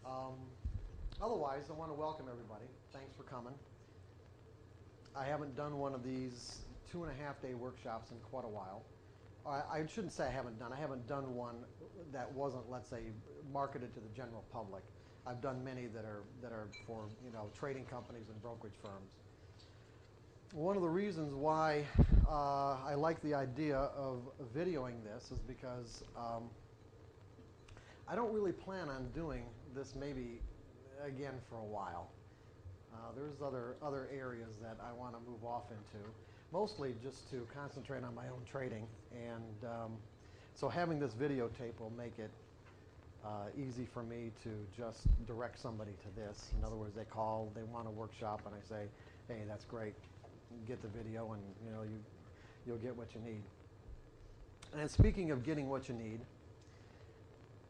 Um, Otherwise, I want to welcome everybody. Thanks for coming. I haven't done one of these 2.5-day workshops in quite a while. I shouldn't say I haven't done one that wasn't, let's say, marketed to the general public. I've done many that are for, trading companies and brokerage firms. One of the reasons why I like the idea of videoing this is because I don't really plan on doing this maybe again for a while. There's other areas that I want to move off into, mostly just to concentrate on my own trading. And so having this videotape will make it easy for me to just direct somebody to this. In other words, they call, they want a workshop, and I say, hey, that's great. Get the video, and you'll get what you need. And speaking of getting what you need,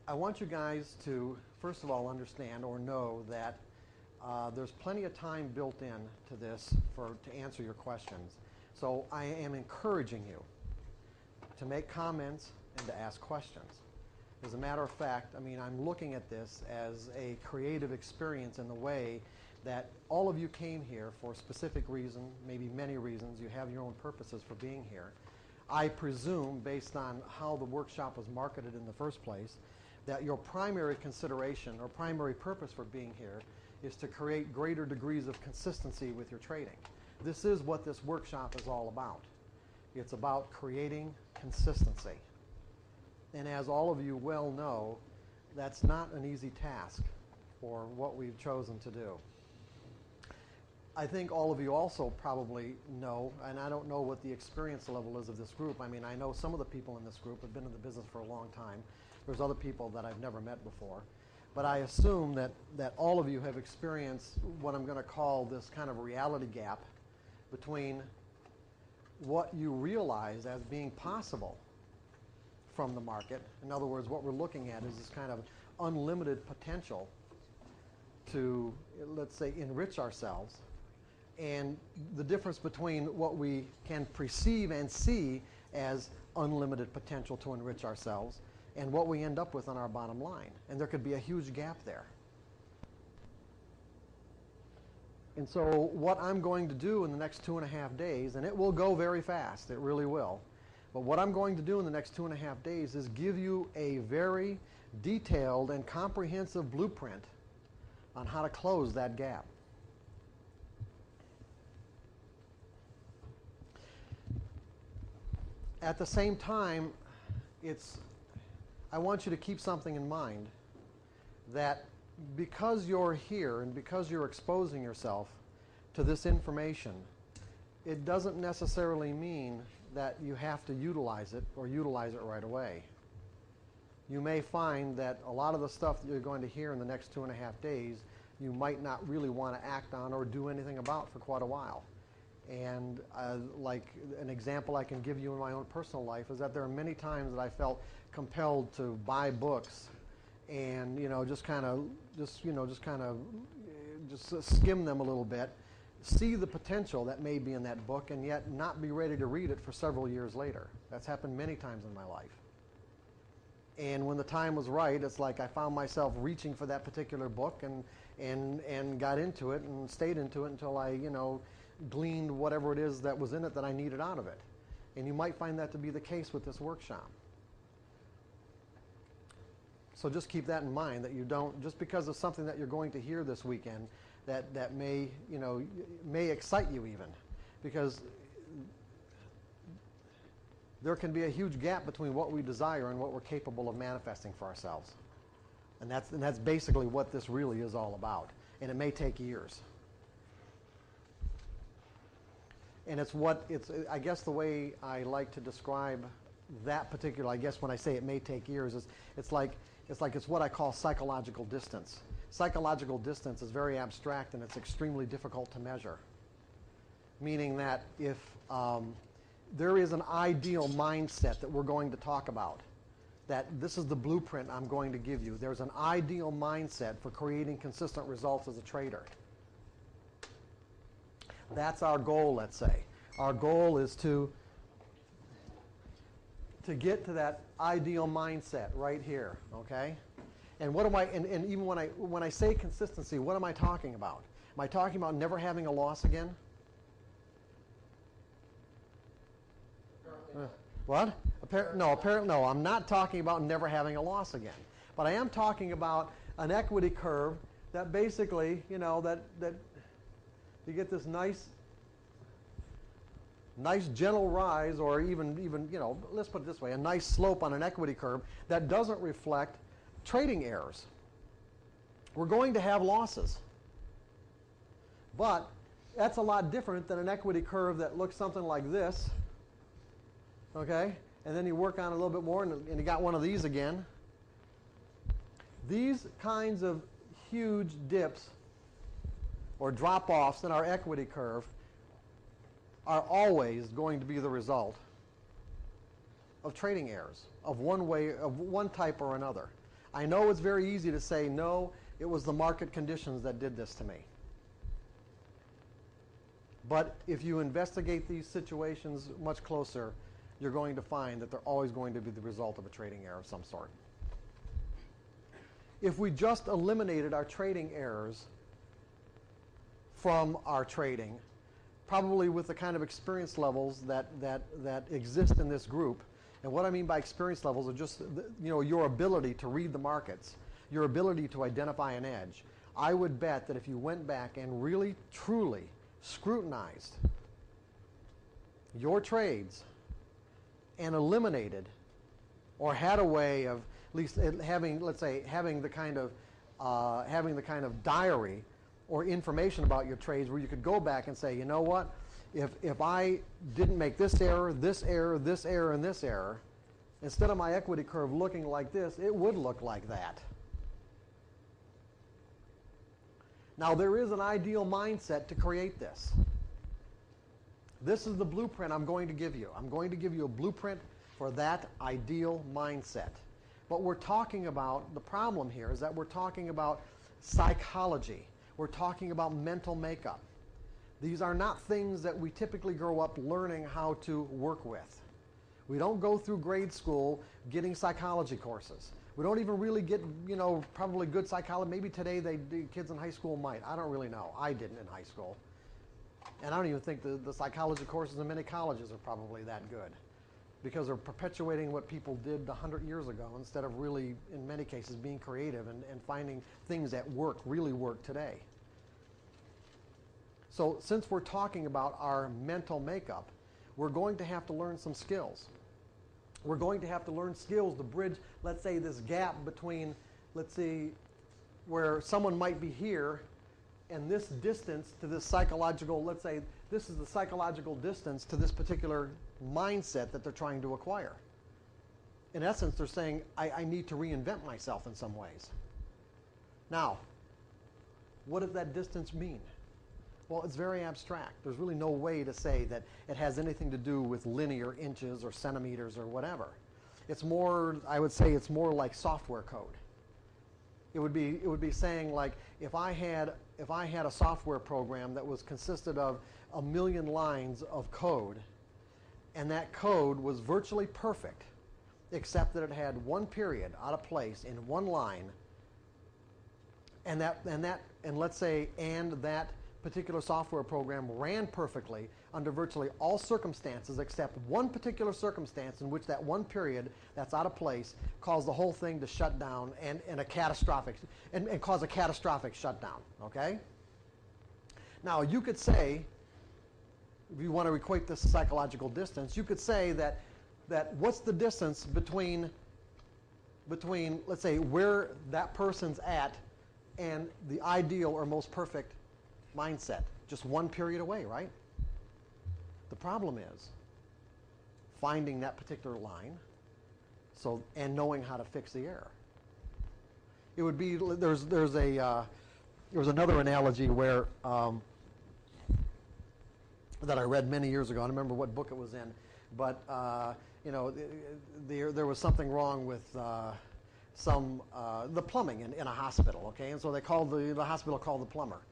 I want you guys to, first of all, understand or know that there's plenty of time built in to this to answer your questions. So I am encouraging you to make comments and to ask questions. As a matter of fact, I'm looking at this as a creative experience in the way that all of you came here for a specific reason, maybe many reasons. You have your own purposes for being here. I presume, based on how the workshop was marketed in the first place, that your primary consideration or primary purpose for being here is to create greater degrees of consistency with your trading. This is what this workshop is all about. It's about creating consistency. And as all of you well know, that's not an easy task for what we've chosen to do. I think all of you also probably know, and I don't know what the experience level is of this group. I know some of the people in this group have been in the business for a long time. There's other people that I've never met before. But I assume that all of you have experienced what I'm going to call this kind of reality gap between what you realize as being possible from the market. In other words, what we're looking at is this kind of unlimited potential to, let's say, enrich ourselves, and the difference between what we can perceive and see as unlimited potential to enrich ourselves and what we end up with on our bottom line. And there could be a huge gap there. And so what I'm going to do in the next 2.5 days, and it will go very fast, it really will, but what I'm going to do in the next 2.5 days is give you a very detailed and comprehensive blueprint on how to close that gap. At the same time, I want you to keep something in mind, that because you're here and because you're exposing yourself to this information, it doesn't necessarily mean that you have to utilize it or utilize it right away. You may find that a lot of the stuff that you're going to hear in the next 2.5 days, you might not really want to act on or do anything about for quite a while. And like an example I can give you in my own personal life is that there are many times that I felt compelled to buy books and just skim them a little bit, see the potential that may be in that book, and yet not be ready to read it for several years later. That's happened many times in my life. And when the time was right, it's like I found myself reaching for that particular book and got into it and stayed into it until I gleaned whatever it is that was in it that I needed out of it. And you might find that to be the case with this workshop. So just keep that in mind, that you don't, just because of something that you're going to hear this weekend that may excite you even, because there can be a huge gap between what we desire and what we're capable of manifesting for ourselves. And that's basically what this really is all about. And it may take years. And I guess the way I like to describe that particular, I guess when I say it may take years, it's what I call psychological distance. Psychological distance is very abstract and it's extremely difficult to measure. Meaning that if there is an ideal mindset that we're going to talk about, that this is the blueprint I'm going to give you. There's an ideal mindset for creating consistent results as a trader. That's our goal, let's say. Our goal is to get to that ideal mindset right here, okay? And what am I, and even when I say consistency, what am I talking about? Am I talking about never having a loss again? What? No, I'm not talking about never having a loss again. But I am talking about an equity curve that basically, that you get this nice gentle rise, or even let's put it this way, a nice slope on an equity curve that doesn't reflect trading errors. We're going to have losses. But that's a lot different than an equity curve that looks something like this. Okay? And then you work on it a little bit more, and you got one of these again. These kinds of huge dips or drop-offs in our equity curve are always going to be the result of trading errors of one type or another. I know it's very easy to say, no, it was the market conditions that did this to me. But if you investigate these situations much closer, you're going to find that they're always going to be the result of a trading error of some sort. If we just eliminated our trading errors from our trading, probably with the kind of experience levels that exist in this group, and what I mean by experience levels are just your ability to read the markets, your ability to identify an edge. I would bet that if you went back and really, truly scrutinized your trades and eliminated, or had a way of at least having, let's say, having the kind of diary or information about your trades where you could go back and say, you know what, if I didn't make this error, this error, this error, and this error, instead of my equity curve looking like this, it would look like that. Now, there is an ideal mindset to create this. This is the blueprint I'm going to give you. I'm going to give you a blueprint for that ideal mindset. But we're talking about, the problem here is that we're talking about psychology. We're talking about mental makeup. These are not things that we typically grow up learning how to work with. We don't go through grade school getting psychology courses. We don't even really get, probably good psychology. Maybe today kids in high school might. I don't really know. I didn't in high school. And I don't even think the psychology courses in many colleges are probably that good, because they're perpetuating what people did 100 years ago instead of really, in many cases, being creative and finding things that really work today. So since we're talking about our mental makeup, we're going to have to learn some skills. We're going to have to learn skills to bridge, let's say, this gap between, let's see, where someone might be here and this distance to this psychological, let's say, this is the psychological distance to this particular mindset that they're trying to acquire. In essence, they're saying, I need to reinvent myself in some ways. Now, what does that distance mean? Well, it's very abstract. There's really no way to say that it has anything to do with linear inches or centimeters or whatever. It's more, I would say it's more like software code. It would be saying, like, if I had a software program that consisted of 1 million lines of code, and that code was virtually perfect, except that it had one period out of place in one line, and that particular software program ran perfectly under virtually all circumstances except one particular circumstance in which that one period that's out of place caused the whole thing to shut down and cause a catastrophic shutdown. Okay? Now, you could say, if you want to equate this to psychological distance, you could say that what's the distance between, let's say, where that person's at and the ideal or most perfect mindset? Just one period away, right? The problem is finding that particular line and knowing how to fix the error. It would be, there was another analogy where that I read many years ago. I don't remember what book it was in, but there was something wrong with the plumbing in a hospital. Okay, and so they called the hospital called the plumber,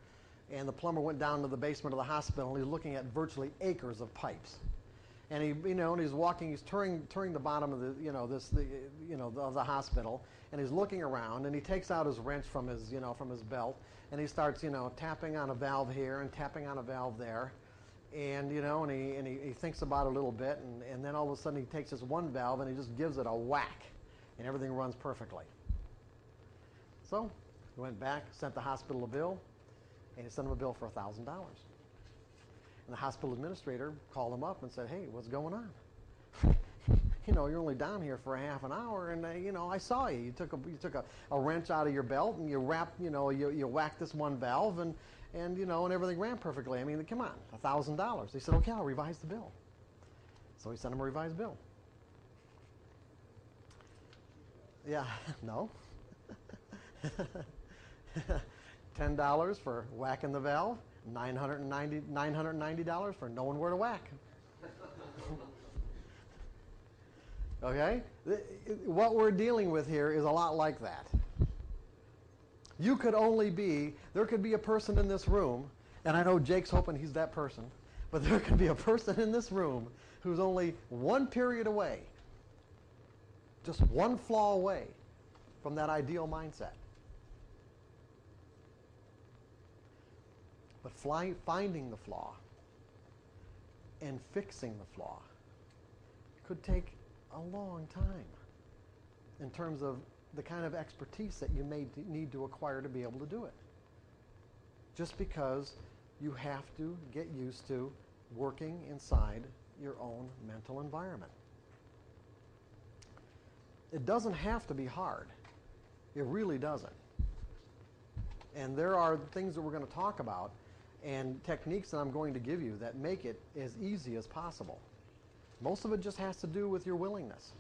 and the plumber went down to the basement of the hospital and he was looking at virtually acres of pipes. and and he's walking, he's touring the bottom of the hospital, and he's looking around, and he takes out his wrench from his belt, and he starts tapping on a valve here and tapping on a valve there, and he thinks about it a little bit, and then all of a sudden he takes this one valve and he just gives it a whack, and everything runs perfectly. So he went back, sent the hospital a bill, and he sent him a bill for $1,000. And the hospital administrator called him up and said, "Hey, what's going on? You're only down here for a half an hour, and I saw you. You took a wrench out of your belt, and you wrapped, you whacked this one valve, and everything ran perfectly. I mean, come on, $1,000." He said, "Okay, I'll revise the bill." So he sent him a revised bill. Yeah, no. $10 for whacking the valve, $990 for knowing where to whack. Okay? What we're dealing with here is a lot like that. There could be a person in this room, and I know Jake's hoping he's that person, but there could be a person in this room who's only one period away, just one flaw away from that ideal mindset. But finding the flaw and fixing the flaw could take a long time in terms of the kind of expertise that you may need to acquire to be able to do it. Just because you have to get used to working inside your own mental environment. It doesn't have to be hard. It really doesn't. And there are things that we're going to talk about and techniques that I'm going to give you that make it as easy as possible. Most of it just has to do with your willingness.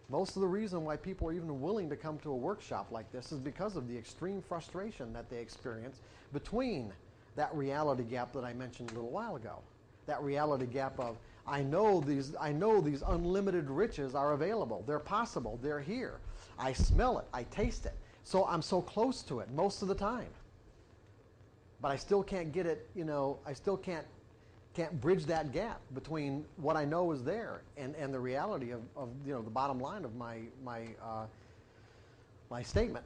Most of the reason why people are even willing to come to a workshop like this is because of the extreme frustration that they experience between that reality gap that I mentioned a little while ago. That reality gap of, I know these unlimited riches are available. They're possible. They're here. I smell it. I taste it. So I'm so close to it most of the time. But I still can't get it, I still can't bridge that gap between what I know is there and the reality of the bottom line of my statement.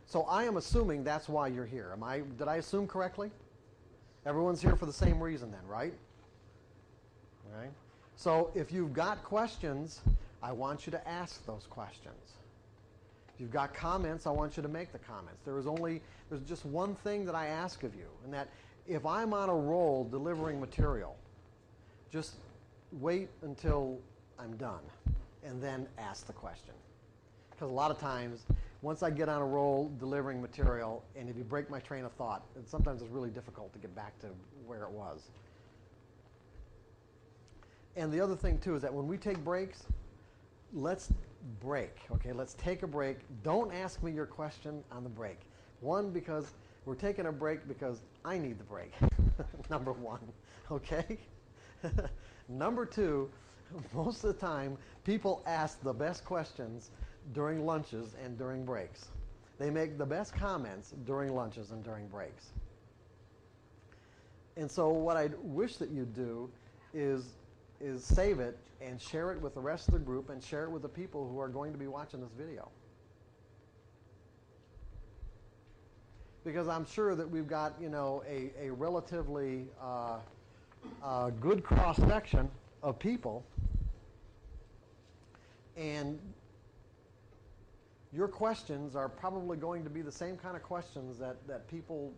So I am assuming that's why you're here. Did I assume correctly? Everyone's here for the same reason then, right? All right. So if you've got questions, I want you to ask those questions. If you've got comments, I want you to make the comments. There's just one thing that I ask of you, and that if I'm on a roll delivering material, just wait until I'm done and then ask the question. Because a lot of times, once I get on a roll delivering material, and if you break my train of thought, sometimes it's really difficult to get back to where it was. And the other thing, too, is that when we take breaks, let's break, okay? Let's take a break. Don't ask me your question on the break. One, because we're taking a break because I need the break, number one, okay? Number two, most of the time, people ask the best questions during lunches and during breaks. They make the best comments during lunches and during breaks. And so what I wish that you'd do is save it and share it with the rest of the group and share it with the people who are going to be watching this video. Because I'm sure that we've got, a relatively good cross-section of people, and your questions are probably going to be the same kind of questions that people,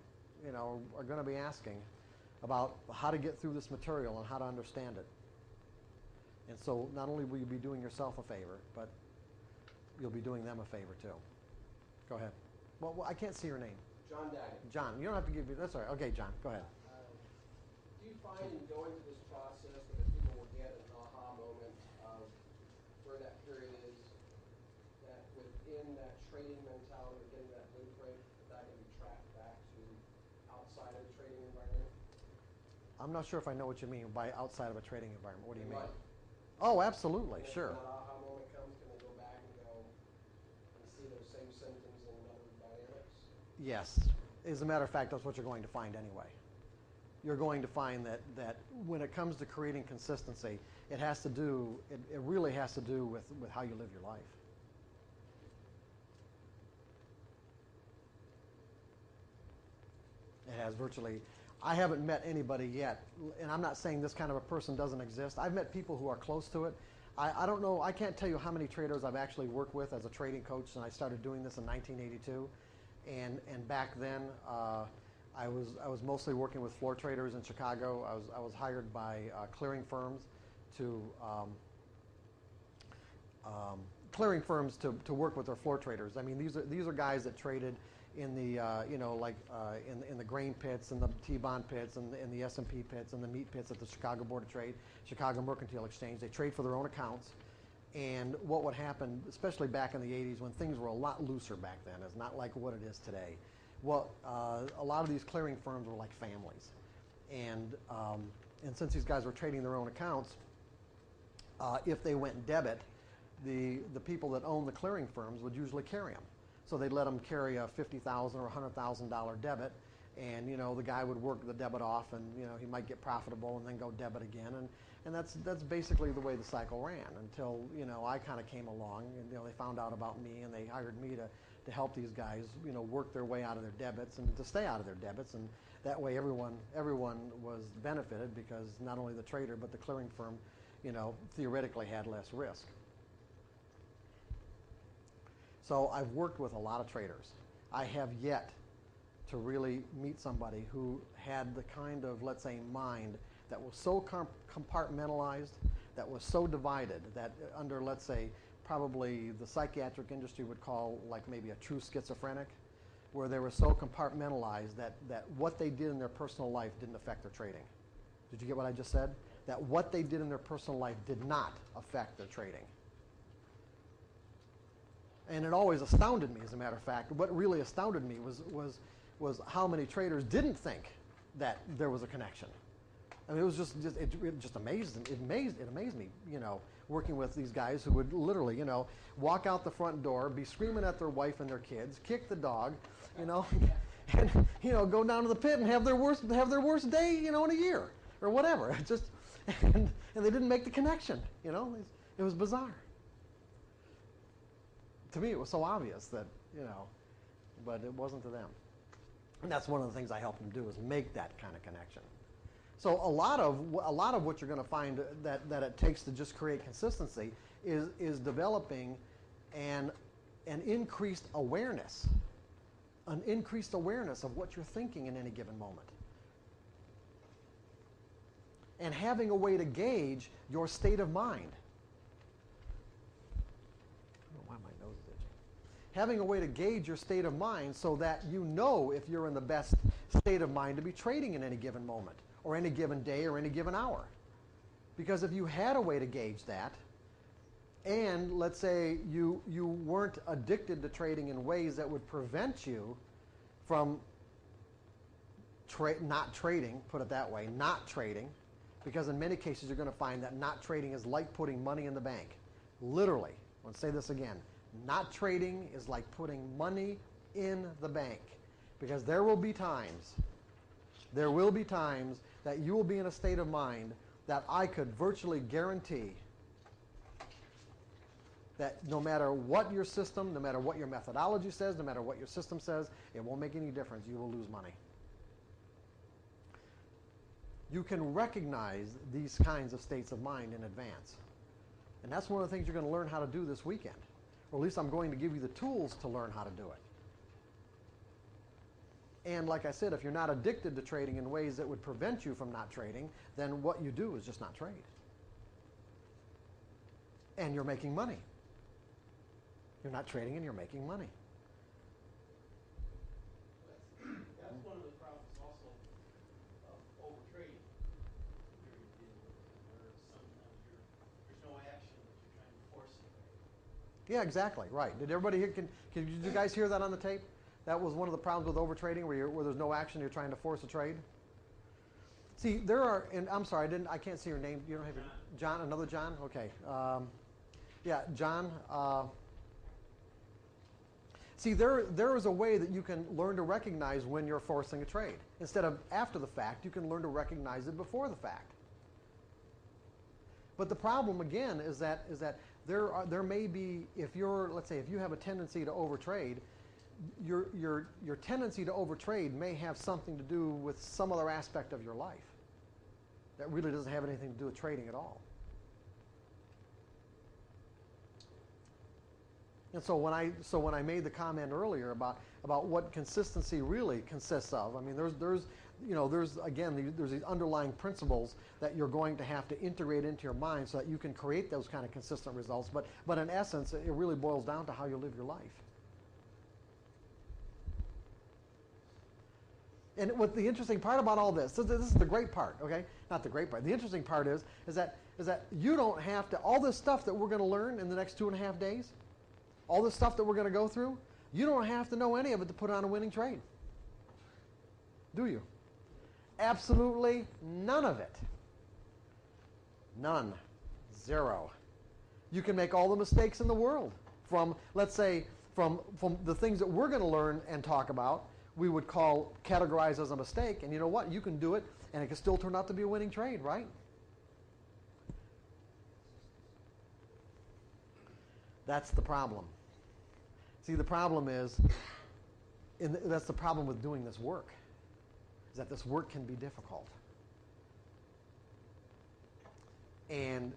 are going to be asking about how to get through this material and how to understand it. And so not only will you be doing yourself a favor, but you'll be doing them a favor too. Go ahead. Well, I can't see your name. John Daggett. John, you don't have to give me, that's all right. Okay, John, go ahead. Do you find in going through this process that people will get an aha moment of where that period is, that within that trading mentality or getting that blueprint, that can be tracked back to outside of the trading environment? I'm not sure if I know what you mean by outside of a trading environment. What do you mean? Right. Oh, absolutely, sure. When that aha moment comes, can they go back and go and see those same symptoms in other dynamics? Yes, As a matter of fact, that's what you're going to find anyway. You're going to find that when it comes to creating consistency, it really has to do with how you live your life. It has virtually, I haven't met anybody yet, and I'm not saying this kind of a person doesn't exist. I've met people who are close to it. I don't know, I can't tell you how many traders I've actually worked with as a trading coach, and I started doing this in 1982. And back then, I was mostly working with floor traders in Chicago. I was hired by clearing firms to work with their floor traders. I mean, these are guys that traded in the in the grain pits and the T-bond pits and in the S&P pits and the meat pits at the Chicago Board of Trade, Chicago Mercantile Exchange. They trade for their own accounts. And what would happen, especially back in the 80s when things were a lot looser back then, it's not like what it is today. Well, a lot of these clearing firms were like families. And since these guys were trading their own accounts, if they went debit, the people that owned the clearing firms would usually carry them. So they'd let them carry a $50,000 or $100,000 debit, and the guy would work the debit off, and he might get profitable and then go debit again, and that's basically the way the cycle ran until I kind of came along, and they found out about me, and they hired me to help these guys work their way out of their debits and to stay out of their debits, and that way everyone was benefited, because not only the trader but the clearing firm theoretically had less risk. So I've worked with a lot of traders. I have yet to really meet somebody who had the kind of, let's say, mind that was so compartmentalized, that was so divided, that under, let's say, probably the psychiatric industry would call like maybe a true schizophrenic, where they were so compartmentalized that what they did in their personal life didn't affect their trading. Did you get what I just said? That what they did in their personal life did not affect their trading. And it always astounded me, as a matter of fact. What really astounded me was how many traders didn't think that there was a connection. I mean, it just amazed them. It amazed me, working with these guys who would literally, walk out the front door, be screaming at their wife and their kids, kick the dog, and go down to the pit and have their worst day, in a year or whatever. It just and they didn't make the connection. It was bizarre. To me, it was so obvious that, but it wasn't to them. And that's one of the things I help them do, is make that kind of connection. So a lot of what you're going to find that it takes to just create consistency is developing an increased awareness of what you're thinking in any given moment. And having a way to gauge your state of mind. Having a way to gauge your state of mind so that if you're in the best state of mind to be trading in any given moment, or any given day, or any given hour. Because if you had a way to gauge that, and let's say you weren't addicted to trading in ways that would prevent you from not trading, put it that way, not trading, because in many cases you're going to find that not trading is like putting money in the bank. Literally. I want to say this again. Not trading is like putting money in the bank, because there will be times that you will be in a state of mind that I could virtually guarantee that no matter what your system, no matter what your methodology says, no matter what your system says, it won't make any difference. You will lose money. You can recognize these kinds of states of mind in advance. And that's one of the things you're going to learn how to do this weekend. Or at least I'm going to give you the tools to learn how to do it. And like I said, if you're not addicted to trading in ways that would prevent you from not trading, then what you do is just not trade. And you're making money. You're not trading and you're making money. That's one of the problems also of overtrading. Where sometimes there's no action, but you're trying to force it. Yeah, exactly, right. Did everybody hear, did you guys hear that on the tape? That was one of the problems with overtrading, where there's no action, you're trying to force a trade. See, there are, and I'm sorry, I can't see your name. You don't have your John, another John? Okay. Yeah, John. See, there is a way that you can learn to recognize when you're forcing a trade. Instead of after the fact, you can learn to recognize it before the fact. But the problem again is that there may be, let's say if you have a tendency to overtrade, your tendency to overtrade may have something to do with some other aspect of your life that really doesn't have anything to do with trading at all. And so when I made the comment earlier about what consistency really consists of, I mean there's these underlying principles that you're going to have to integrate into your mind so that you can create those kind of consistent results. But in essence, it really boils down to how you live your life. And what the interesting part about all this is the great part, okay? Not the great part. The interesting part is that you don't have to, all this stuff that we're going to learn in the next 2.5 days, all this stuff that we're going to go through, you don't have to know any of it to put on a winning trade. Do you? Absolutely none of it. None. Zero. You can make all the mistakes in the world from, let's say, from the things that we're going to learn and talk about, we would categorize as a mistake, and you know what? You can do it, and it can still turn out to be a winning trade, right? That's the problem. See, the problem is, that's the problem with doing this work, is that this work can be difficult. And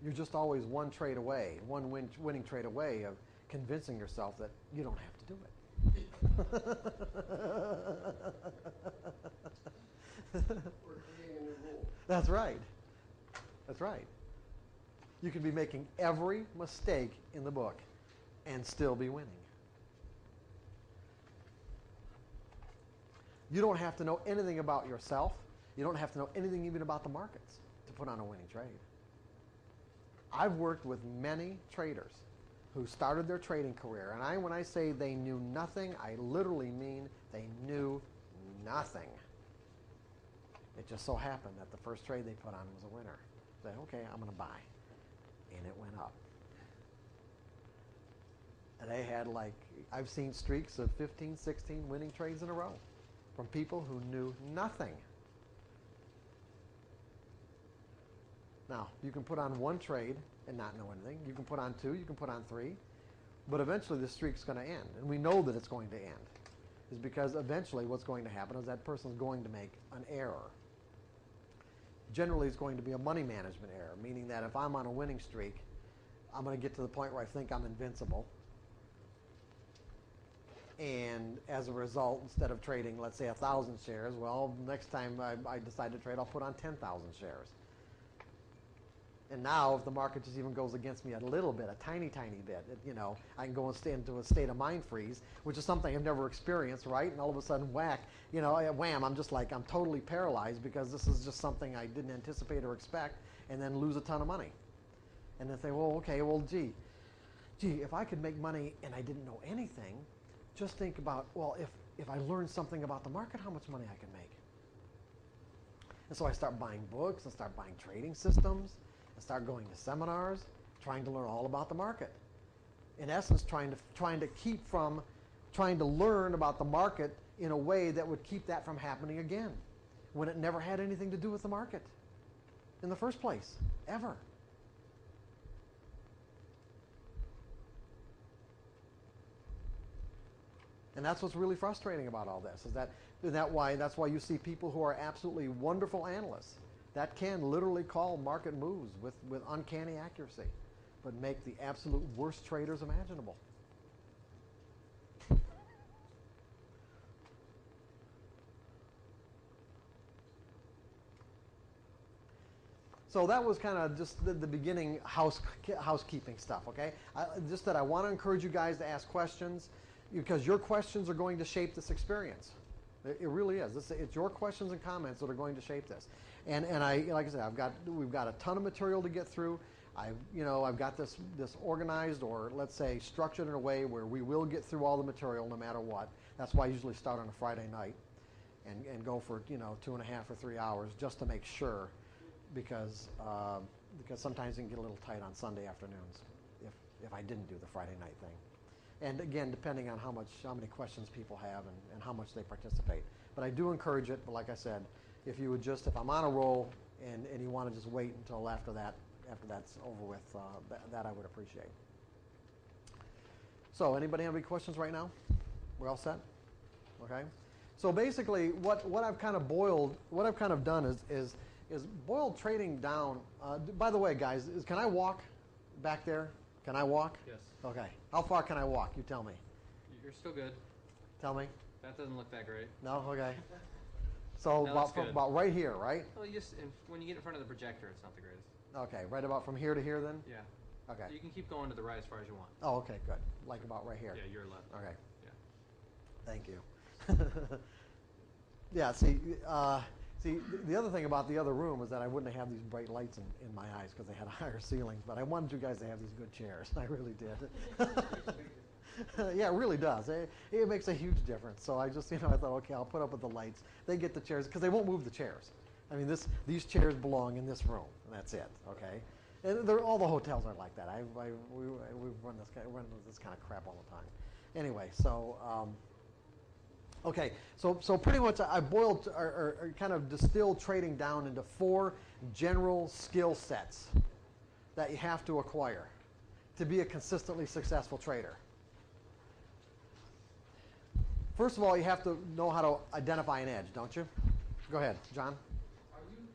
you're just always one trade away, one winning trade away of convincing yourself that you don't have to do it. We're creating a new rule. That's right. That's right. You can be making every mistake in the book and still be winning. You don't have to know anything about yourself. You don't have to know anything even about the markets to put on a winning trade. I've worked with many traders who started their trading career, and when I say they knew nothing, I literally mean they knew nothing. It just so happened that the first trade they put on was a winner. They said, okay, I'm going to buy. And it went up. And they had I've seen streaks of 15, 16 winning trades in a row from people who knew nothing. Now, you can put on one trade and not know anything. You can put on two, you can put on three, but eventually the streak's going to end. And we know that it's going to end. Is because eventually what's going to happen is that person's going to make an error. Generally, it's going to be a money management error, meaning that if I'm on a winning streak, I'm going to get to the point where I think I'm invincible. And as a result, instead of trading, let's say 1,000 shares, well, next time I decide to trade, I'll put on 10,000 shares. And now, if the market just even goes against me a little bit, a tiny, tiny bit, I can go and stay into a state of mind freeze, which is something I've never experienced, right? And all of a sudden, whack, wham, I'm totally paralyzed because this is just something I didn't anticipate or expect, and then lose a ton of money. And then say, gee, if I could make money and I didn't know anything, just think about, well, if I learned something about the market, how much money I can make. And so I start buying books and start buying trading systems and start going to seminars, trying to learn all about the market. In essence, trying to learn about the market in a way that would keep that from happening again, when it never had anything to do with the market in the first place, ever. And that's what's really frustrating about all this, that's why you see people who are absolutely wonderful analysts that can literally call market moves with uncanny accuracy, but make the absolute worst traders imaginable. So that was kind of just the beginning housekeeping stuff, okay? Just that I want to encourage you guys to ask questions, because your questions are going to shape this experience. It really is. It's your questions and comments that are going to shape this. And like I said, we've got a ton of material to get through. I've got this organized, or let's say structured in a way where we will get through all the material no matter what. That's why I usually start on a Friday night and go for 2.5 or 3 hours just to make sure, because sometimes it can get a little tight on Sunday afternoons if I didn't do the Friday night thing. And again, depending on how many questions people have and how much they participate. But I do encourage it, but like I said, if I'm on a roll and you want to just wait until after that's over with, that I would appreciate. So anybody have any questions right now? We're all set? Okay. So basically what I've kind of done is boiled trading down. By the way, guys, can I walk back there? Can I walk? Yes. Okay. How far can I walk? You tell me. You're still good. Tell me. That doesn't look that great. No? Okay. So No, that's good. about right here, right? Well, when you get in front of the projector, it's not the greatest. Okay, right about from here to here then? Yeah. Okay. You can keep going to the right as far as you want. Oh, okay, good. Like about right here. Yeah, your left. Okay. Yeah. Thank you. Yeah, see, the other thing about the other room is that I wouldn't have these bright lights in my eyes because they had higher ceilings, but I wanted you guys to have these good chairs. I really did. Yeah, it really does. It makes a huge difference. So I just, I thought, okay, I'll put up with the lights. They get the chairs because they won't move the chairs. I mean, these chairs belong in this room, and that's it. Okay, and all the hotels are like that. We run this kind of crap all the time. Anyway, so okay, so pretty much I boiled or kind of distilled trading down into 4 general skill sets that you have to acquire to be a consistently successful trader. First of all, you have to know how to identify an edge, don't you? Go ahead, John. Are you,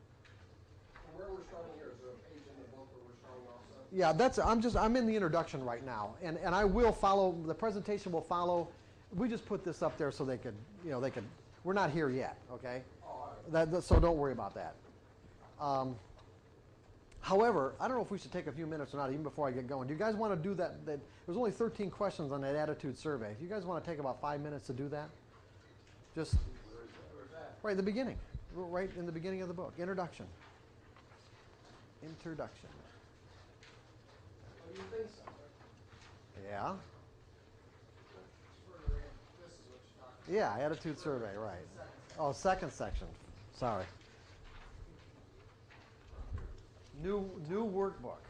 from where we're starting here, is there a page in the book where we're starting also? Yeah, I'm in the introduction right now, and I will follow, the presentation will follow. We just put this up there so they could, we're not here yet, okay? Oh, all right. So don't worry about that. However, I don't know if we should take a few minutes or not, even before I get going. Do you guys want to do that? There's only 13 questions on that attitude survey. If you guys want to take about 5 minutes to do that, just Where's that? right at the beginning, right in the beginning of the book, introduction. Introduction. Oh, you think so? Yeah. It's further in. This is what you're talking Yeah, attitude survey, right. Oh, second section. Sorry. New workbook.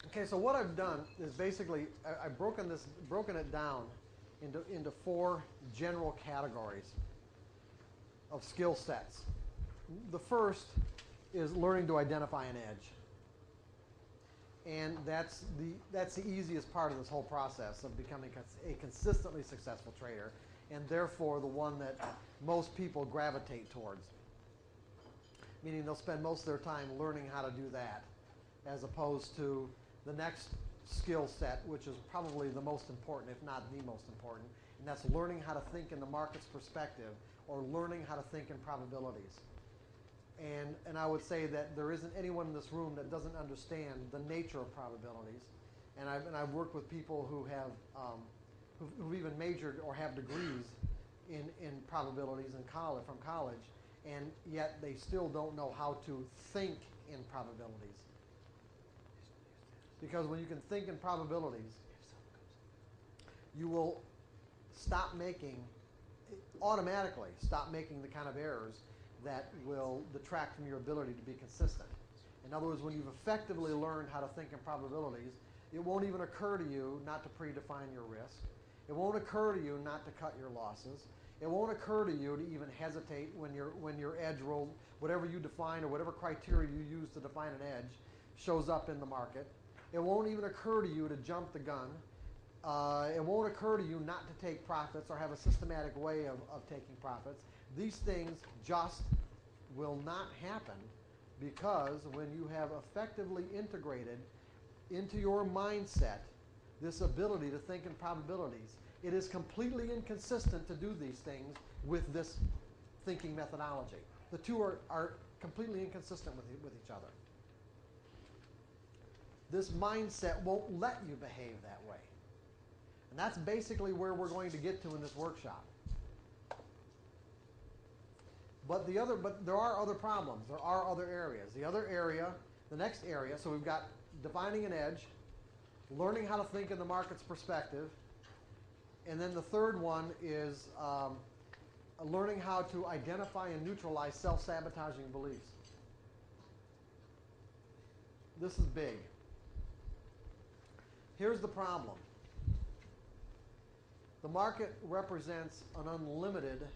Okay, so what I've done is basically I've broken it down into 4 general categories of skill sets. The first is learning to identify an edge. And that's the easiest part of this whole process of becoming a consistently successful trader, and therefore the one that most people gravitate towards. Meaning they'll spend most of their time learning how to do that, as opposed to the next skill set, which is probably the most important, if not the most important, and that's learning how to think in the market's perspective, or learning how to think in probabilities. And I would say that there isn't anyone in this room that doesn't understand the nature of probabilities. And I've worked with people who have who've even majored or have degrees in probabilities from college, and yet they still don't know how to think in probabilities. Because when you can think in probabilities, you will automatically stop making the kind of errors that will detract from your ability to be consistent. In other words, when you've effectively learned how to think in probabilities, it won't even occur to you not to predefine your risk. It won't occur to you not to cut your losses. It won't occur to you to even hesitate when your edge roll, whatever you define or whatever criteria you use to define an edge, shows up in the market. It won't even occur to you to jump the gun. It won't occur to you not to take profits or have a systematic way of taking profits. These things just will not happen, because when you have effectively integrated into your mindset this ability to think in probabilities, it is completely inconsistent to do these things with this thinking methodology. The two are completely inconsistent with each other. This mindset won't let you behave that way. And that's basically where we're going to get to in this workshop. But there are other problems. There are other areas. The next area, so we've got defining an edge, learning how to think in the market's perspective, and then the third one is learning how to identify and neutralize self-sabotaging beliefs. This is big. Here's the problem. The market represents an unlimited,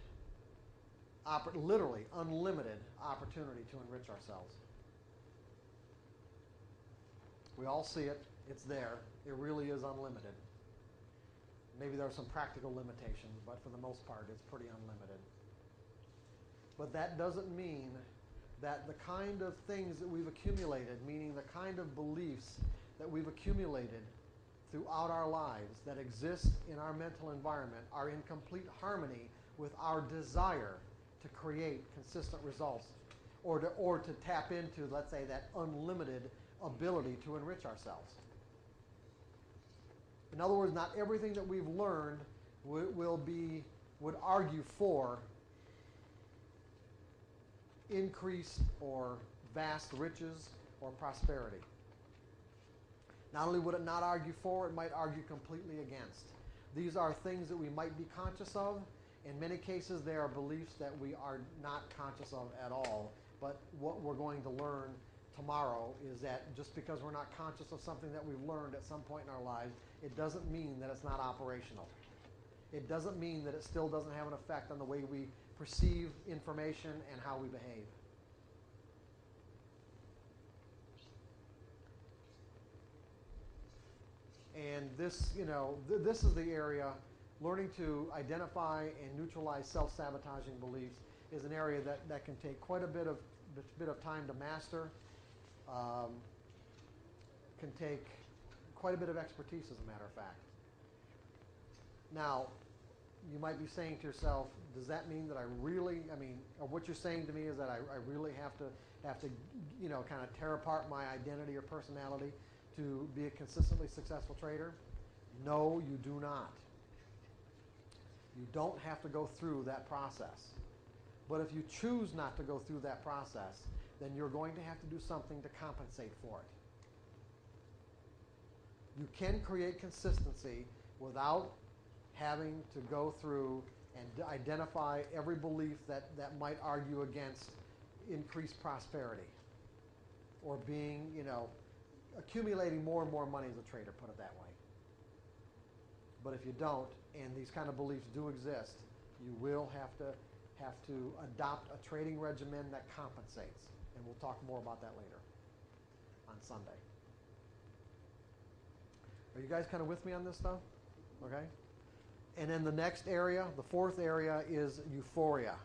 literally unlimited opportunity to enrich ourselves. We all see it. It's there. It really is unlimited. Maybe there are some practical limitations, but for the most part, it's pretty unlimited. But that doesn't mean that the kind of things that we've accumulated, meaning the kind of beliefs that we've accumulated throughout our lives that exist in our mental environment, are in complete harmony with our desire to create consistent results, or to tap into, let's say, that unlimited ability to enrich ourselves. In other words, not everything that we've learned would argue for increased or vast riches or prosperity. Not only would it not argue for, it might argue completely against. These are things that we might be conscious of. In many cases, they are beliefs that we are not conscious of at all. But what we're going to learn tomorrow is that just because we're not conscious of something that we've learned at some point in our lives, it doesn't mean that it's not operational. It doesn't mean that it still doesn't have an effect on the way we perceive information and how we behave. And this, this is the area, learning to identify and neutralize self-sabotaging beliefs is an area that can take quite a bit of time to master, can take quite a bit of expertise, as a matter of fact. Now, you might be saying to yourself, does that mean that or what you're saying to me is that I really have to kind of tear apart my identity or personality to be a consistently successful trader? No, you do not. You don't have to go through that process. But if you choose not to go through that process, then you're going to have to do something to compensate for it. You can create consistency without having to go through and identify every belief that might argue against increased prosperity or being, accumulating more and more money as a trader, put it that way. But if you don't, and these kind of beliefs do exist, you will have to adopt a trading regimen that compensates. And we'll talk more about that later on Sunday. Are you guys kind of with me on this stuff? Okay? And then the next area, the fourth area, is euphoria.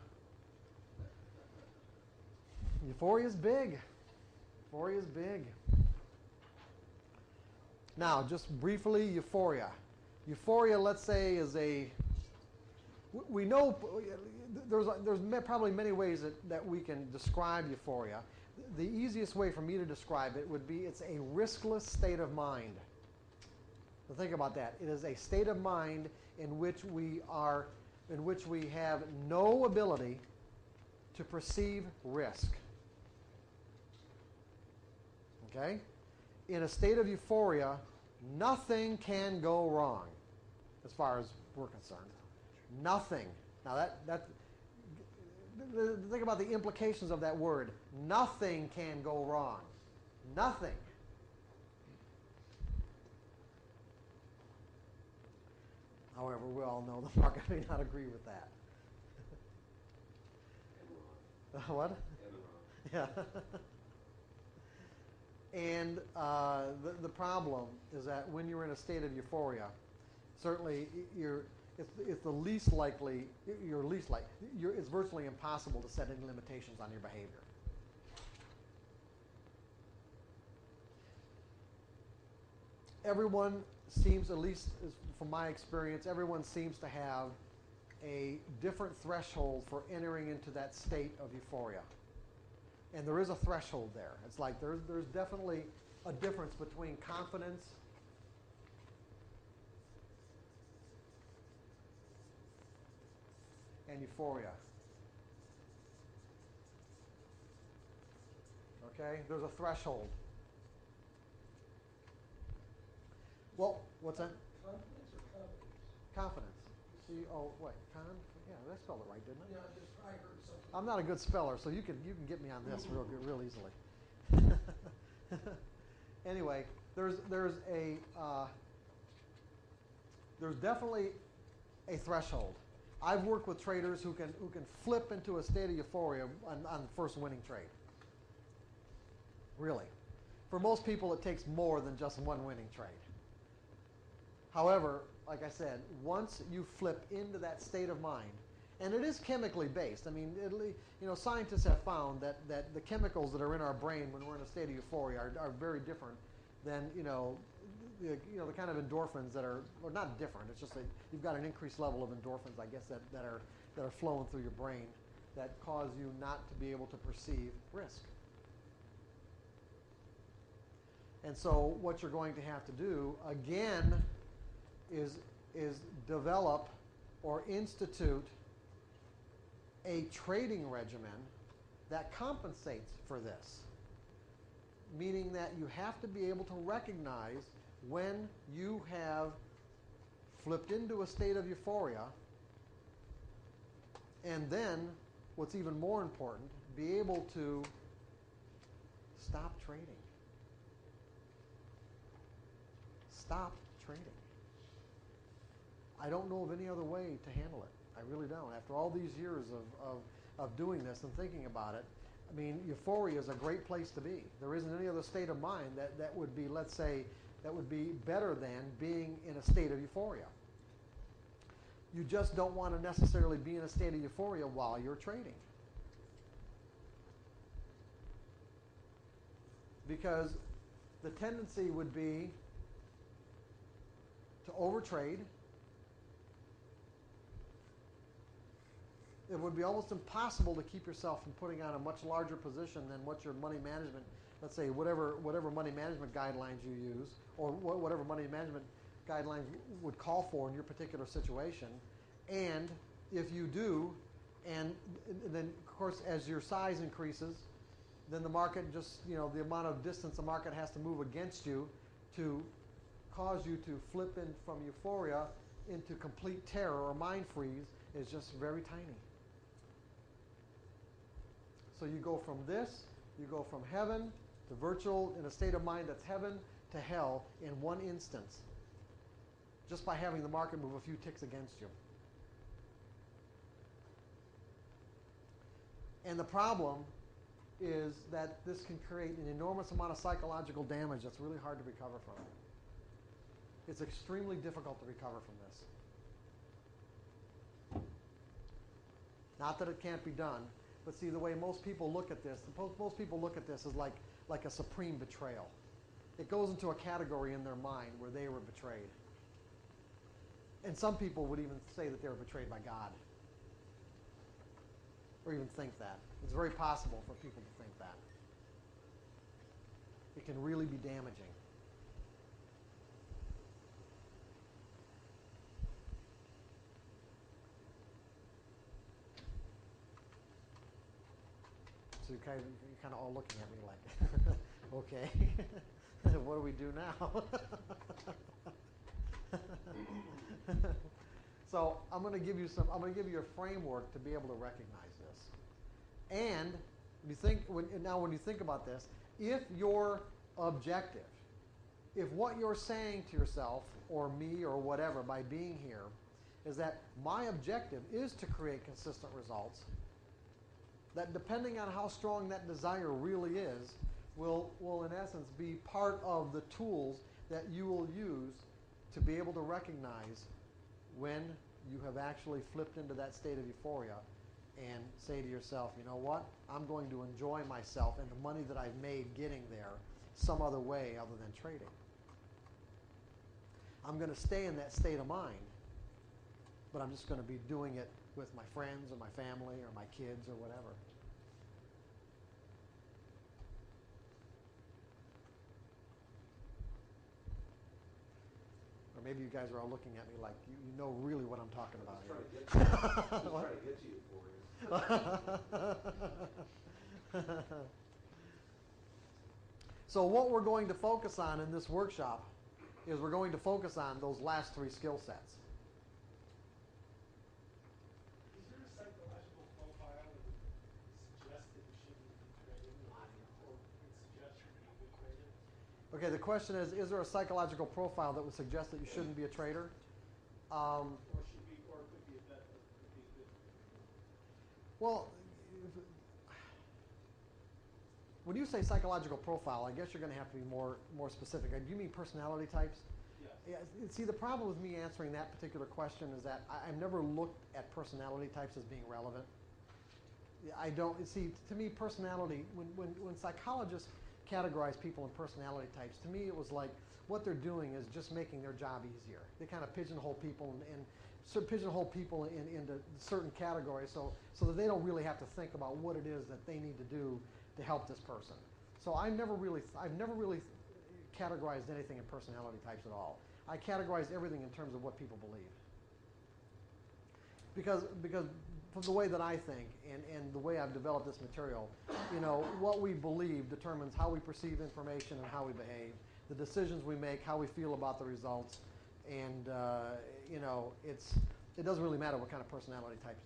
Euphoria is big. Euphoria is big. Now, just briefly, euphoria. Euphoria, let's say, is we know there's probably many ways that we can describe euphoria. The easiest way for me to describe it would be it's a riskless state of mind. So think about that. It is a state of mind in which we have no ability to perceive risk. Okay? In a state of euphoria, nothing can go wrong, as far as we're concerned. Nothing. Now think about the implications of that word. Nothing can go wrong. Nothing. However, we all know the market may not agree with that. What? Yeah. And the problem is that when you're in a state of euphoria, certainly it's the least likely. It's virtually impossible to set any limitations on your behavior. Everyone seems, at least from my experience, everyone seems to have a different threshold for entering into that state of euphoria. And there is a threshold there. It's like there's definitely a difference between confidence and euphoria. Okay? There's a threshold. Well, what's that? Confidence or confidence? Confidence. Yeah, I spelled it right, didn't I? No, I heard something. I'm not a good speller, so you can get me on this real easily. Anyway, there's there's definitely a threshold. I've worked with traders who can flip into a state of euphoria on the first winning trade. Really. For most people, it takes more than just one winning trade. However, like I said, once you flip into that state of mind, and it is chemically based. I mean, scientists have found that the chemicals that are in our brain when we're in a state of euphoria are very different than the kind of endorphins that are, or not different. It's just that you've got an increased level of endorphins, I guess, that are flowing through your brain that cause you not to be able to perceive risk. And so what you're going to have to do again is develop or institute a trading regimen that compensates for this. Meaning that you have to be able to recognize when you have flipped into a state of euphoria, and then, what's even more important, be able to stop trading. Stop trading. I don't know of any other way to handle it. I really don't. After all these years of doing this and thinking about it, I mean, euphoria is a great place to be. There isn't any other state of mind that would be, let's say, that would be better than being in a state of euphoria. You just don't want to necessarily be in a state of euphoria while you're trading. Because the tendency would be to overtrade. It would be almost impossible to keep yourself from putting on a much larger position than what your money management, let's say whatever money management guidelines you use, or whatever money management guidelines would call for in your particular situation. And if you do, and then of course as your size increases, then the market just, the amount of distance the market has to move against you to cause you to flip in from euphoria into complete terror or mind freeze is just very tiny. So you go from this, you go from heaven to virtual in a state of mind that's heaven to hell in one instance, just by having the market move a few ticks against you. And the problem is that this can create an enormous amount of psychological damage that's really hard to recover from. It's extremely difficult to recover from this. Not that it can't be done, but see, the way most people look at this, most people look at this as like a supreme betrayal. It goes into a category in their mind where they were betrayed. And some people would even say that they were betrayed by God. Or even think that. It's very possible for people to think that. It can really be damaging. So you're kind of all looking at me like, okay, what do we do now? So I'm going to give you a framework to be able to recognize this. And when you think about this, if your objective, if what you're saying to yourself or me or whatever by being here is that my objective is to create consistent results, that depending on how strong that desire really is, will in essence be part of the tools that you will use to be able to recognize when you have actually flipped into that state of euphoria and say to yourself, you know what, I'm going to enjoy myself and the money that I've made getting there some other way other than trading. I'm going to stay in that state of mind, but I'm just going to be doing it with my friends or my family or my kids or whatever. Or maybe you guys are all looking at me like you know really what I'm talking about here. Trying to get to you for you. So what we're going to focus on in this workshop is we're going to focus on those last three skill sets. Is there a psychological profile that would suggest that you shouldn't be trading or would suggest you be a good trader? Okay, the question is there a psychological profile that would suggest that you shouldn't be a trader? Or should be, or it could be a bet, could be a good. Well, when you say psychological profile, I guess you're going to have to be more specific. Do you mean personality types? Yes. Yeah, see, the problem with me answering that particular question is that I've never looked at personality types as being relevant. I don't see. To me, personality. When psychologists categorize people in personality types, to me it was like what they're doing is just making their job easier. They kind of pigeonhole people and into certain categories, so that they don't really have to think about what it is that they need to do to help this person. So I've never really categorized anything in personality types at all. I categorize everything in terms of what people believe. Because from the way that I think and the way I've developed this material, what we believe determines how we perceive information and how we behave, the decisions we make, how we feel about the results, and it doesn't really matter what kind of personality type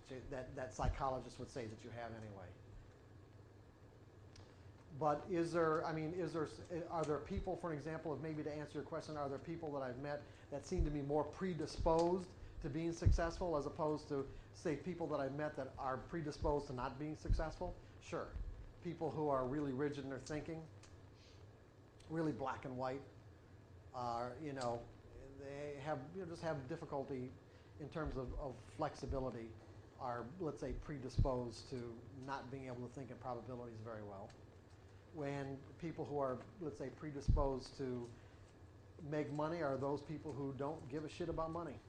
that psychologists would say that you have anyway. But are there people, for example, maybe to answer your question, are there people that I've met that seem to be more predisposed to being successful as opposed to, say, people that I've met that are predisposed to not being successful? Sure. People who are really rigid in their thinking, really black and white, they have just have difficulty in terms of flexibility, are, let's say, predisposed to not being able to think in probabilities very well. When people who are, let's say, predisposed to make money are those people who don't give a shit about money.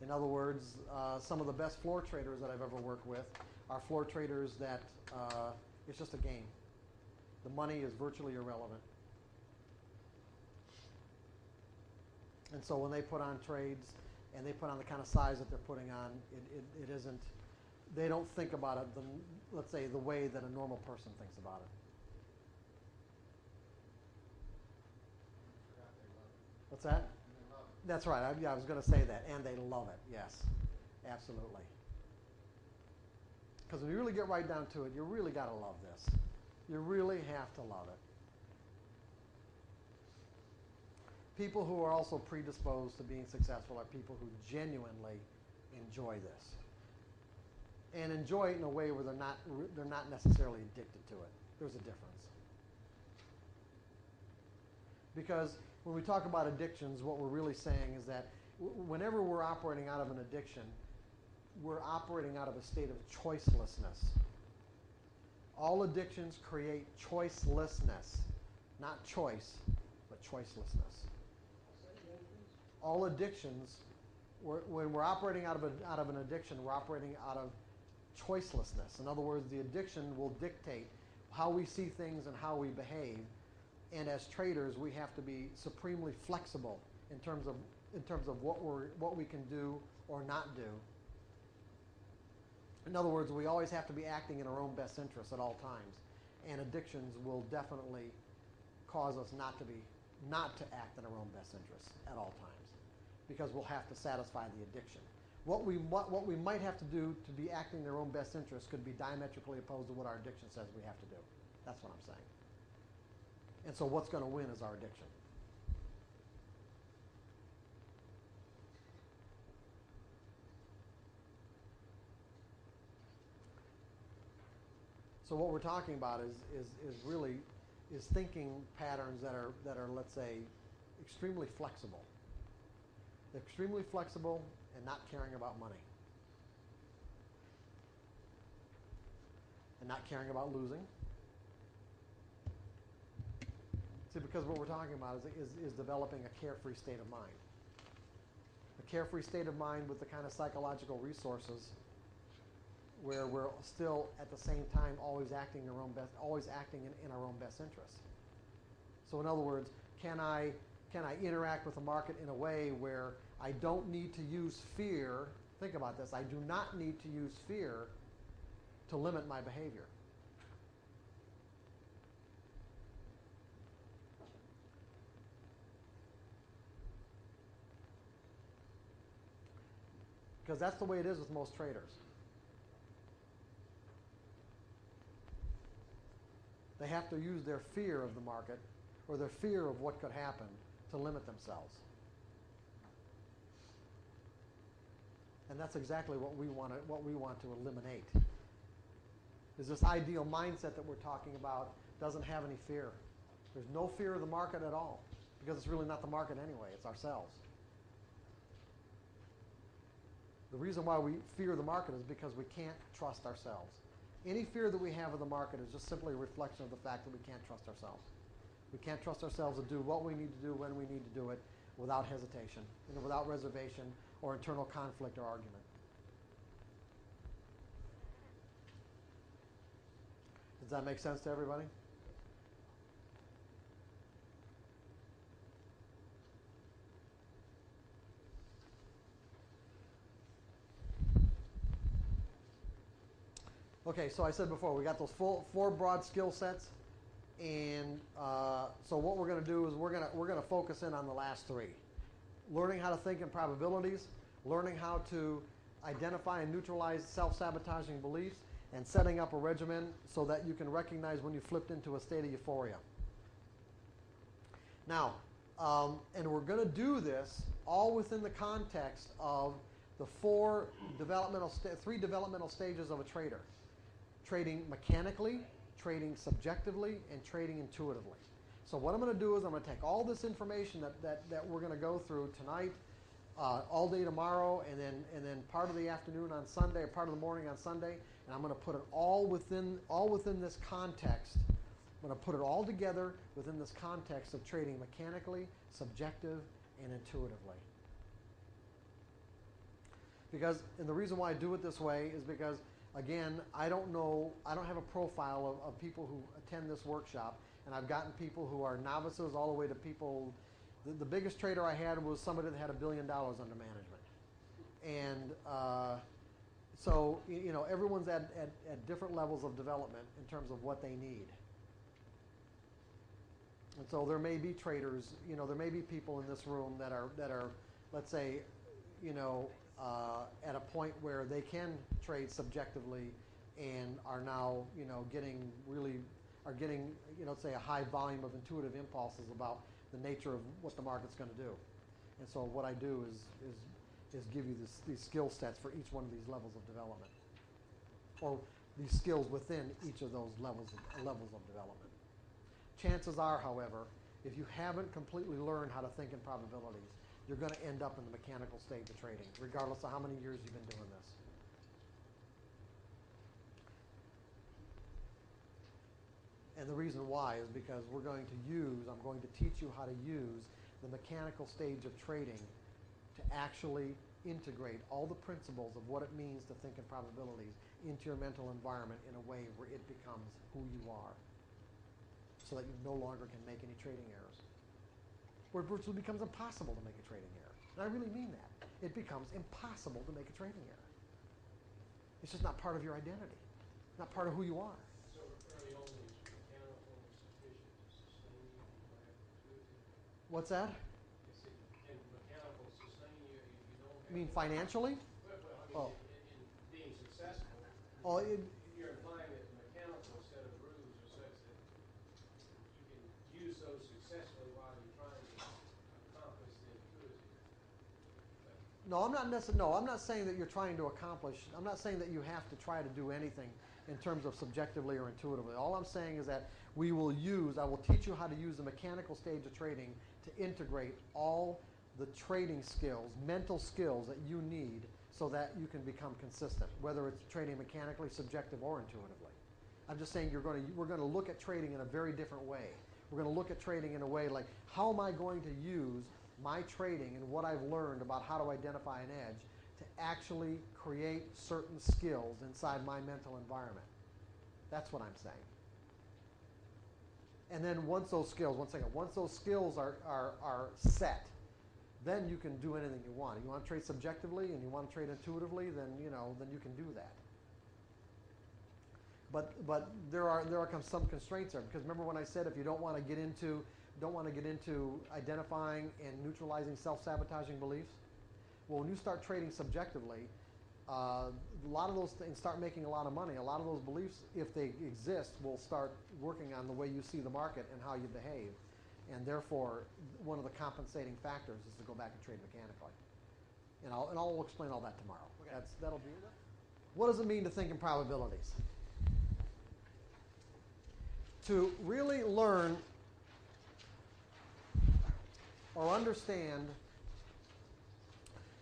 In other words, some of the best floor traders that I've ever worked with are floor traders that it's just a game. The money is virtually irrelevant. And so when they put on trades and they put on the kind of size that they're putting on, it isn't, they don't think about it, let's say, the way that a normal person thinks about it. What's that? That's right. I was going to say that. And they love it. Yes, absolutely. Because when you really get right down to it, you really got to love this. You really have to love it. People who are also predisposed to being successful are people who genuinely enjoy this. And enjoy it in a way where they're not necessarily addicted to it. There's a difference. Because when we talk about addictions, what we're really saying is that whenever we're operating out of an addiction, we're operating out of a state of choicelessness. All addictions create choicelessness. Not choice, but choicelessness. All addictions, when we're operating out of an addiction, we're operating out of choicelessness. In other words, the addiction will dictate how we see things and how we behave. And as traders, we have to be supremely flexible in terms of what we can do or not do. In other words, we always have to be acting in our own best interests at all times. And addictions will definitely cause us not to act in our own best interests at all times, because we'll have to satisfy the addiction. What we might have to do to be acting in our own best interests could be diametrically opposed to what our addiction says we have to do. That's what I'm saying. And so what's going to win is our addiction. So what we're talking about is really thinking patterns that are, let's say, extremely flexible. Extremely flexible and not caring about money. And not caring about losing. See, because what we're talking about is developing a carefree state of mind. A carefree state of mind with the kind of psychological resources where we're still at the same time always acting in our own best interests. So in other words, can I interact with the market in a way where I don't need to use fear? Think about this. I do not need to use fear to limit my behavior. Because that's the way it is with most traders. They have to use their fear of the market or their fear of what could happen to limit themselves. And that's exactly what we want to eliminate. Is this ideal mindset that we're talking about doesn't have any fear. There's no fear of the market at all, because it's really not the market anyway, it's ourselves. The reason why we fear the market is because we can't trust ourselves. Any fear that we have of the market is just simply a reflection of the fact that we can't trust ourselves. We can't trust ourselves to do what we need to do when we need to do it without hesitation, without reservation or internal conflict or argument. Does that make sense to everybody? Okay, so I said before, we got those four broad skill sets, and so what we're going to do is we're going to focus in on the last three. Learning how to think in probabilities, learning how to identify and neutralize self-sabotaging beliefs, and setting up a regimen so that you can recognize when you flipped into a state of euphoria. Now, and we're going to do this all within the context of the three developmental stages of a trader. Trading mechanically, trading subjectively, and trading intuitively. So what I'm going to do is I'm going to take all this information that we're going to go through tonight, all day tomorrow, and then part of the afternoon on Sunday, or part of the morning on Sunday, and I'm going to put it all within this context. I'm going to put it all together within this context of trading mechanically, subjective, and intuitively. And the reason why I do it this way is because, again, I don't have a profile of people who attend this workshop, and I've gotten people who are novices all the way to people. The biggest trader I had was somebody that had $1 billion under management. And so, everyone's at different levels of development in terms of what they need. And so there may be traders, there may be people in this room that are, let's say, at a point where they can trade subjectively and are now, getting, say, a high volume of intuitive impulses about the nature of what the market's going to do. And so what I do is give you these skill sets for each one of these levels of development, or these skills within each of those levels of development. Chances are, however, if you haven't completely learned how to think in probabilities, you're going to end up in the mechanical stage of trading, regardless of how many years you've been doing this. And the reason why is because I'm going to teach you how to use the mechanical stage of trading to actually integrate all the principles of what it means to think in probabilities into your mental environment in a way where it becomes who you are, so that you no longer can make any trading errors. Where it virtually becomes impossible to make a trading error. And I really mean that. It becomes impossible to make a trading error. It's just not part of your identity, not part of who you are. So early on, is mechanical sufficient to sustain you if you lack intuitive? What's that? Can mechanical sustain you if you don't have... You mean financially? Well, in being successful, Oh, you're implying that the mechanical set of rules are such that you can use those successfully while you're trying to accomplish the intuitive. No, I'm not saying that you're trying to accomplish, I'm not saying that you have to try to do anything in terms of subjectively or intuitively. All I'm saying is that I will teach you how to use the mechanical stage of trading to integrate all the trading skills, mental skills that you need so that you can become consistent, whether it's trading mechanically, subjective, or intuitively. I'm just saying we're going to look at trading in a very different way. We're going to look at trading in a way like, how am I going to use my trading and what I've learned about how to identify an edge to actually create certain skills inside my mental environment. That's what I'm saying. And then once those skills are set, then you can do anything you want. You want to trade subjectively and you want to trade intuitively, then you can do that. But there are some constraints there, because remember when I said if you don't want to get into identifying and neutralizing self-sabotaging beliefs? Well, when you start trading subjectively, a lot of those things start making a lot of money. A lot of those beliefs, if they exist, will start working on the way you see the market and how you behave. And therefore, one of the compensating factors is to go back and trade mechanically. And I'll explain all that tomorrow. That'll be it. What does it mean to think in probabilities? To really learn or understand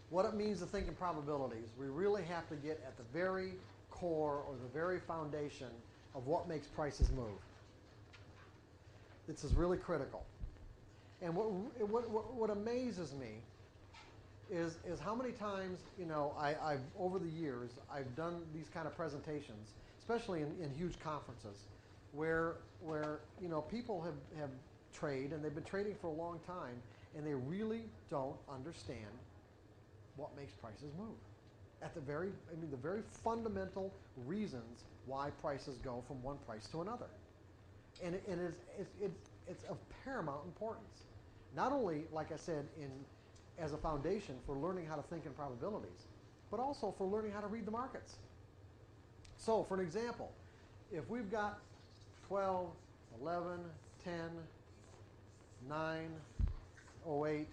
what it means to think in probabilities, we really have to get at the very core or the very foundation of what makes prices move. This is really critical. And what amazes me is how many times, I've over the years, I've done these kind of presentations, especially in huge conferences, where people have traded, and they've been trading for a long time, and they really don't understand what makes prices move. At the very fundamental reasons why prices go from one price to another. And it's of paramount importance. Not only, like I said, as a foundation for learning how to think in probabilities, but also for learning how to read the markets. So, for an example, if we've got 12, 11, 10, 9, 08,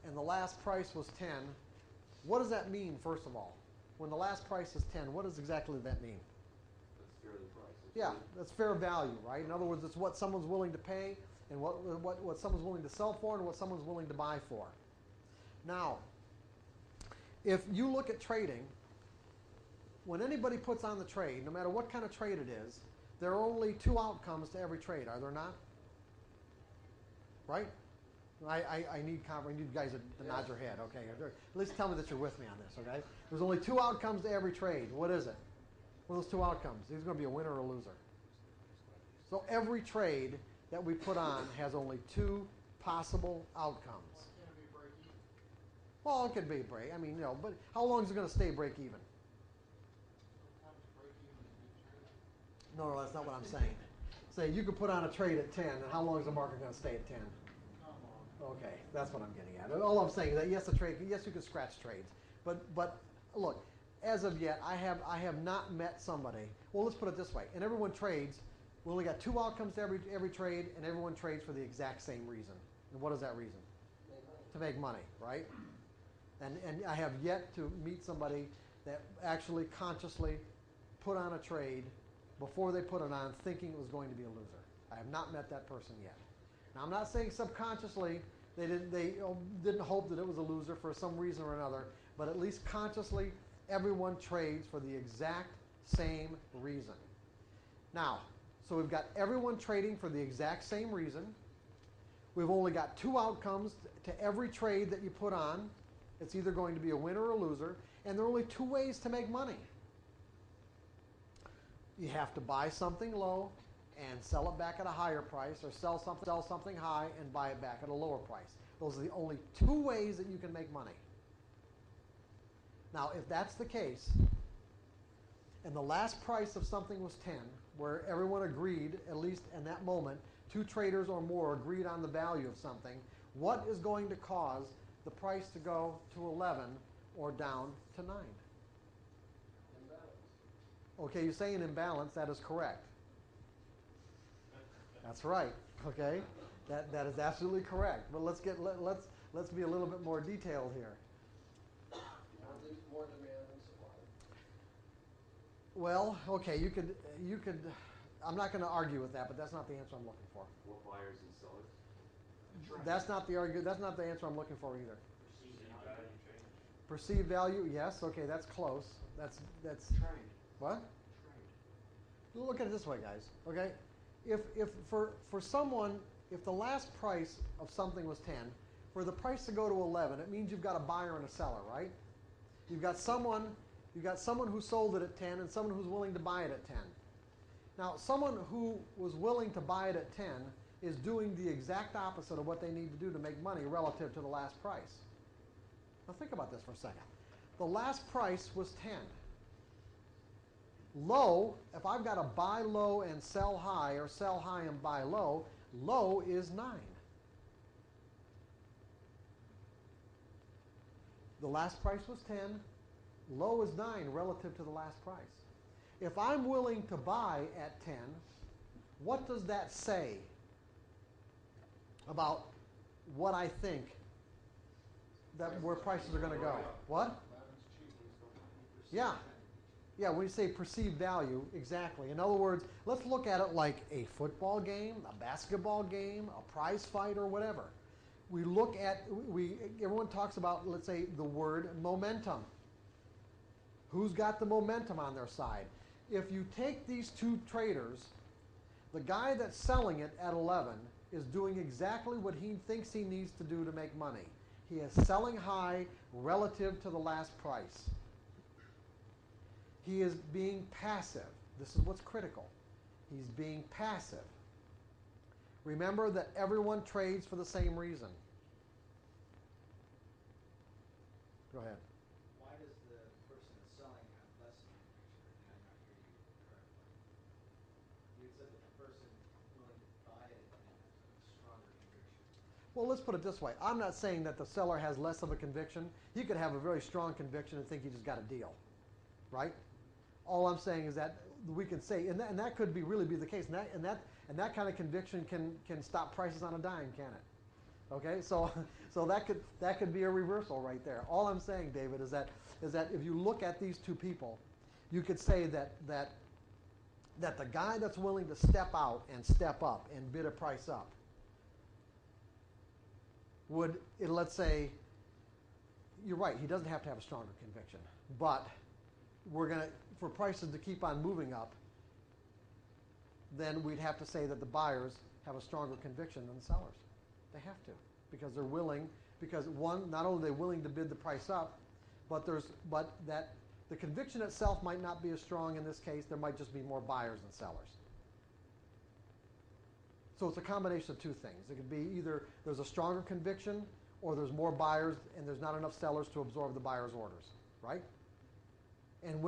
and the last price was 10, what does that mean, first of all? When the last price is 10, what does exactly that mean? That's fairly priced. Yeah, that's fair value, right? In other words, it's what someone's willing to pay and what someone's willing to sell for and what someone's willing to buy for. Now, if you look at trading, when anybody puts on the trade, no matter what kind of trade it is, there are only two outcomes to every trade, are there not? Right? I need you guys to nod your head, okay? At least tell me that you're with me on this, okay? There's only two outcomes to every trade. What is it? What are those two outcomes? There's going to be a winner or a loser. So every trade that we put on has only two possible outcomes. Well, it could be break. But how long is it going to stay break even? No, that's not what I'm saying. Say you could put on a trade at 10, and how long is the market going to stay at 10? Okay, that's what I'm getting at. All I'm saying is that yes, you can scratch trades, but look, as of yet, I have not met somebody. Well, let's put it this way: and everyone trades. We only got two outcomes to every trade, and everyone trades for the exact same reason. And what is that reason? To make money, right? And I have yet to meet somebody that actually consciously put on a trade before they put it on, thinking it was going to be a loser. I have not met that person yet. Now, I'm not saying subconsciously they didn't hope that it was a loser for some reason or another, but at least consciously, everyone trades for the exact same reason. Now, so we've got everyone trading for the exact same reason. We've only got two outcomes to every trade that you put on. It's either going to be a winner or a loser, and there are only two ways to make money. You have to buy something low and sell it back at a higher price, or sell something high and buy it back at a lower price. Those are the only two ways that you can make money. Now, if that's the case, and the last price of something was 10, where everyone agreed, at least in that moment, two traders or more agreed on the value of something, what is going to cause the price to go to 11 or down to 9? Imbalance. Okay, you're saying imbalance. That is correct. That's right. Okay, that is absolutely correct. But let's be a little bit more detailed here. More demand than supply. Well, okay, you could. I'm not going to argue with that, but that's not the answer I'm looking for. More buyers and sellers. That's not the answer I'm looking for either. Perceived value change. Perceived value, yes. Okay, that's close. That's Trade. what? Trade. Look at it this way, guys. Okay, if for someone, if the last price of something was 10, for the price to go to 11, it means you've got a buyer and a seller, right? You've got someone who sold it at 10 and someone who's willing to buy it at 10. Now, someone who was willing to buy it at 10 is doing the exact opposite of what they need to do to make money relative to the last price. Now think about this for a second. The last price was 10. Low, if I've got to buy low and sell high, or sell high and buy low, low is 9. The last price was 10. Low is 9 relative to the last price. If I'm willing to buy at 10, what does that say about what I think that where prices are going to go. What? Eleven's cheap, he's going to 50%. Yeah. Yeah, when you say perceived value, exactly. In other words, let's look at it like a football game, a basketball game, a prize fight, or whatever. We look at, everyone talks about, let's say, the word momentum. Who's got the momentum on their side? If you take these two traders, the guy that's selling it at 11 is doing exactly what he thinks he needs to do to make money. He is selling high relative to the last price. He is being passive. This is what's critical. He's being passive. Remember that everyone trades for the same reason. Go ahead. Why does the person that's selling have less of a conviction? Or did I not hear you correctly? You said that the person willing to buy it has a stronger conviction. Well, let's put it this way. I'm not saying that the seller has less of a conviction. He could have a very strong conviction and think he just got a deal, right? All I'm saying is that we can say, and that could really be the case, and that kind of conviction can stop prices on a dime, can it? Okay, so that could be a reversal right there. All I'm saying, David, is that if you look at these two people, you could say that the guy that's willing to step out and step up and bid a price up let's say, you're right, he doesn't have to have a stronger conviction, but for prices to keep on moving up, then we'd have to say that the buyers have a stronger conviction than the sellers. They have to, because they're willing, because one, not only are they willing to bid the price up, but that the conviction itself might not be as strong in this case. There might just be more buyers than sellers. So it's a combination of two things. It could be either there's a stronger conviction, or there's more buyers and there's not enough sellers to absorb the buyer's orders, right? And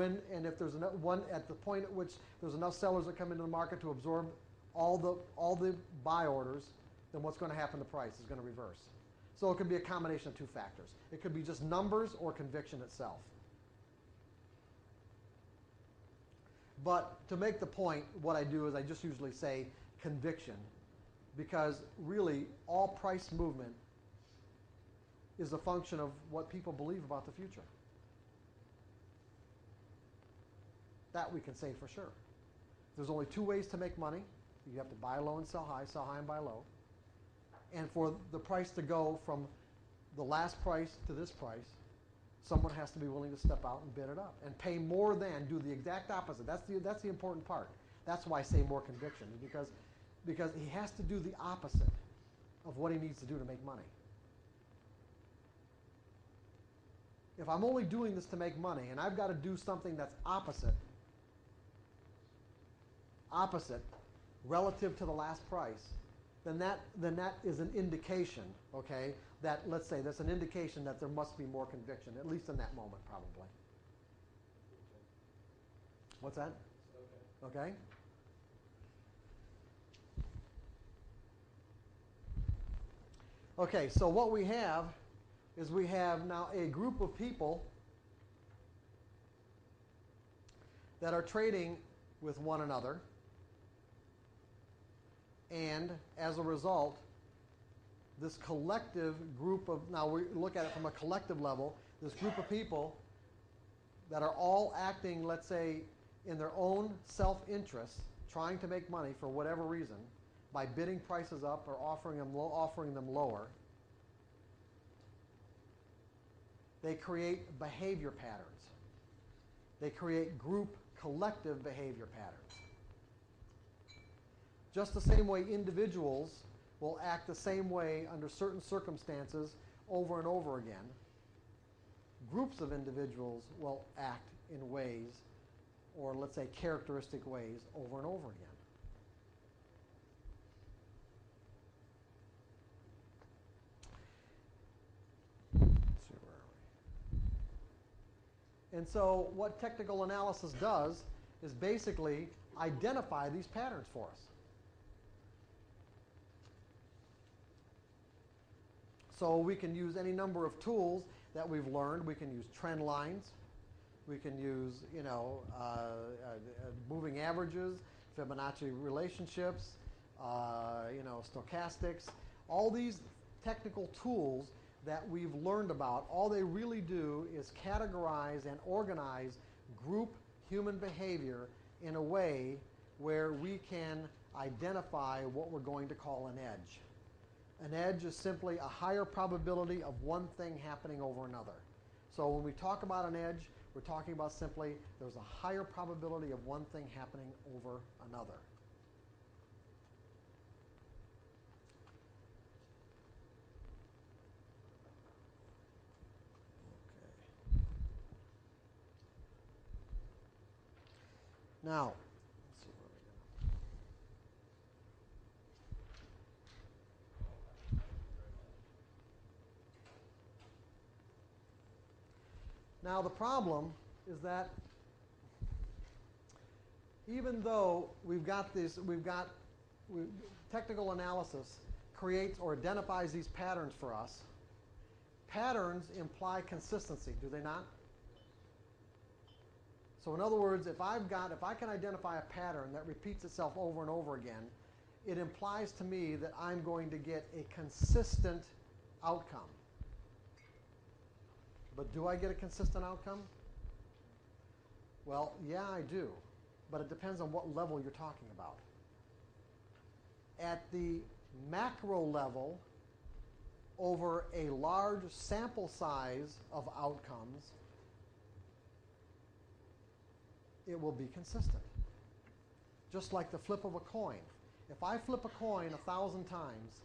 if there's one at the point at which there's enough sellers that come into the market to absorb all the buy orders, then what's going to happen to price is going to reverse. So it could be a combination of two factors. It could be just numbers or conviction itself. But to make the point, what I do is I just usually say conviction, because really all price movement is a function of what people believe about the future. That we can say for sure. There's only two ways to make money. You have to buy low and sell high and buy low. And for the price to go from the last price to this price, someone has to be willing to step out and bid it up and pay more than, do the exact opposite. That's the important part. That's why I say more conviction, because he has to do the opposite of what he needs to do to make money. If I'm only doing this to make money and I've got to do something that's opposite relative to the last price, then that is an indication, okay, that, let's say, that's an indication that there must be more conviction, at least in that moment, probably. What's that? Okay. Okay, so what we have is we have now a group of people that are trading with one another, and as a result, this collective group of, now we look at it from a collective level, this group of people that are all acting, let's say, in their own self-interest, trying to make money for whatever reason, by bidding prices up or offering them lower, they create behavior patterns. They create group collective behavior patterns. Just the same way individuals will act the same way under certain circumstances over and over again, groups of individuals will act in ways, or let's say characteristic ways, over and over again. Let's see, where are we? And so what technical analysis does is basically identify these patterns for us. So we can use any number of tools that we've learned. We can use trend lines. We can use, moving averages, Fibonacci relationships, stochastics. All these technical tools that we've learned about, all they really do is categorize and organize group human behavior in a way where we can identify what we're going to call an edge. An edge is simply a higher probability of one thing happening over another. So when we talk about an edge, we're talking about simply there's a higher probability of one thing happening over another. Okay. Now, let's see where we go. Now the problem is that even though technical analysis creates or identifies these patterns for us, patterns imply consistency, do they not? So in other words, if I can identify a pattern that repeats itself over and over again, it implies to me that I'm going to get a consistent outcome. But do I get a consistent outcome? Well, yeah, I do. But it depends on what level you're talking about. At the macro level, over a large sample size of outcomes, it will be consistent. Just like the flip of a coin. If I flip a coin 1,000 times,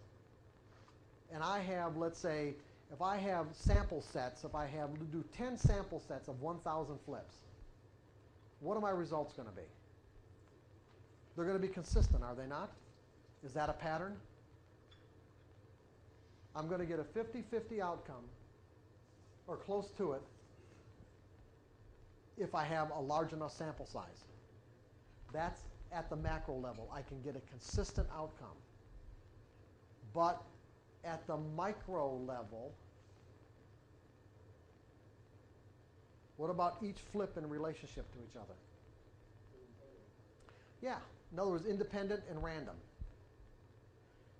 and I have, let's say, if I have sample sets, if I have to do 10 sample sets of 1,000 flips, what are my results going to be? They're going to be consistent, are they not? Is that a pattern? I'm going to get a 50-50 outcome, or close to it, if I have a large enough sample size. That's at the macro level. I can get a consistent outcome. But at the micro level, what about each flip in relationship to each other? Yeah, in other words, independent and random.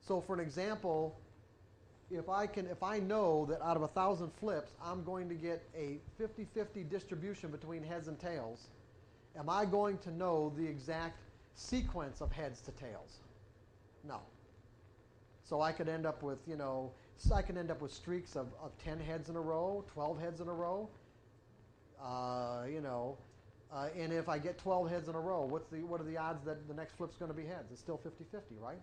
So for an example, if I know that out of 1,000 flips, I'm going to get a 50-50 distribution between heads and tails, am I going to know the exact sequence of heads to tails? No. So I could end up with, streaks of 10 heads in a row, 12 heads in a row, and if I get 12 heads in a row, what are the odds that the next flip's going to be heads? It's still 50-50, right?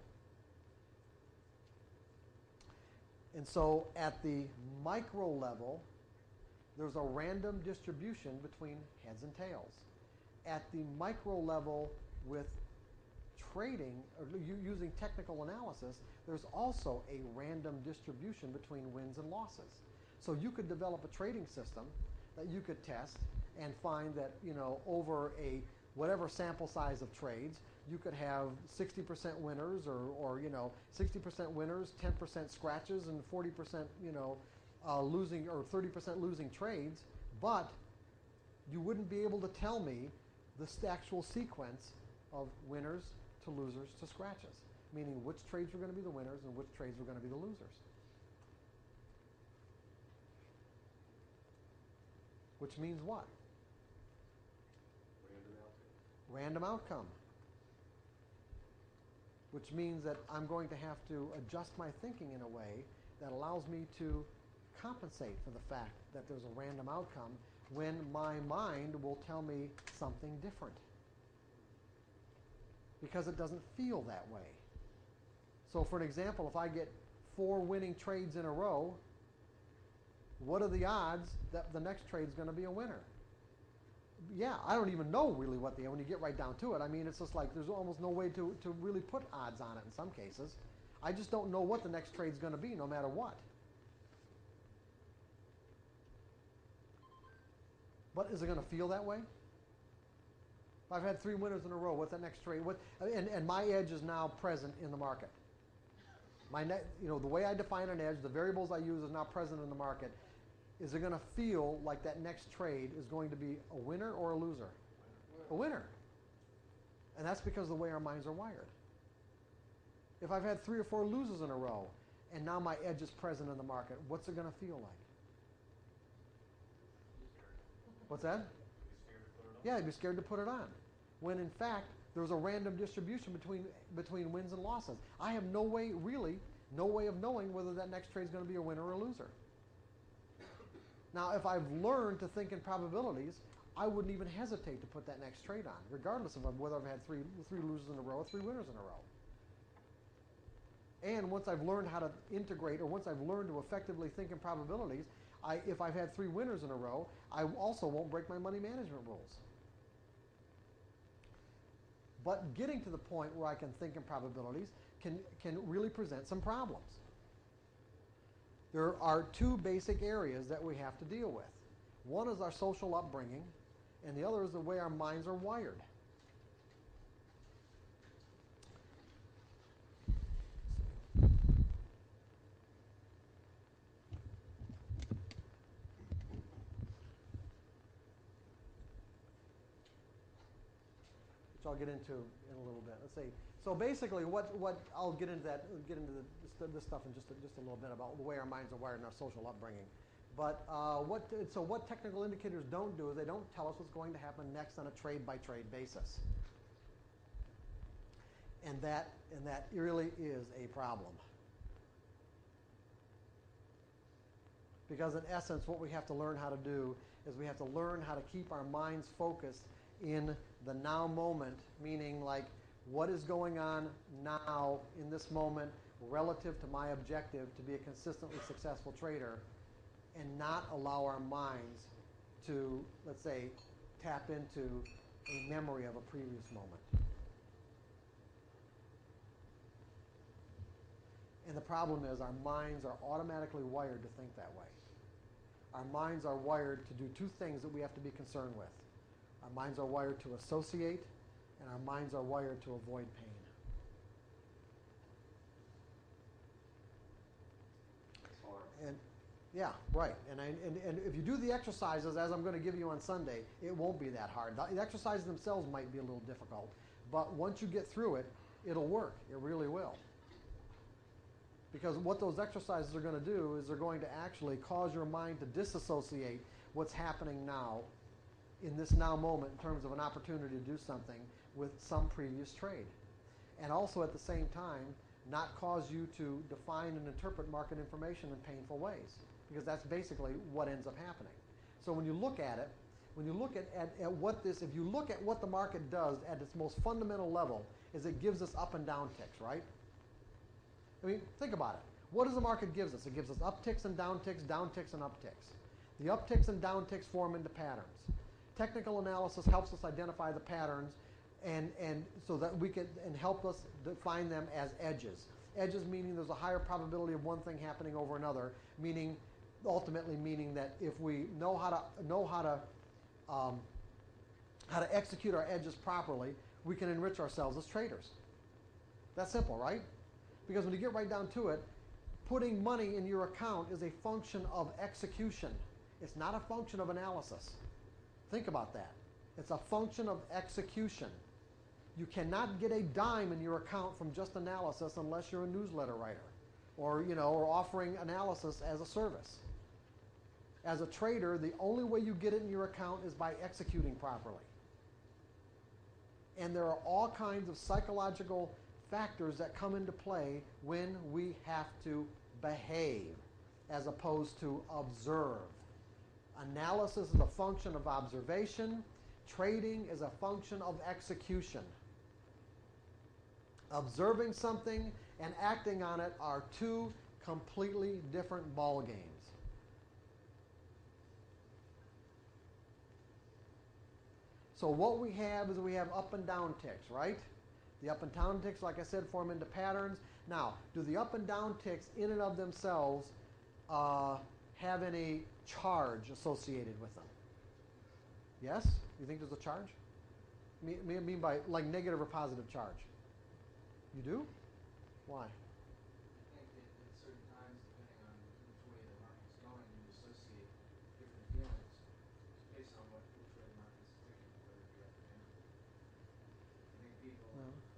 And so at the micro level, there's a random distribution between heads and tails. At the micro level with trading, or using technical analysis, there's also a random distribution between wins and losses. So you could develop a trading system that you could test and find that, over a whatever sample size of trades, you could have 60% winners or 60% winners, 10% scratches, and 40%, losing, or 30% losing trades, but you wouldn't be able to tell me the actual sequence of winners to losers to scratches, meaning which trades were going to be the winners and which trades were going to be the losers. Which means what? Random outcome. Which means that I'm going to have to adjust my thinking in a way that allows me to compensate for the fact that there's a random outcome when my mind will tell me something different. Because it doesn't feel that way. So for an example, if I get 4 winning trades in a row, what are the odds that the next trade is going to be a winner? Yeah, I don't even know really what when you get right down to it. I mean, it's just like there's almost no way to really put odds on it in some cases. I just don't know what the next trade is going to be no matter what. But is it going to feel that way? If I've had 3 winners in a row, what's that next trade? And my edge is now present in the market. The way I define an edge, the variables I use is now present in the market. Is it going to feel like that next trade is going to be a winner or a loser? A winner. And that's because of the way our minds are wired. If I've had 3 or 4 losers in a row, and now my edge is present in the market, what's it going to feel like? What's that? Yeah, you'd be scared to put it on. When in fact, there's a random distribution between wins and losses. I have no way of knowing whether that next trade is going to be a winner or a loser. Now, if I've learned to think in probabilities, I wouldn't even hesitate to put that next trade on, regardless of whether I've had three losers in a row or 3 winners in a row. And once I've learned how to integrate, or once I've learned to effectively think in probabilities, if I've had 3 winners in a row, I also won't break my money management rules. But getting to the point where I can think in probabilities can really present some problems. There are 2 basic areas that we have to deal with. One is our social upbringing, and the other is the way our minds are wired. Which I'll get into in a little bit. Let's see. So basically, what I'll get into this stuff in just a little bit about the way our minds are wired and our social upbringing. But what technical indicators don't do is they don't tell us what's going to happen next on a trade-by-trade basis. And that really is a problem. Because in essence, what we have to learn how to do is we have to learn how to keep our minds focused in the now moment, meaning like what is going on now in this moment relative to my objective to be a consistently successful trader, and not allow our minds to, let's say, tap into a memory of a previous moment. And the problem is our minds are automatically wired to think that way. Our minds are wired to do 2 things that we have to be concerned with. Our minds are wired to associate, and our minds are wired to avoid pain. It's hard. And yeah, right. And if you do the exercises as I'm going to give you on Sunday, it won't be that hard. The exercises themselves might be a little difficult, but once you get through it, it'll work. It really will. Because what those exercises are going to do is they're going to actually cause your mind to disassociate what's happening now in this now moment in terms of an opportunity to do something with some previous trade. And also at the same time, not cause you to define and interpret market information in painful ways, because that's basically what ends up happening. So when you look at it, when you look at what this, if you look at what the market does at its most fundamental level, is it gives us up and down ticks, right? I mean, think about it. What does the market gives us? It gives us upticks and downticks and upticks. The upticks and downticks form into patterns. Technical analysis helps us identify the patterns and so that we can and help us define them as edges. Edges meaning there's a higher probability of one thing happening over another, meaning ultimately meaning that if we know how to execute our edges properly, we can enrich ourselves as traders. That's simple, right? Because when you get right down to it, putting money in your account is a function of execution. It's not a function of analysis. Think about that. It's a function of execution. You cannot get a dime in your account from just analysis unless you're a newsletter writer or offering analysis as a service. As a trader, the only way you get it in your account is by executing properly. And there are all kinds of psychological factors that come into play when we have to behave as opposed to observe. Analysis is a function of observation. Trading is a function of execution. Observing something and acting on it are 2 completely different ball games. So what we have is we have up and down ticks, right? The up and down ticks, like I said, form into patterns. Now, do the up and down ticks in and of themselves have any charge associated with them? Yes? You think there's a charge? I mean by like negative or positive charge? You do? Why? I think that at certain times, depending on which way the market's going, you associate different feelings based on which way the market's ticking, whether it be up or down. I think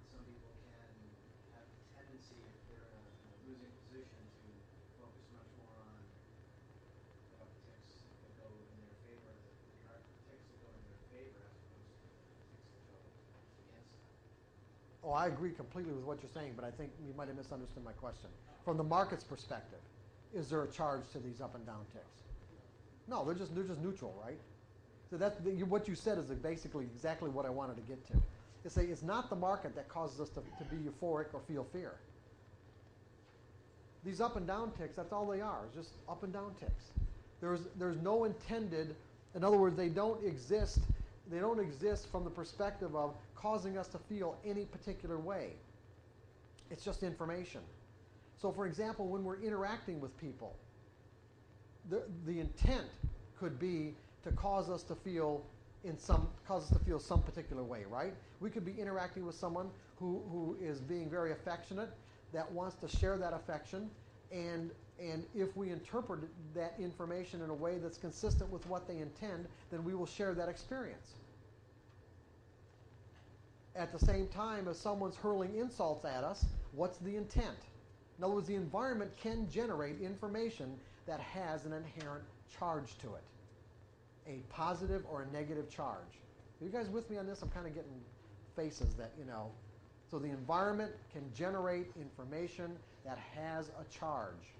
some people can have a tendency, if they're in a losing position, to Oh, I agree completely with what you're saying, but I think you might have misunderstood my question. From the market's perspective, is there a charge to these up and down ticks? No, they're just neutral, right? So what you said is basically exactly what I wanted to get to. It's not the market that causes us to be euphoric or feel fear. These up and down ticks, that's all they are, it's just up and down ticks. There's no intended, in other words, they don't exist from the perspective of causing us to feel any particular way. It's just information. So for example, when we're interacting with people, the intent could be to cause us to feel some particular way, right? We could be interacting with someone who is being very affectionate, that wants to share that affection, and if we interpret that information in a way that's consistent with what they intend, then we will share that experience. At the same time, if someone's hurling insults at us, what's the intent? In other words, the environment can generate information that has an inherent charge to it, a positive or a negative charge. Are you guys with me on this? I'm kind of getting faces that, So the environment can generate information that has a charge.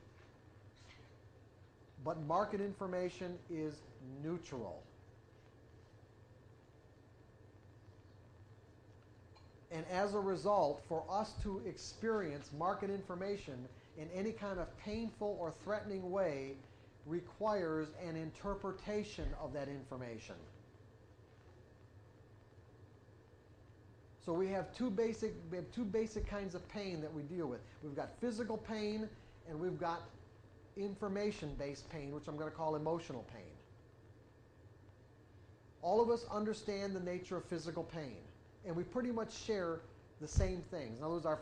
But market information is neutral. And as a result, for us to experience market information in any kind of painful or threatening way requires an interpretation of that information. So we have two basic kinds of pain that we deal with. We've got physical pain and we've got information-based pain, which I'm going to call emotional pain. All of us understand the nature of physical pain, and we pretty much share the same things. In other words, our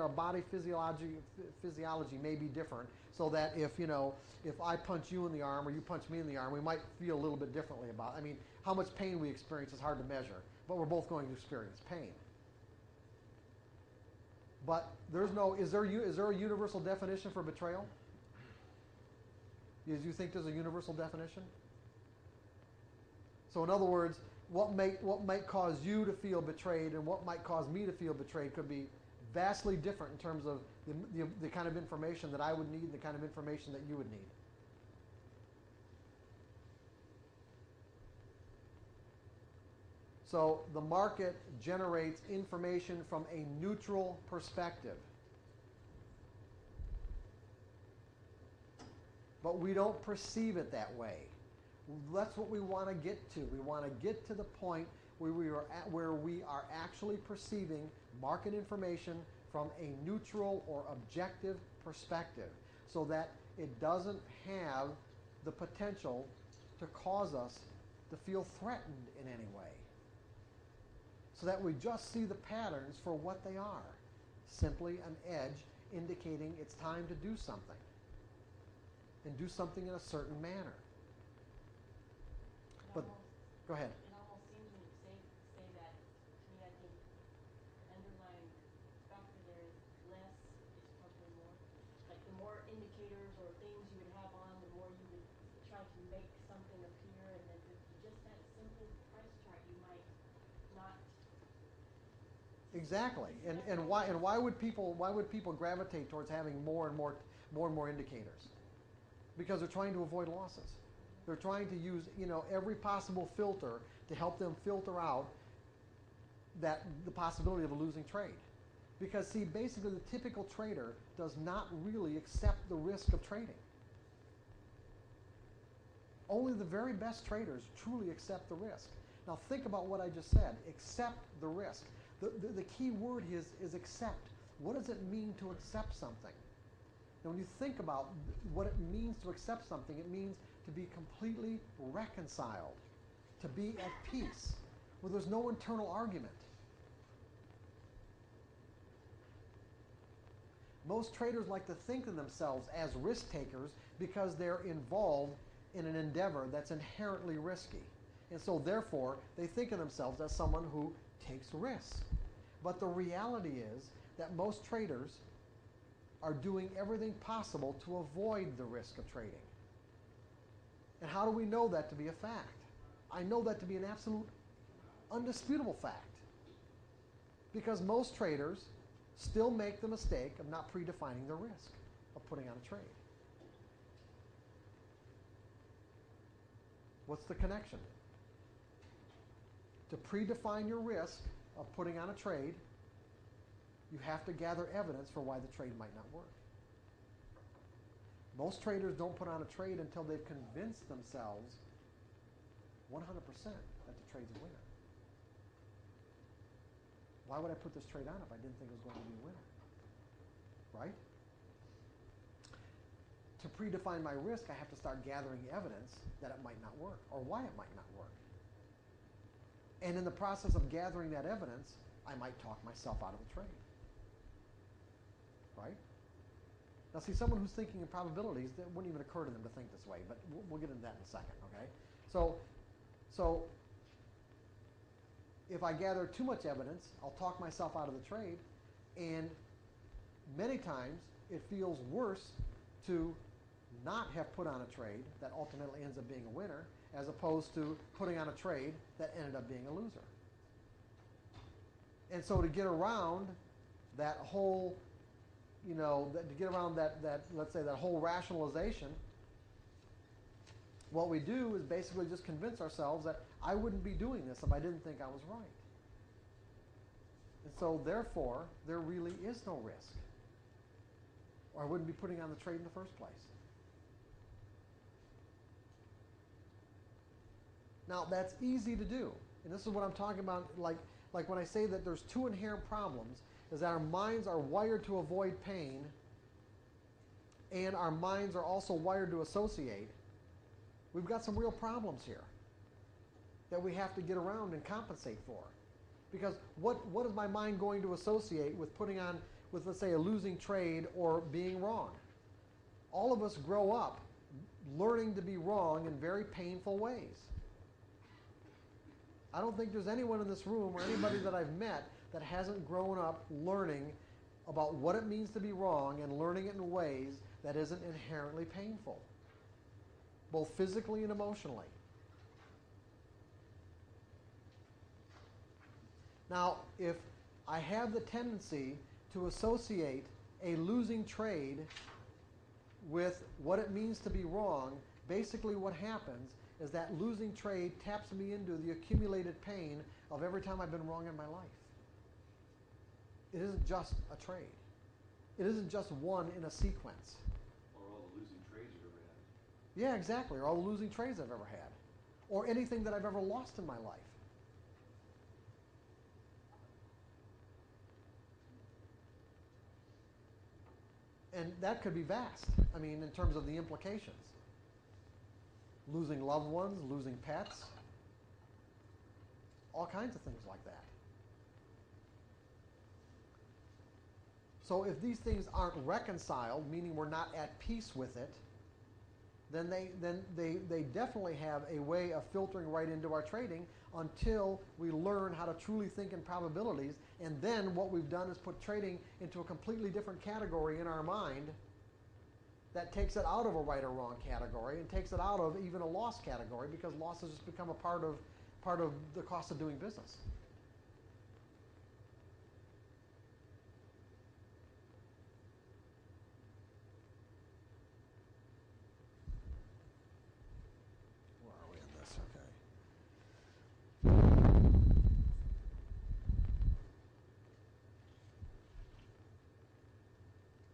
body physiology may be different, so that if I punch you in the arm or you punch me in the arm, we might feel a little bit differently about it. I mean, how much pain we experience is hard to measure, but we're both going to experience pain. But is there a universal definition for betrayal? Do you think there's a universal definition? So in other words, what might cause you to feel betrayed and what might cause me to feel betrayed could be vastly different in terms of the kind of information that I would need and the kind of information that you would need. So the market generates information from a neutral perspective. But we don't perceive it that way. That's what we want to get to. We want to get to the point where we are actually perceiving market information from a neutral or objective perspective, so that it doesn't have the potential to cause us to feel threatened in any way. So that we just see the patterns for what they are. Simply an edge indicating it's time to do something. And do something in a certain manner. But go ahead. It almost seems when you say that, to me, I think the underlying factor there is less is probably more. Like the more indicators or things you would have on, the more you would try to make something appear, and then if you just had a simple price chart, you might not. Exactly. And why would people gravitate towards having more and more indicators? Because they're trying to avoid losses. They're trying to use every possible filter to help them filter out the possibility of a losing trade. Because see, basically the typical trader does not really accept the risk of trading. Only the very best traders truly accept the risk. Now think about what I just said. Accept the risk. The key word is accept. What does it mean to accept something? And when you think about what it means to accept something, it means to be completely reconciled, to be at peace, where there's no internal argument. Most traders like to think of themselves as risk takers because they're involved in an endeavor that's inherently risky. And so therefore, they think of themselves as someone who takes risks. But the reality is that most traders are doing everything possible to avoid the risk of trading. And how do we know that to be a fact? I know that to be an absolute, undisputable fact. Because most traders still make the mistake of not predefining the risk of putting on a trade. What's the connection? To predefine your risk of putting on a trade, you have to gather evidence for why the trade might not work. Most traders don't put on a trade until they've convinced themselves 100% that the trade's a winner. Why would I put this trade on if I didn't think it was going to be a winner? Right? To predefine my risk, I have to start gathering evidence that it might not work or why it might not work. And in the process of gathering that evidence, I might talk myself out of the trade. Right? Now see, someone who's thinking in probabilities, that wouldn't even occur to them to think this way, but we'll get into that in a second, okay? So if I gather too much evidence, I'll talk myself out of the trade, and many times it feels worse to not have put on a trade that ultimately ends up being a winner, as opposed to putting on a trade that ended up being a loser. And so to get around that whole, to get around that let's say that whole rationalization, what we do is basically just convince ourselves that I wouldn't be doing this if I didn't think I was right. And so therefore, there really is no risk. Or I wouldn't be putting on the trade in the first place. Now, that's easy to do. And this is what I'm talking about, like when I say that there's two inherent problems, is that our minds are wired to avoid pain, and our minds are also wired to associate. We've got some real problems here that we have to get around and compensate for. Because what is my mind going to associate with putting on, with let's say a losing trade or being wrong? All of us grow up learning to be wrong in very painful ways. I don't think there's anyone in this room or anybody that I've met that hasn't grown up learning about what it means to be wrong and learning it in ways that isn't inherently painful, both physically and emotionally. Now, if I have the tendency to associate a losing trade with what it means to be wrong, basically what happens is that losing trade taps me into the accumulated pain of every time I've been wrong in my life. It isn't just a trade. It isn't just one in a sequence. Or all the losing trades you've ever had. Yeah, exactly. Or all the losing trades I've ever had. Or anything that I've ever lost in my life. And that could be vast, I mean, in terms of the implications. Losing loved ones, losing pets, all kinds of things like that. So if these things aren't reconciled, meaning we're not at peace with it, then they definitely have a way of filtering right into our trading until we learn how to truly think in probabilities. And then what we've done is put trading into a completely different category in our mind that takes it out of a right or wrong category and takes it out of even a loss category, because losses just become a part of the cost of doing business. Where are we in this?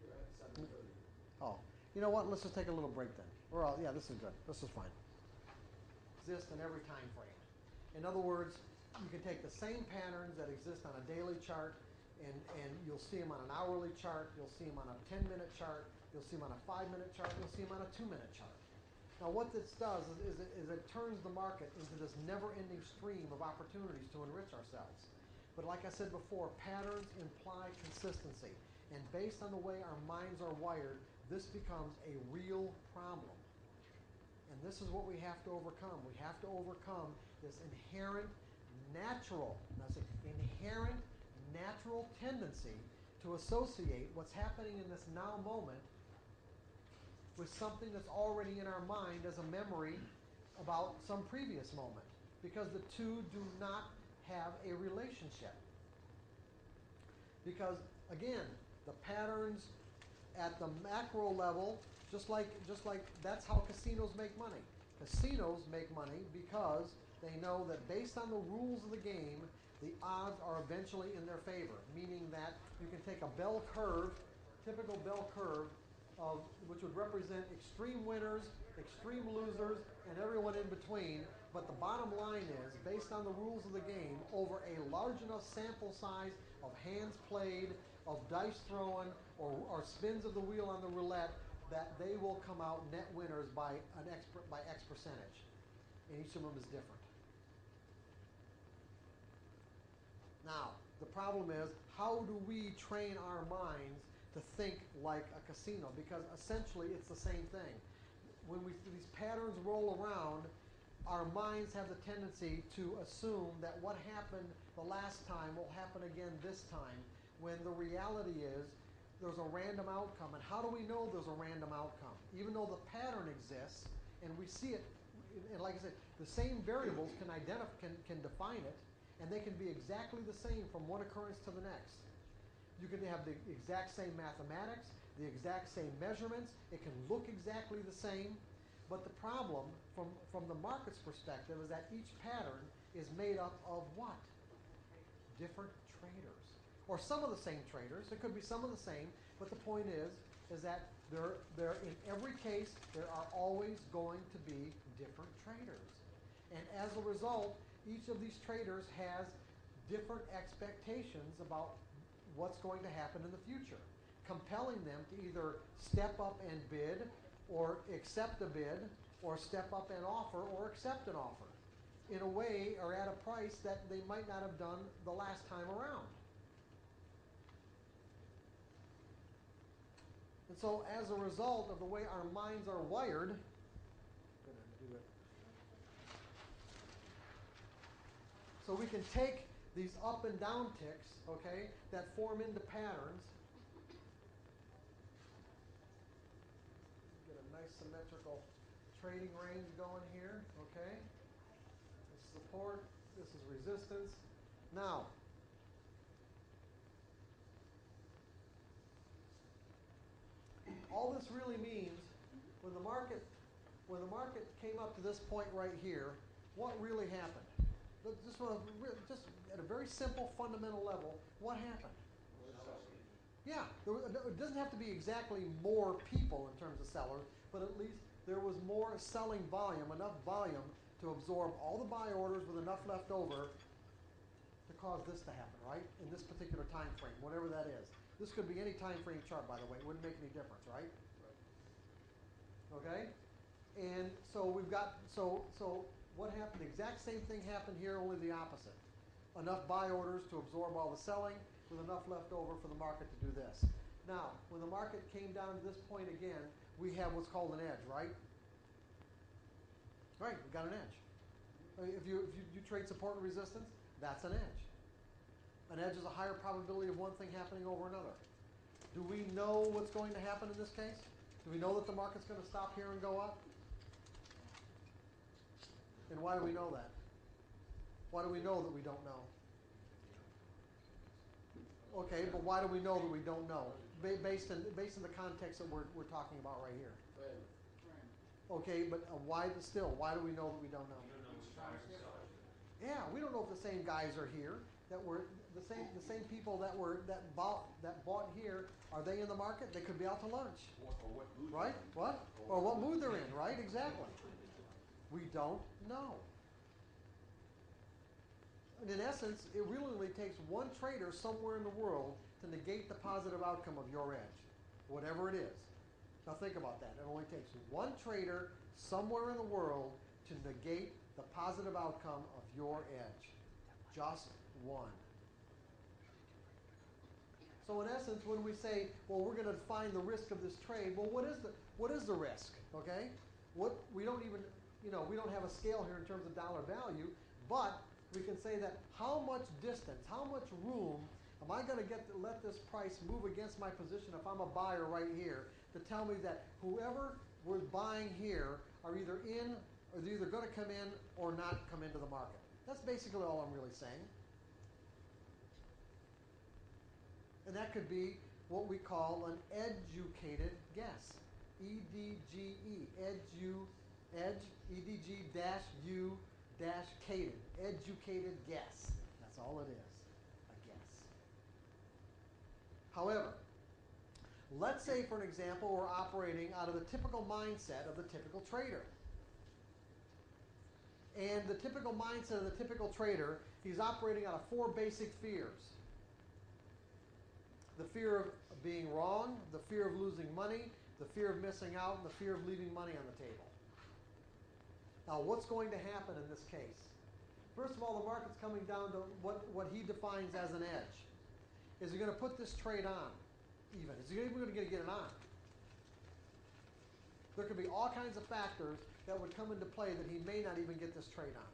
You're at 7:30. Oh, you know what? Let's just take a little break then. Yeah, this is good. This is fine. Exist in every time frame. In other words, you can take the same patterns that exist on a daily chart, and you'll see them on an hourly chart, you'll see them on a 10-minute chart, you'll see them on a 5-minute chart, you'll see them on a 2-minute chart. Now what this does is it turns the market into this never-ending stream of opportunities to enrich ourselves. But like I said before, patterns imply consistency. And based on the way our minds are wired, this becomes a real problem. And this is what we have to overcome. We have to overcome this inherent natural tendency to associate what's happening in this now moment with something that's already in our mind as a memory about some previous moment, because the two do not have a relationship. Because again, the patterns at the macro level, just like that's how casinos make money. Casinos make money because they know that based on the rules of the game, the odds are eventually in their favor, meaning that you can take a bell curve, typical bell curve, of which would represent extreme winners, extreme losers, and everyone in between. But the bottom line is, based on the rules of the game, over a large enough sample size of hands played, of dice thrown, or spins of the wheel on the roulette, that they will come out net winners by X percentage. And each of them is different. Now, the problem is, how do we train our minds to think like a casino? Because essentially it's the same thing. When these patterns roll around, our minds have the tendency to assume that what happened the last time will happen again this time, when the reality is there's a random outcome. And how do we know there's a random outcome? Even though the pattern exists and we see it, and like I said, the same variables can define it, and they can be exactly the same from one occurrence to the next. You can have the exact same mathematics, the exact same measurements. It can look exactly the same. But the problem from the market's perspective is that each pattern is made up of what? Different traders. Or some of the same traders. It could be some of the same, but the point is that there in every case there are always going to be different traders. And as a result, each of these traders has different expectations about what's going to happen in the future, compelling them to either step up and bid, or accept a bid, or step up and offer, or accept an offer in a way or at a price that they might not have done the last time around. And so as a result of the way our minds are wired, so we can take these up and down ticks, okay, that form into patterns. Get a nice symmetrical trading range going here, okay? This is support, this is resistance. Now, all this really means, when the market came up to this point right here, what really happened? Just at a very simple, fundamental level, what happened? Yeah, it doesn't have to be exactly more people in terms of sellers, but at least there was more selling volume, enough volume to absorb all the buy orders with enough left over to cause this to happen, right? In this particular time frame, whatever that is. This could be any time frame chart, by the way. It wouldn't make any difference, right? Okay? And so we've got, so what happened? The exact same thing happened here, only the opposite. Enough buy orders to absorb all the selling, with enough left over for the market to do this. Now, when the market came down to this point again, we have what's called an edge, right? Right, we got an edge. If you trade support and resistance, that's an edge. An edge is a higher probability of one thing happening over another. Do we know what's going to happen in this case? Do we know that the market's going to stop here and go up? And why do we know that? Why do we know that we don't know? Okay, but why do we know that we don't know? Based in the context that we're talking about right here. Okay, but why do we know that we don't know? Yeah, we don't know if the same guys are here. That were the same people that bought here. Are they in the market? They could be out to lunch. Or what mood right? What? Or what mood they're in, right? Exactly. We don't know. And in essence, it really only takes one trader somewhere in the world to negate the positive outcome of your edge, whatever it is. Now think about that. It only takes one trader somewhere in the world to negate the positive outcome of your edge. Just one. So in essence, when we say, well, we're going to define the risk of this trade, well, what is the risk? Okay? We don't have a scale here in terms of dollar value, but we can say that how much distance, how much room am I going to let this price move against my position if I'm a buyer right here to tell me that whoever we're buying here are either in, or they're either going to come in or not come into the market. That's basically all I'm really saying. And that could be what we call an educated guess. E-D-G-E, edge, E-D-G dash U dash cated, educated guess. That's all it is, a guess. However, let's say, for an example, we're operating out of the typical mindset of the typical trader. And the typical mindset of the typical trader, he's operating out of 4 basic fears. The fear of being wrong, the fear of losing money, the fear of missing out, and the fear of leaving money on the table. Now, what's going to happen in this case? First of all, the market's coming down to what he defines as an edge. Is he going to put this trade on even? Is he even going to get it on? There could be all kinds of factors that would come into play that he may not even get this trade on.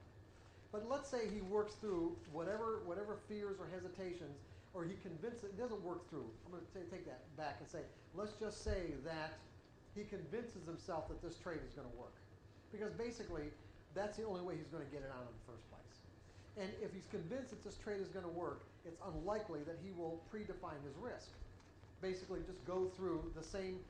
But let's say he works through whatever fears or hesitations, or he convinces, it doesn't work through. I'm going to take that back and say, let's just say that he convinces himself that this trade is going to work. Because basically, that's the only way he's going to get it on in the first place. And if he's convinced that this trade is going to work, it's unlikely that he will predefine his risk. Basically, just go through the same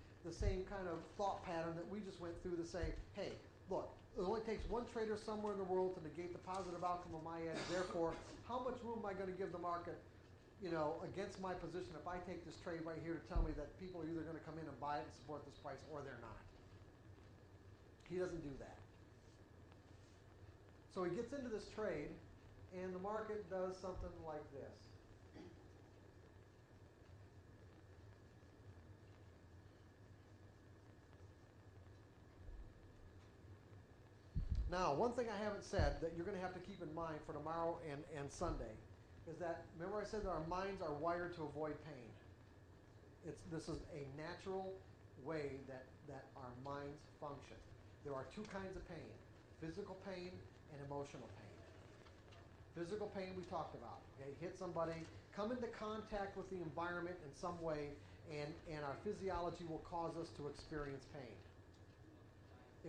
kind of thought pattern that we just went through to say, hey, look, it only takes one trader somewhere in the world to negate the positive outcome of my edge. Therefore, how much room am I going to give the market, against my position if I take this trade right here to tell me that people are either going to come in and buy it and support this price or they're not? He doesn't do that. So he gets into this trade, and the market does something like this. Now, one thing I haven't said that you're going to have to keep in mind for tomorrow and Sunday is that, remember I said that our minds are wired to avoid pain. This is a natural way that our minds function. There are 2 kinds of pain, physical pain and emotional pain. Physical pain we talked about. Okay? Hit somebody, come into contact with the environment in some way, and our physiology will cause us to experience pain.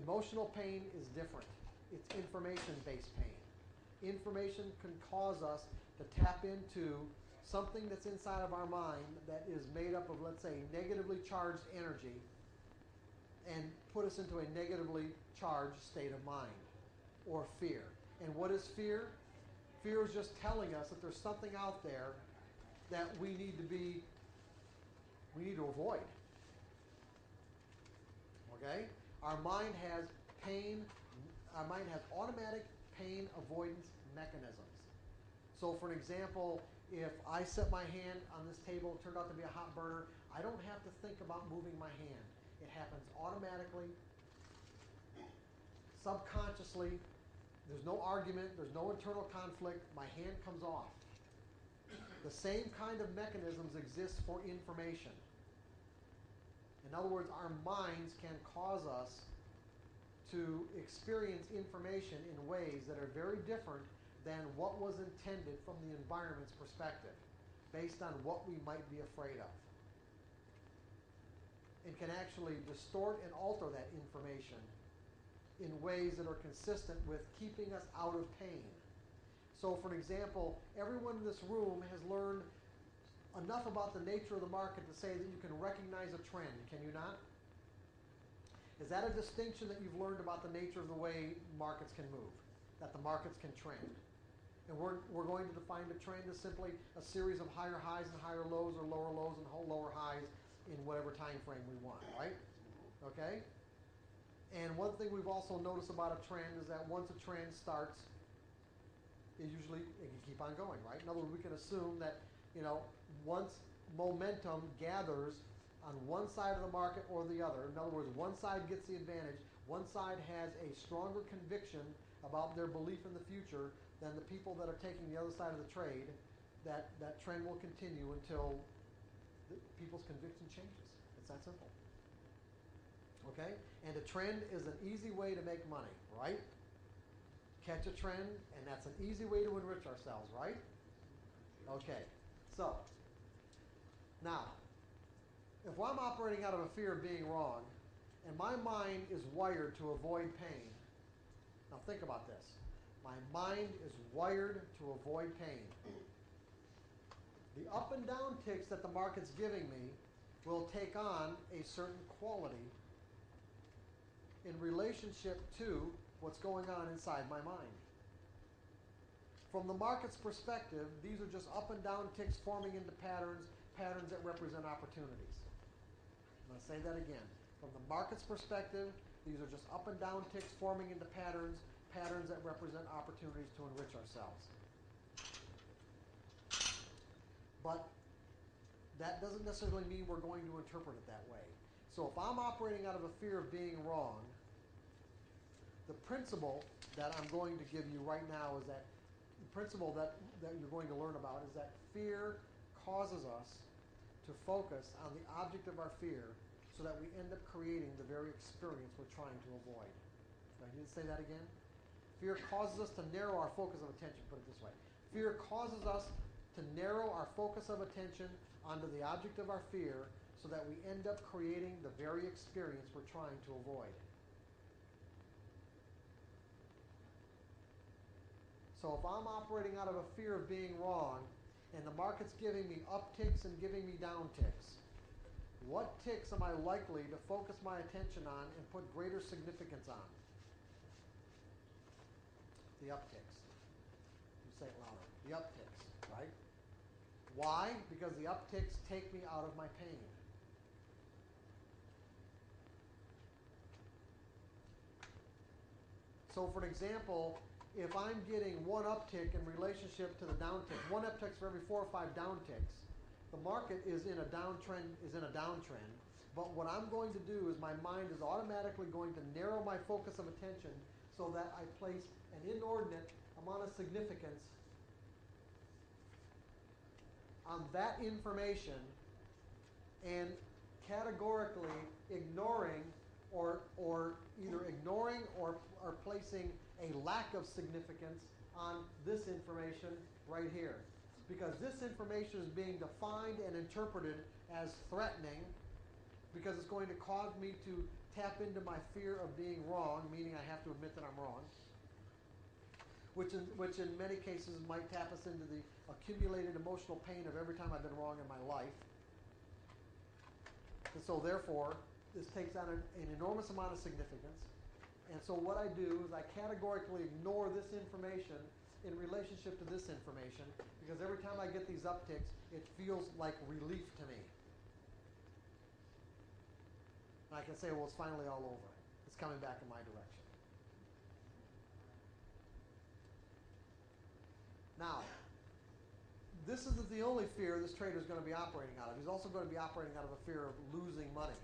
Emotional pain is different. It's information-based pain. Information can cause us to tap into something that's inside of our mind that is made up of, let's say, negatively charged energy and put us into a negatively charged state of mind or fear. And what is fear? Fear is just telling us that there's something out there that we need to avoid. Okay? Our mind has automatic pain avoidance mechanisms. So for an example, if I set my hand on this table, it turned out to be a hot burner, I don't have to think about moving my hand. It happens automatically, subconsciously. There's no argument, there's no internal conflict, my hand comes off. The same kind of mechanisms exist for information. In other words, our minds can cause us to experience information in ways that are very different than what was intended from the environment's perspective, based on what we might be afraid of. And can actually distort and alter that information in ways that are consistent with keeping us out of pain. So for an example, everyone in this room has learned enough about the nature of the market to say that you can recognize a trend, can you not? Is that a distinction that you've learned about the nature of the way markets can move, that the markets can trend? And we're going to define the trend as simply a series of higher highs and higher lows, or lower lows and lower highs in whatever time frame we want, right? Okay? And one thing we've also noticed about a trend is that once a trend starts, it can keep on going, right? In other words, we can assume that, once momentum gathers on one side of the market or the other, in other words, one side gets the advantage, one side has a stronger conviction about their belief in the future than the people that are taking the other side of the trade, that trend will continue until people's conviction changes. It's that simple. Okay? And a trend is an easy way to make money, right? Catch a trend, and that's an easy way to enrich ourselves, right? Okay. So, now, if I'm operating out of a fear of being wrong, and my mind is wired to avoid pain, now think about this. My mind is wired to avoid pain. The up and down ticks that the market's giving me will take on a certain quality in relationship to what's going on inside my mind. From the market's perspective, these are just up and down ticks forming into patterns, patterns that represent opportunities. I'm going to say that again. From the market's perspective, these are just up and down ticks forming into patterns, patterns that represent opportunities to enrich ourselves. But that doesn't necessarily mean we're going to interpret it that way. So if I'm operating out of a fear of being wrong, the principle that I'm going to give you right now is that the principle that you're going to learn about is that fear causes us to focus on the object of our fear so that we end up creating the very experience we're trying to avoid. Do I need to say that again? Fear causes us to narrow our focus of attention, put it this way. Fear causes us to narrow our focus of attention onto the object of our fear so that we end up creating the very experience we're trying to avoid. So if I'm operating out of a fear of being wrong and the market's giving me upticks and giving me downticks, what ticks am I likely to focus my attention on and put greater significance on? The upticks. You say it louder. The upticks, right? Why? Because the upticks take me out of my pain. So for an example, if I'm getting one uptick in relationship to the downtick, one uptick for every 4 or 5 downticks, the market is in a downtrend, but what I'm going to do is my mind is automatically going to narrow my focus of attention so that I place an inordinate amount of significance on that information and categorically ignoring or either ignoring or placing a lack of significance on this information right here. Because this information is being defined and interpreted as threatening because it's going to cause me to tap into my fear of being wrong, meaning I have to admit that I'm wrong, which in many cases might tap us into the accumulated emotional pain of every time I've been wrong in my life. And so therefore, this takes on an enormous amount of significance. And so what I do is I categorically ignore this information in relationship to this information because every time I get these upticks, it feels like relief to me. And I can say, well, it's finally all over. It's coming back in my direction. Now, this isn't the only fear this trader is going to be operating out of. He's also going to be operating out of a fear of losing money.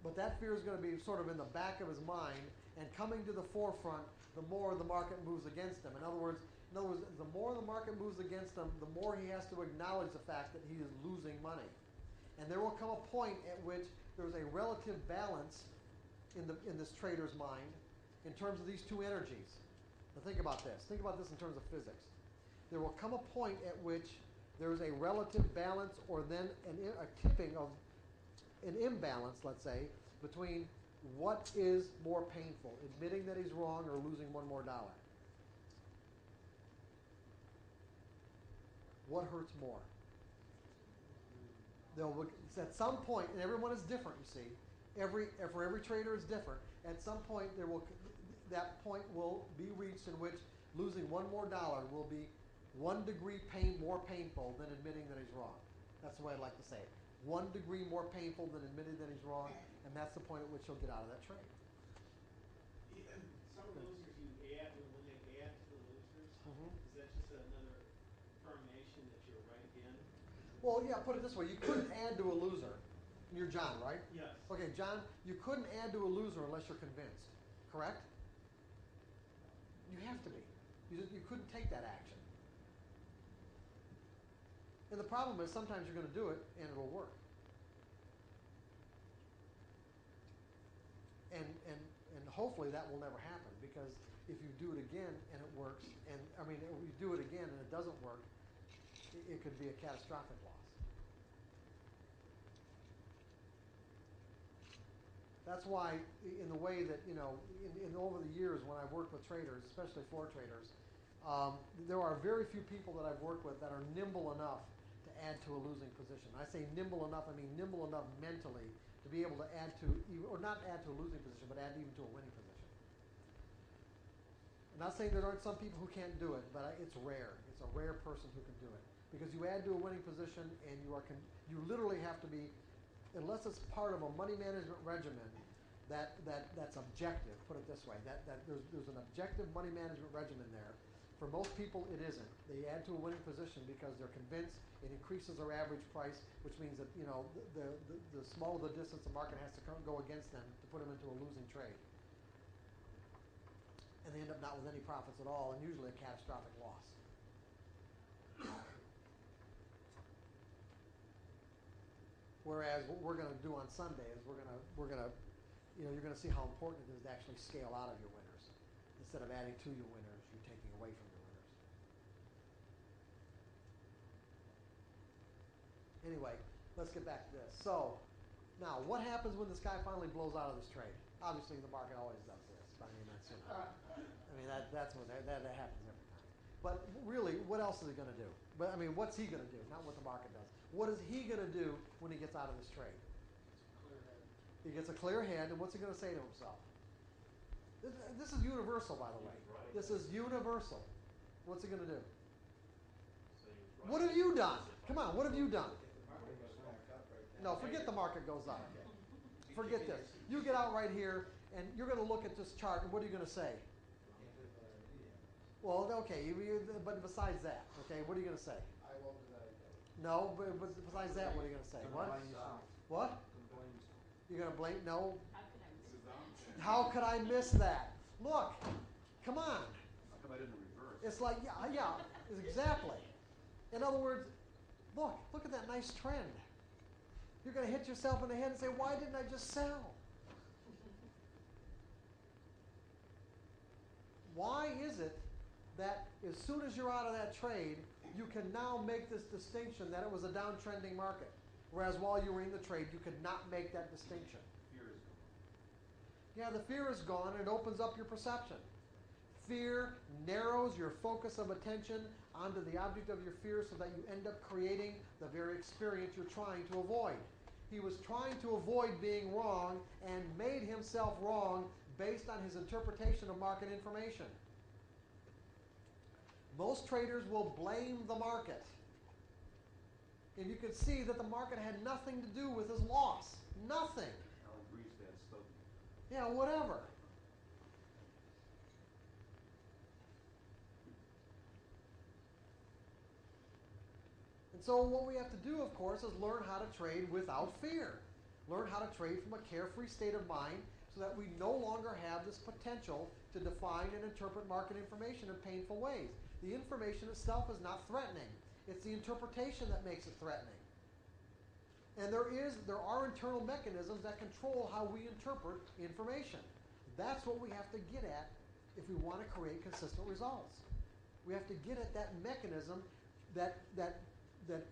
But that fear is going to be sort of in the back of his mind and coming to the forefront the more the market moves against him. In other words, the more the market moves against him, the more he has to acknowledge the fact that he is losing money. And there will come a point at which there's a relative balance in this trader's mind in terms of these two energies. Now think about this. Think about this in terms of physics. There will come a point at which there's a relative balance or then a tipping of an imbalance, let's say, between what is more painful, admitting that he's wrong or losing one more dollar. What hurts more? At some point, and everyone is different, you see. For every trader is different. At some point, that point will be reached in which losing one more dollar will be 1 degree more painful than admitting that he's wrong. That's the way I'd like to say it. 1 degree more painful than admitting that he's wrong, and that's the point at which he'll get out of that trade. Yeah, some losers you add when they add to the losers. Mm-hmm. Is that just another affirmation that you're right again? Well, yeah, put it this way. You couldn't add to a loser. You're John, right? Yes. Okay, John, you couldn't add to a loser unless you're convinced, correct? You have to be. You couldn't take that action. And the problem is sometimes you're going to do it and it'll work. And hopefully that will never happen, because if you do it again and it works, if you do it again and it doesn't work, it could be a catastrophic loss. That's why in the way that, in over the years when I've worked with traders, especially floor traders, there are very few people that I've worked with that are nimble enough add to a losing position. I say nimble enough, I mean nimble enough mentally to be able to add to, or not add to a losing position, but add even to a winning position. I'm not saying there aren't some people who can't do it, but it's rare. It's a rare person who can do it. Because you add to a winning position and you literally have to be, unless it's part of a money management regimen that's objective, put it this way, that there's an objective money management regimen there. For most people, it isn't. They add to a winning position because they're convinced it increases their average price, which means that the smaller the distance the market has to go against them to put them into a losing trade. And they end up not with any profits at all, and usually a catastrophic loss. Whereas what we're going to do on Sunday is you're going to see how important it is to actually scale out of your winners. Instead of adding to your winners, you're taking away from your winners. Anyway, let's get back to this. So, now, what happens when this guy finally blows out of this trade? Obviously, the market always does this. But I mean, that's what that happens every time. But really, what else is he going to do? But I mean, what's he going to do? Not what the market does. What is he going to do when he gets out of this trade? He gets a clear head, and what's he going to say to himself? This is universal, by the way. This is universal. What's he going to do? What have you done? Come on, what have you done? No, forget the market goes up. Forget this. You get out right here, and you're going to look at this chart, and what are you going to say? Well, okay, but besides that, okay, what are you going to say? I won't do that again. No, but besides that, what are you going to say? What? What? You're going to blame? No. How could I miss that? Look, come on. How come I didn't reverse? It's like, yeah, exactly. In other words, look at that nice trend. You're going to hit yourself in the head and say, why didn't I just sell? Why is it that as soon as you're out of that trade, you can now make this distinction that it was a downtrending market, whereas while you were in the trade, you could not make that distinction? Fear is gone. Yeah, the fear is gone, and it opens up your perception. Fear narrows your focus of attention onto the object of your fear so that you end up creating the very experience you're trying to avoid. He was trying to avoid being wrong and made himself wrong based on his interpretation of market information. Most traders will blame the market. And you can see that the market had nothing to do with his loss. Nothing. Alan Greenspan spoke. Yeah, whatever. And so what we have to do, of course, is learn how to trade without fear. Learn how to trade from a carefree state of mind so that we no longer have this potential to define and interpret market information in painful ways. The information itself is not threatening. It's the interpretation that makes it threatening. And there are internal mechanisms that control how we interpret information. That's what we have to get at if we want to create consistent results. We have to get at that mechanism that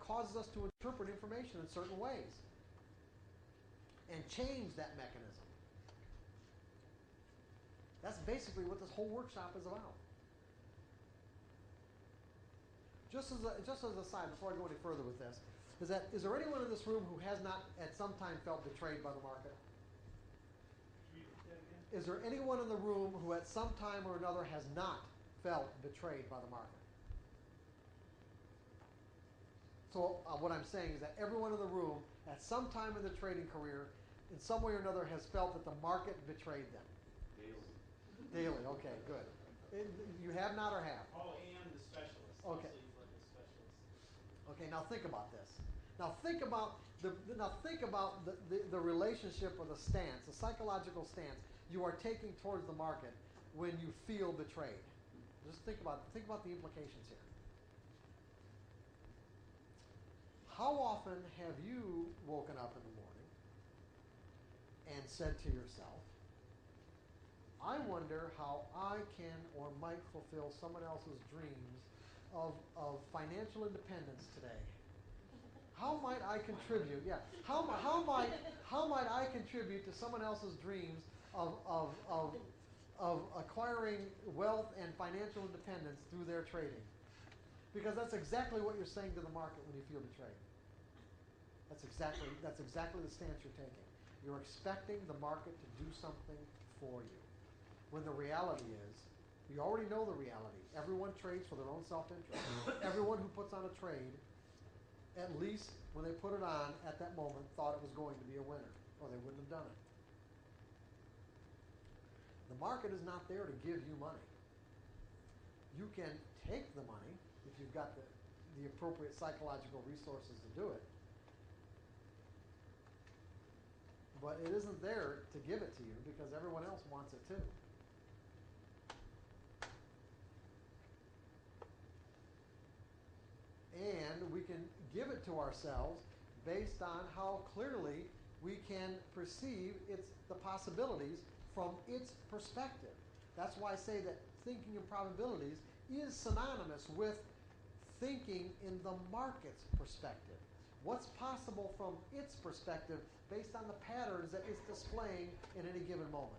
causes us to interpret information in certain ways and change that mechanism. That's basically what this whole workshop is about. Just as a side, before I go any further with this, is there anyone in this room who has not at some time felt betrayed by the market? Is there anyone in the room who at some time or another has not felt betrayed by the market? So what I'm saying is that everyone in the room at some time in the trading career, in some way or another, has felt that the market betrayed them. Daily, okay, good. You have not or have? Oh, and the specialist. Okay. Also, he's like a specialist. Okay, now think about this. Now think about the relationship or the stance, the psychological stance you are taking towards the market when you feel betrayed. Just think about the implications here. How often have you woken up in the morning and said to yourself, I wonder how I can or might fulfill someone else's dreams of financial independence today? How might I contribute? Yeah. How might I contribute to someone else's dreams of acquiring wealth and financial independence through their trading? Because that's exactly what you're saying to the market when you feel betrayed. That's exactly the stance you're taking. You're expecting the market to do something for you. When the reality is, you already know the reality. Everyone trades for their own self-interest. Everyone who puts on a trade, at least when they put it on at that moment, thought it was going to be a winner, or they wouldn't have done it. The market is not there to give you money. You can take the money if you've got the appropriate psychological resources to do it. But it isn't there to give it to you because everyone else wants it too. And we can give it to ourselves based on how clearly we can perceive the possibilities from its perspective. That's why I say that thinking in probabilities is synonymous with thinking in the market's perspective. What's possible from its perspective based on the patterns that it's displaying in any given moment.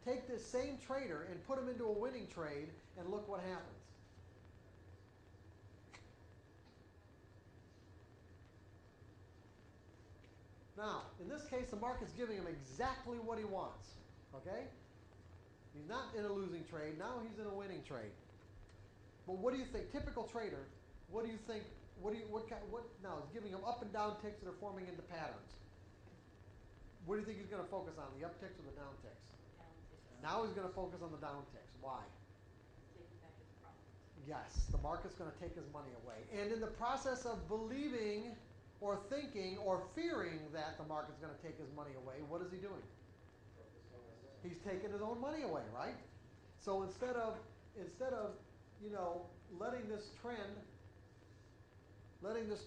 Take this same trader and put him into a winning trade and look what happens. Now, in this case, the market's giving him exactly what he wants. Okay? He's not in a losing trade. Now he's in a winning trade. But what do you think? Typical trader, what do you think? Now, it's giving him up and down ticks that are forming into patterns. What do you think he's going to focus on, the up ticks or the down ticks? Now he's going to focus on the down ticks. Why? Taking back his profit. Yes, the market's going to take his money away. And in the process of believing or thinking or fearing that the market's going to take his money away, what is he doing? He's taking his own money away, right? So instead of letting this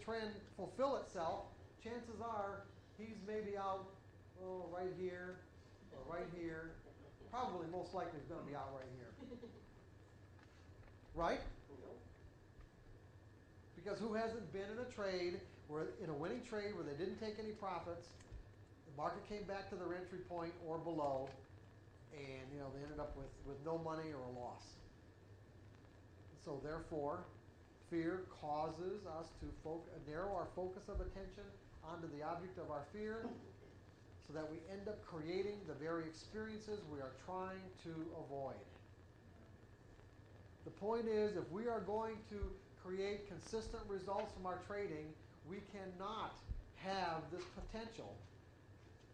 trend fulfill itself, chances are he's maybe out right here or right here. Probably most likely he's going to be out right here. Right? Because who hasn't been in a trade in a winning trade where they didn't take any profits, the market came back to their entry point or below, and they ended up with no money or a loss. So therefore, fear causes us to narrow our focus of attention onto the object of our fear so that we end up creating the very experiences we are trying to avoid. The point is, if we are going to create consistent results from our trading, we cannot have this potential.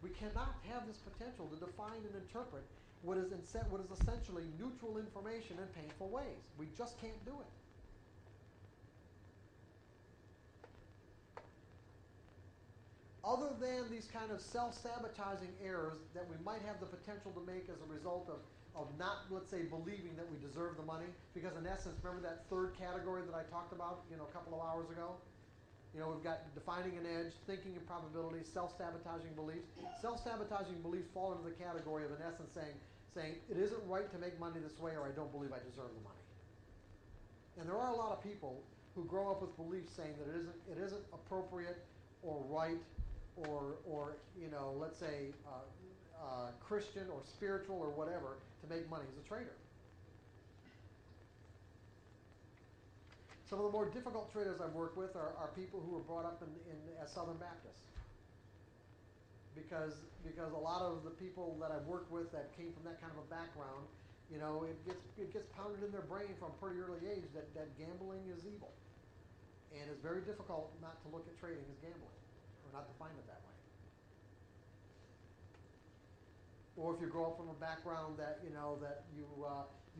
We cannot have this potential to define and interpret what is essentially neutral information in painful ways. We just can't do it. Other than these kind of self-sabotaging errors that we might have the potential to make as a result of not, let's say, believing that we deserve the money, because in essence, remember that third category that I talked about, a couple of hours ago? We've got defining an edge, thinking in probabilities, self-sabotaging beliefs. Self-sabotaging beliefs fall into the category of, in essence, saying it isn't right to make money this way, or I don't believe I deserve the money. And there are a lot of people who grow up with beliefs saying that it isn't appropriate or right or let's say Christian or spiritual or whatever to make money as a trader. Some of the more difficult traders I've worked with are people who were brought up as Southern Baptists. Because a lot of the people that I've worked with that came from that kind of a background, it gets pounded in their brain from a pretty early age that gambling is evil. And it's very difficult not to look at trading as gambling, or not to find it that way. Or if you grow up from a background that you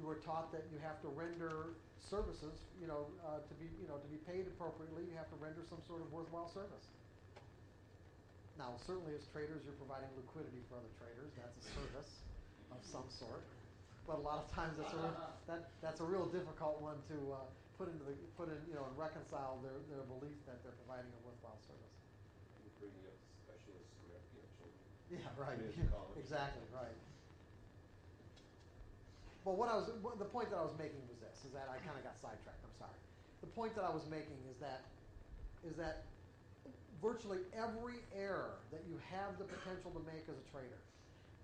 were taught that you have to render services, to be paid appropriately, you have to render some sort of worthwhile service. Now, certainly as traders, you're providing liquidity for other traders. That's a service of some sort. But a lot of times that's a real difficult one to put in and reconcile their belief that they're providing a worthwhile service. You're bringing up specialists who have children. Yeah, right. College. Exactly, right. But the point that I was making was this, is that I kind of got sidetracked, I'm sorry. The point that I was making is that virtually every error that you have the potential to make as a trader,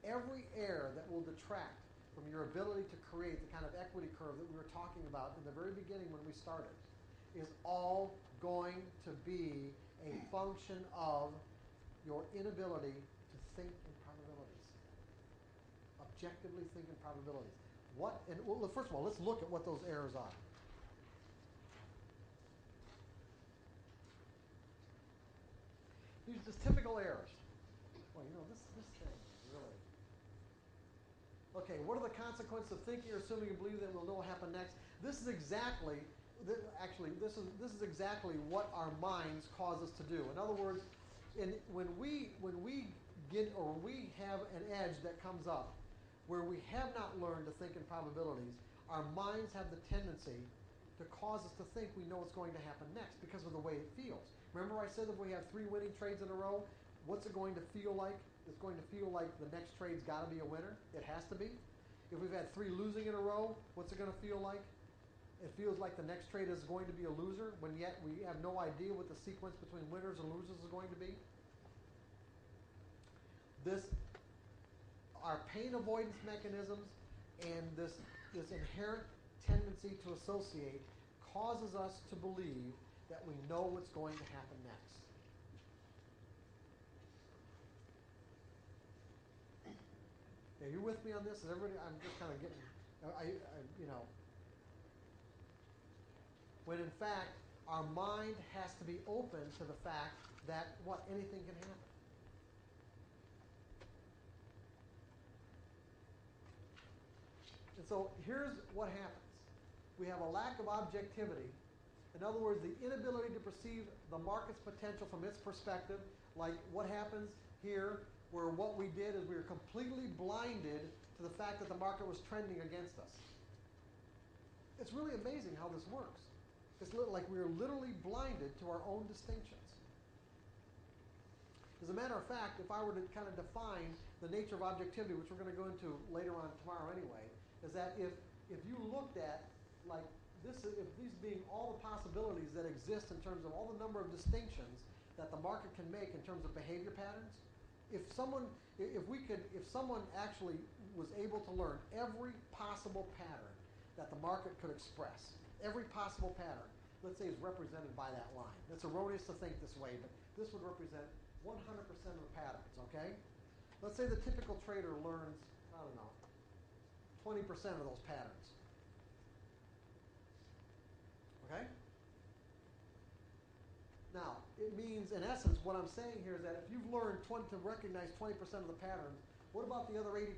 every error that will detract from your ability to create the kind of equity curve that we were talking about in the very beginning when we started, is all going to be a function of your inability to think in probabilities. Objectively think in probabilities. First of all, let's look at what those errors are. These are just typical errors. Well, this thing is really... Okay, what are the consequences of thinking or assuming and believing that we'll know what happened next? This is exactly, this is exactly what our minds cause us to do. In other words, when we have an edge that comes up where we have not learned to think in probabilities, our minds have the tendency to cause us to think we know what's going to happen next because of the way it feels. Remember I said that if we have 3 winning trades in a row, what's it going to feel like? It's going to feel like the next trade's got to be a winner. It has to be. If we've had 3 losing in a row, what's it going to feel like? It feels like the next trade is going to be a loser, when yet we have no idea what the sequence between winners and losers is going to be. Our pain avoidance mechanisms and this inherent tendency to associate causes us to believe that we know what's going to happen next. Are you with me on this? Is everybody? I'm just kind of getting, when in fact our mind has to be open to the fact that anything can happen. And so here's what happens. We have a lack of objectivity. In other words, the inability to perceive the market's potential from its perspective, like what happens here, where what we did is we were completely blinded to the fact that the market was trending against us. It's really amazing how this works. It's like we are literally blinded to our own distinctions. As a matter of fact, if I were to kind of define the nature of objectivity, which we're going to go into later on tomorrow anyway, is that if you looked at like this, if these being all the possibilities that exist in terms of all the number of distinctions that the market can make in terms of behavior patterns, if someone actually was able to learn every possible pattern that the market could express, every possible pattern, let's say is represented by that line. It's erroneous to think this way, but this would represent 100% of the patterns, okay? Let's say the typical trader learns, 20% of those patterns. Okay? Now, it means, in essence, what I'm saying here is that if you've learned to recognize 20% of the patterns, what about the other 80%?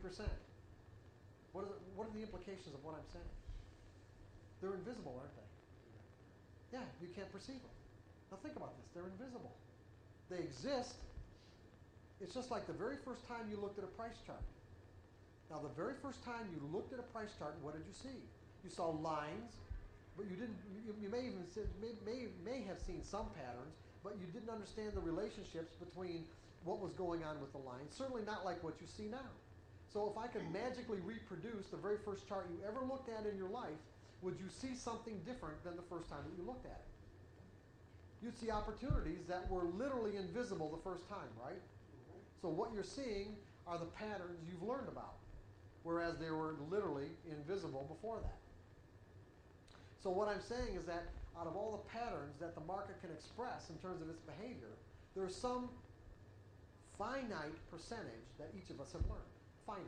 What are the implications of what I'm saying? They're invisible, aren't they? Yeah, you can't perceive them. Now think about this. They're invisible. They exist. It's just like the very first time you looked at a price chart. Now, the very first time you looked at a price chart, what did you see? You saw lines, but you didn't. You may even may have seen some patterns, but you didn't understand the relationships between what was going on with the lines. Certainly not like what you see now. So, if I could magically reproduce the very first chart you ever looked at in your life, would you see something different than the first time that you looked at it? You'd see opportunities that were literally invisible the first time, right? So what you're seeing are the patterns you've learned about, whereas they were literally invisible before that. So what I'm saying is that out of all the patterns that the market can express in terms of its behavior, there's some finite percentage that each of us have learned. Finite.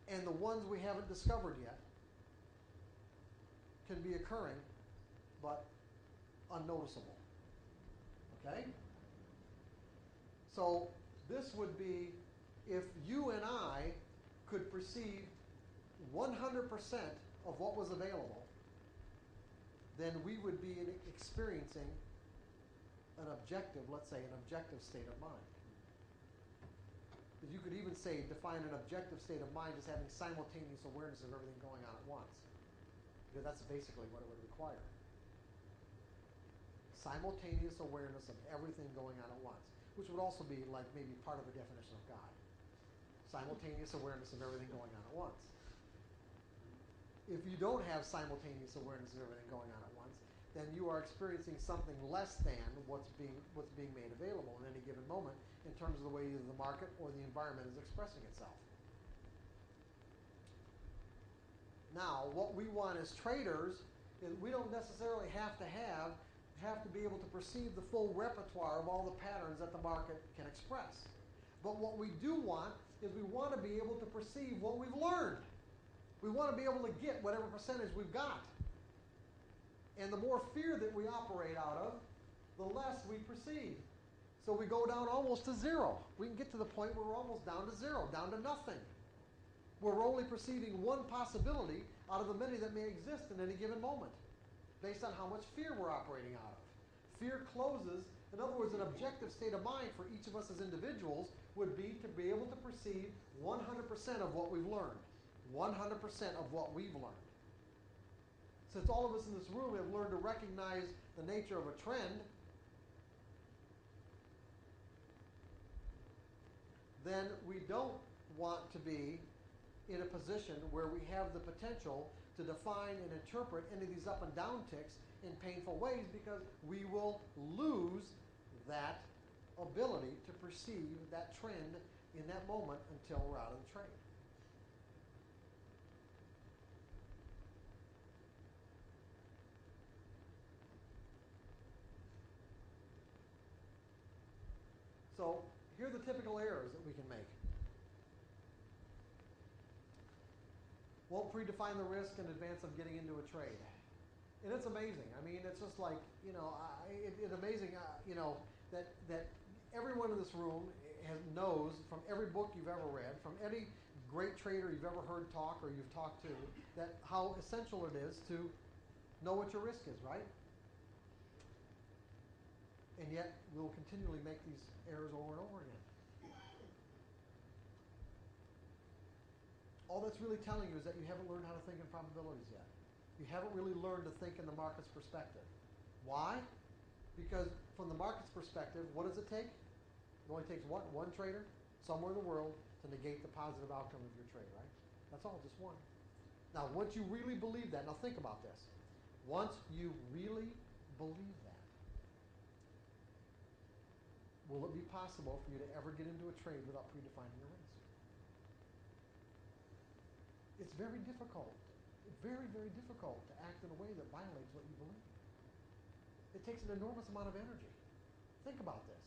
And the ones we haven't discovered yet can be occurring, but unnoticeable. Okay? So this would be if you and I could perceive 100% of what was available, then we would be experiencing an objective, let's say an objective state of mind. But you could even say, define an objective state of mind as having simultaneous awareness of everything going on at once. Because that's basically what it would require. Simultaneous awareness of everything going on at once, which would also be like maybe part of the definition of God. Simultaneous awareness of everything going on at once. If you don't have simultaneous awareness of everything going on at once, then you are experiencing something less than what's being made available in any given moment in terms of the way either the market or the environment is expressing itself. Now, what we want as traders is we don't necessarily have to be able to perceive the full repertoire of all the patterns that the market can express. But what we do want is we want to be able to perceive what we've learned. We want to be able to get whatever percentage we've got. And the more fear that we operate out of, the less we perceive. So we go down almost to zero. We can get to the point where we're almost down to zero, down to nothing. We're only perceiving one possibility out of the many that may exist in any given moment, based on how much fear we're operating out of. Fear closes. In other words, an objective state of mind for each of us as individuals would be to be able to perceive 100% of what we've learned. 100% of what we've learned. Since all of us in this room have learned to recognize the nature of a trend, then we don't want to be in a position where we have the potential to define and interpret any of these up and down ticks in painful ways, because we will lose that ability to perceive that trend in that moment until we're out of the trade. So here are the typical errors that we can make. Won't predefine the risk in advance of getting into a trade. And it's amazing. I mean, it's just like, it's amazing, that everyone in this room knows from every book you've ever read, from any great trader you've ever heard talk or you've talked to, that how essential it is to know what your risk is, right? And yet, we'll continually make these errors over and over again. All that's really telling you is that you haven't learned how to think in probabilities yet. You haven't really learned to think in the market's perspective. Why? Because from the market's perspective, what does it take? It only takes what? One trader somewhere in the world to negate the positive outcome of your trade, right? That's all, just one. Now, once you really believe that, now think about this. Once you really believe that, will it be possible for you to ever get into a trade without predefining your risk? It's very difficult, very, very difficult to act in a way that violates what you believe. It takes an enormous amount of energy. Think about this.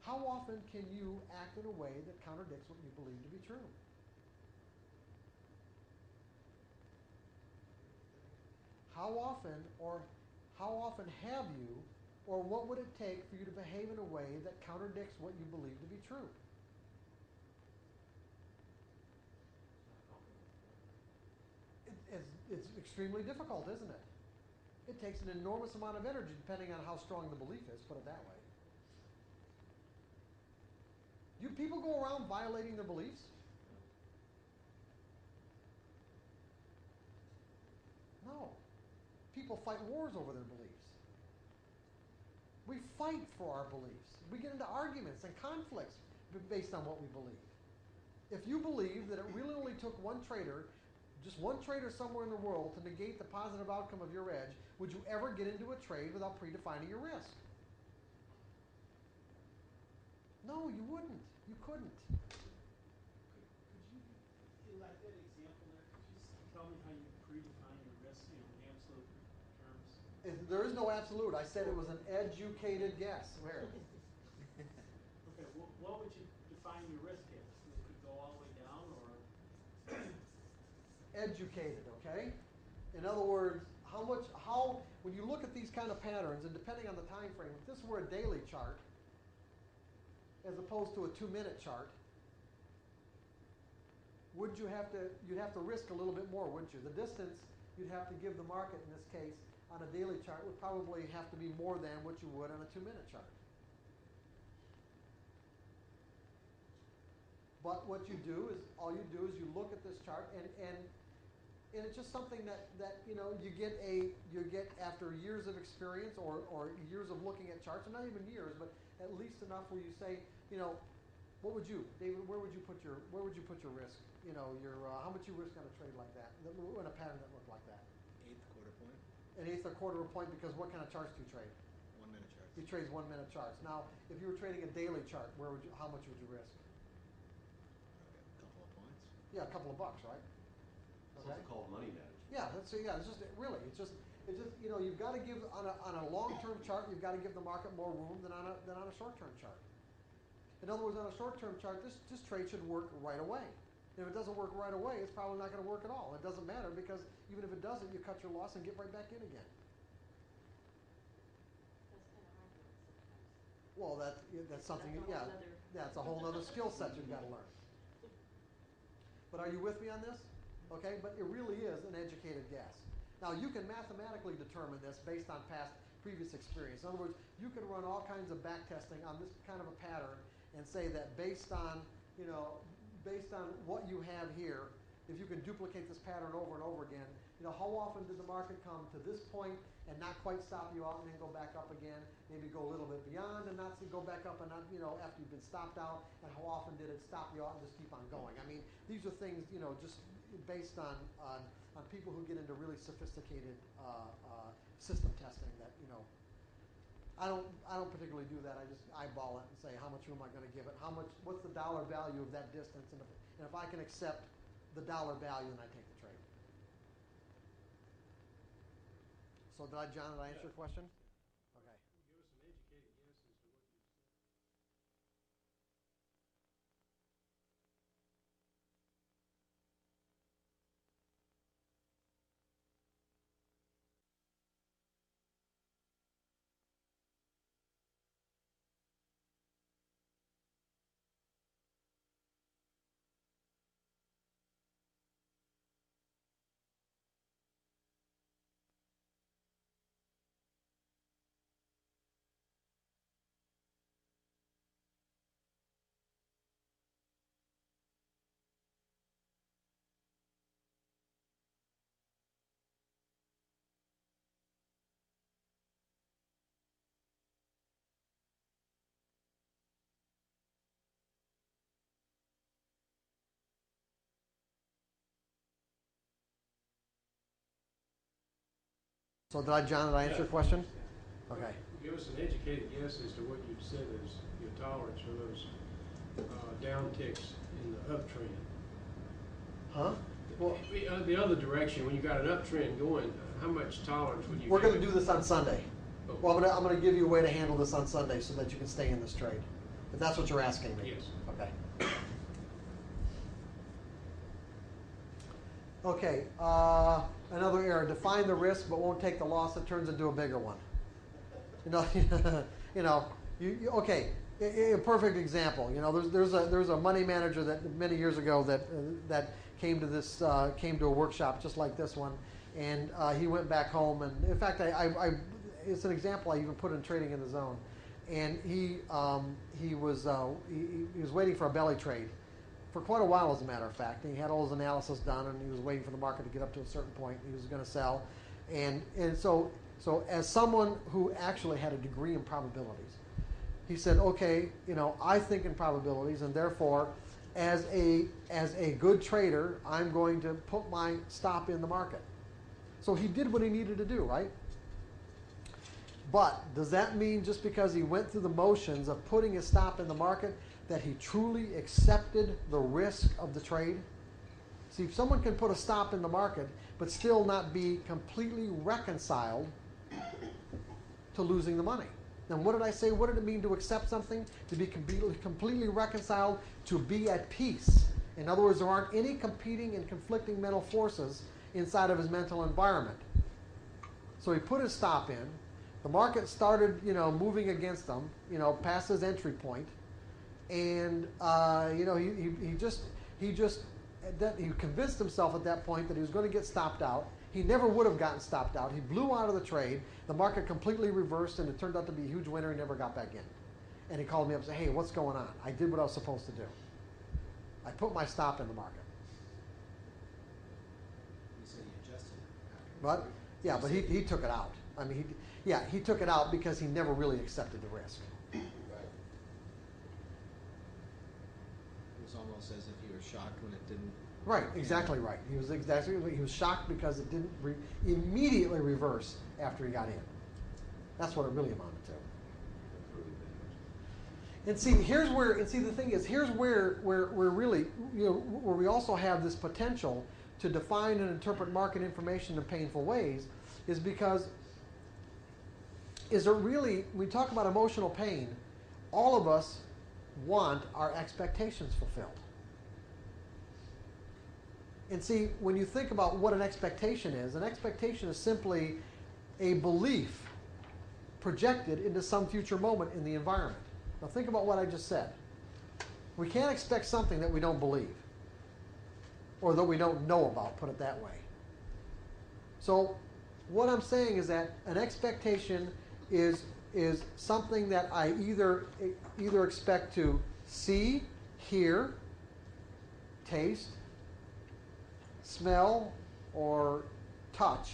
How often can you act in a way that contradicts what you believe to be true? How often have you, or what would it take for you to behave in a way that contradicts what you believe to be true? It's extremely difficult, isn't it? It takes an enormous amount of energy, depending on how strong the belief is, put it that way. Do people go around violating their beliefs? No. People fight wars over their beliefs. We fight for our beliefs. We get into arguments and conflicts based on what we believe. If you believe that it really only took one trader, just one trader somewhere in the world, to negate the positive outcome of your edge, would you ever get into a trade without predefining your risk? No, you wouldn't. You couldn't. Could you, like that example there, could you tell me how you predefine your risk, in absolute terms? There is no absolute. I said it was an educated guess. Where? Okay, what would you define your risk as? It could go all the way down, or? Educated, okay? In other words, when you look at these kind of patterns, and depending on the time frame, if this were a daily chart, as opposed to a 2-minute chart, you'd have to risk a little bit more, wouldn't you? The distance you'd have to give the market in this case on a daily chart would probably have to be more than what you would on a 2-minute chart. But what you do is, you look at this chart, and it's just something that you get after years of experience or years of looking at charts, and not even years, but at least enough where you say, what would you, David? Where would you put your risk? How much you risk on a trade like that, in a pattern that looked like that? Eighth quarter point. An eighth or quarter of a point, because what kind of charts do you trade? 1 minute charts. He trades 1 minute charts. Now, if you were trading a daily chart, how much would you risk? Probably a couple of points. Yeah, a couple of bucks, right? It's also called money management. Yeah, it's just really, you know, you've got to give on a long-term chart, you've got to give the market more room than on a short-term chart. In other words, on a short-term chart, this trade should work right away. And if it doesn't work right away, it's probably not going to work at all. It doesn't matter, because even if it doesn't, you cut your loss and get right back in again. That's kind of hard to do sometimes. Well, that's something. That's a Yeah, whole nother- that's a whole other skill set you've got to learn. But are you with me on this? Okay, but it really is an educated guess. Now, you can mathematically determine this based on previous experience. In other words, you can run all kinds of back testing on this kind of a pattern and say that based on what you have here, if you can duplicate this pattern over and over again, how often did the market come to this point and not quite stop you out and then go back up again, maybe go a little bit beyond and not go back up and not, after you've been stopped out, and how often did it stop you out and just keep on going? I mean, these are things, just based on people who get into really sophisticated system testing that, I don't particularly do that. I just eyeball it and say, how much room am I going to give it? What's the dollar value of that distance? And if I can accept the dollar value, then I take the trade. So John, did I answer your question? Okay. Give us an educated guess as to what you said. So John, did I answer your question? Okay. Give us an educated guess as to what you said is your tolerance for those down ticks in the uptrend. Huh? Well, The other direction, when you got an uptrend going, how much tolerance would you we're give going to it? do this on Sunday. Oh. Well, I'm going to give you a way to handle this on Sunday so that you can stay in this trade. If that's what you're asking me. Yes. Okay. Okay. Another error: define the risk, but won't take the loss. It turns into a bigger one. Okay. A perfect example. There's a money manager that many years ago that came to a workshop just like this one, and he went back home. And in fact, it's an example I even put in Trading in the Zone. And he was waiting for a belly trade for quite a while, as a matter of fact. And he had all his analysis done, and he was waiting for the market to get up to a certain point. He was going to sell, and so as someone who actually had a degree in probabilities, he said, okay, I think in probabilities, and therefore, as a good trader, I'm going to put my stop in the market. So he did what he needed to do, right? But does that mean just because he went through the motions of putting his stop in the market that he truly accepted the risk of the trade? See, if someone can put a stop in the market but still not be completely reconciled to losing the money. Then what did I say? What did it mean to accept something? To be completely reconciled, to be at peace. In other words, there aren't any competing and conflicting mental forces inside of his mental environment. So he put his stop in. The market started, moving against him, past his entry point, and he convinced himself at that point that he was going to get stopped out. He never would have gotten stopped out. He blew out of the trade. The market completely reversed, and it turned out to be a huge winner. He never got back in. And he called me up and said, hey, what's going on? I did what I was supposed to do. I put my stop in the market. You said he adjusted it. But yeah, but he took it out. I mean, he took it out because he never really accepted the risk. It was almost as if he was shocked when it didn't Right, exactly right. He was shocked because it didn't immediately reverse after he got in. That's what it really amounted to. That's really bad. And see, the thing is, here's where we're really, where we also have this potential to define and interpret market information in painful ways, is because, we talk about emotional pain, all of us want our expectations fulfilled. And see, when you think about what an expectation is simply a belief projected into some future moment in the environment. Now think about what I just said. We can't expect something that we don't believe or that we don't know about, put it that way. So what I'm saying is that an expectation is something that I either expect to see, hear, taste, smell, or touch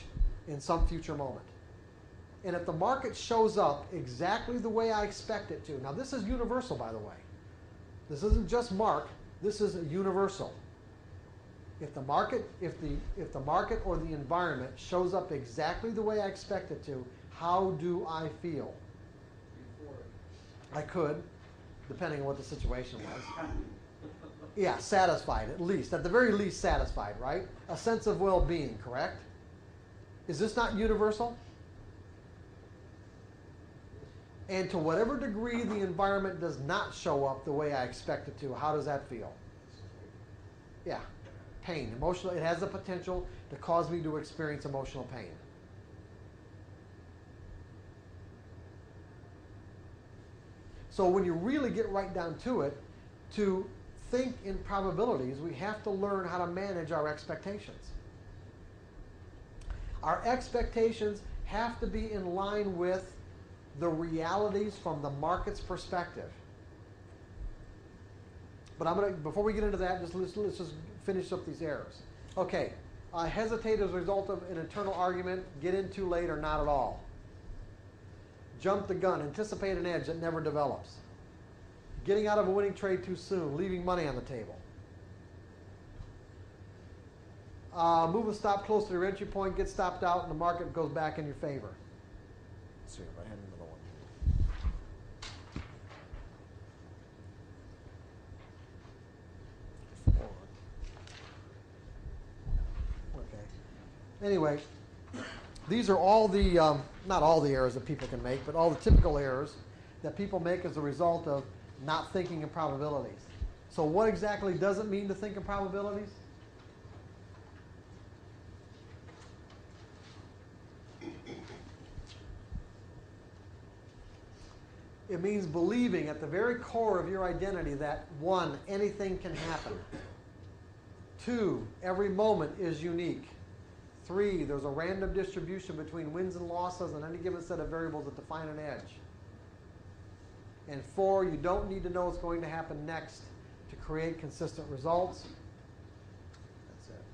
in some future moment. And if the market shows up exactly the way I expect it to, now this is universal, by the way. This isn't just Mark, this is universal. If the market or the environment shows up exactly the way I expect it to, how do I feel? Euphoric. I could, depending on what the situation was. Yeah, satisfied at least. At the very least satisfied, right? A sense of well-being, correct? Is this not universal? And to whatever degree the environment does not show up the way I expect it to, how does that feel? Yeah, pain. Emotional. It has the potential to cause me to experience emotional pain. So when you really get right down to it, to think in probabilities, we have to learn how to manage our expectations. Our expectations have to be in line with the realities from the market's perspective. But before we get into that, let's just finish up these errors. Okay, hesitate as a result of an internal argument, get in too late or not at all. Jump the gun, anticipate an edge that never develops. Getting out of a winning trade too soon, leaving money on the table. Move a stop close to your entry point, get stopped out, and the market goes back in your favor. Let's see if I had another one. Okay. Anyway, these are all the, not all the errors that people can make, but all the typical errors that people make as a result of not thinking in probabilities. So what exactly does it mean to think in probabilities? It means believing at the very core of your identity that 1, anything can happen. 2, every moment is unique. 3, there's a random distribution between wins and losses on any given set of variables that define an edge. And 4, you don't need to know what's going to happen next to create consistent results. That's it.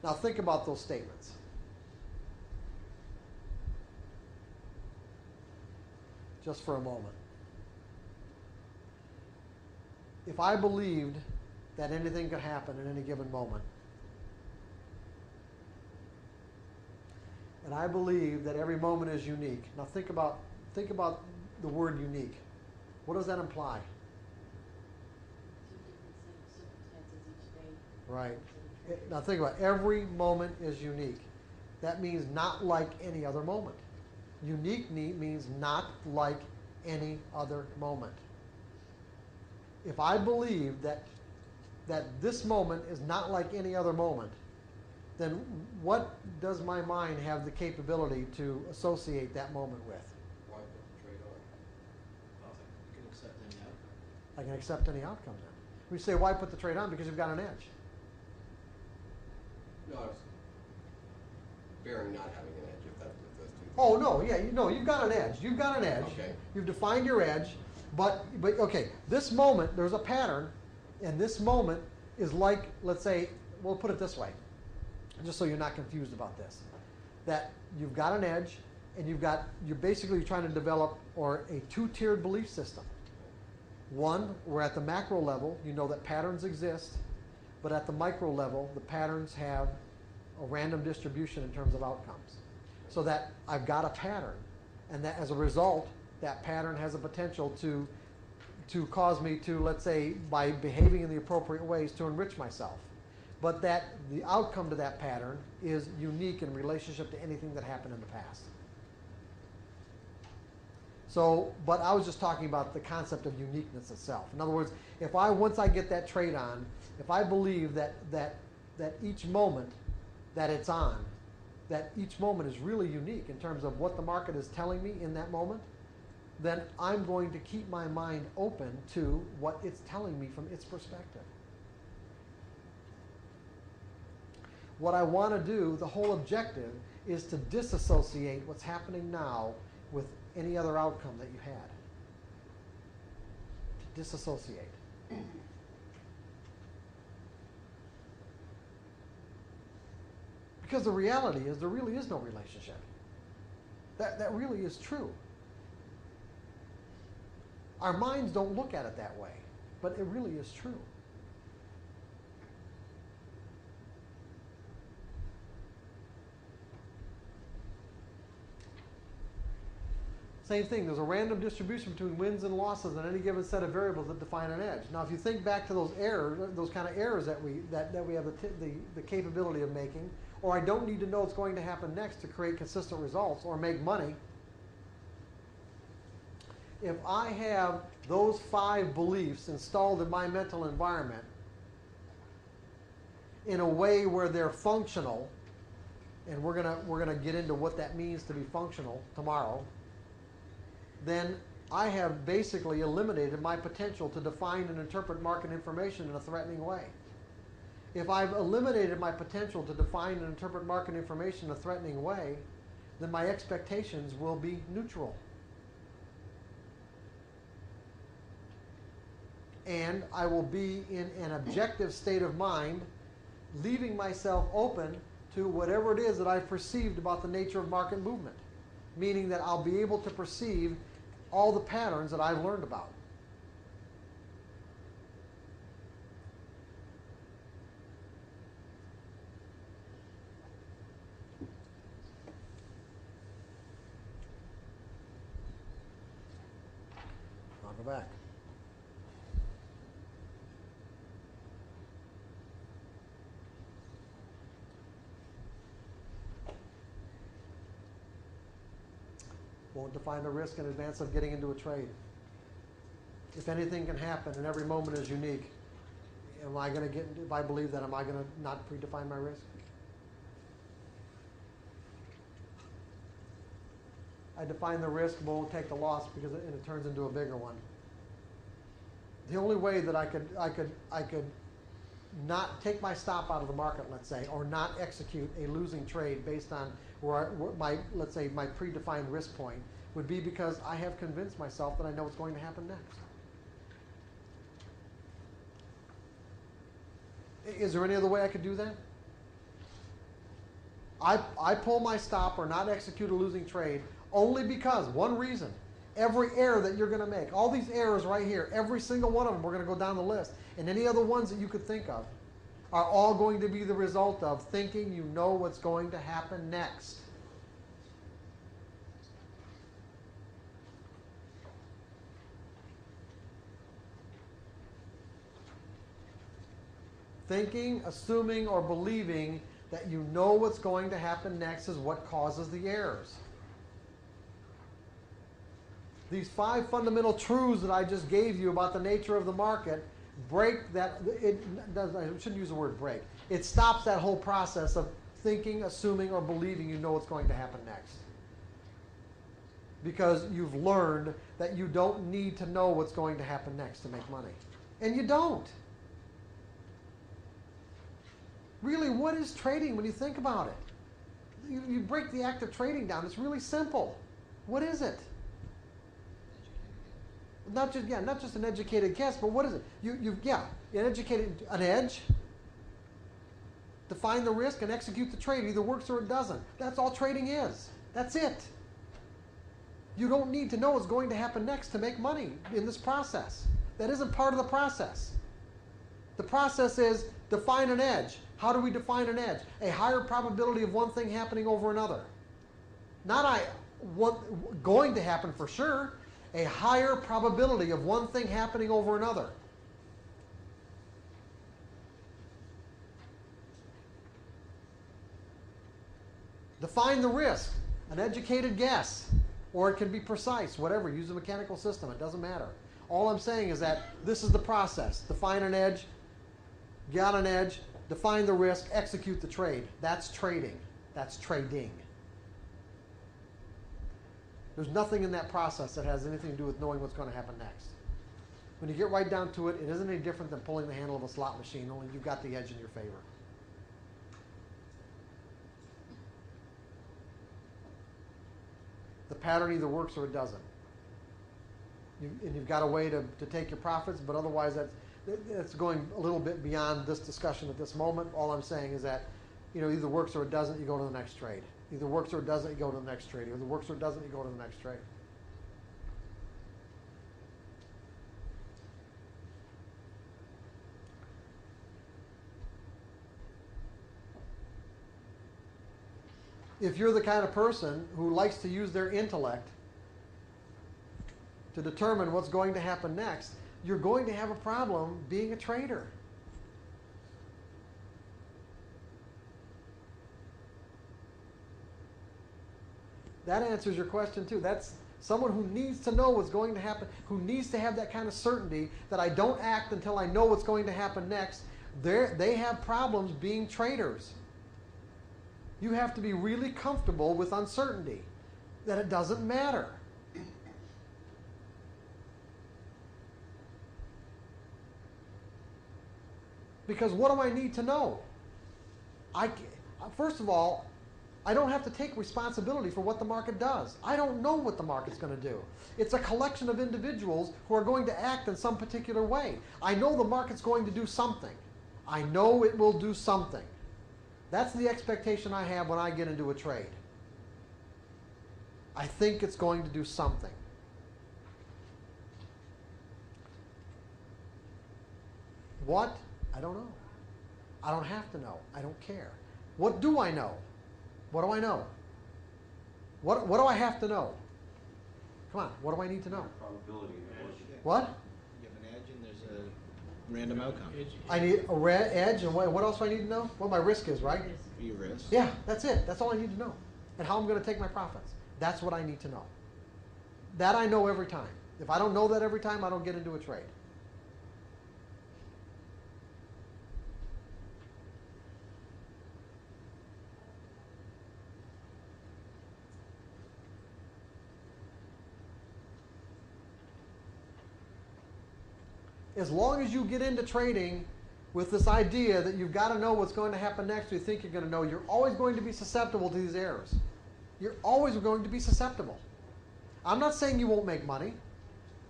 Now think about those statements. Just for a moment. If I believed that anything could happen at any given moment, and I believe that every moment is unique. Now think about the word unique. What does that imply? Right. Now think about it. Every moment is unique. That means not like any other moment. Unique means not like any other moment. If I believe that this moment is not like any other moment, then what does my mind have the capability to associate that moment with? Why put the trade on? You can accept any outcome. I can accept any outcome then. We say, why put the trade on? Because you've got an edge. No, I was bearing not having an edge, if those two things. Oh, no, yeah, you've got an edge. You've got an edge. Okay. You've defined your edge, but okay, this moment, there's a pattern, and this moment is like, let's say, we'll put it this way, just so you're not confused about this, that you've got an edge, and you're basically trying to develop a two-tiered belief system. One, we're at the macro level. You know that patterns exist, but at the micro level, the patterns have a random distribution in terms of outcomes. So that I've got a pattern, and that as a result, that pattern has a potential to cause me to, let's say, by behaving in the appropriate ways, to enrich myself. But that the outcome to that pattern is unique in relationship to anything that happened in the past. So, but I was just talking about the concept of uniqueness itself. In other words, once I get that trade on, if I believe that each moment that it's on, that each moment is really unique in terms of what the market is telling me in that moment, then I'm going to keep my mind open to what it's telling me from its perspective. What I want to do, the whole objective, is to disassociate what's happening now with any other outcome that you had. To disassociate. Because the reality is there really is no relationship. That really is true. Our minds don't look at it that way, but it really is true. Same thing, there's a random distribution between wins and losses on any given set of variables that define an edge. Now if you think back to those errors, those kind of errors that we have the capability of making, or I don't need to know what's going to happen next to create consistent results or make money, if I have those 5 beliefs installed in my mental environment in a way where they're functional, and we're gonna get into what that means to be functional tomorrow, then I have basically eliminated my potential to define and interpret market information in a threatening way. If I've eliminated my potential to define and interpret market information in a threatening way, then my expectations will be neutral. And I will be in an objective state of mind, leaving myself open to whatever it is that I've perceived about the nature of market movement. Meaning that I'll be able to perceive all the patterns that I've learned about. I'll go back. Won't define the risk in advance of getting into a trade. If anything can happen and every moment is unique, am I going to get, if I believe that, am I going to not predefine my risk? I define the risk but won't take the loss because it turns into a bigger one. The only way that I could not take my stop out of the market, let's say, or not execute a losing trade based on let's say my predefined risk point would be because I have convinced myself that I know what's going to happen next. Is there any other way I could do that? I pull my stop or not execute a losing trade only because, one reason, every error that you're going to make, all these errors right here, every single one of them, we're going to go down the list, and any other ones that you could think of, are all going to be the result of thinking you know what's going to happen next. Thinking, assuming, or believing that you know what's going to happen next is what causes the errors. These 5 fundamental truths that I just gave you about the nature of the market break that. I shouldn't use the word break. It stops that whole process of thinking, assuming, or believing you know what's going to happen next. Because you've learned that you don't need to know what's going to happen next to make money. And you don't. Really, what is trading when you think about it? You break the act of trading down. It's really simple. What is it? Not just an educated guess, but what is it? An edge. Define the risk and execute the trade. It either works or it doesn't. That's all trading is. That's it. You don't need to know what's going to happen next to make money in this process. That isn't part of the process. The process is define an edge. How do we define an edge? A higher probability of one thing happening over another. Not going to happen for sure. A higher probability of one thing happening over another. Define the risk. An educated guess. Or it can be precise. Whatever. Use a mechanical system. It doesn't matter. All I'm saying is that this is the process. Define an edge. Get an edge. Define the risk. Execute the trade. That's trading. That's trading. There's nothing in that process that has anything to do with knowing what's going to happen next. When you get right down to it, it isn't any different than pulling the handle of a slot machine, only you've got the edge in your favor. The pattern either works or it doesn't. And you've got a way to take your profits, but otherwise that's going a little bit beyond this discussion at this moment. All I'm saying is that either works or it doesn't, you go to the next trade. Either works or it doesn't, you go to the next trade. Either works or it doesn't, you go to the next trade. If you're the kind of person who likes to use their intellect to determine what's going to happen next, you're going to have a problem being a trader. That answers your question too. That's someone who needs to know what's going to happen, who needs to have that kind of certainty that I don't act until I know what's going to happen next. They have problems being traders. You have to be really comfortable with uncertainty, that it doesn't matter. Because what do I need to know? First of all, I don't have to take responsibility for what the market does. I don't know what the market's going to do. It's a collection of individuals who are going to act in some particular way. I know the market's going to do something. I know it will do something. That's the expectation I have when I get into a trade. I think it's going to do something. What? I don't know. I don't have to know. I don't care. What do I know? What do I know? What do I have to know? Come on, what do I need to know? Probability. What? You have an edge and there's a random outcome. I need a edge, and what else do I need to know? What my risk is, right? Your risk. Yeah, that's it. That's all I need to know. And how I'm going to take my profits. That's what I need to know. That I know every time. If I don't know that every time, I don't get into a trade. As long as you get into trading with this idea that you've got to know what's going to happen next, you think you're going to know, you're always going to be susceptible to these errors. You're always going to be susceptible. I'm not saying you won't make money,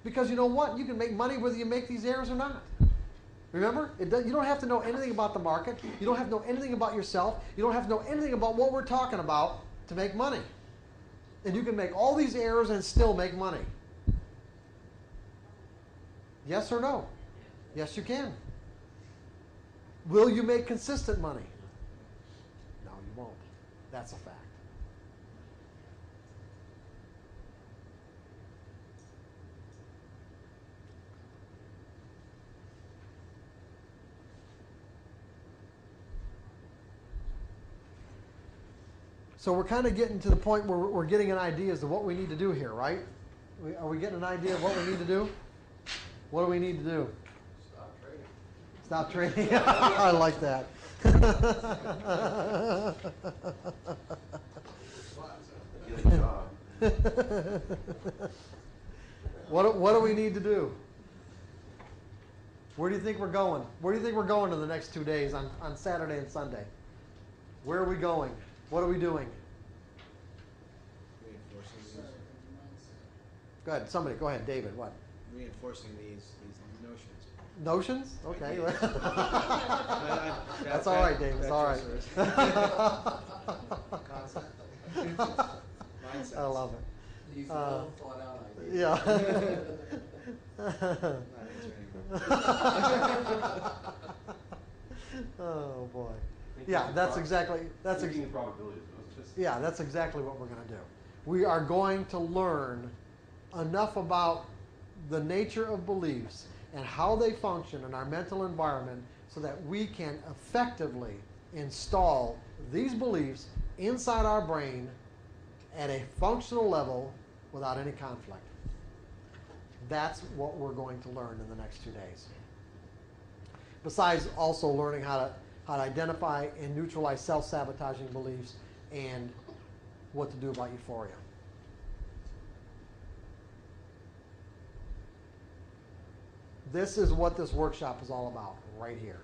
because you know what? You can make money whether you make these errors or not. Remember? You don't have to know anything about the market. You don't have to know anything about yourself. You don't have to know anything about what we're talking about to make money. And you can make all these errors and still make money. Yes or no? Yes, you can. Will you make consistent money? No, you won't. That's a fact. So we're kind of getting to the point where we're getting an idea as to what we need to do here, right? Are we getting an idea of what we need to do? What do we need to do? Stop trading. Stop trading. I like that. Get a job. What do we need to do? Where do you think we're going? Where do you think we're going in the next 2 days on Saturday and Sunday? Where are we going? What are we doing? Reinforcing these. Go ahead. Somebody. Go ahead. David. What? Reinforcing these notions. Notions? Okay. I- That's all right, Dave. It's all right. Concept. Mindsets. I love it. These well thought out ideas. Yeah. I'm not answering Oh boy. Yeah, that's exactly Thinking in probabilities. yeah, that's exactly what we're going to do. We are going to learn enough about the nature of beliefs and how they function in our mental environment so that we can effectively install these beliefs inside our brain at a functional level without any conflict. That's what we're going to learn in the next 2 days. Besides also learning how to identify and neutralize self-sabotaging beliefs and what to do about euphoria. This is what this workshop is all about, right here.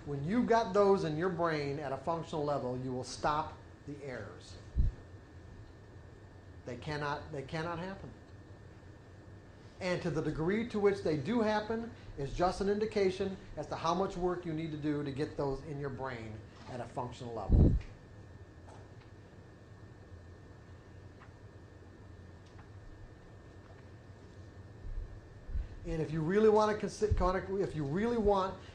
When you've got those in your brain at a functional level, you will stop the errors. They cannot happen. And to the degree to which they do happen is just an indication as to how much work you need to do to get those in your brain at a functional level. And if you really want to,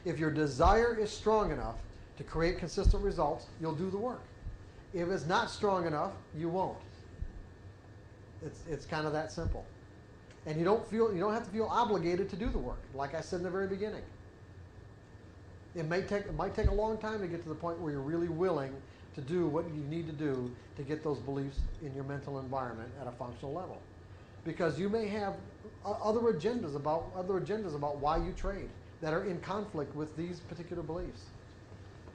if your desire is strong enough to create consistent results, you'll do the work. If it's not strong enough, you won't. It's kind of that simple. And you don't have to feel obligated to do the work, like I said in the very beginning. It might take a long time to get to the point where you're really willing to do what you need to do to get those beliefs in your mental environment at a functional level. Because you may have other agendas about why you trade that are in conflict with these particular beliefs.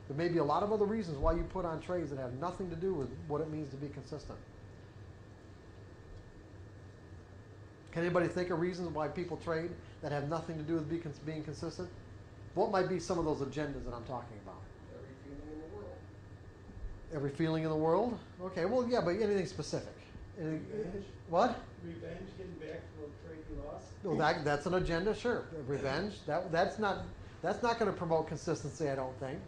There may be a lot of other reasons why you put on trades that have nothing to do with what it means to be consistent. Can anybody think of reasons why people trade that have nothing to do with being consistent? What might be some of those agendas that I'm talking about? Every feeling in the world. Every feeling in the world? Okay, well, yeah, but anything specific. Revenge. What? Revenge, getting back for a trade you lost. Well, that's an agenda, sure. Revenge. That's not going to promote consistency, I don't think.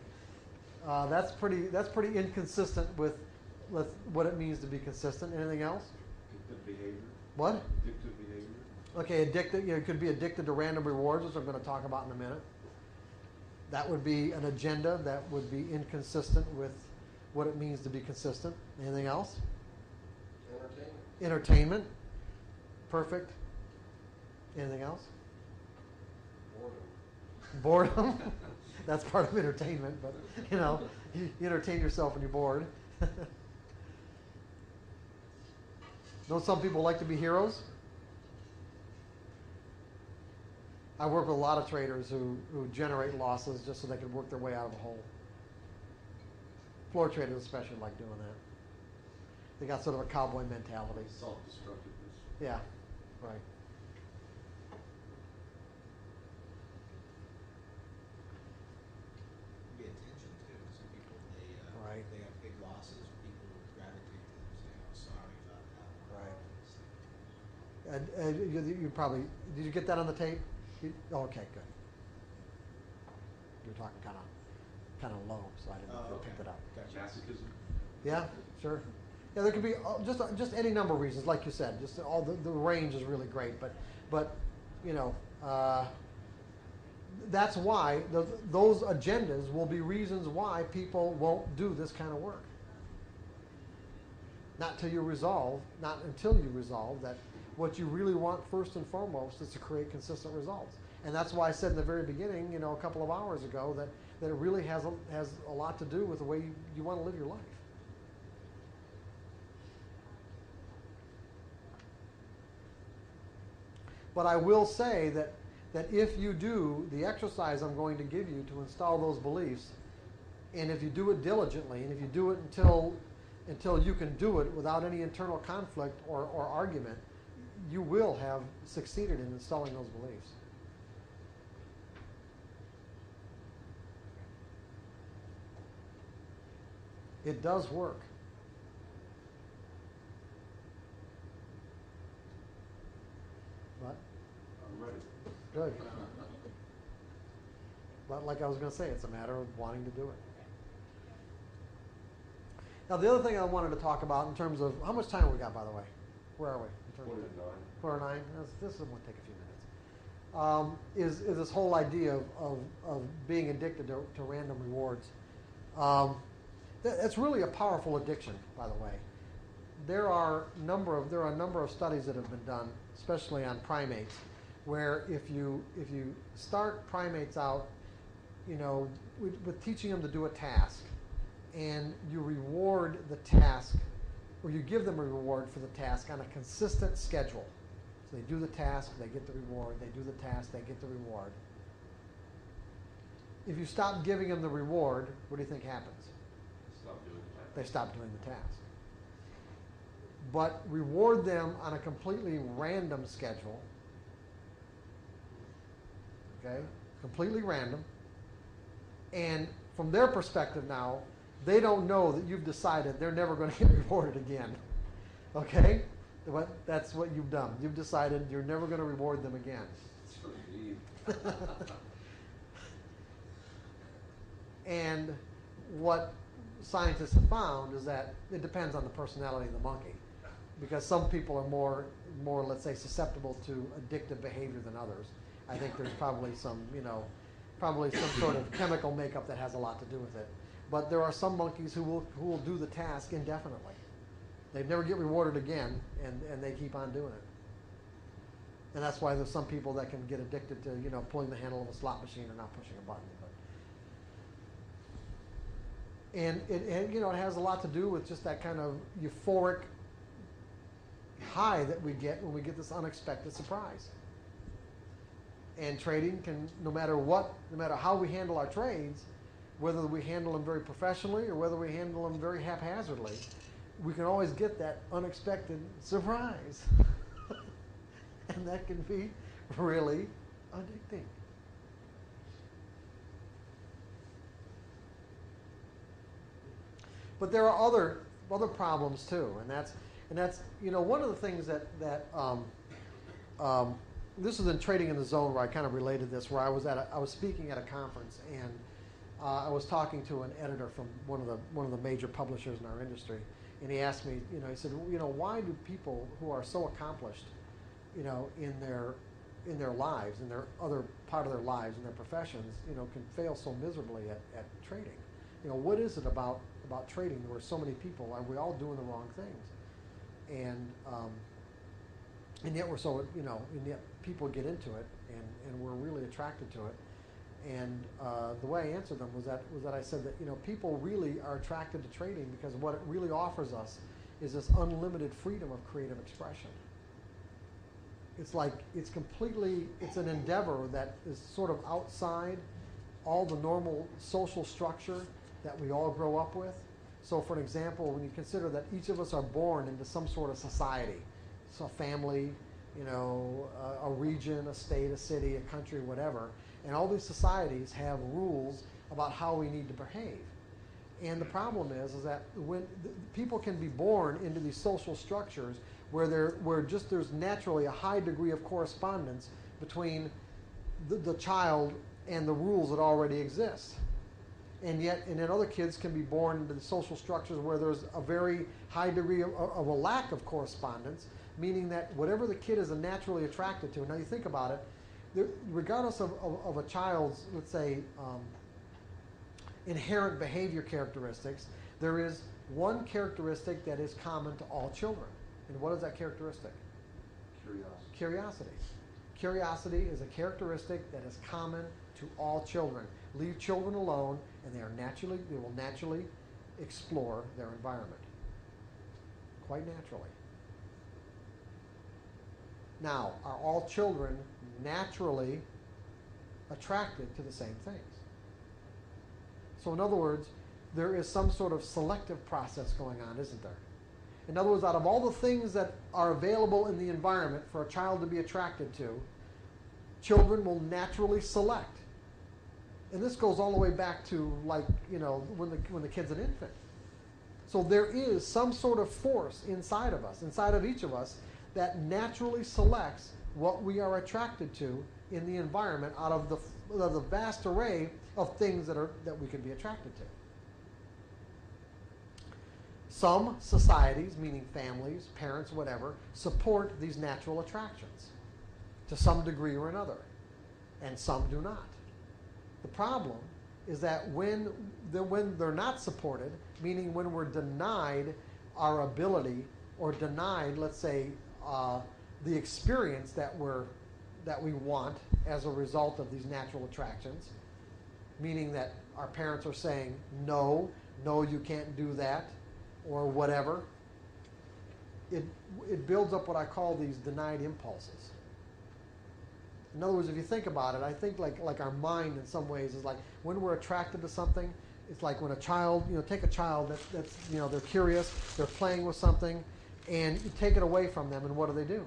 That's pretty inconsistent with what it means to be consistent. Anything else? Addictive behavior. What? Addictive behavior. Okay, addicted. You could be addicted to random rewards, which I'm going to talk about in a minute. That would be an agenda that would be inconsistent with what it means to be consistent. Anything else? Entertainment. Perfect. Anything else? Boredom. That's part of entertainment, but you entertain yourself when you're bored. Don't some people like to be heroes? I work with a lot of traders who generate losses just so they can work their way out of a hole. Floor traders especially like doing that. They got sort of a cowboy mentality. Self-destructiveness. Yeah, right. Be attention too. Some people Right. they have big losses. People gravitate to them, saying, "Oh, sorry about that." Right. You probably did you get that on the tape? Okay, good. You were talking kind of low, so I didn't know if you picked it up. Gotcha. Masochism. Yeah, sure. Yeah, there could be just any number of reasons, like you said. Just all the range is really great, but that's why those agendas will be reasons why people won't do this kind of work. Not until you resolve that what you really want first and foremost is to create consistent results. And that's why I said in the very beginning, a couple of hours ago, that it really has a lot to do with the way you want to live your life. But I will say that if you do the exercise I'm going to give you to install those beliefs, and if you do it diligently, and if you do it until you can do it without any internal conflict or argument, you will have succeeded in installing those beliefs. It does work. What? I'm ready. Good. But like I was going to say, it's a matter of wanting to do it. Now, the other thing I wanted to talk about in terms of how much time we got, by the way. Where are we in Quarter to 9. This won't take a few minutes. Is this whole idea of being addicted to random rewards. That's really a powerful addiction, by the way. There are a number of studies that have been done, especially on primates, where if you start primates out, with teaching them to do a task, and you reward the task, or you give them a reward for the task on a consistent schedule. So they do the task, they get the reward. They do the task, they get the reward. If you stop giving them the reward, what do you think happens? Stop doing the task. They stop doing the task. But reward them on a completely random schedule. Okay? Completely random. And from their perspective now, they don't know that you've decided they're never going to get rewarded again. Okay? That's what you've done. You've decided you're never going to reward them again. It's for me. And what scientists have found is that it depends on the personality of the monkey. Because some people are more, let's say, susceptible to addictive behavior than others. I think there's probably some sort of chemical makeup that has a lot to do with it. But there are some monkeys who will do the task indefinitely. They never get rewarded again, and they keep on doing it. And that's why there's some people that can get addicted to, pulling the handle of a slot machine or not pushing a button. And it has a lot to do with just that kind of euphoric high that we get when we get this unexpected surprise. And trading can, no matter how we handle our trades, whether we handle them very professionally or whether we handle them very haphazardly, we can always get that unexpected surprise. And that can be really addicting. But there are other problems too, and that's one of the things that this is in Trading in the Zone where I kind of related this, where I was speaking at a conference, and I was talking to an editor from one of the major publishers in our industry, and he asked me, he said, why do people who are so accomplished, in their lives, in their other part of their lives, in their professions, can fail so miserably at trading? What is it about trading where so many people are we all doing the wrong things, and yet we're so and yet people get into it and we're really attracted to it. And the way I answered them was that I said that people really are attracted to trading because what it really offers us is this unlimited freedom of creative expression. It's like it's an endeavor that is sort of outside all the normal social structure that we all grow up with. So for an example, when you consider that each of us are born into some sort of society, so a family, a region, a state, a city, a country, whatever, and all these societies have rules about how we need to behave. And the problem is that when people can be born into these social structures where there's naturally a high degree of correspondence between the child and the rules that already exist. And then other kids can be born into the social structures where there's a very high degree of a lack of correspondence, meaning that whatever the kid is naturally attracted to, now you think about it, regardless of a child's, let's say, inherent behavior characteristics, there is one characteristic that is common to all children. And what is that characteristic? Curiosity. Curiosity. Curiosity is a characteristic that is common to all children. Leave children alone, and they will naturally explore their environment. Quite naturally. Now, are all children naturally attracted to the same things? So in other words, there is some sort of selective process going on, isn't there? In other words, out of all the things that are available in the environment for a child to be attracted to, children will naturally select. And this goes all the way back to when the kid's an infant. So there is some sort of force inside of us, inside of each of us, that naturally selects what we are attracted to in the environment out of the vast array of things that we can be attracted to. Some societies, meaning families, parents, whatever, support these natural attractions to some degree or another, and some do not. The problem is that when they're not supported, meaning when we're denied our ability or denied, let's say, the experience that we want as a result of these natural attractions, meaning that our parents are saying, no, you can't do that, or whatever, it builds up what I call these denied impulses. In other words, if you think about it, I think like our mind in some ways is like when we're attracted to something, it's like when a child, take a child that's they're curious, they're playing with something, and you take it away from them, and what do?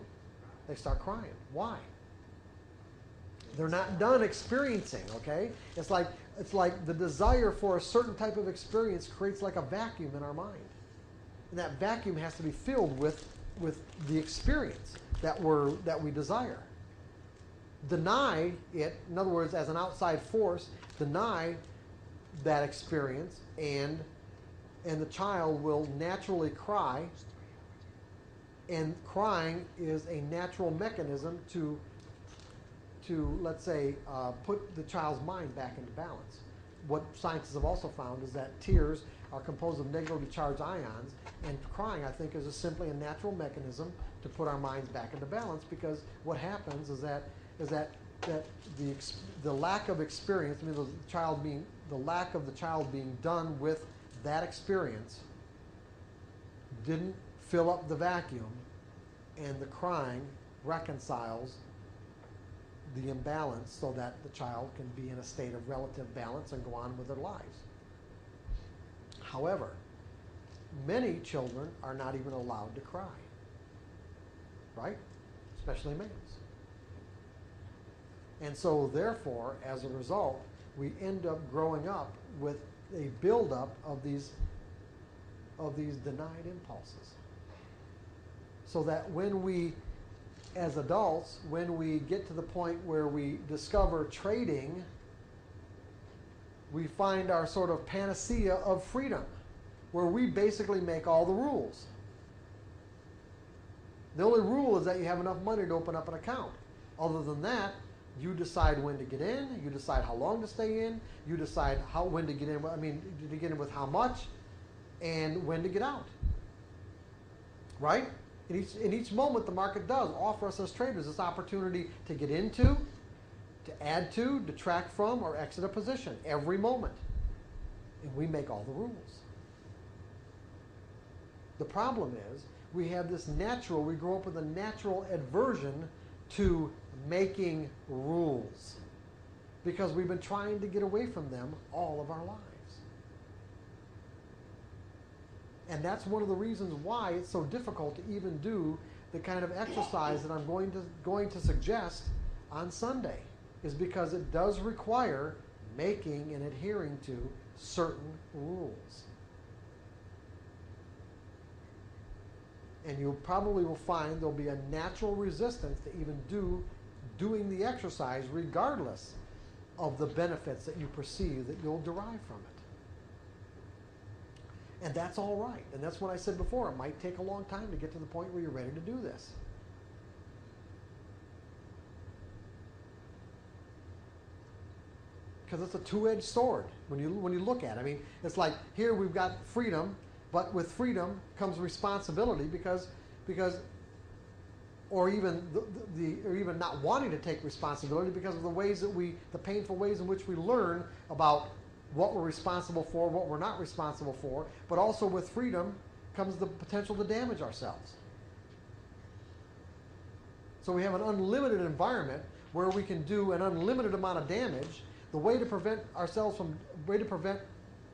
They start crying. Why? They're not done experiencing, okay? It's like the desire for a certain type of experience creates like a vacuum in our mind. And that vacuum has to be filled with the experience that we desire. Deny it, in other words, as an outside force, deny that experience, and the child will naturally cry, and crying is a natural mechanism to let's say, put the child's mind back into balance. What scientists have also found is that tears are composed of negatively charged ions, and crying, I think, is simply a natural mechanism to put our minds back into balance, because what happens is that the lack of experience, the lack of the child being done with that experience didn't fill up the vacuum, and the crying reconciles the imbalance so that the child can be in a state of relative balance and go on with their lives. However, many children are not even allowed to cry, right? Especially males. And so therefore, as a result, we end up growing up with a buildup of these denied impulses. So that when we, as adults, when we get to the point where we discover trading, we find our sort of panacea of freedom, where we basically make all the rules. The only rule is that you have enough money to open up an account. Other than that, you decide when to get in, you decide how long to stay in, you decide when to get in, to get in with how much, and when to get out. Right? In each moment, the market does offer us as traders this opportunity to get into, to add to, detract from, or exit a position every moment. And we make all the rules. The problem is, we have this we grow up with a natural aversion to making rules, because we've been trying to get away from them all of our lives. And that's one of the reasons why it's so difficult to even do the kind of exercise that I'm going to suggest on Sunday, is because it does require making and adhering to certain rules. And you probably will find there'll be a natural resistance to even doing the exercise, regardless of the benefits that you perceive that you'll derive from it. And that's all right. And that's what I said before. It might take a long time to get to the point where you're ready to do this. Because it's a two-edged sword when you look at it. I mean, it's like here we've got freedom, but with freedom comes responsibility, because or even or even not wanting to take responsibility because of the painful ways in which we learn about what we're responsible for, what we're not responsible for. But also with freedom comes the potential to damage ourselves. So we have an unlimited environment where we can do an unlimited amount of damage. The way to prevent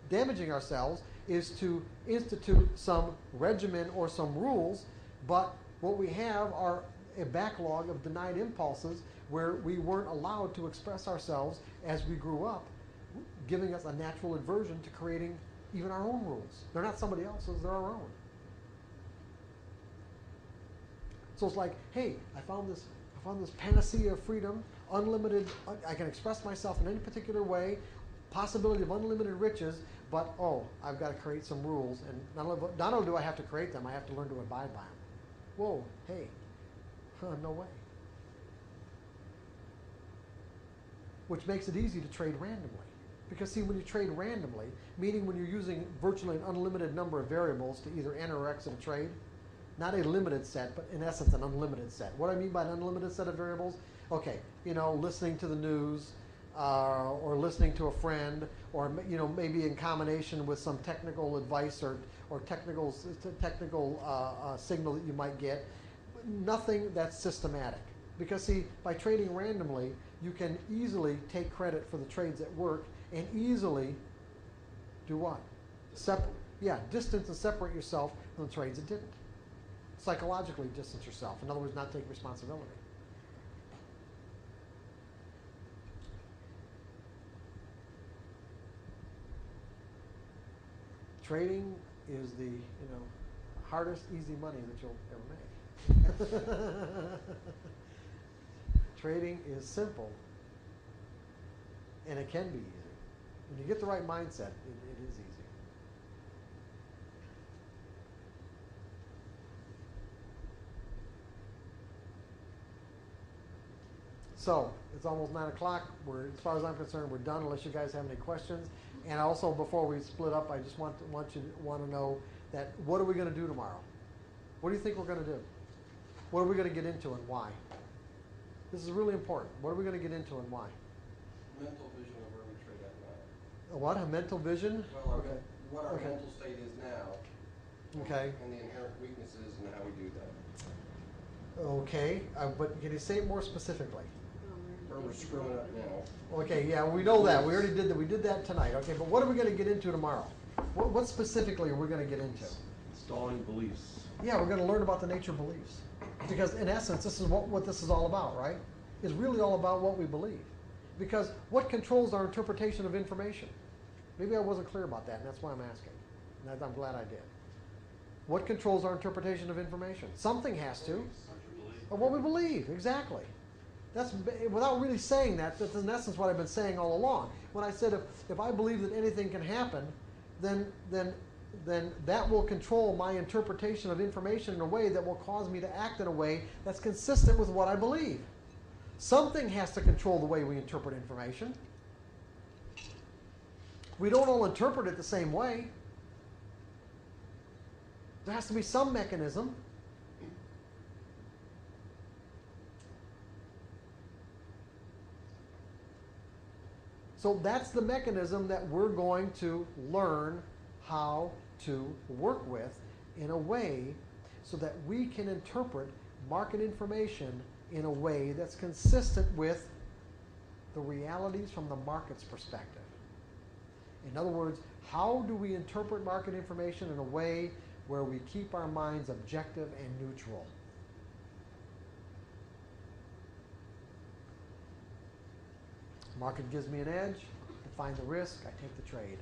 damaging ourselves is to institute some regimen or some rules, but what we have are a backlog of denied impulses where we weren't allowed to express ourselves as we grew up, giving us a natural aversion to creating even our own rules. They're not somebody else's, they're our own. So it's like, hey, I found this panacea of freedom, unlimited, I can express myself in any particular way, possibility of unlimited riches, but oh, I've got to create some rules, and not only do I have to create them, I have to learn to abide by them. Whoa, hey, no way. Which makes it easy to trade randomly. Because see, when you trade randomly, meaning when you're using virtually an unlimited number of variables to either enter or exit a trade, not a limited set, but in essence an unlimited set. What do I mean by an unlimited set of variables? Okay, listening to the news, or listening to a friend, or maybe in combination with some technical advice or technical signal that you might get. Nothing that's systematic. Because see, by trading randomly, you can easily take credit for the trades that work and easily do what? Distance and separate yourself from the trades that didn't. Psychologically distance yourself. In other words, not take responsibility. Trading is the hardest easy money that you'll ever make. Trading is simple, and it can be easy. When you get the right mindset, it is easy. So, it's almost 9 o'clock. As far as I'm concerned, we're done unless you guys have any questions. And also, before we split up, I just want to know that what are we going to do tomorrow? What do you think we're going to do? What are we going to get into and why? This is really important. What are we going to get into and why? Mental vision of where we trade at now. A what? A mental vision? Well, Okay. what our Okay. mental state is now. Okay. And the inherent weaknesses and how we do that. Okay, but can you say it more specifically? Where we're screwing up now. Okay, yeah, we know that. We already did that. We did that tonight. Okay, but what are we going to get into tomorrow? What specifically are we going to get into? Installing beliefs. Yeah, we're going to learn about the nature of beliefs. Because in essence, this is what this is all about, right? It's really all about what we believe. Because what controls our interpretation of information? Maybe I wasn't clear about that, and that's why I'm asking. And I'm glad I did. What controls our interpretation of information? Something has to. Or what we believe, exactly. That's, without really saying that, that's in essence what I've been saying all along. When I said if I believe that anything can happen, then that will control my interpretation of information in a way that will cause me to act in a way that's consistent with what I believe. Something has to control the way we interpret information. We don't all interpret it the same way. There has to be some mechanism. So that's the mechanism that we're going to learn how to work with in a way so that we can interpret market information in a way that's consistent with the realities from the market's perspective. In other words, how do we interpret market information in a way where we keep our minds objective and neutral? Market gives me an edge, define the risk, I take the trade.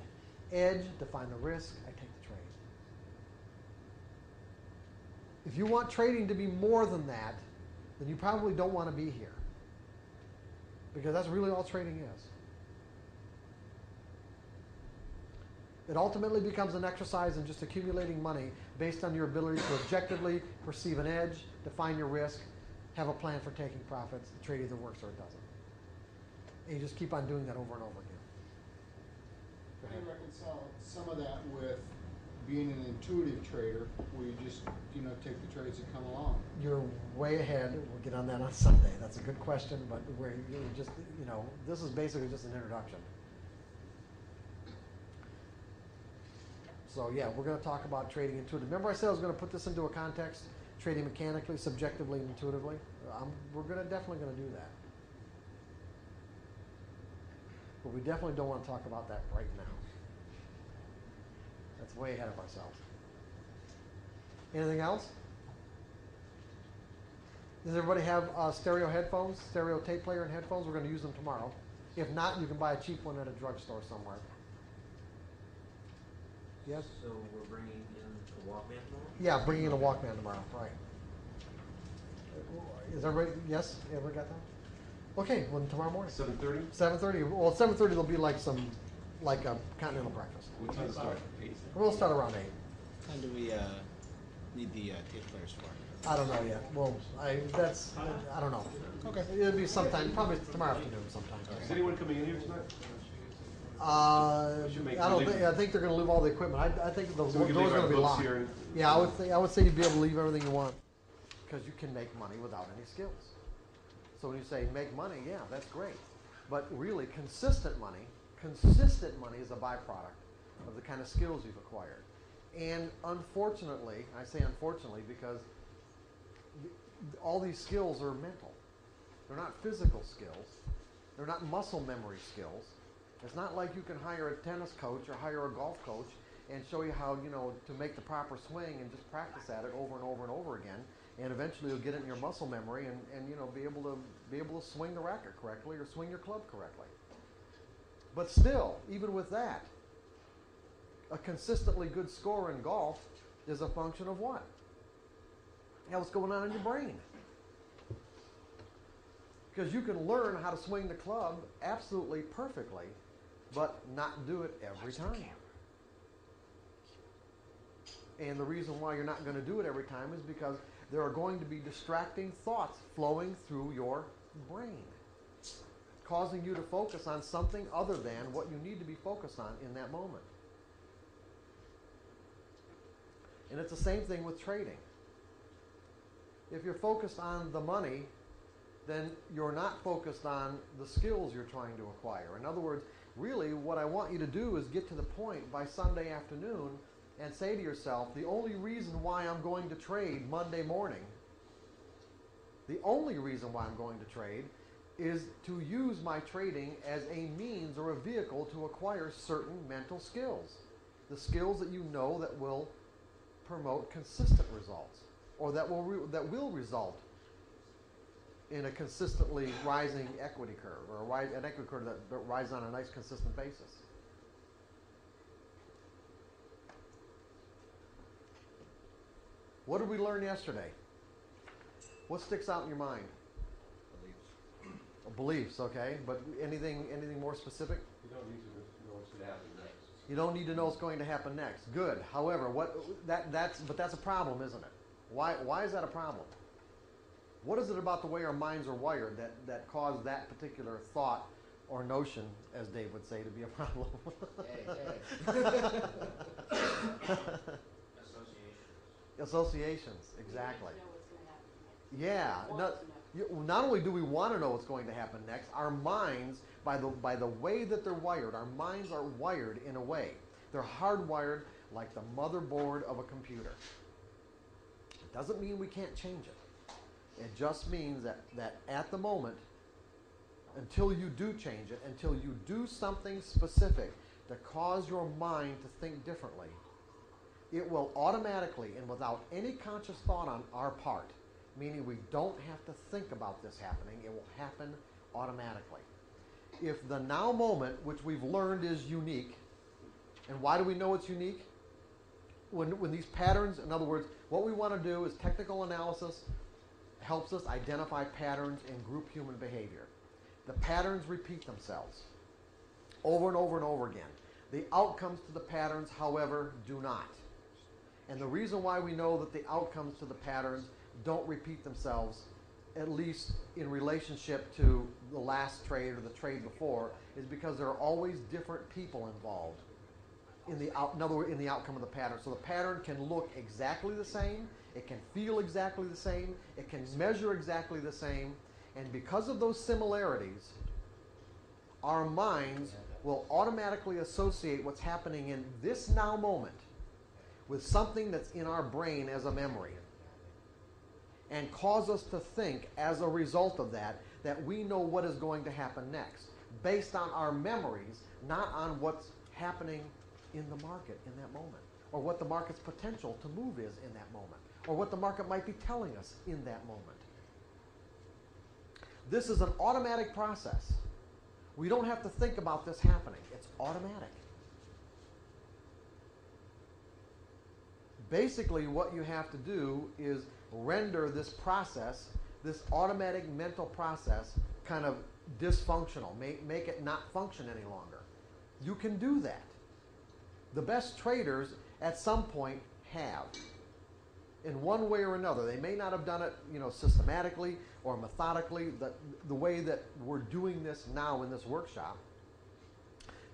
Edge, define the risk, I take the trade. If you want trading to be more than that, then you probably don't want to be here. Because that's really all trading is. It ultimately becomes an exercise in just accumulating money based on your ability to objectively perceive an edge, define your risk, have a plan for taking profits. The trade either works or it doesn't. And you just keep on doing that over and over again. How do you reconcile some of that with being an intuitive trader where you just, take the trades that come along? You're way ahead. We'll get on that on Sunday. That's a good question, but where you're just, this is basically just an introduction. So yeah, we're going to talk about trading intuitively. Remember I said I was going to put this into a context, trading mechanically, subjectively, and intuitively? We're definitely going to do that. But we definitely don't want to talk about that right now. That's way ahead of ourselves. Anything else? Does everybody have stereo headphones, stereo tape player and headphones? We're going to use them tomorrow. If not, you can buy a cheap one at a drugstore somewhere. Yes? So we're bringing in a Walkman tomorrow? Yeah, bringing in a Walkman tomorrow, right. Is everybody, yes? Everybody got that? Okay, well, tomorrow morning. 7:30? 7:30. Well, 7:30 there'll be like some like a continental breakfast. What time to start? 8? We'll start around 8. When do we need the tape players for? I don't know yet. Well, I don't know. Okay. It'll be sometime, probably tomorrow afternoon sometime. Is anyone coming in here tonight? I Should make don't leave- think, I think they're gonna leave all the equipment. I think the So we can door's leave our gonna be books locked. here and- Yeah, I would say you'd be able to leave everything you want, because you can make money without any skills. So when you say make money, yeah, that's great. But really, consistent money is a byproduct of the kind of skills you've acquired. And unfortunately, I say unfortunately because all these skills are mental. They're not physical skills. They're not muscle memory skills. It's not like you can hire a tennis coach or hire a golf coach and show you how, to make the proper swing and just practice at it over and over and over again. And eventually you'll get it in your muscle memory and be able to swing the racket correctly or swing your club correctly. But still, even with that, a consistently good score in golf is a function of what? Yeah, what's going on in your brain? Because you can learn how to swing the club absolutely perfectly, but not do it every time. And the reason why you're not going to do it every time is because there are going to be distracting thoughts flowing through your brain, causing you to focus on something other than what you need to be focused on in that moment. And it's the same thing with trading. If you're focused on the money, then you're not focused on the skills you're trying to acquire. In other words, really what I want you to do is get to the point by Sunday afternoon and say to yourself, the only reason why I'm going to trade Monday morning, the only reason why I'm going to trade is to use my trading as a means or a vehicle to acquire certain mental skills. The skills that you know that will promote consistent results, or that will result in a consistently rising equity curve, or an equity curve that rises on a nice consistent basis. What did we learn yesterday? What sticks out in your mind? Beliefs, okay. But anything more specific? You don't need to know what's going to happen next. You don't need to know what's going to happen next. Good. However, that's a problem, isn't it? Why is that a problem? What is it about the way our minds are wired that cause that particular thought or notion, as Dave would say, to be a problem? Associations, exactly. Yeah. Not only do we want to know what's going to happen next, our minds, by the way that they're wired, our minds are wired in a way. They're hardwired like the motherboard of a computer. It doesn't mean we can't change it. It just means that at the moment, until you do change it, until you do something specific to cause your mind to think differently, it will automatically and without any conscious thought on our part, meaning we don't have to think about this happening, it will happen automatically. If the now moment, which we've learned is unique, and why do we know it's unique? When these patterns, in other words, what we want to do is technical analysis helps us identify patterns in group human behavior. The patterns repeat themselves over and over and over again. The outcomes to the patterns, however, do not. And the reason why we know that the outcomes to the patterns don't repeat themselves, at least in relationship to the last trade or the trade before, is because there are always different people involved in other words, in the outcome of the pattern. So the pattern can look exactly the same, it can feel exactly the same, it can measure exactly the same, and because of those similarities, our minds will automatically associate what's happening in this now moment with something that's in our brain as a memory, and cause us to think as a result of that we know what is going to happen next, based on our memories, not on what's happening in the market in that moment, or what the market's potential to move is in that moment, or what the market might be telling us in that moment. This is an automatic process. We don't have to think about this happening. It's automatic. Basically, what you have to do is render this process, this automatic mental process, kind of dysfunctional. Make it not function any longer. You can do that. The best traders at some point have. In one way or another. They may not have done it, systematically or methodically, the way that we're doing this now in this workshop.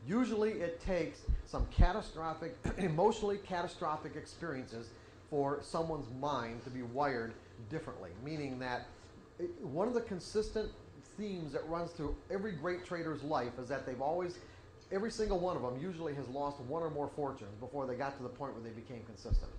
Usually it takes some catastrophic, emotionally catastrophic experiences for someone's mind to be wired differently. Meaning that one of the consistent themes that runs through every great trader's life is that every single one of them usually has lost one or more fortunes before they got to the point where they became consistent.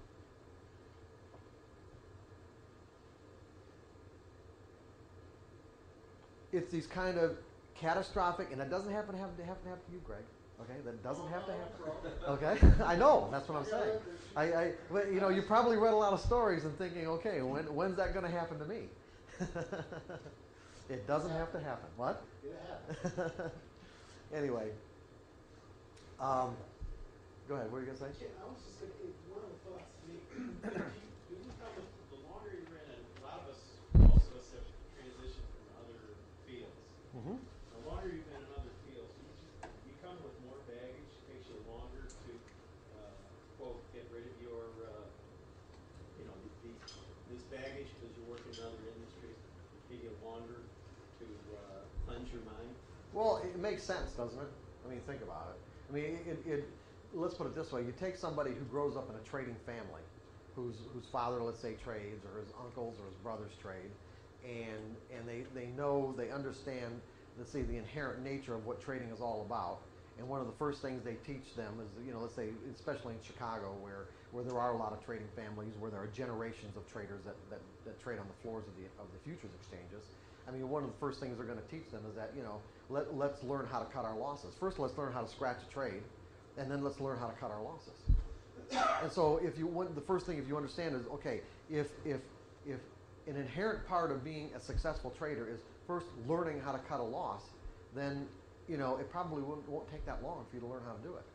It's these kind of catastrophic, and it doesn't have to happen to you, Greg. Okay, that doesn't have to happen. Okay, I know. That's what I'm saying. But, you probably read a lot of stories and thinking, okay, when's that going to happen to me? It doesn't have to happen. What? It happens. Anyway, go ahead. What are you going to say? Yeah, I was just thinking, one of the thoughts to me, do you come with, the longer you're in, and a lot of us, most of us have transitioned from other fields. Mm-hmm. The longer you've been in other fields, you come with more baggage. It takes you longer to, quote, get rid of your, this baggage because you're working in other industries. It take you longer to cleanse your mind. Well, it makes sense, doesn't it? I mean, think about it. I mean, let's put it this way. You take somebody who grows up in a trading family, whose father, let's say, trades, or his uncles or his brothers trade, and they understand, let's say, the inherent nature of what trading is all about. And one of the first things they teach them is, let's say, especially in Chicago, where there are a lot of trading families, where there are generations of traders that trade on the floors of the futures exchanges. I mean, one of the first things they're going to teach them is that, let's learn how to cut our losses. First, let's learn how to scratch a trade, and then let's learn how to cut our losses. And so, the first thing, if you understand, is okay. If an inherent part of being a successful trader is first learning how to cut a loss, then it probably won't take that long for you to learn how to do it.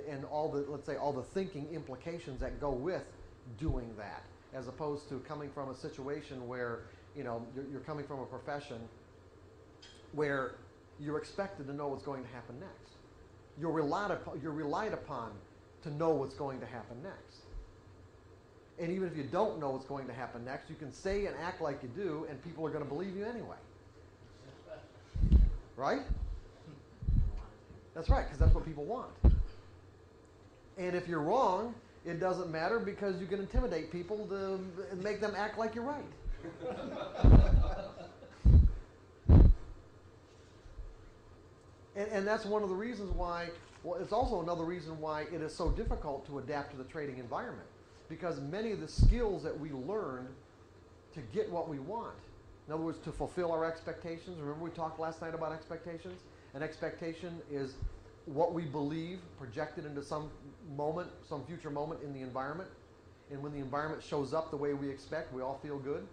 And all the, let's say, all the thinking implications that go with doing that, as opposed to coming from a situation where you're coming from a profession where you're expected to know what's going to happen next. You're relied upon to know what's going to happen next. And even if you don't know what's going to happen next, you can say and act like you do, and people are going to believe you anyway. Right? That's right, because that's what people want. And if you're wrong, it doesn't matter, because you can intimidate people to make them act like you're right. And that's one of the reasons why, well, it's also another reason why it is so difficult to adapt to the trading environment. Because many of the skills that we learn to get what we want, in other words, to fulfill our expectations. Remember we talked last night about expectations? An expectation is what we believe projected into some moment, some future moment in the environment. And when the environment shows up the way we expect, we all feel good.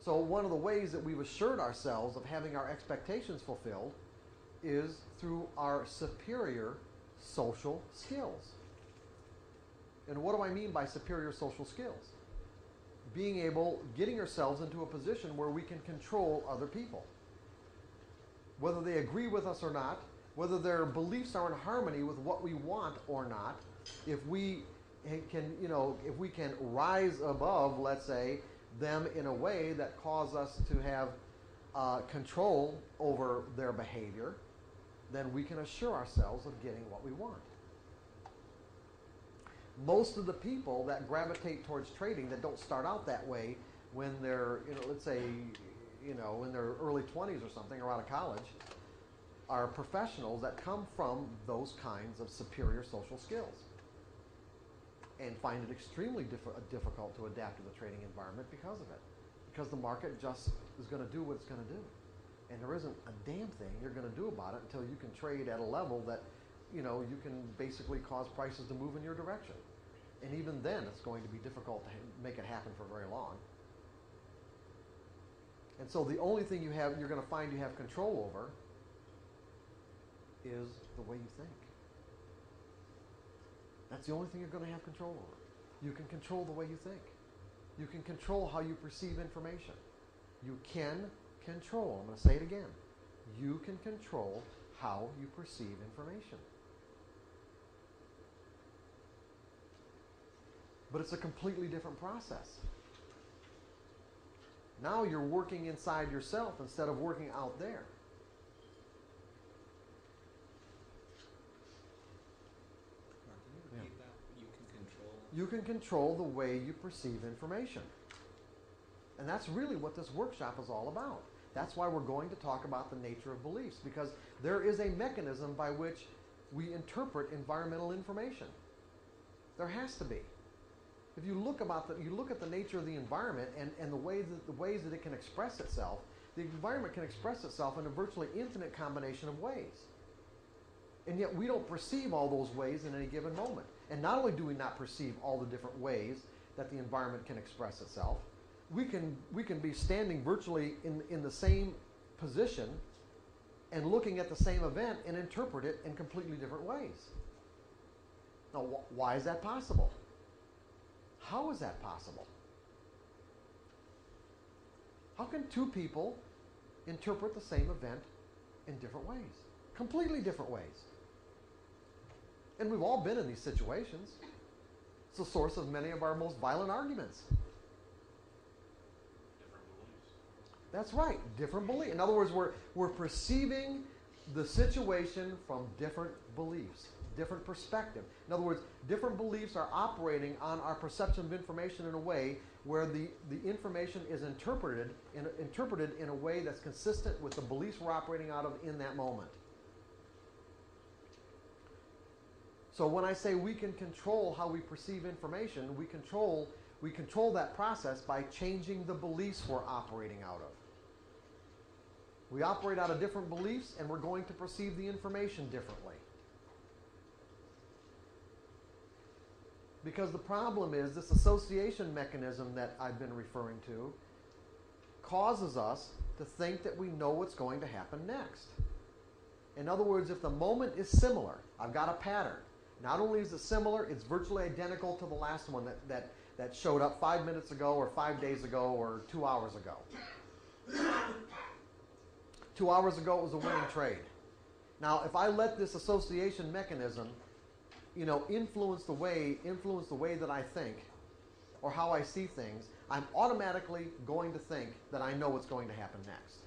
So one of the ways that we've assured ourselves of having our expectations fulfilled is through our superior social skills. And what do I mean by superior social skills? Getting ourselves into a position where we can control other people. Whether they agree with us or not, whether their beliefs are in harmony with what we want or not, if we can rise above, let's say, them in a way that cause us to have control over their behavior, then we can assure ourselves of getting what we want. Most of the people that gravitate towards trading that don't start out that way when they're, let's say, in their early 20s or something, or out of college, are professionals that come from those kinds of superior social skills and find it extremely difficult to adapt to the trading environment because of it. Because the market just is going to do what it's going to do. And there isn't a damn thing you're going to do about it until you can trade at a level that, you can basically cause prices to move in your direction. And even then, it's going to be difficult to make it happen for very long. And so the only thing you're going to find you have control over is the way you think. That's the only thing you're going to have control over. You can control the way you think. You can control how you perceive information. You can control, I'm going to say it again, you can control how you perceive information. But it's a completely different process. Now you're working inside yourself instead of working out there. Mark, can you repeat that? You can control. You can control the way you perceive information. And that's really what this workshop is all about. That's why we're going to talk about the nature of beliefs, because there is a mechanism by which we interpret environmental information. There has to be. If you look at the nature of the environment and the ways that it can express itself, the environment can express itself in a virtually infinite combination of ways. And yet we don't perceive all those ways in any given moment. And not only do we not perceive all the different ways that the environment can express itself, we can be standing virtually in the same position and looking at the same event and interpret it in completely different ways. Now, why is that possible? How is that possible? How can two people interpret the same event in different ways? Completely different ways. And we've all been in these situations. It's the source of many of our most violent arguments. Different beliefs. That's right, different beliefs. In other words, we're perceiving the situation from different beliefs, different perspective. In other words, different beliefs are operating on our perception of information in a way where the information is interpreted in a way that's consistent with the beliefs we're operating out of in that moment. So when I say we can control how we perceive information, we control that process by changing the beliefs we're operating out of. We operate out of different beliefs, and we're going to perceive the information differently. Because the problem is this association mechanism that I've been referring to causes us to think that we know what's going to happen next. In other words, if the moment is similar, I've got a pattern. Not only is it similar, it's virtually identical to the last one that showed up 5 minutes ago or 5 days ago or 2 hours ago. 2 hours ago it was a winning trade. Now, if I let this association mechanism, influence the way that I think or how I see things, I'm automatically going to think that I know what's going to happen next.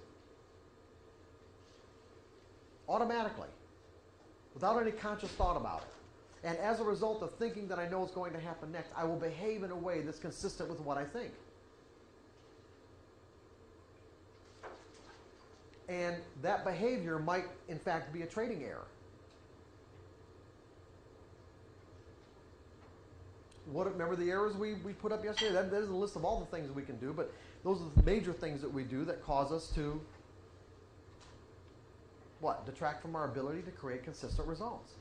Automatically. Without any conscious thought about it. And as a result of thinking that I know what's going to happen next, I will behave in a way that's consistent with what I think. And that behavior might, in fact, be a trading error. Remember the errors we put up yesterday? That is a list of all the things we can do, but those are the major things that we do that cause us to, detract from our ability to create consistent results.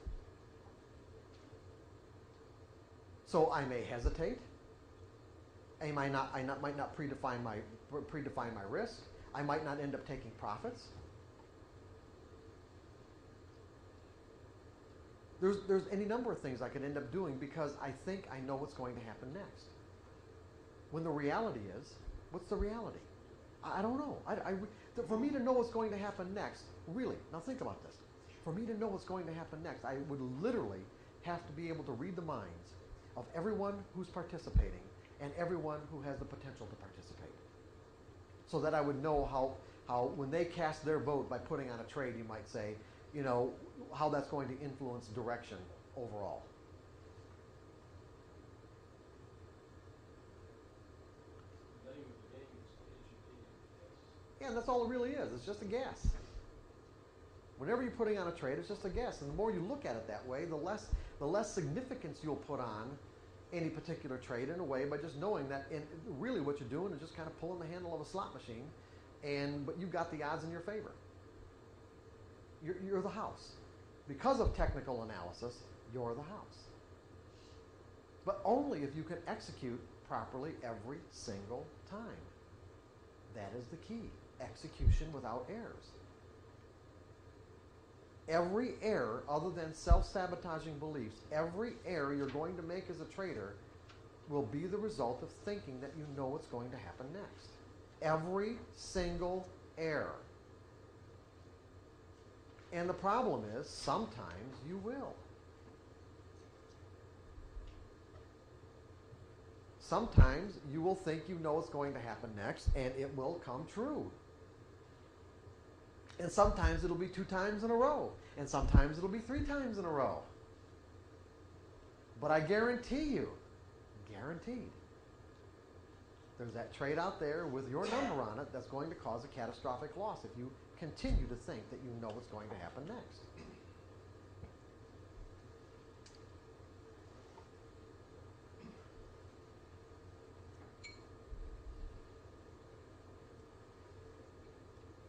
So I may hesitate. I might not predefine my risk. I might not end up taking profits. There's any number of things I could end up doing because I think I know what's going to happen next. When the reality is, what's the reality? I don't know. For me to know what's going to happen next, really, now think about this. For me to know what's going to happen next, I would literally have to be able to read the minds of everyone who's participating and everyone who has the potential to participate. So that I would know how when they cast their vote by putting on a trade, you might say, how that's going to influence direction overall. The name of the game is educating guess. Yeah, and that's all it really is. It's just a guess. Whenever you're putting on a trade, it's just a guess. And the more you look at it that way, the less significance you'll put on any particular trade in a way by just knowing that really what you're doing is just kind of pulling the handle of a slot machine, but you've got the odds in your favor. You're the house. Because of technical analysis, you're the house. But only if you can execute properly every single time. That is the key. Execution without errors. Every error other than self-sabotaging beliefs, every error you're going to make as a trader will be the result of thinking that you know what's going to happen next. Every single error. And the problem is, sometimes you will. Sometimes you will think you know what's going to happen next, and it will come true. And sometimes it'll be 2 times in a row, and sometimes it'll be 3 times in a row. But I guarantee you, guaranteed, there's that trade out there with your number on it that's going to cause a catastrophic loss if you continue to think that you know what's going to happen next.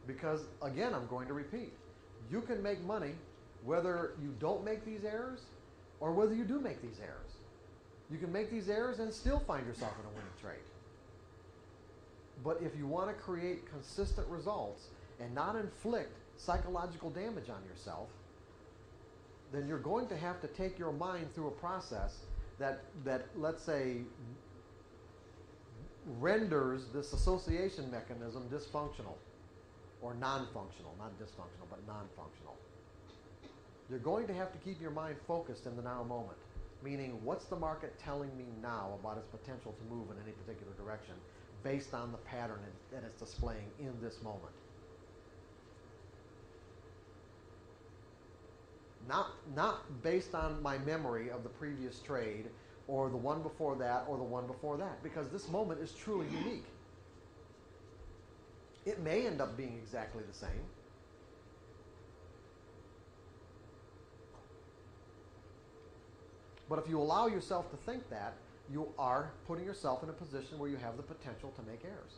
Because, again, I'm going to repeat, you can make money whether you don't make these errors or whether you do make these errors. You can make these errors and still find yourself in a winning trade. But if you want to create consistent results and not inflict psychological damage on yourself, then you're going to have to take your mind through a process that let's say, renders this association mechanism dysfunctional or non-functional, not dysfunctional, but non-functional. You're going to have to keep your mind focused in the now moment, meaning what's the market telling me now about its potential to move in any particular direction based on the pattern that it's displaying in this moment. Not based on my memory of the previous trade or the one before that or the one before that, because this moment is truly unique. It may end up being exactly the same. But if you allow yourself to think that, you are putting yourself in a position where you have the potential to make errors.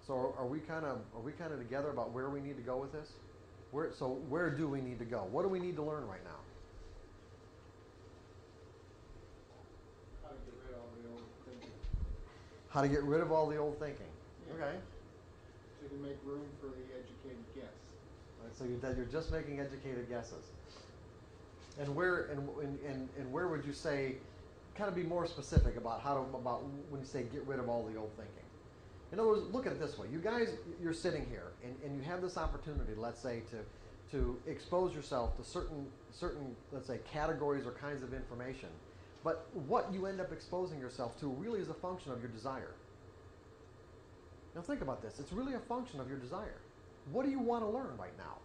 So are we kind of together about where we need to go with this? Where do we need to go? What do we need to learn right now? How to get rid of all the old thinking. How to get rid of all the old thinking. Yeah. Okay. So you can make room for the educated guess. Right, so you're just making educated guesses. And where would you say, kind of be more specific about about when you say get rid of all the old thinking? In other words, look at it this way. You guys, you're sitting here, and you have this opportunity, let's say, to expose yourself to certain, let's say, categories or kinds of information. But what you end up exposing yourself to really is a function of your desire. Now think about this. It's really a function of your desire. What do you want to learn right now?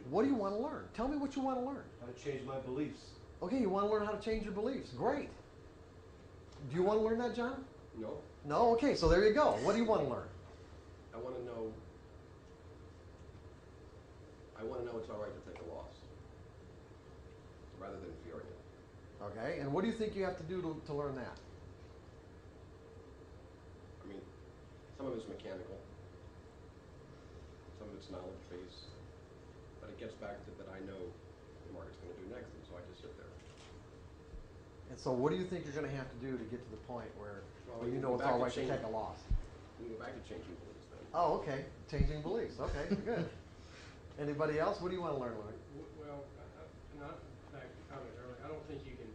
What do you want to learn? Tell me what you want to learn. How to change my beliefs. Okay, you want to learn how to change your beliefs. Great. Do you want to learn that, John? No, No? Okay, so there you go. What do you want to learn? I want to know it's all right to take a loss rather than fearing it. Okay, and what do you think you have to do to learn that? I mean, some of it's mechanical, some of it's knowledge-based, but it gets back to that I know what the market's going to do next, and so I just sit there. And so what do you think you're going to have to do to get to the point where Well, you we know go it's all back right to to change- take a loss? We go back to changing beliefs then. Oh, okay. Changing beliefs. Okay, good. Anybody else? What do you want to learn, Louis? Well, back to comment earlier, I don't think you can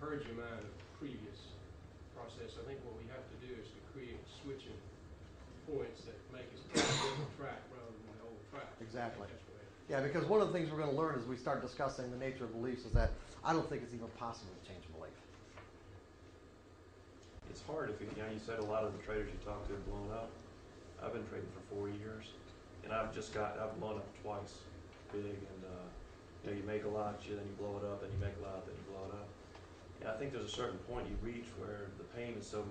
purge your mind of previous process. I think what we have to do is to create switching points that make us take a different track rather than the old track. Exactly. I think that's what it is. Yeah, because one of the things we're going to learn as we start discussing the nature of beliefs is that I don't think it's even possible to change a belief. It's hard if you said a lot of the traders you talked to have blown up. I've been trading for 4 years, and I've blown up twice, big, and you make a lot, then you blow it up, then you make a lot, then you blow it up. And I think there's a certain point you reach where the pain is so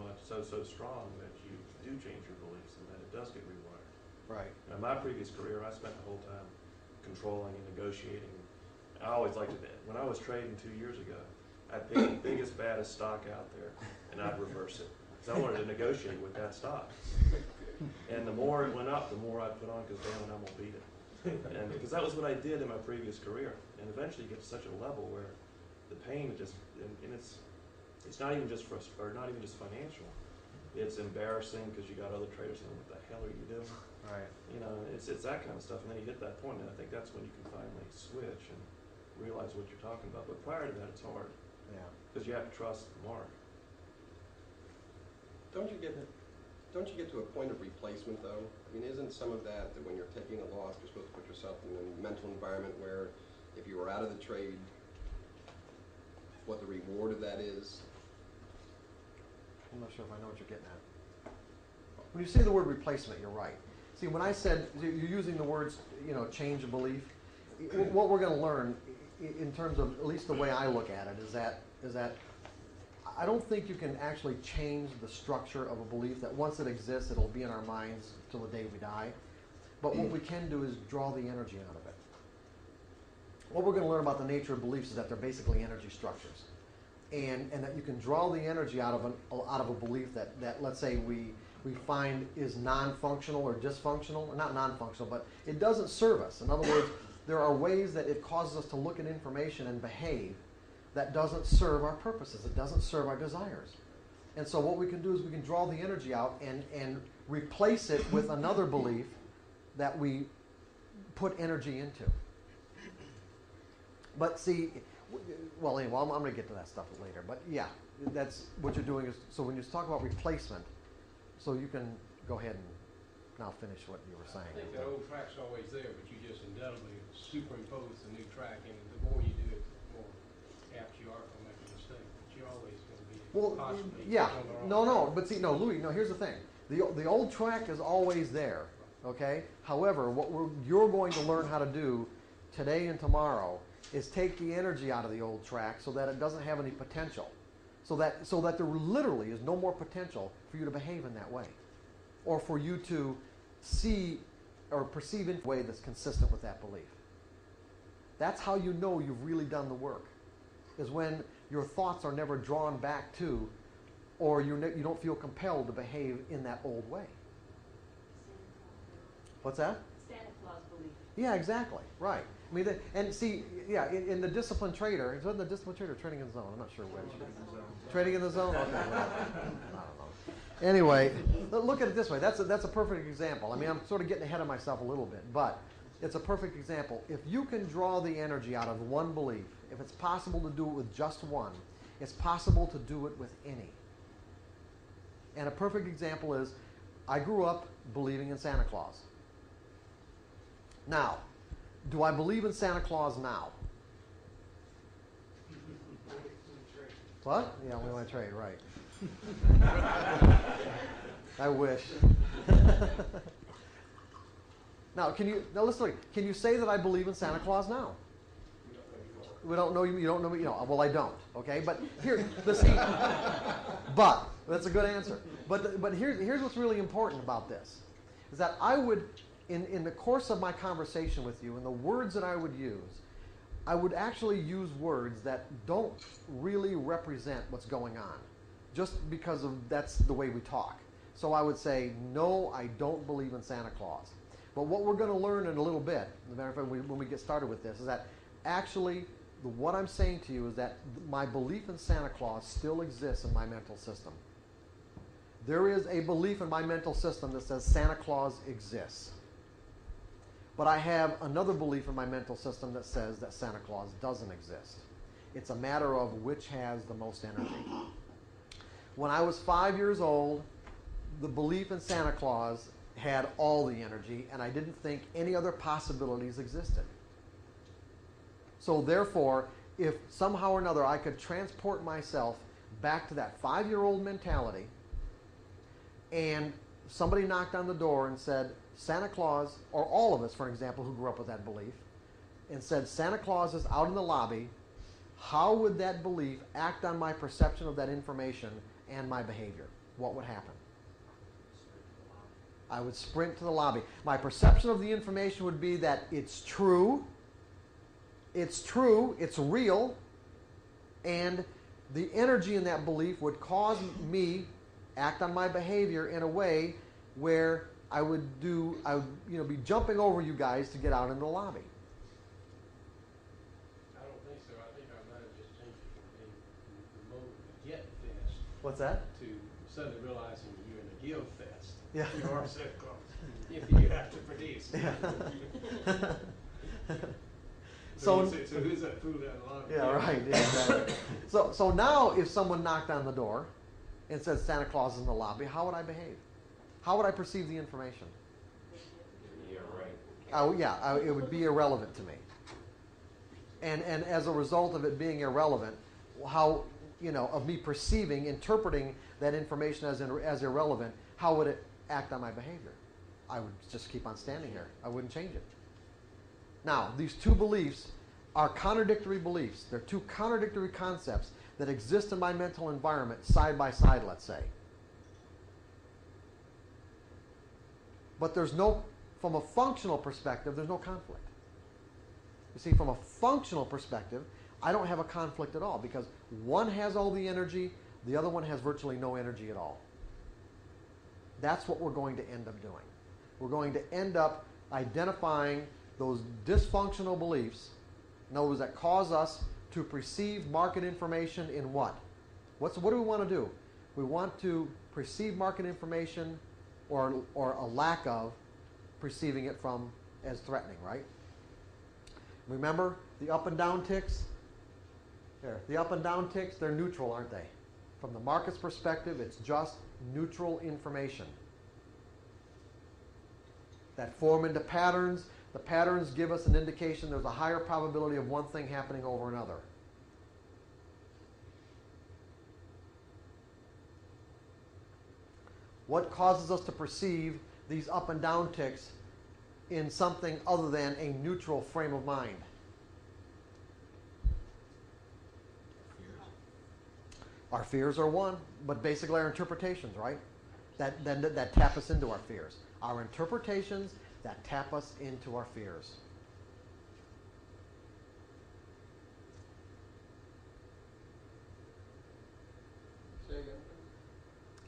strong that you do change your beliefs, and that it does get rewired. Right. In my previous career, I spent the whole time controlling and negotiating. I always liked it. When I was trading 2 years ago, I'd pick the biggest, baddest stock out there, and I'd reverse it. Because I wanted to negotiate with that stock. And the more it went up, the more I'd put on, because damn it, I'm going to beat it. And because that was what I did in my previous career. And eventually you get to such a level where the pain just, and it's not even just not even just financial. It's embarrassing because you got other traders saying, what the hell are you doing? Right. You know, it's that kind of stuff, and then you hit that point, and I think that's when you can finally switch and realize what you're talking about. But prior to that, it's hard, Yeah. because you have to trust Mark. Don't you get to a point of replacement though? I mean, isn't some of that when you're taking a loss, you're supposed to put yourself in a mental environment where if you were out of the trade, what the reward of that is? I'm not sure if I know what you're getting at. When you say the word replacement, you're right. See, when I said, you're using the words, change of belief, what we're going to learn in terms of, at least the way I look at it, is that I don't think you can actually change the structure of a belief, that once it exists, it'll be in our minds till the day we die. But what we can do is draw the energy out of it. What we're going to learn about the nature of beliefs is that they're basically energy structures. And that you can draw the energy out of a belief that let's say we find is non-functional or dysfunctional, or not non-functional, but it doesn't serve us. In other words, there are ways that it causes us to look at information and behave that doesn't serve our purposes, it doesn't serve our desires. And so what we can do is we can draw the energy out and replace it with another belief that we put energy into. But see, well, anyway, I'm going to get to that stuff later. But yeah, that's what you're doing is, so when you talk about replacement, so you can go ahead and now finish what you were saying. I think that old track's always there, but you just indelibly superimpose the new track, and the more you do it, the more apt you are to make a mistake. But you're always going to be possibly yeah, on the wrong track. but see, Louis, here's the thing. The old track is always there, okay? However, what you're going to learn how to do today and tomorrow is take the energy out of the old track so that it doesn't have any potential. So that there literally is no more potential for you to behave in that way. Or for you to see or perceive in a way that's consistent with that belief. That's how you know you've really done the work. Is when your thoughts are never drawn back to, or you don't feel compelled to behave in that old way. What's that? Santa Claus belief. Yeah, exactly. Right. I mean, and see, yeah, in the disciplined trader, is it the disciplined trader or trading in the zone? I'm not sure which. Trading in the zone? Okay. Well, I don't know. Anyway, look at it this way. That's a perfect example. I mean, I'm sort of getting ahead of myself a little bit, but it's a perfect example. If you can draw the energy out of one belief, if it's possible to do it with just one, it's possible to do it with any. And a perfect example is, I grew up believing in Santa Claus. Now, do I believe in Santa Claus now? What? Yeah, we want to trade, right. I wish. Now, let's look. Can you say that I believe in Santa Claus now? We don't know you don't know me, well, I don't, okay? But here, but that's a good answer. But here's what's really important about this, is that I would, in the course of my conversation with you, and the words that I would use, I would actually use words that don't really represent what's going on, just because that's the way we talk. So I would say, no, I don't believe in Santa Claus. But what we're going to learn in a little bit, as a matter of fact, when we get started with this, is that actually what I'm saying to you is that my belief in Santa Claus still exists in my mental system. There is a belief in my mental system that says Santa Claus exists. But I have another belief in my mental system that says that Santa Claus doesn't exist. It's a matter of which has the most energy. When I was 5 years old, the belief in Santa Claus had all the energy, and I didn't think any other possibilities existed. So therefore, if somehow or another I could transport myself back to that 5-year-old mentality, and somebody knocked on the door and said, Santa Claus, or all of us, for example, who grew up with that belief, and said, Santa Claus is out in the lobby, how would that belief act on my perception of that information and my behavior? What would happen? I would sprint to the lobby. My perception of the information would be that it's true, it's real, and the energy in that belief would cause me act on my behavior in a way where I would be jumping over you guys to get out in the lobby. I don't think so. I think our mind just changed from being the mode to get finished What's that? to suddenly realizing give fest. Yeah. You are so close. If you have to produce. So, So who's that fool down the line? yeah, right. Yeah, exactly. So now if someone knocked on the door and said Santa Claus is in the lobby, how would I behave? How would I perceive the information? Yeah, right. Oh, yeah, it would be irrelevant to me. And as a result of it being irrelevant, how, of me perceiving, interpreting that information as irrelevant, how would it act on my behavior? I would just keep on standing here. I wouldn't change it. Now, these two beliefs are contradictory beliefs. They're two contradictory concepts that exist in my mental environment side by side, let's say. But from a functional perspective, there's no conflict. You see, from a functional perspective, I don't have a conflict at all because one has all the energy, the other one has virtually no energy at all. That's what we're going to end up doing. We're going to end up identifying those dysfunctional beliefs, in other words, that cause us to perceive market information in what? What do we want to do? We want to perceive market information or a lack of perceiving it as threatening, right? Remember the up and down ticks? There, the up and down ticks, they're neutral, aren't they? From the market's perspective, it's just neutral information that form into patterns. The patterns give us an indication there's a higher probability of one thing happening over another. What causes us to perceive these up and down ticks in something other than a neutral frame of mind? Our fears are one, but basically our interpretations, right? That tap us into our fears. Our interpretations that tap us into our fears. Say again.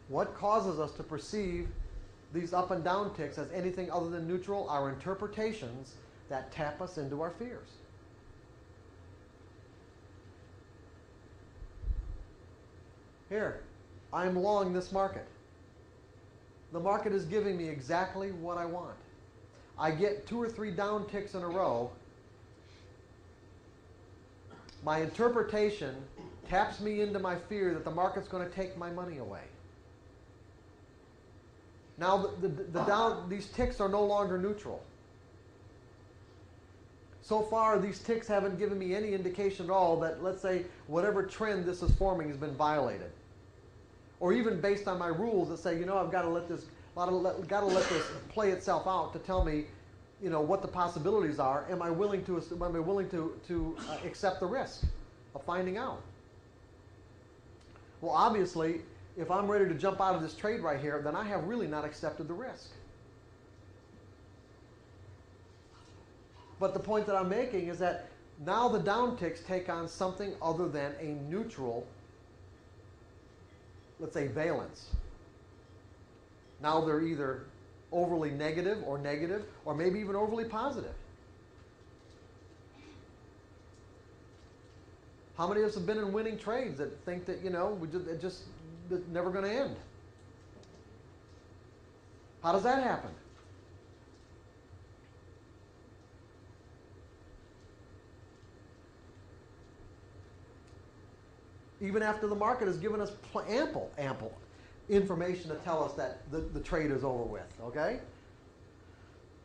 What causes us to perceive these up and down ticks as anything other than neutral? Our interpretations that tap us into our fears. Here, I'm long this market. The market is giving me exactly what I want. I get 2 or 3 down ticks in a row. My interpretation taps me into my fear that the market's going to take my money away. Now, these ticks are no longer neutral. So far, these ticks haven't given me any indication at all that, let's say, whatever trend this is forming has been violated. Or even based on my rules that say, I've got to let this play itself out to tell me, what the possibilities are. Am I willing to accept the risk of finding out? Well, obviously, if I'm ready to jump out of this trade right here, then I have really not accepted the risk. But the point that I'm making is that now the down ticks take on something other than a neutral, let's say, valence. Now they're either overly negative, or maybe even overly positive. How many of us have been in winning trades that think that, it's never going to end? How does that happen? Even after the market has given us ample information to tell us that the trade is over with, okay?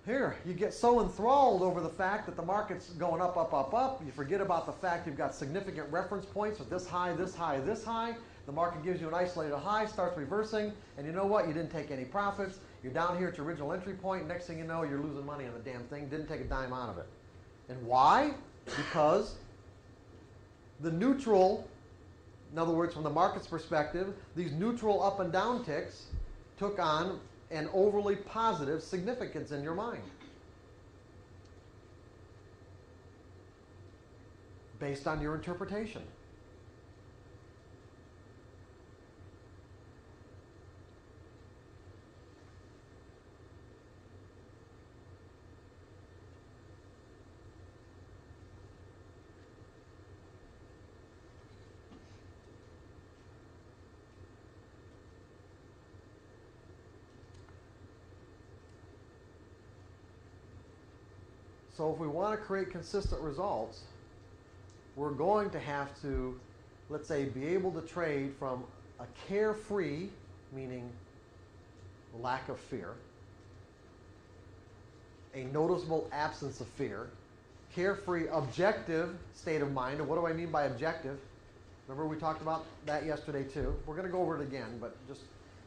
Here, you get so enthralled over the fact that the market's going up, up, up, up. You forget about the fact you've got significant reference points with this high, this high, this high. The market gives you an isolated high, starts reversing, and you know what? You didn't take any profits. You're down here at your original entry point. Next thing you know, you're losing money on the damn thing. Didn't take a dime out of it. And why? Because the neutral, in other words, from the market's perspective, these neutral up and down ticks took on an overly positive significance in your mind. Based on your interpretation. So if we want to create consistent results, we're going to have to, let's say, be able to trade from a carefree, meaning lack of fear, a noticeable absence of fear, carefree, objective state of mind. And what do I mean by objective? Remember we talked about that yesterday too. We're going to go over it again, but just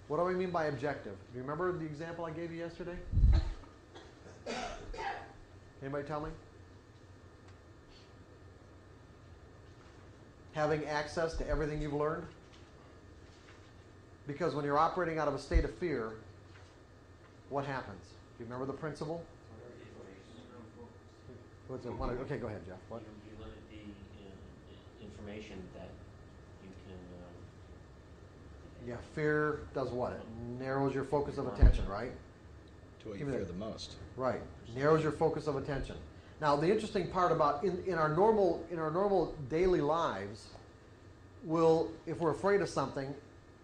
what do I mean by objective? Do you remember the example I gave you yesterday? Anybody tell me? Having access to everything you've learned? Because when you're operating out of a state of fear, what happens? Do you remember the principle? What's it? Okay, go ahead, Jeff. What? You limit the information that you can. Yeah, fear does what? It narrows your focus of attention, right? To what you fear the most. Right. Narrows your focus of attention. Now, the interesting part about in our normal daily lives, if we're afraid of something,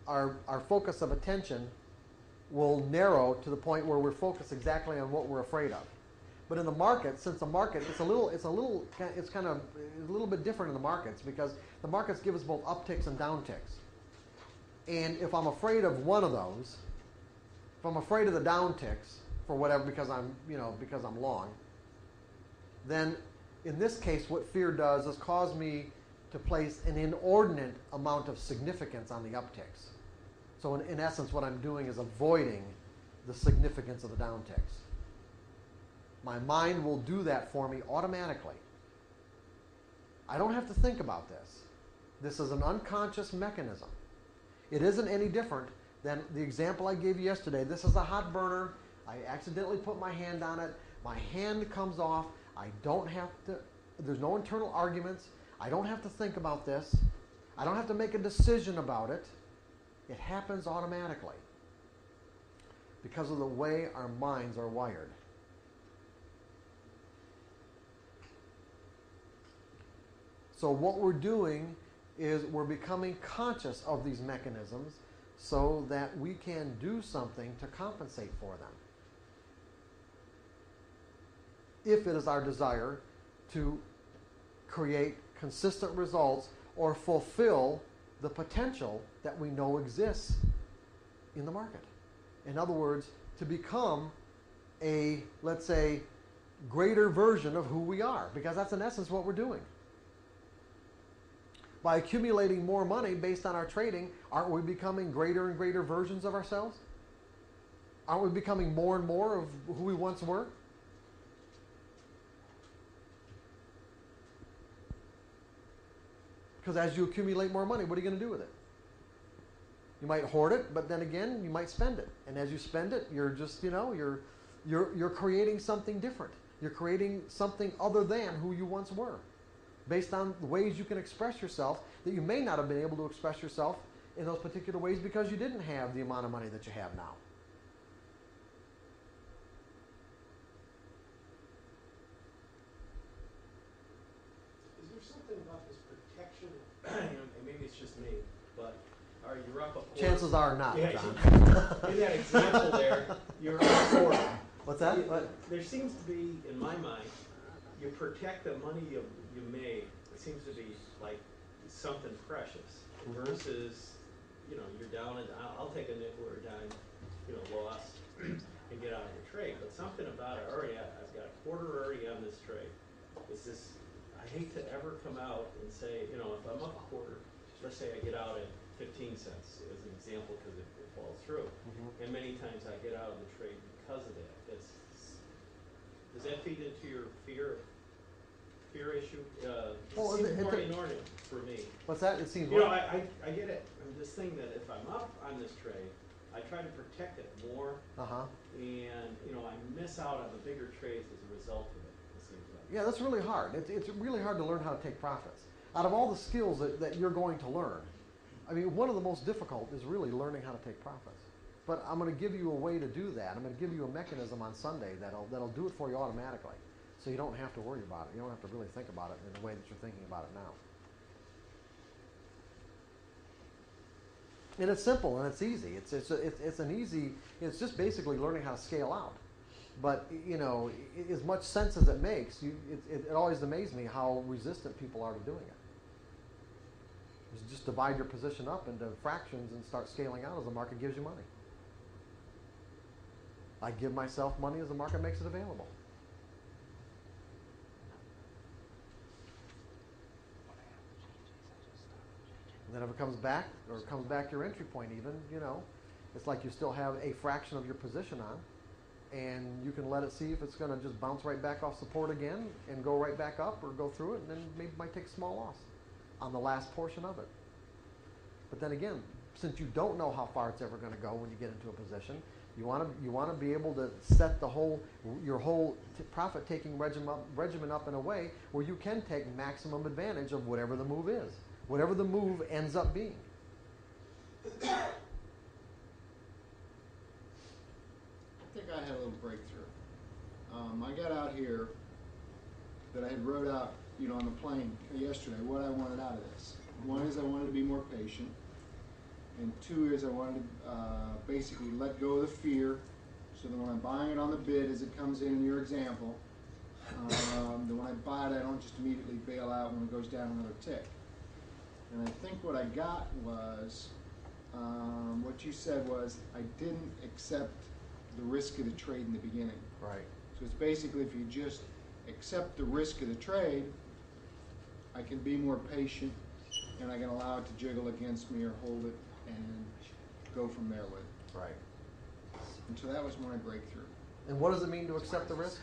our focus of attention will narrow to the point where we're focused exactly on what we're afraid of. But in the market, since the market, it's a little bit different in the markets because the markets give us both upticks and downticks. And if I'm afraid of one of those, if I'm afraid of the downticks for whatever because I'm long, then in this case, what fear does is cause me to place an inordinate amount of significance on the upticks. So in essence, what I'm doing is avoiding the significance of the downticks. My mind will do that for me automatically. I don't have to think about this. This is an unconscious mechanism. It isn't any different than the example I gave you yesterday. This is a hot burner. I accidentally put my hand on it. My hand comes off. I don't have to, there's no internal arguments. I don't have to think about this. I don't have to make a decision about it. It happens automatically because of the way our minds are wired. So what we're doing is we're becoming conscious of these mechanisms so that we can do something to compensate for them. If it is our desire to create consistent results or fulfill the potential that we know exists in the market. In other words, to become a, let's say, greater version of who we are, because that's in essence what we're doing. By accumulating more money based on our trading, aren't we becoming greater and greater versions of ourselves? Aren't we becoming more and more of who we once were? Because as you accumulate more money, what are you going to do with it? You might hoard it, but then again, you might spend it. And as you spend it, you're just, you're creating something different. You're creating something other than who you once were, based on the ways you can express yourself that you may not have been able to express yourself in those particular ways because you didn't have the amount of money that you have now. Is there something about this protection? And maybe it's just me, but you're up a quarter. Chances are not, Yeah, John. in that example there, you're up a quarter. What's that? There seems to be, in my mind, you protect the money you made. It seems to be like something precious versus, you're down and I'll take a nickel or a dime, loss and get out of your trade. But something about it already, I've got a quarter already on this trade. It's this, I hate to ever come out and say, if I'm up a quarter, let's say I get out at 15 cents as an example because it falls through. And many times I get out of the trade because of that. Does that feed into your fear issue? It seems more inordinate for me. What's that? It seems. I get it. I'm just thinking that if I'm up on this trade, I try to protect it more. And I miss out on the bigger trades as a result of it. It seems like. Yeah, that's really hard. It's really hard to learn how to take profits. Out of all the skills that you're going to learn, I mean, one of the most difficult is really learning how to take profits. But I'm going to give you a way to do that. I'm going to give you a mechanism on Sunday that'll do it for you automatically. So you don't have to worry about it. You don't have to really think about it in the way that you're thinking about it now. And it's simple and it's easy. It's just basically learning how to scale out. But you know, as much sense as it makes, it always amazes me how resistant people are to doing it. Just divide your position up into fractions and start scaling out as the market gives you money. I give myself money as the market makes it available. And then if it comes back, or it comes back to your entry point even, you know, it's like you still have a fraction of your position on, and you can let it see if it's going to just bounce right back off support again and go right back up, or go through it, and then maybe might take a small loss on the last portion of it. But then again, since you don't know how far it's ever going to go when you get into a position, you want to be able to set your whole profit-taking regimen up in a way where you can take maximum advantage of whatever the move is, whatever the move ends up being. I think I had a little breakthrough. I got out here that I had wrote out, you know, on the plane yesterday what I wanted out of this. One is I wanted to be more patient, and two is I wanted to basically let go of the fear, so that when I'm buying it on the bid as it comes in your example, that when I buy it I don't just immediately bail out when it goes down another tick. And I think what I got was, what you said was, I didn't accept the risk of the trade in the beginning. Right. So it's basically, if you just accept the risk of the trade, I can be more patient, and I can allow it to jiggle against me or hold it and go from there with it. Right. And so that was my breakthrough. And what does it mean to accept the risk?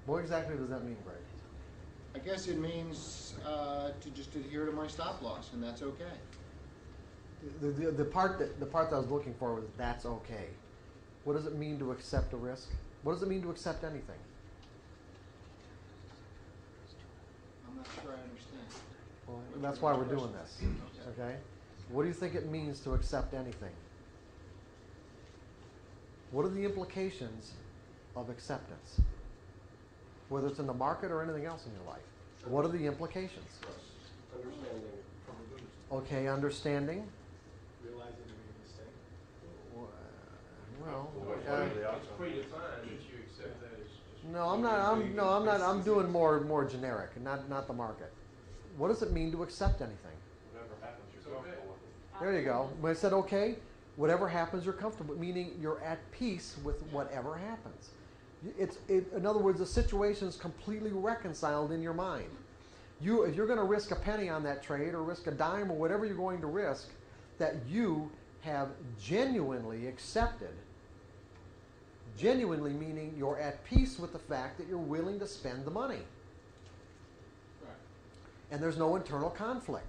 What exactly does that mean, Greg? I guess it means to just adhere to my stop loss, and that's okay. The part that I was looking for was that's okay. What does it mean to accept a risk? What does it mean to accept anything? I'm not sure I understand. Well, that's why we're doing this. Okay? What do you think it means to accept anything? What are the implications of acceptance? Whether it's in the market or anything else in your life. What are the implications? Understanding. Okay, understanding. Realizing you made a mistake. Well, It's predefined that you accept that as just. no, I'm doing more generic, not the market. What does it mean to accept anything? Whatever happens, It's you're okay. comfortable with it. There you go. When I said okay, whatever happens, you're comfortable, meaning you're at peace with whatever happens. In other words, the situation is completely reconciled in your mind. If you're going to risk a penny on that trade or risk a dime or whatever you're going to risk, that you have genuinely accepted. Genuinely meaning you're at peace with the fact that you're willing to spend the money. Right. And there's no internal conflict.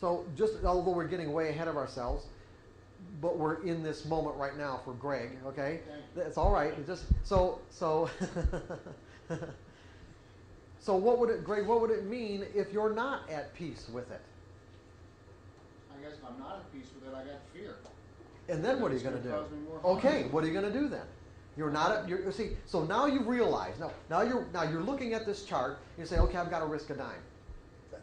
So just although we're getting way ahead of ourselves, but we're in this moment right now for Greg, okay? It's all right. It just so so what would it, Greg? What would it mean if you're not at peace with it? I guess if I'm not at peace with it, I got fear. And then what are you It's going to gonna do? cause me more harm. Okay, what are you going to do then? You're not. You see. So now you realize. Now you're looking at this chart. You say, okay, I've got to risk a dime.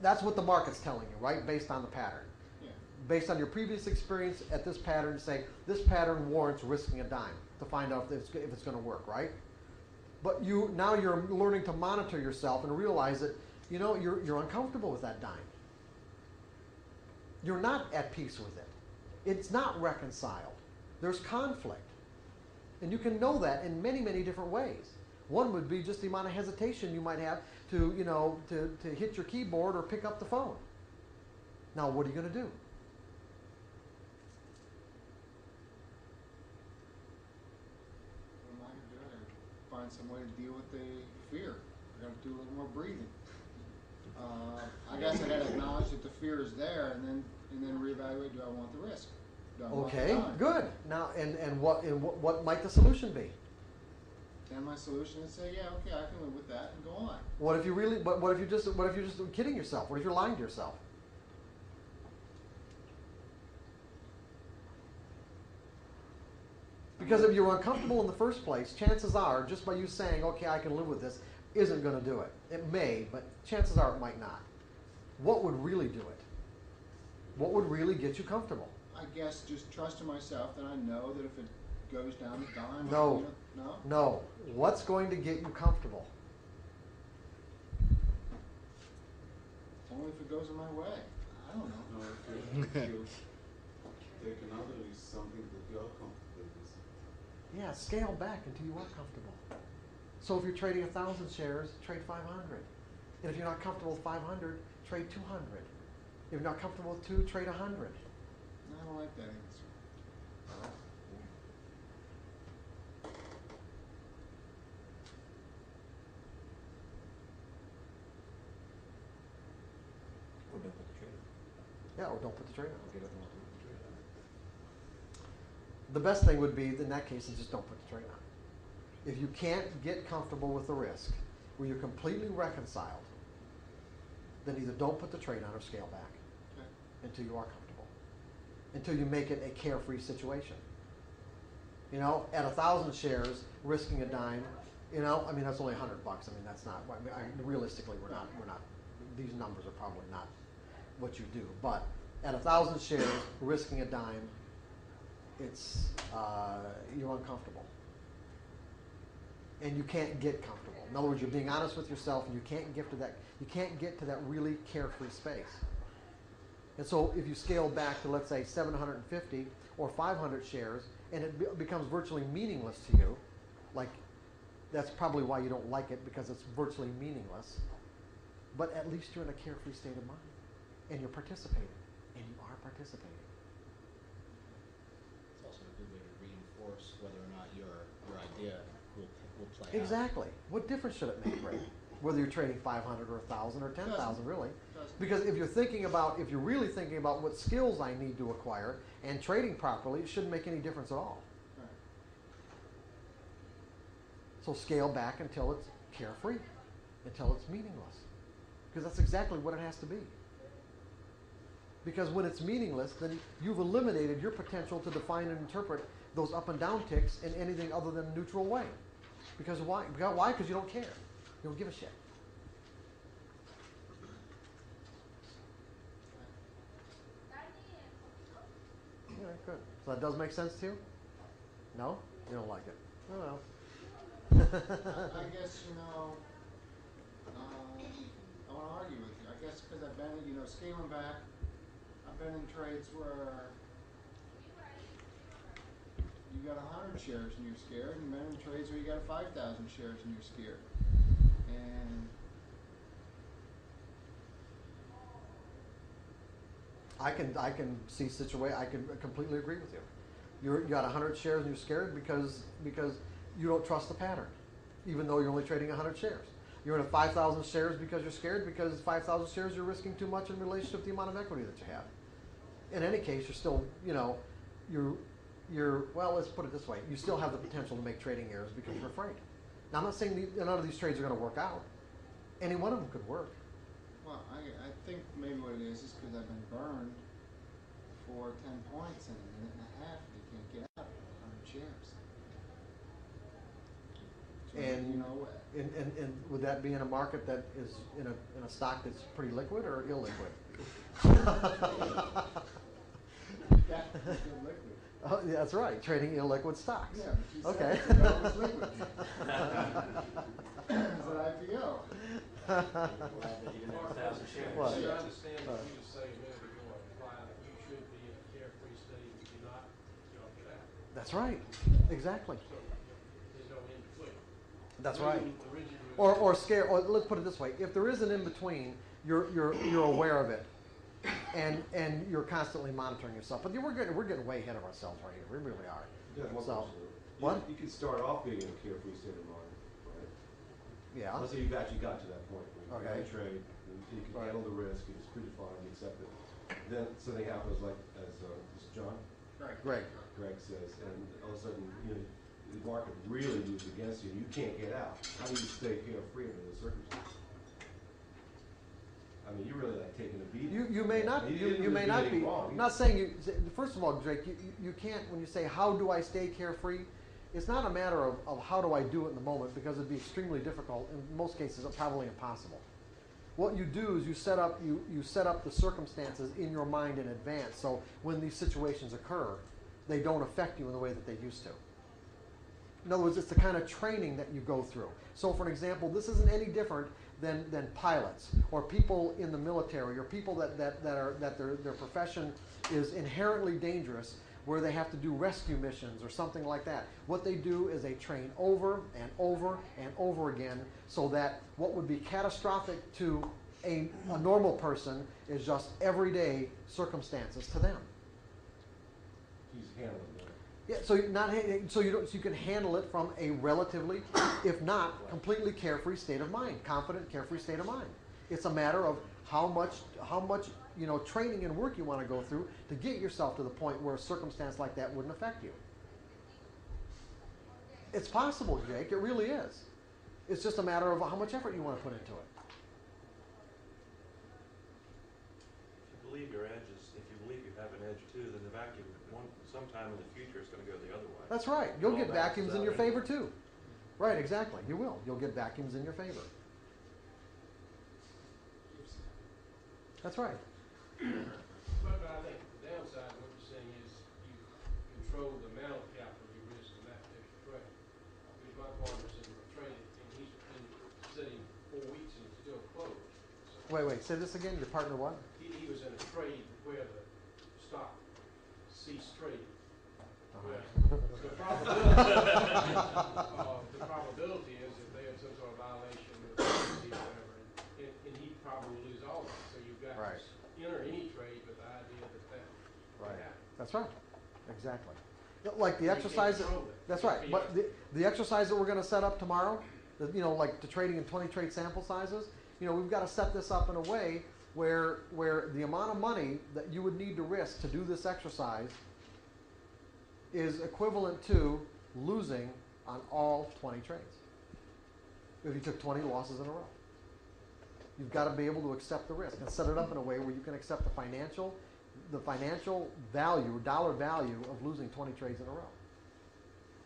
That's what the market's telling you, right? Based on the pattern. Yeah. Based on your previous experience at this pattern, say this pattern warrants risking a dime to find out if it's going to work, right? But now you're learning to monitor yourself and realize that you're uncomfortable with that dime. You're not at peace with it. It's not reconciled. There's conflict. And you can know that in many, many different ways. One would be just the amount of hesitation you might have to hit your keyboard or pick up the phone. Now, what are you going to do? What am I going to do? I gotta find some way to deal with the fear. I got to do a little more breathing. I guess I got to acknowledge that the fear is there, and then reevaluate. Do I want the risk? Do I want the Okay, time? good. Now, and what might the solution be? Then my solution is say, yeah, okay, I can live with that, and go on. What if you're just kidding yourself? What if you're lying to yourself? Because if you're uncomfortable in the first place, chances are, just by you saying, okay, I can live with this, isn't going to do it. It may, but chances are it might not. What would really do it? What would really get you comfortable? I guess just trusting myself that I know that if it goes down the dime, No. no? No. What's going to get you comfortable? Only if it goes in my way. I don't know. No, if you take another risk, something that you are comfortable with. Yeah, scale back until you are comfortable. So if you're trading 1,000 shares, trade 500. And if you're not comfortable with 500, trade 200. If you're not comfortable with 2, trade 100. I don't like that answer. Or don't put the trade. Yeah, or don't put the trade on. The best thing would be, in that case, is just don't put the trade on. If you can't get comfortable with the risk, where you're completely reconciled, then either don't put the trade on or scale back Okay. until you are comfortable. Until you make it a carefree situation. You know, at 1,000 shares, risking a dime, you know, I mean, that's only $100. I mean, that's not, realistically, we're not, these numbers are probably not what you do. But at 1,000 shares, risking a dime, it's, you're uncomfortable. And you can't get comfortable. In other words, you're being honest with yourself, and you can't get to that really carefree space. And so if you scale back to, let's say, 750 or 500 shares, and it becomes virtually meaningless to you, like, that's probably why you don't like it, because it's virtually meaningless. But at least you're in a carefree state of mind, and you're participating, and you are participating. It's also a good way to reinforce whether or not your idea will play out. Exactly. What difference should it make, Ray? Whether you're trading 500 or 1,000 or 10,000, really? Because if you're really thinking about what skills I need to acquire and trading properly, it shouldn't make any difference at all. Right. So scale back until it's carefree, until it's meaningless. Because that's exactly what it has to be. Because when it's meaningless, then you've eliminated your potential to define and interpret those up and down ticks in anything other than a neutral way. Because why? Because you don't care. You don't give a shit. Yeah, good. So that does make sense to you? No? You don't like it? Oh well. I guess, I want to argue with you. I guess because I've been, scaling back, I've been in trades where you got 100 shares and you're scared, and you've been in trades where you got 5,000 shares and you're scared. And I can see I can completely agree with you. You got 100 shares and you're scared because you don't trust the pattern, even though you're only trading 100 shares. You're in a 5,000 shares because you're scared, because 5,000 shares you're risking too much in relationship to the amount of equity that you have. In any case, you're still, well, let's put it this way. You still have the potential to make trading errors because you're afraid. Now, I'm not saying none of these trades are going to work out. Any one of them could work. well, I think maybe what it is because I've been burned for 10 points in a minute and a half. You can't get out of 100 shares. So, And and would that be in a market that is in a stock that's pretty liquid or illiquid? That is good liquid. Oh, yeah, that's right. Trading illiquid stocks. Yeah, but you Okay. said it was liquid. It's an IPO. Glad that you didn't have 1,000 shares. What? See, I understand what you just say a minute ago, imply that you should be in a carefree state. If you're not, you don't get out. That's right. Exactly. So there's no in between. That's right. The reason you- Or scare. Or let's put it this way: if there is an in between, you're aware of it, and you're constantly monitoring yourself. But we're getting way ahead of ourselves right here. We really are. Just one So, question. what? You could start off being in a carefree state of mind, right? Yeah. Let's say you've actually got to that point where Okay. you trade, and you can Right. handle the risk, it's predefined, you accept it. Then something happens like, as John Great. Greg says, and all of a sudden, the market really moves against you, and you can't get out. How do you stay carefree under those circumstances? I mean, you're really like taking a beating. You may not. You didn't may really do not anything be. wrong. I'm not saying you. First of all, Drake, you can't. When you say how do I stay carefree, it's not a matter of how do I do it in the moment, because it'd be extremely difficult. In most cases, it's probably impossible. what you do is you set up the circumstances in your mind in advance. So when these situations occur, they don't affect you in the way that they used to. In other words, it's the kind of training that you go through. So for an example, this isn't any different than pilots or people in the military or people that their profession is inherently dangerous, where they have to do rescue missions or something like that. What they do is they train over and over and over again, so that what would be catastrophic to a normal person is just everyday circumstances to them. He's handling that. Yeah, so you can handle it from a relatively, if not completely carefree state of mind, confident, carefree state of mind. It's a matter of how much training and work you want to go through to get yourself to the point where a circumstance like that wouldn't affect you. It's possible, Jake. It really is. It's just a matter of how much effort you want to put into it. If you believe your edge is, if you believe you have an edge too, then the vacuum, sometime in the future, is going to go the other way. That's right. You'll All get vacuums in your balances favor out too. Right, exactly. You will. You'll get vacuums in your favor. That's right. But I think the downside of what you're saying is you control the amount of capital you risk in that particular trade. Because my partner's in a trade and he's been sitting 4 weeks and it's still closed. So Wait. Say this again. Your partner what? he was in a trade where the stock ceased trading. Well, the probability is that they had some sort of violation of the policy or whatever, and he'd probably lose all of it. So you've got Right. to enter any trade with the idea that Right. happen. That's right. Exactly. Like the You can't exercise. control it. That's right. But the exercise that we're going to set up tomorrow, like the trading in 20 trade sample sizes, we've got to set this up in a way where the amount of money that you would need to risk to do this exercise is equivalent to losing on all 20 trades. If you took 20 losses in a row. You've got to be able to accept the risk and set it up in a way where you can accept the financial value, dollar value of losing 20 trades in a row.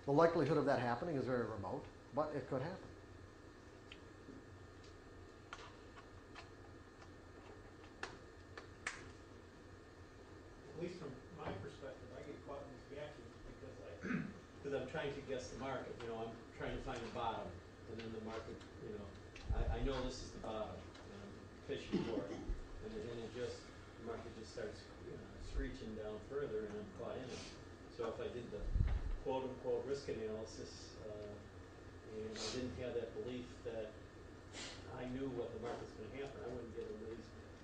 The likelihood of that happening is very remote, but it could happen. At least from my perspective, I get caught in these vacuums because I'm trying to guess the market. I'm trying to find the bottom, and then the market. I know this is the bottom, and I'm fishing for it, and the market just starts screeching down further, and I'm caught in it. So if I did the quote unquote risk analysis, and I didn't have that belief that I knew what the market's going to happen, I wouldn't get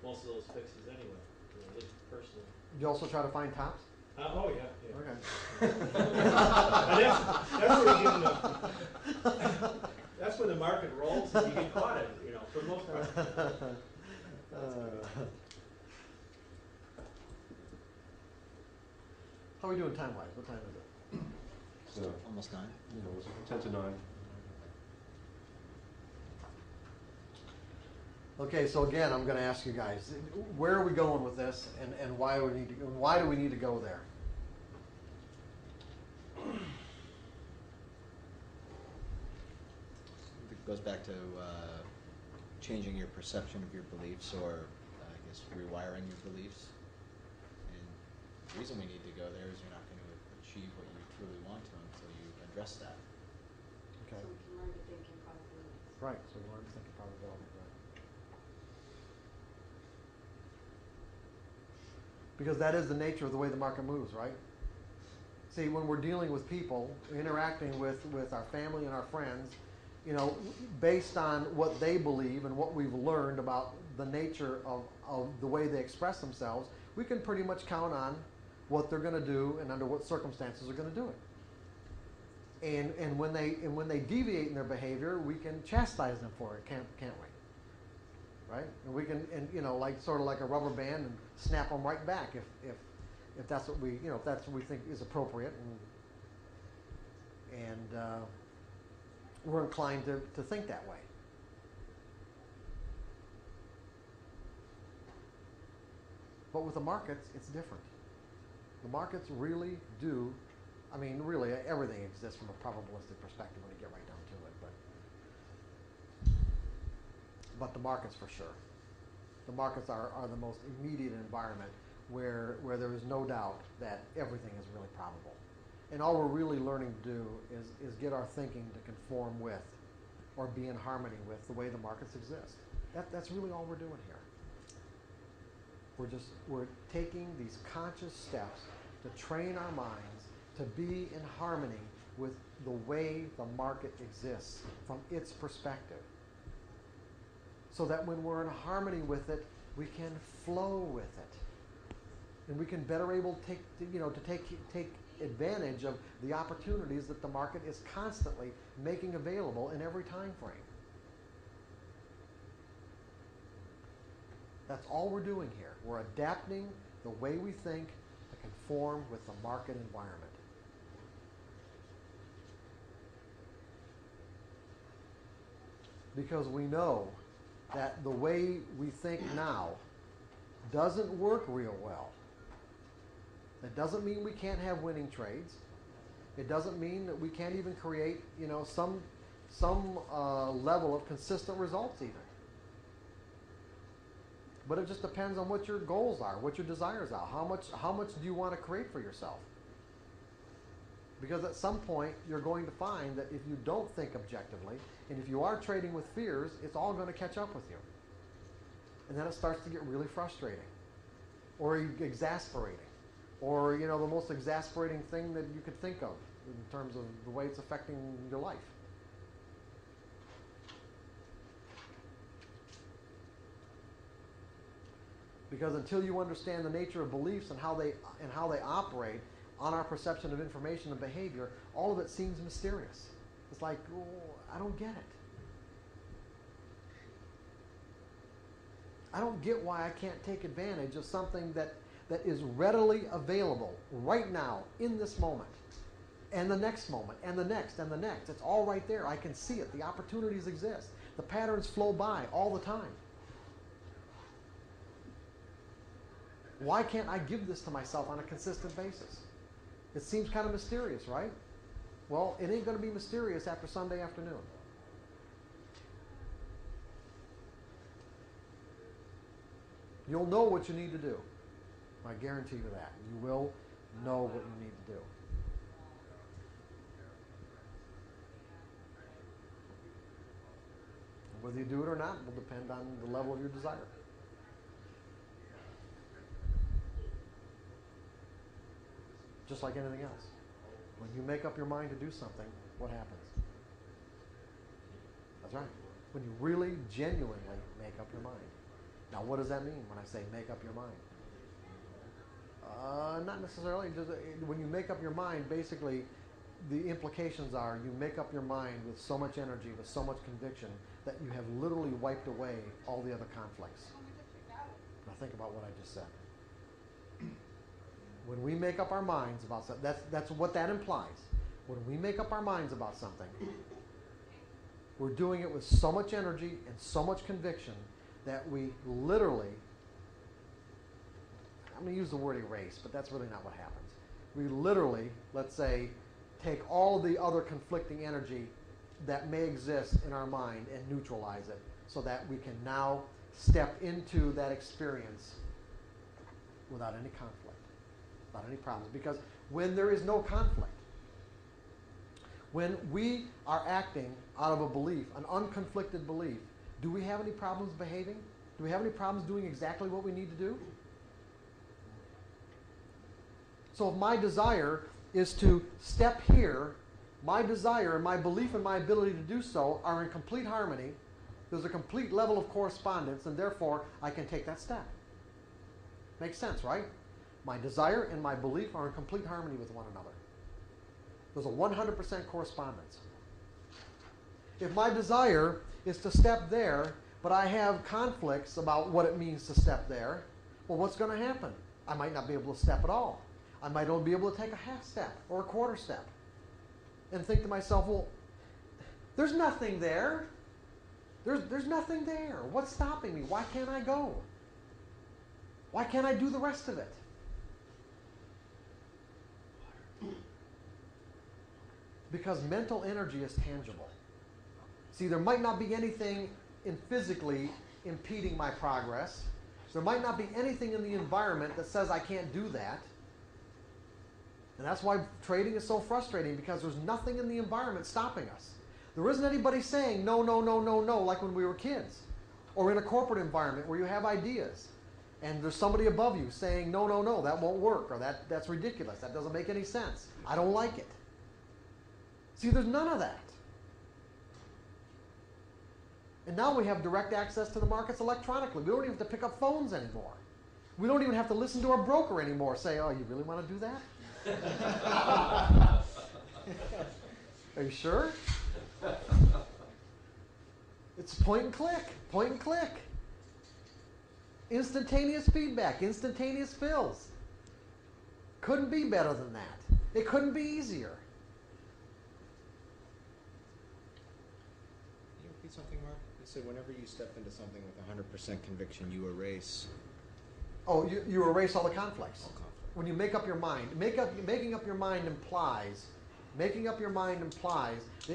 most of those fixes anyway. Just personally. You also try to find tops? Oh yeah. Okay. And that's where the market rolls, and you get caught in it, for the most part. How are we doing time-wise? What time is it? So, Almost 9. it's 10 to 9. Okay, so again, I'm going to ask you guys, where are we going with this, and why do we need to go there? It goes back to changing your perception of your beliefs, or I guess rewiring your beliefs. And the reason we need to go there is you're not going to achieve what you truly want to until you address that. Okay. So we can learn to think in probabilities. Right, so we learn to think in probability. Right. Because that is the nature of the way the market moves, right? See, when we're dealing with people, interacting with our family and our friends, based on what they believe and what we've learned about the nature of the way they express themselves, we can pretty much count on what they're going to do and under what circumstances they're going to do it. And when they deviate in their behavior, we can chastise them for it, can't we? Right? And we can, like sort of like a rubber band, and snap them right back if that's what we if that's what we think is appropriate, and we're inclined to think that way. But with the markets, it's different. The markets really do, really everything exists from a probabilistic perspective when you get right down to it, but the markets for sure. the markets are the most immediate environment where there is no doubt that everything is really probable. And all we're really learning to do is get our thinking to conform with or be in harmony with the way the markets exist. That's really all we're doing here. We're taking these conscious steps to train our minds to be in harmony with the way the market exists from its perspective. So that when we're in harmony with it, we can flow with it. And we can better able to take advantage of the opportunities that the market is constantly making available in every time frame. That's all we're doing here. We're adapting the way we think to conform with the market environment. Because we know that the way we think now doesn't work real well. That doesn't mean we can't have winning trades. It doesn't mean that we can't even create, some level of consistent results even. But it just depends on what your goals are, what your desires are. How much do you want to create for yourself? Because at some point, you're going to find that if you don't think objectively, and if you are trading with fears, it's all going to catch up with you. And then it starts to get really frustrating, or exasperating, or, the most exasperating thing that you could think of in terms of the way it's affecting your life. Because until you understand the nature of beliefs and how they operate on our perception of information and behavior, all of it seems mysterious. It's like, I don't get it. I don't get why I can't take advantage of something that is readily available right now, in this moment, and the next moment, and the next, and the next. It's all right there. I can see it. The opportunities exist. The patterns flow by all the time. Why can't I give this to myself on a consistent basis? It seems kind of mysterious, right? Well, it ain't going to be mysterious after Sunday afternoon. You'll know what you need to do. I guarantee you that. You will know what you need to do. Whether you do it or not will depend on the level of your desire. Just like anything else. When you make up your mind to do something, what happens? That's right. When you really, genuinely make up your mind. Now, what does that mean when I say make up your mind? Not necessarily. Just, when you make up your mind, basically, the implications are you make up your mind with so much energy, with so much conviction, that you have literally wiped away all the other conflicts. Now think about what I just said. When we make up our minds about something, that's what that implies. When we make up our minds about something, we're doing it with so much energy and so much conviction that we literally, I'm going to use the word erase, but that's really not what happens. We literally, let's say, take all the other conflicting energy that may exist in our mind and neutralize it so that we can now step into that experience without any conflict, without any problems. Because when there is no conflict, when we are acting out of a belief, an unconflicted belief, do we have any problems behaving? Do we have any problems doing exactly what we need to do? So if my desire is to step here, my desire and my belief and my ability to do so are in complete harmony, there's a complete level of correspondence, and therefore I can take that step. Makes sense, right? My desire and my belief are in complete harmony with one another. There's a 100% correspondence. If my desire is to step there, but I have conflicts about what it means to step there, well, what's going to happen? I might not be able to step at all. I might only be able to take a half step or a quarter step and think to myself, well, there's nothing there. There's nothing there. What's stopping me? Why can't I go? Why can't I do the rest of it? Because mental energy is tangible. See, there might not be anything physically impeding my progress, There might not be anything in the environment that says I can't do that. And that's why trading is so frustrating, because there's nothing in the environment stopping us. There isn't anybody saying no, no, no, no, no, like when we were kids. Or in a corporate environment where you have ideas. And there's somebody above you saying, no, no, no, that won't work, or that's ridiculous, that doesn't make any sense, I don't like it. See, there's none of that. And now we have direct access to the markets electronically. We don't even have to pick up phones anymore. We don't even have to listen to our broker anymore, say, oh, you really want to do that? Are you sure? It's point and click, point and click. Instantaneous feedback, instantaneous fills. Couldn't be better than that. It couldn't be easier. Can you repeat something, Mark? You said whenever you step into something with 100% conviction, you erase. Oh, you erase all the conflicts. All conflict. When you make up your mind, making up your mind implies that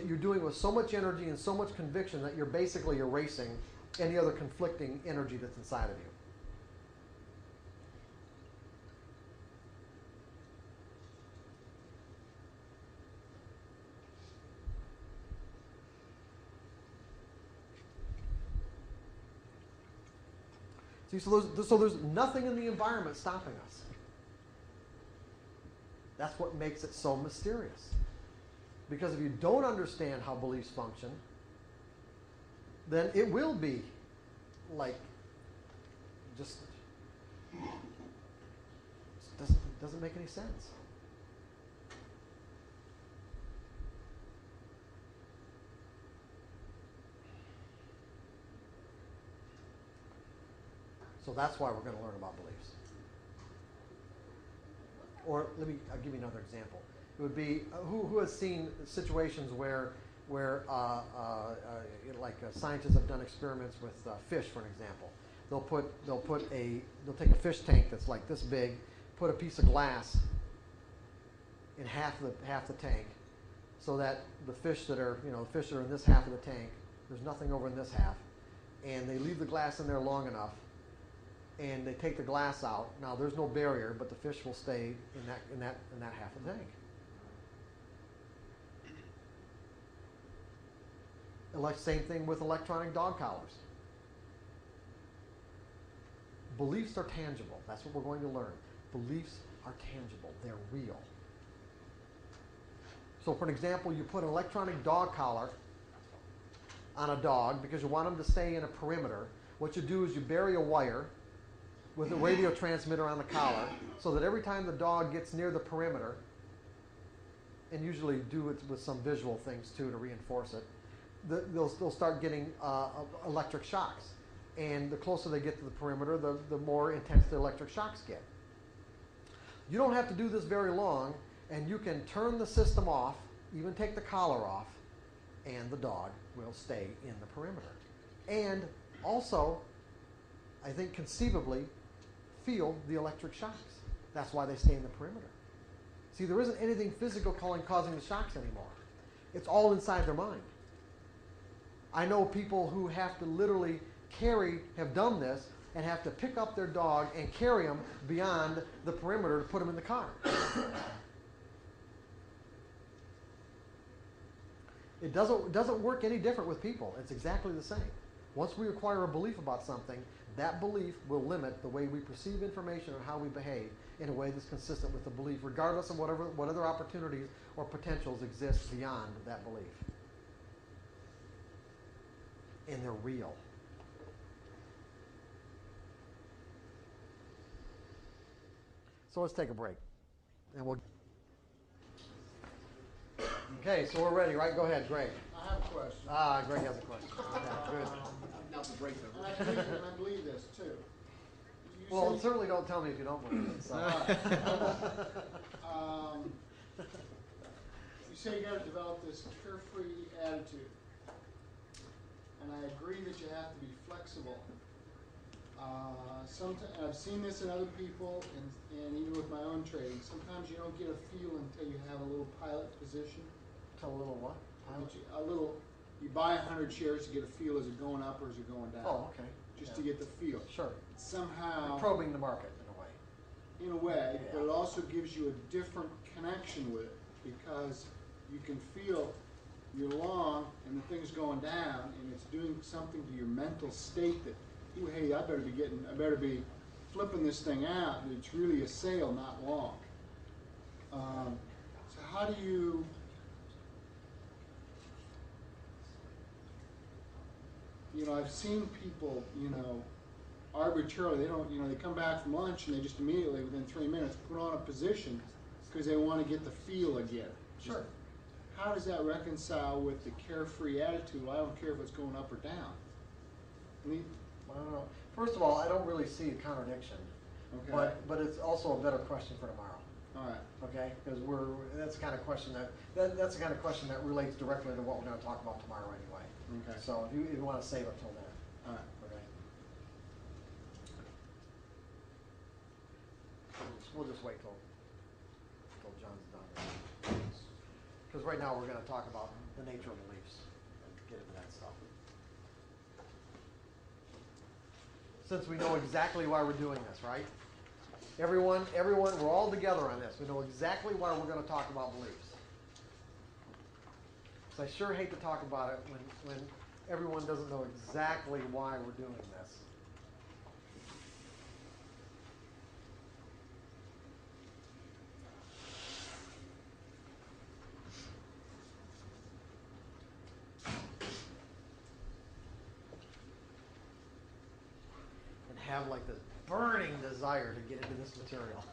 you're doing it with so much energy and so much conviction that you're basically erasing any other conflicting energy that's inside of you. See, so there's nothing in the environment stopping us. That's what makes it so mysterious. Because if you don't understand how beliefs function, then it will be like just doesn't make any sense. So that's why we're going to learn about beliefs. Or I'll give you another example. It would be who has seen situations where scientists have done experiments with fish, for an example. They'll take a fish tank that's like this big, put a piece of glass in half the tank, so that the fish that are in this half of the tank, there's nothing over in this half, and they leave the glass in there long enough, and they take the glass out. Now there's no barrier, but the fish will stay in that half of the tank. Same thing with electronic dog collars. Beliefs are tangible. That's what we're going to learn. Beliefs are tangible. They're real. So for an example, you put an electronic dog collar on a dog because you want them to stay in a perimeter. What you do is you bury a wire with a radio transmitter on the collar so that every time the dog gets near the perimeter, and usually do it with some visual things too to reinforce it, they'll start getting electric shocks. And the closer they get to the perimeter, the more intense the electric shocks get. You don't have to do this very long, and you can turn the system off, even take the collar off, and the dog will stay in the perimeter. And also, I think conceivably, feel the electric shocks. That's why they stay in the perimeter. See, there isn't anything physical causing the shocks anymore. It's all inside their mind. I know people who have to literally have done this, and have to pick up their dog and carry him beyond the perimeter to put him in the car. It doesn't work any different with people. It's exactly the same. Once we acquire a belief about something, that belief will limit the way we perceive information and how we behave in a way that's consistent with the belief, regardless of what other opportunities or potentials exist beyond that belief. And they're real. So let's take a break. And we'll. Okay, so we're ready, right? Go ahead, Greg. I have a question. Greg has a question. Okay, good. Not the break though. And I believe this too. Well, certainly don't tell me if you don't believe it. So. You say you got to develop this carefree attitude, and I agree that you have to be flexible. Sometimes I've seen this in other people, and even with my own trading. Sometimes you don't get a feel until you have a little pilot position. Tell a little what? A little you buy 100 shares to get a feel, is it going up or is it going down? Oh, okay. Just Yeah. to get the feel. Sure. Somehow, Probing the market in a way. in a way, but Yeah. it also gives you a different connection with it because you can feel you're long and the thing's going down and it's doing something to your mental state that, ooh, hey, I better be flipping this thing out, and it's really a sale, not long. So how do you, I've seen people, arbitrarily, they come back from lunch and they just immediately, within 3 minutes, put on a position because they want to get the feel again. Sure. How does that reconcile with the carefree attitude? Well, I don't care if it's going up or down. I mean, I don't know. First of all, I don't really see a contradiction. okay. But it's also a better question for tomorrow. All right. Okay, because that's the kind of question that's the kind of question that relates directly to what we're going to talk about tomorrow anyway. Okay. So if you want to save it till then. All right. Okay. We'll just wait till John's done. Because right now we're going to talk about the nature of beliefs and get into that stuff. Since we know exactly why we're doing this, right? Everyone, we're all together on this. We know exactly why we're going to talk about beliefs. So I sure hate to talk about it when everyone doesn't know exactly why we're doing this. And have like this burning desire to get into this material.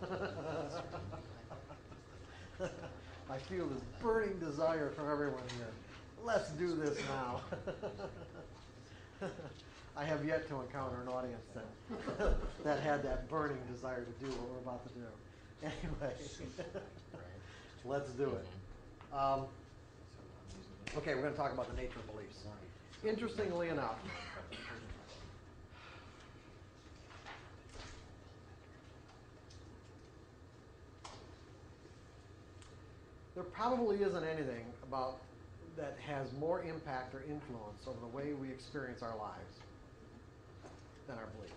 I feel this burning desire from everyone here. Let's do this now. I have yet to encounter an audience that had that burning desire to do what we're about to do. Anyway, let's do it. Okay, we're going to talk about the nature of beliefs. Interestingly enough, there probably isn't anything about that has more impact or influence over the way we experience our lives than our beliefs.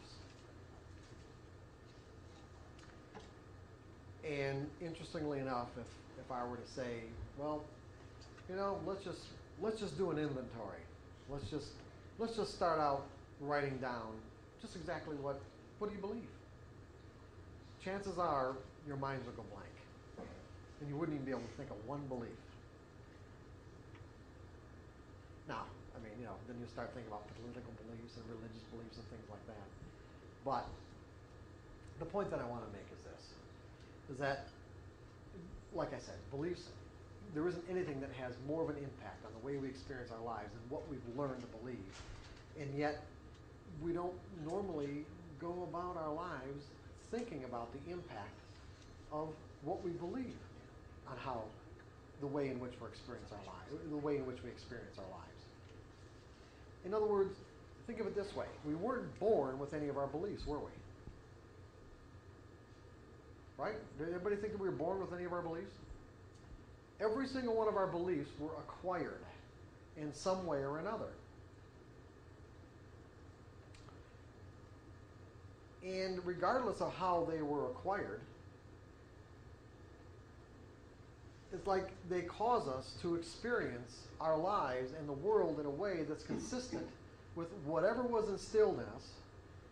And interestingly enough, if I were to say, well, let's just do an inventory. Let's just start out writing down just exactly what do you believe? Chances are your minds will go blank. And you wouldn't even be able to think of one belief. Now, then you start thinking about political beliefs and religious beliefs and things like that. But the point that I want to make is that, like I said, beliefs, there isn't anything that has more of an impact on the way we experience our lives than what we've learned to believe. And yet, we don't normally go about our lives thinking about the impact of what we believe on the way in which we experience our lives, the way in which we experience our lives. In other words, think of it this way. We weren't born with any of our beliefs, were we? Right? Did everybody think that we were born with any of our beliefs? Every single one of our beliefs were acquired in some way or another. And regardless of how they were acquired, it's like they cause us to experience our lives and the world in a way that's consistent with whatever was instilled in us.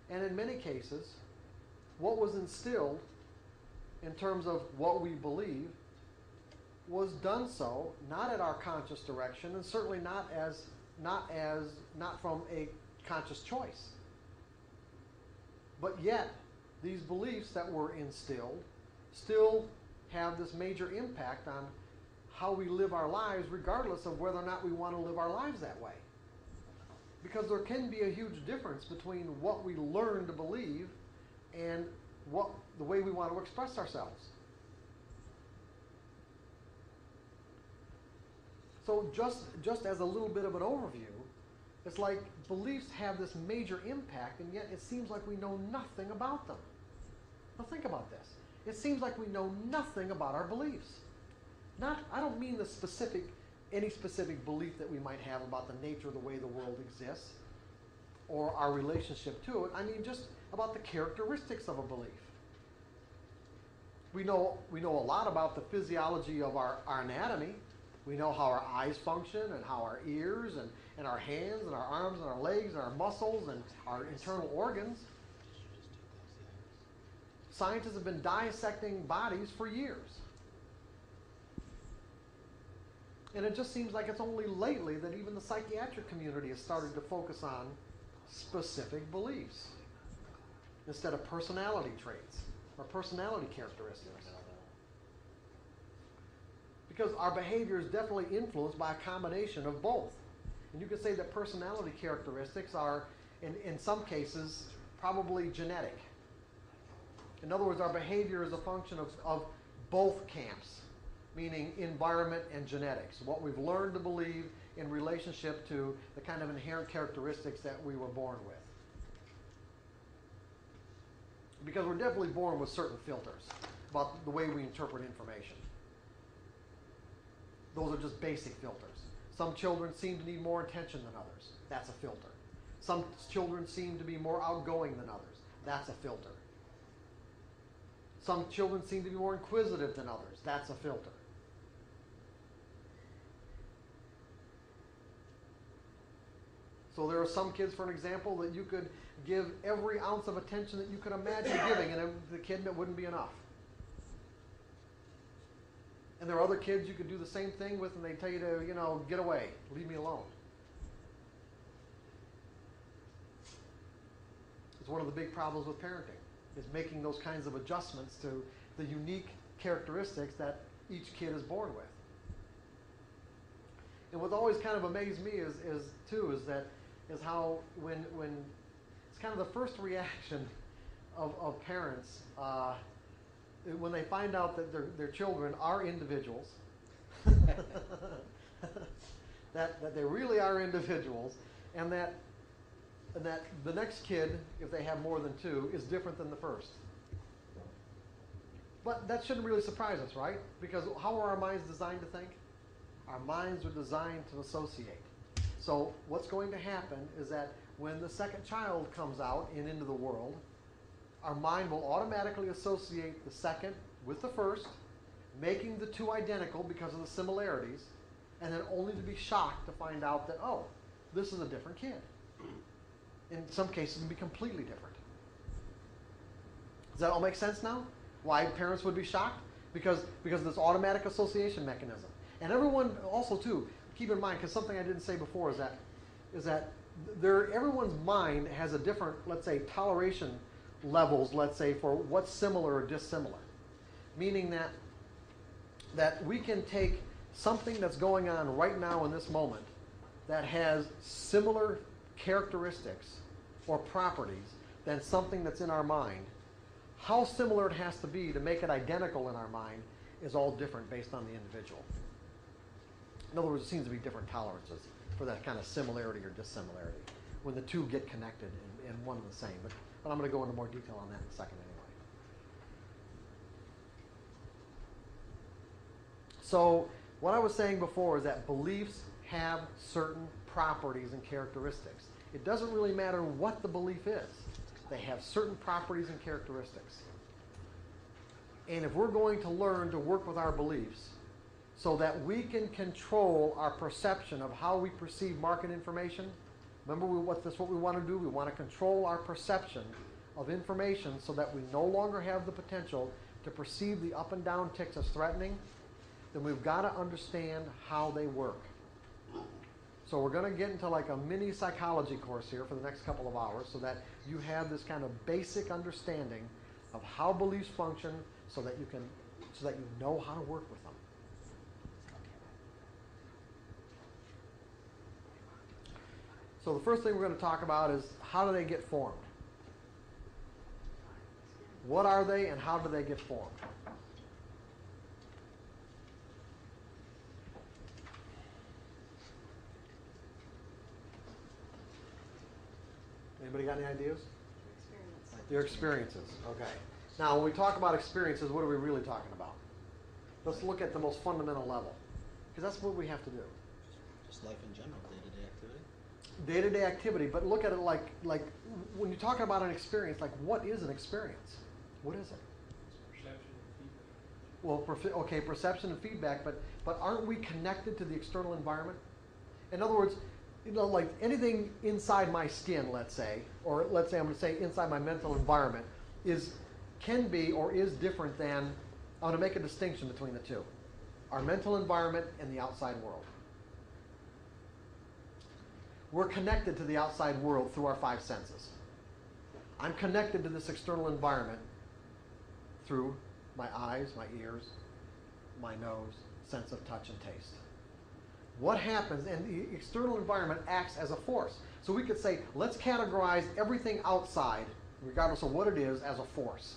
And in many cases, what was instilled in terms of what we believe was done so not at our conscious direction, and certainly not from a conscious choice. But yet, these beliefs that were instilled still have this major impact on how we live our lives, regardless of whether or not we want to live our lives that way. Because there can be a huge difference between what we learn to believe and the way we want to express ourselves. So just as a little bit of an overview, it's like beliefs have this major impact, and yet it seems like we know nothing about them. Now think about this. It seems like we know nothing about our beliefs. I don't mean the specific any specific belief that we might have about the nature of the way the world exists or our relationship to it. I mean, just about the characteristics of a belief. We know a lot about the physiology of our anatomy. We know how our eyes function and how our ears and our hands and our arms and our legs and our muscles and our internal organs. Scientists have been dissecting bodies for years. And it just seems like it's only lately that even the psychiatric community has started to focus on specific beliefs instead of personality traits or personality characteristics. Because our behavior is definitely influenced by a combination of both. And you could say that personality characteristics are, in some cases, probably genetic. In other words, our behavior is a function of both camps, meaning environment and genetics, what we've learned to believe in relationship to the kind of inherent characteristics that we were born with. Because we're definitely born with certain filters about the way we interpret information. Those are just basic filters. Some children seem to need more attention than others. That's a filter. Some children seem to be more outgoing than others. That's a filter. Some children seem to be more inquisitive than others. That's a filter. So there are some kids, for an example, that you could give every ounce of attention that you could imagine giving, and the kid, it wouldn't be enough. And there are other kids you could do the same thing with, and they tell you to, get away, leave me alone. It's one of the big problems with parenting, is making those kinds of adjustments to the unique characteristics that each kid is born with. And what always kind of amazed me is how when it's kind of the first reaction of parents when they find out that their children are individuals, that they really are individuals, and that the next kid, if they have more than two, is different than the first. But that shouldn't really surprise us, right? Because how are our minds designed to think? Our minds are designed to associate. So what's going to happen is that when the second child comes out and into the world, our mind will automatically associate the second with the first, making the two identical because of the similarities, and then only to be shocked to find out that, oh, this is a different kid. In some cases, it can be completely different. Does that all make sense now? Why parents would be shocked? Because of this automatic association mechanism. And everyone also, too, keep in mind, because something I didn't say before is that everyone's mind has a different, let's say, toleration levels, let's say, for what's similar or dissimilar. Meaning that we can take something that's going on right now in this moment that has similar characteristics or properties than something that's in our mind. How similar it has to be to make it identical in our mind is all different based on the individual. In other words, it seems to be different tolerances for that kind of similarity or dissimilarity when the two get connected in one and the same. But I'm going to go into more detail on that in a second anyway. So what I was saying before is that beliefs have certain properties and characteristics. It doesn't really matter what the belief is. They have certain properties and characteristics. And if we're going to learn to work with our beliefs so that we can control our perception of how we perceive market information, remember what we want to do? We want to control our perception of information so that we no longer have the potential to perceive the up and down ticks as threatening. Then we've got to understand how they work. So we're going to get into like a mini psychology course here for the next couple of hours so that you have this kind of basic understanding of how beliefs function so that you know how to work with them. So the first thing we're going to talk about is how do they get formed? What are they and how do they get formed? Anybody got any ideas? Your experiences. Okay. Now, when we talk about experiences, what are we really talking about? Let's look at the most fundamental level, because that's what we have to do. Just life in general, day-to-day activity. Day-to-day activity, but look at it like when you're talking about an experience, like what is an experience? What is it? Perception and feedback. Well, okay, perception and feedback, but aren't we connected to the external environment? In other words, like anything inside my skin, let's say, or let's say I'm going to say inside my mental environment, can be or is different than. I want to make a distinction between the two: our mental environment and the outside world. We're connected to the outside world through our five senses. I'm connected to this external environment through my eyes, my ears, my nose, sense of touch and taste. What happens, and the external environment acts as a force. So we could say, let's categorize everything outside, regardless of what it is, as a force,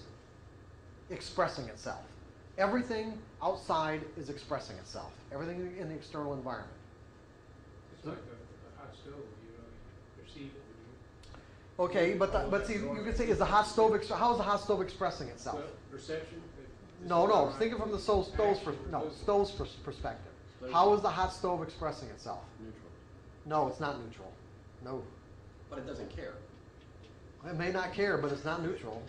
expressing itself. Everything outside is expressing itself. Everything in the external environment. It's like a hot stove, you perceive it when you. Okay, but see, you could say, is the hot stove, how is the hot stove expressing itself? Well, perception. No, think of it from the stove's perspective. How is the hot stove expressing itself? Neutral. No, it's not neutral. No. But it doesn't care. It may not care, but it's not neutral.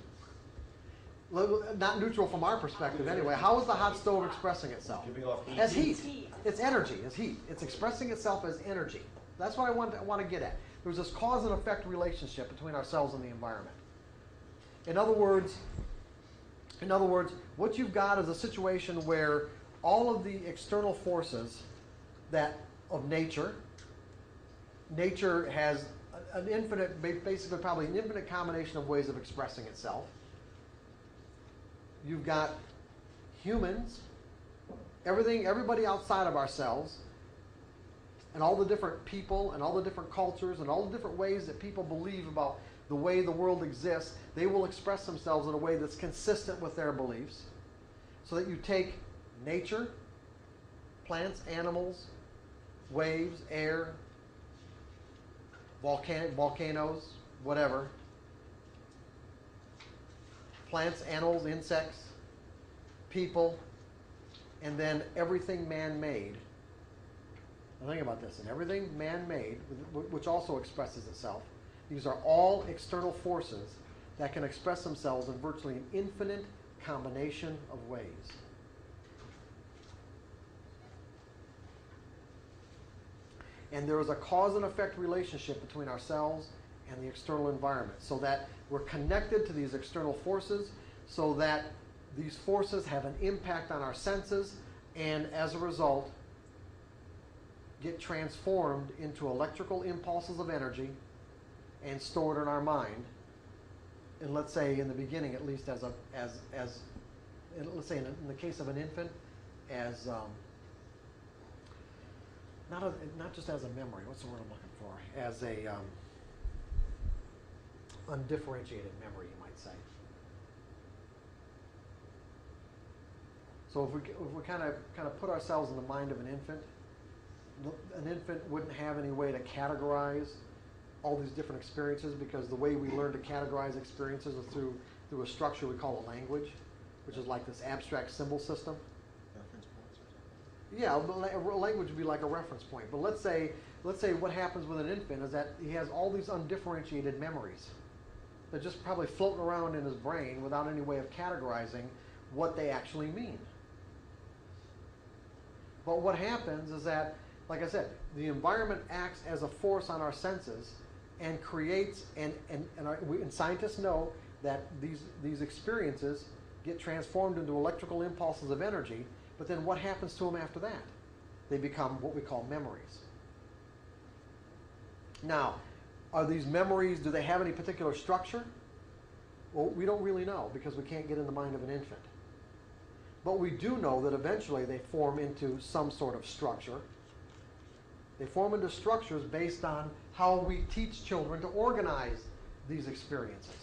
Not neutral from our perspective anyway. How is the hot stove expressing itself? Giving off heat. As heat. It's energy, as heat. It's expressing itself as energy. That's what I want to get at. There's this cause and effect relationship between ourselves and the environment. In other words, what you've got is a situation where all of the external forces of nature has an infinite, basically probably an infinite combination of ways of expressing itself. You've got humans, everybody outside of ourselves, and all the different people and all the different cultures and all the different ways that people believe about the way the world exists. They will express themselves in a way that's consistent with their beliefs. So that you take nature, plants, animals, waves, air, volcanoes, whatever, plants, animals, insects, people, and then everything man-made. Now think about this, and everything man-made, which also expresses itself, these are all external forces that can express themselves in virtually an infinite combination of ways. And there is a cause and effect relationship between ourselves and the external environment, so that we're connected to these external forces, so that these forces have an impact on our senses, and as a result, get transformed into electrical impulses of energy and stored in our mind. And let's say in the beginning, at least let's say in the case of an infant, as not just as a memory. What's the word I'm looking for? As a undifferentiated memory, you might say. So if we kind of put ourselves in the mind of an infant wouldn't have any way to categorize all these different experiences, because the way we learn to categorize experiences is through a structure we call a language, which is like this abstract symbol system. Reference points or something? Yeah, a language would be like a reference point. But let's say what happens with an infant is that he has all these undifferentiated memories that just probably floating around in his brain without any way of categorizing what they actually mean. But what happens is that, like I said, the environment acts as a force on our senses and creates, and scientists know that these experiences get transformed into electrical impulses of energy, but then what happens to them after that? They become what we call memories. Now, are these memories, do they have any particular structure? Well, we don't really know, because we can't get in the mind of an infant. But we do know that eventually they form into some sort of structure. They form into structures based on how we teach children to organize these experiences.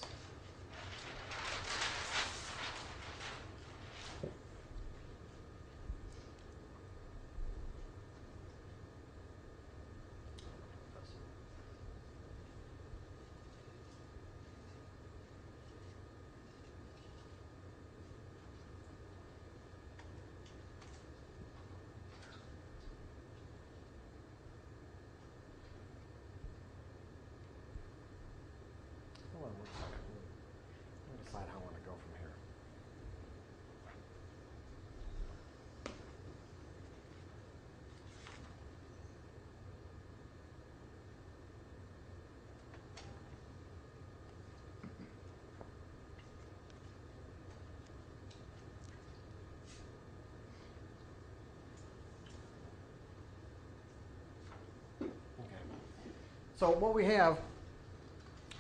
So what we have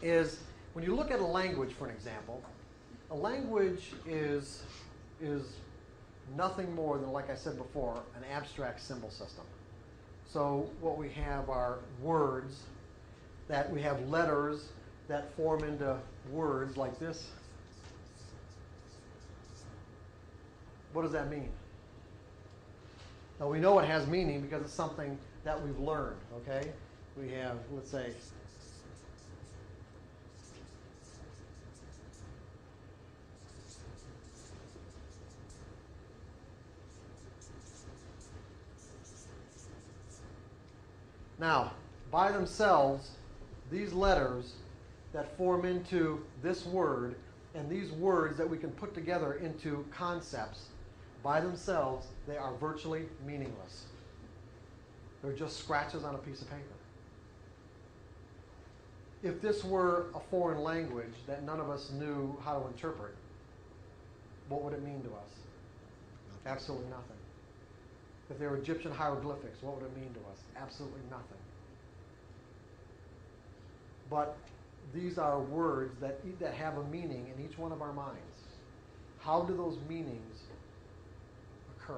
is, when you look at a language, for an example, a language is nothing more than, like I said before, an abstract symbol system. So what we have are words, that we have letters that form into words like this. What does that mean? Now we know it has meaning because it's something that we've learned, okay? We have, let's say, now, by themselves, these letters that form into this word, and these words that we can put together into concepts, by themselves, they are virtually meaningless. They're just scratches on a piece of paper. If this were a foreign language that none of us knew how to interpret, what would it mean to us? Absolutely nothing. If they were Egyptian hieroglyphics, what would it mean to us? Absolutely nothing. But these are words that have a meaning in each one of our minds. How do those meanings occur?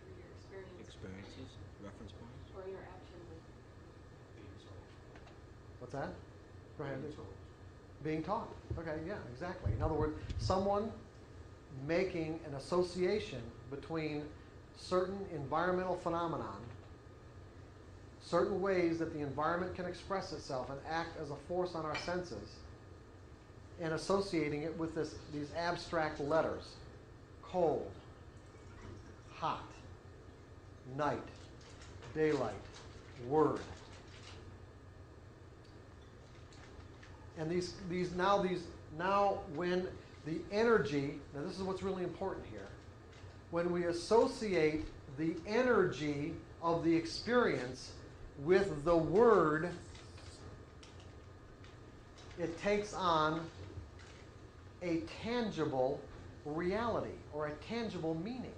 Through your experience Experiences, reference points. or interaction with. What's that? Go ahead. Being taught. Okay, yeah, exactly. In other words, someone making an association between certain environmental phenomenon, certain ways that the environment can express itself and act as a force on our senses, and associating it with these abstract letters: cold, hot, night, daylight, word. And now when the energy, now this is what's really important here, when we associate the energy of the experience with the word, it takes on a tangible reality or a tangible meaning.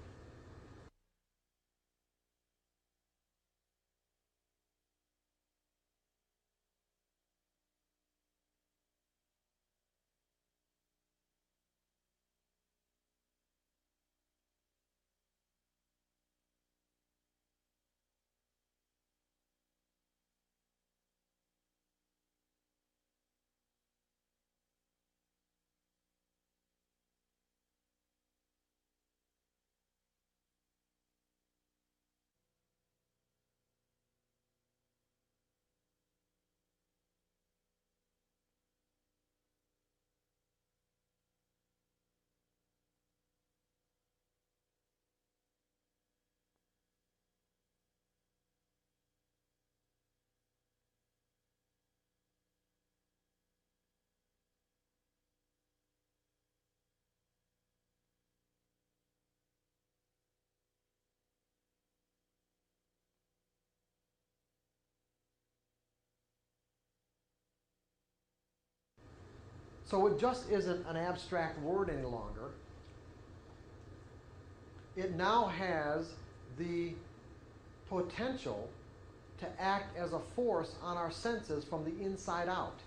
So it just isn't an abstract word any longer. It now has the potential to act as a force on our senses from the inside out.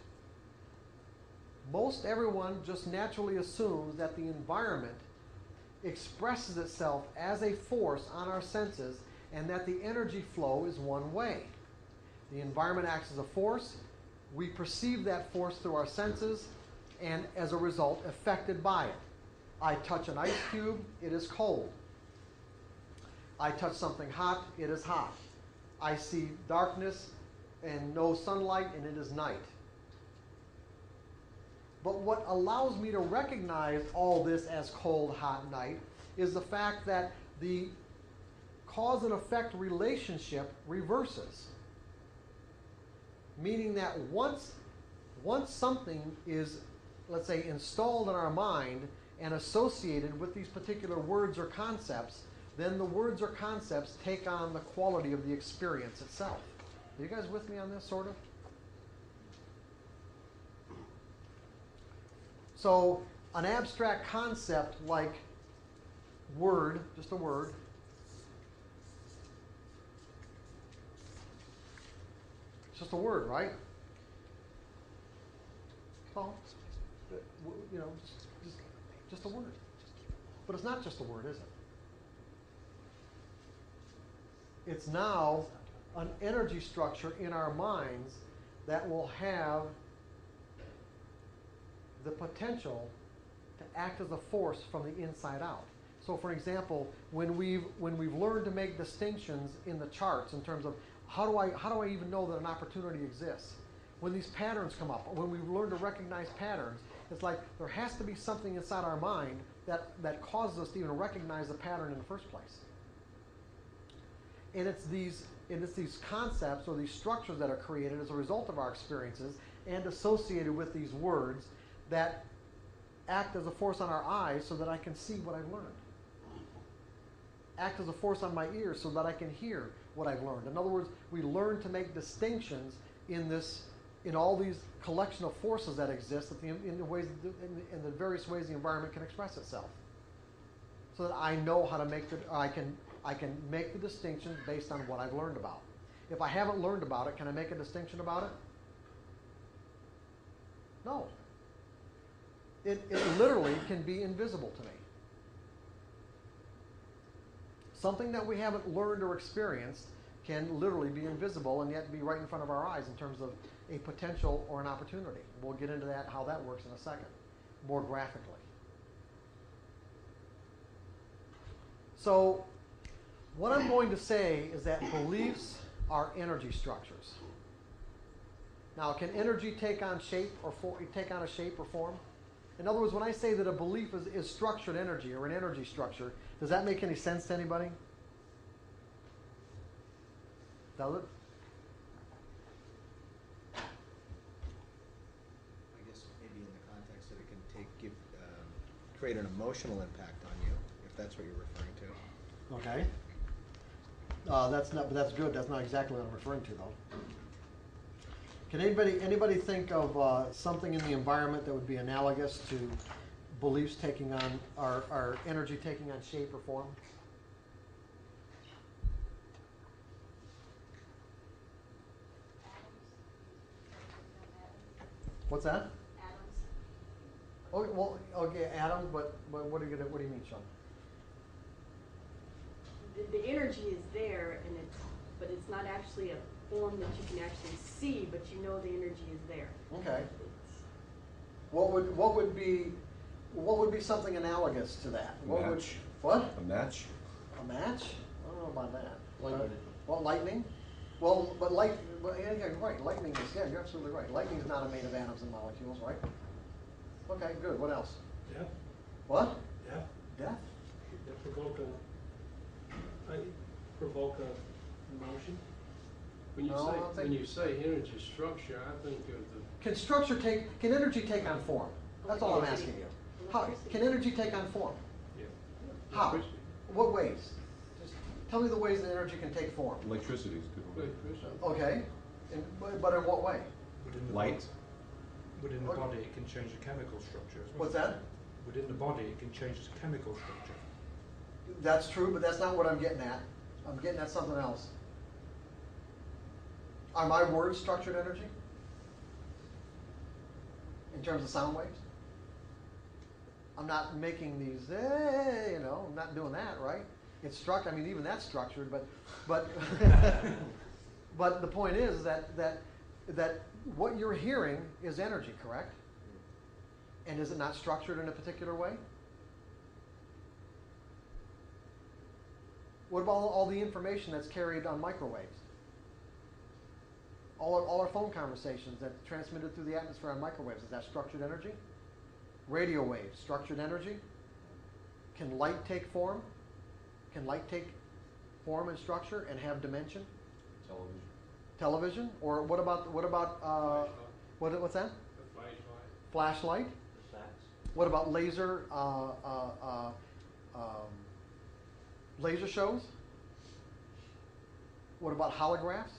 Most everyone just naturally assumes that the environment expresses itself as a force on our senses and that the energy flow is one way. The environment acts as a force. We perceive that force through our senses, and as a result, affected by it. I touch an ice cube, it is cold. I touch something hot, it is hot. I see darkness and no sunlight, and it is night. But what allows me to recognize all this as cold, hot, night is the fact that the cause and effect relationship reverses. Meaning that once something is, let's say, installed in our mind and associated with these particular words or concepts, then the words or concepts take on the quality of the experience itself. Are you guys with me on this, sort of? So an abstract concept like word, just a word, just a word, right? So, you know, just a word. But it's not just a word, is it? It's now an energy structure in our minds that will have the potential to act as a force from the inside out. So for example, when we've learned to make distinctions in the charts in terms of how do I even know that an opportunity exists? When these patterns come up, when we've learned to recognize patterns, it's like there has to be something inside our mind that causes us to even recognize the pattern in the first place. And it's these concepts or these structures that are created as a result of our experiences and associated with these words that act as a force on our eyes so that I can see what I've learned. Act as a force on my ears so that I can hear what I've learned. In other words, we learn to make distinctions in all these collection of forces that exist in the various ways the environment can express itself. So that I know how to make I can make the distinctions based on what I've learned about. If I haven't learned about it, can I make a distinction about it? No. It literally can be invisible to me. Something that we haven't learned or experienced can literally be invisible and yet be right in front of our eyes in terms of a potential or an opportunity. We'll get into that, how that works in a second, more graphically. So, what I'm going to say is that beliefs are energy structures. Now, can energy take on shape or take on a shape or form? In other words, when I say that a belief is structured energy or an energy structure, does that make any sense to anybody? Does it? I guess maybe in the context that it can create an emotional impact on you, if that's what you're referring to. Okay. But that's good. That's not exactly what I'm referring to, though. Can anybody think of something in the environment that would be analogous to beliefs taking on, our energy taking on shape or form? What's that? Atoms. Oh, well, okay, atoms, but what do you mean, Sean? The energy is there, but it's not actually a form that you can actually see, but you know the energy is there. Okay. What would be something analogous to that? Match. What? A match? A match? I don't know about that. Lightning. Well, lightning? Well, yeah, you're right. Lightning is, yeah, you're absolutely right. Lightning is not made of atoms and molecules, right? Okay, good. What else? Death. What? Death. Death? Provoke a emotion. When you say energy structure, I think of the Can energy take on form? That's all I'm asking you. How, can energy take on form? yeah. How? What ways? Just tell me the ways that energy can take form. Electricity is a good one. Okay. But in what way? Light. Within the body, it can change the chemical structure as well. What's that? Within the body, it can change the chemical structure. That's true, but that's not what I'm getting at. I'm getting at something else. Are my words structured energy? In terms of sound waves? I'm not making these, I'm not doing that, right? It's even that's structured, but but the point is that what you're hearing is energy, correct? And is it not structured in a particular way? What about all the information that's carried on microwaves? All our phone conversations that's transmitted through the atmosphere on microwaves, is that structured energy? Radio waves, structured energy? Can light take form? Can light take form and structure and have dimension? Television. Television? Or what about what's that? The flashlight. Flashlight? The facts. What about laser laser shows? What about holographs?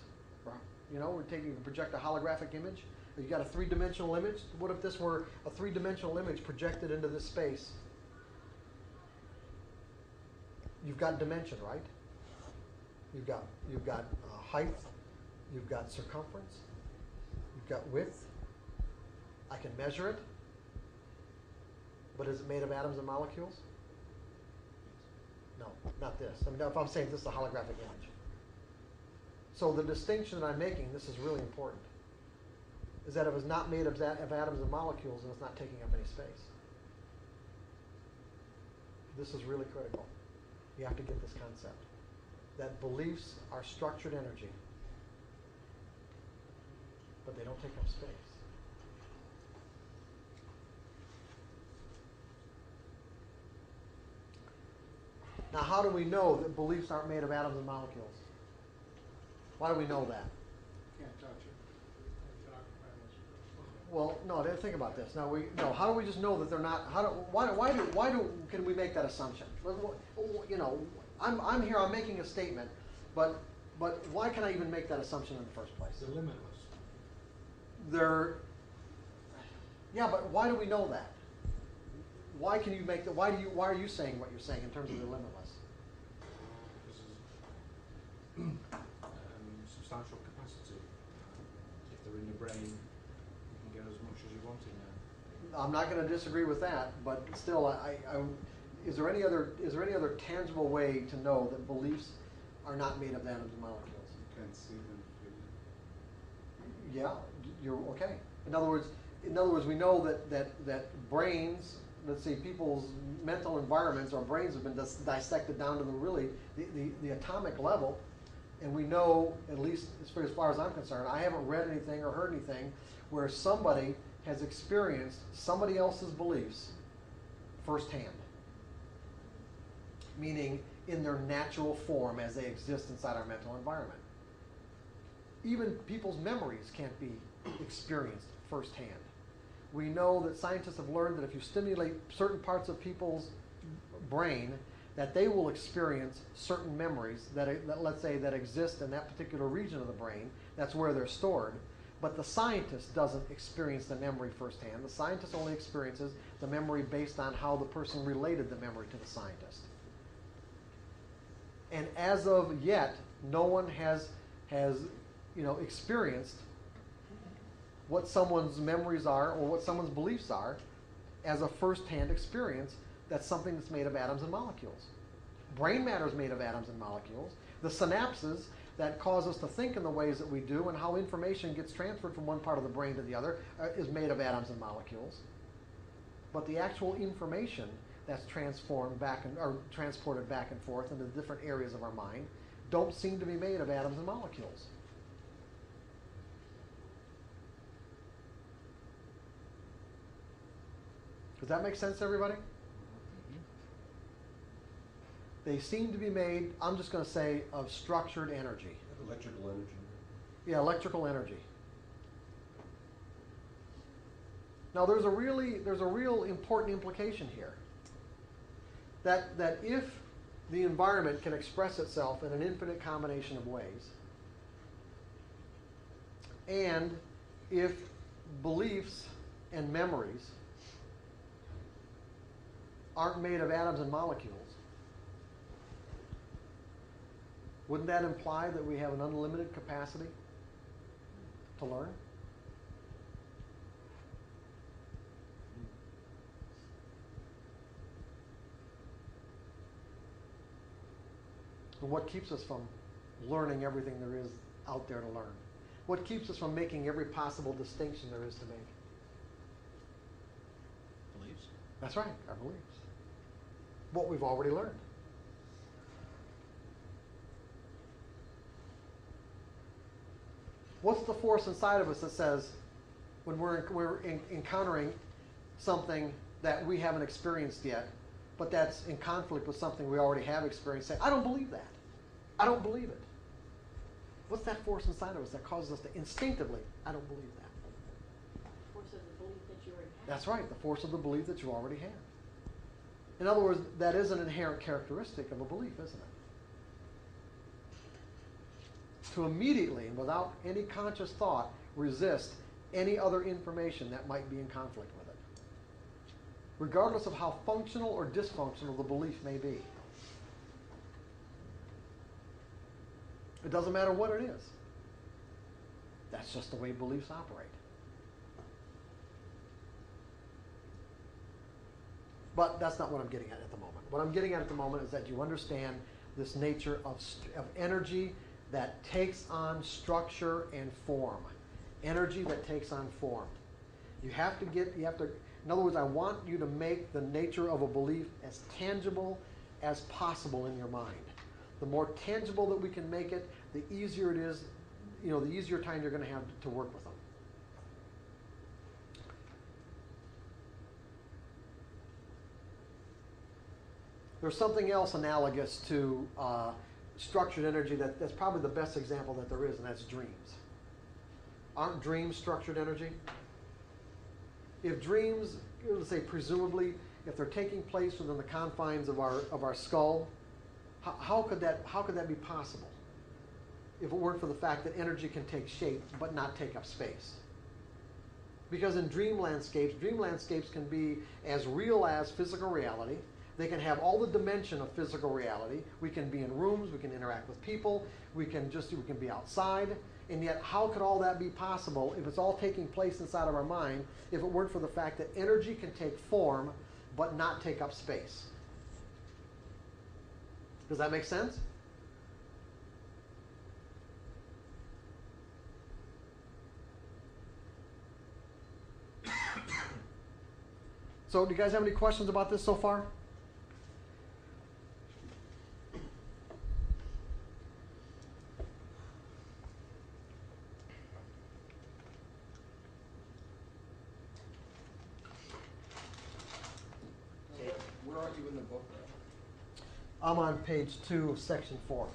You can project a holographic image. You got a three-dimensional image. What if this were a three-dimensional image projected into this space? You've got dimension, right? You've got height. You've got circumference. got width. I can measure it. But is it made of atoms and molecules? No, not this. I mean, if I'm saying this is a holographic image. So the distinction that I'm making, this is really important, is that it was not made of atoms and molecules, and it's not taking up any space. This is really critical. You have to get this concept. That beliefs are structured energy, but they don't take up space. Now, how do we know that beliefs aren't made of atoms and molecules? Why do we know that? Can't touch it. Well, no, think about this. Now, how do we just know that they're not? Can we make that assumption? You know, I'm here. I'm making a statement, but why can I even make that assumption in the first place? They're limitless. Yeah, but why do we know that? Why can you make that? Why are you saying what you're saying in terms of the limitless? Substantial capacity. If they're in your brain, you can get as much as you want in there. I'm not going to disagree with that, but still, is there any other tangible way to know that beliefs are not made of atoms and molecules? You can see them, feel Yeah, you're okay. In other words, we know that brains, let's say people's mental environments or brains have been dissected down to the atomic level, and we know, at least as far as I'm concerned, I haven't read anything or heard anything where somebody has experienced somebody else's beliefs firsthand, meaning in their natural form as they exist inside our mental environment. Even people's memories can't be experienced firsthand. We know that scientists have learned that if you stimulate certain parts of people's brain, that they will experience certain memories that let's say, that exist in that particular region of the brain. That's where they're stored. But the scientist doesn't experience the memory firsthand. The scientist only experiences the memory based on how the person related the memory to the scientist. And as of yet, no one has experienced what someone's memories are or what someone's beliefs are as a first-hand experience. That's something that's made of atoms and molecules. Brain matter is made of atoms and molecules. The synapses that cause us to think in the ways that we do and how information gets transferred from one part of the brain to the other is made of atoms and molecules. But the actual information that's transformed or transported back and forth into different areas of our mind don't seem to be made of atoms and molecules. Does that make sense to everybody? They seem to be made, I'm just going to say, of structured energy. Electrical energy. Yeah, electrical energy. Now there's a real important implication here. That if the environment can express itself in an infinite combination of ways, and if beliefs and memories aren't made of atoms and molecules, wouldn't that imply that we have an unlimited capacity to learn? And what keeps us from learning everything there is out there to learn? What keeps us from making every possible distinction there is to make? Beliefs. That's right, our beliefs. What we've already learned. What's the force inside of us that says, when we're encountering something that we haven't experienced yet, but that's in conflict with something we already have experienced, say, I don't believe that. I don't believe it. What's that force inside of us that causes us to instinctively, I don't believe that? Force of the belief that you already have. That's right, the force of the belief that you already have. In other words, that is an inherent characteristic of a belief, isn't it? To immediately, and without any conscious thought, resist any other information that might be in conflict with it, regardless of how functional or dysfunctional the belief may be. It doesn't matter what it is. That's just the way beliefs operate. But that's not what I'm getting at the moment. What I'm getting at the moment is that you understand this nature of energy that takes on structure and form. Energy that takes on form. In other words, I want you to make the nature of a belief as tangible as possible in your mind. The more tangible that we can make it, the easier it is, the easier time you're going to have to work with them. There's something else analogous to structured energy that's probably the best example that there is, and that's dreams. Aren't dreams structured energy? If dreams, let's say presumably, if they're taking place within the confines of our skull, how could that be possible? If it weren't for the fact that energy can take shape but not take up space. Because in dream landscapes can be as real as physical reality. They can have all the dimension of physical reality. We can be in rooms, we can interact with people, we can be outside. And yet, how could all that be possible if it's all taking place inside of our mind if it weren't for the fact that energy can take form but not take up space? Does that make sense? So, do you guys have any questions about this so far? Where are you in the book? I'm on page 2 of section 4.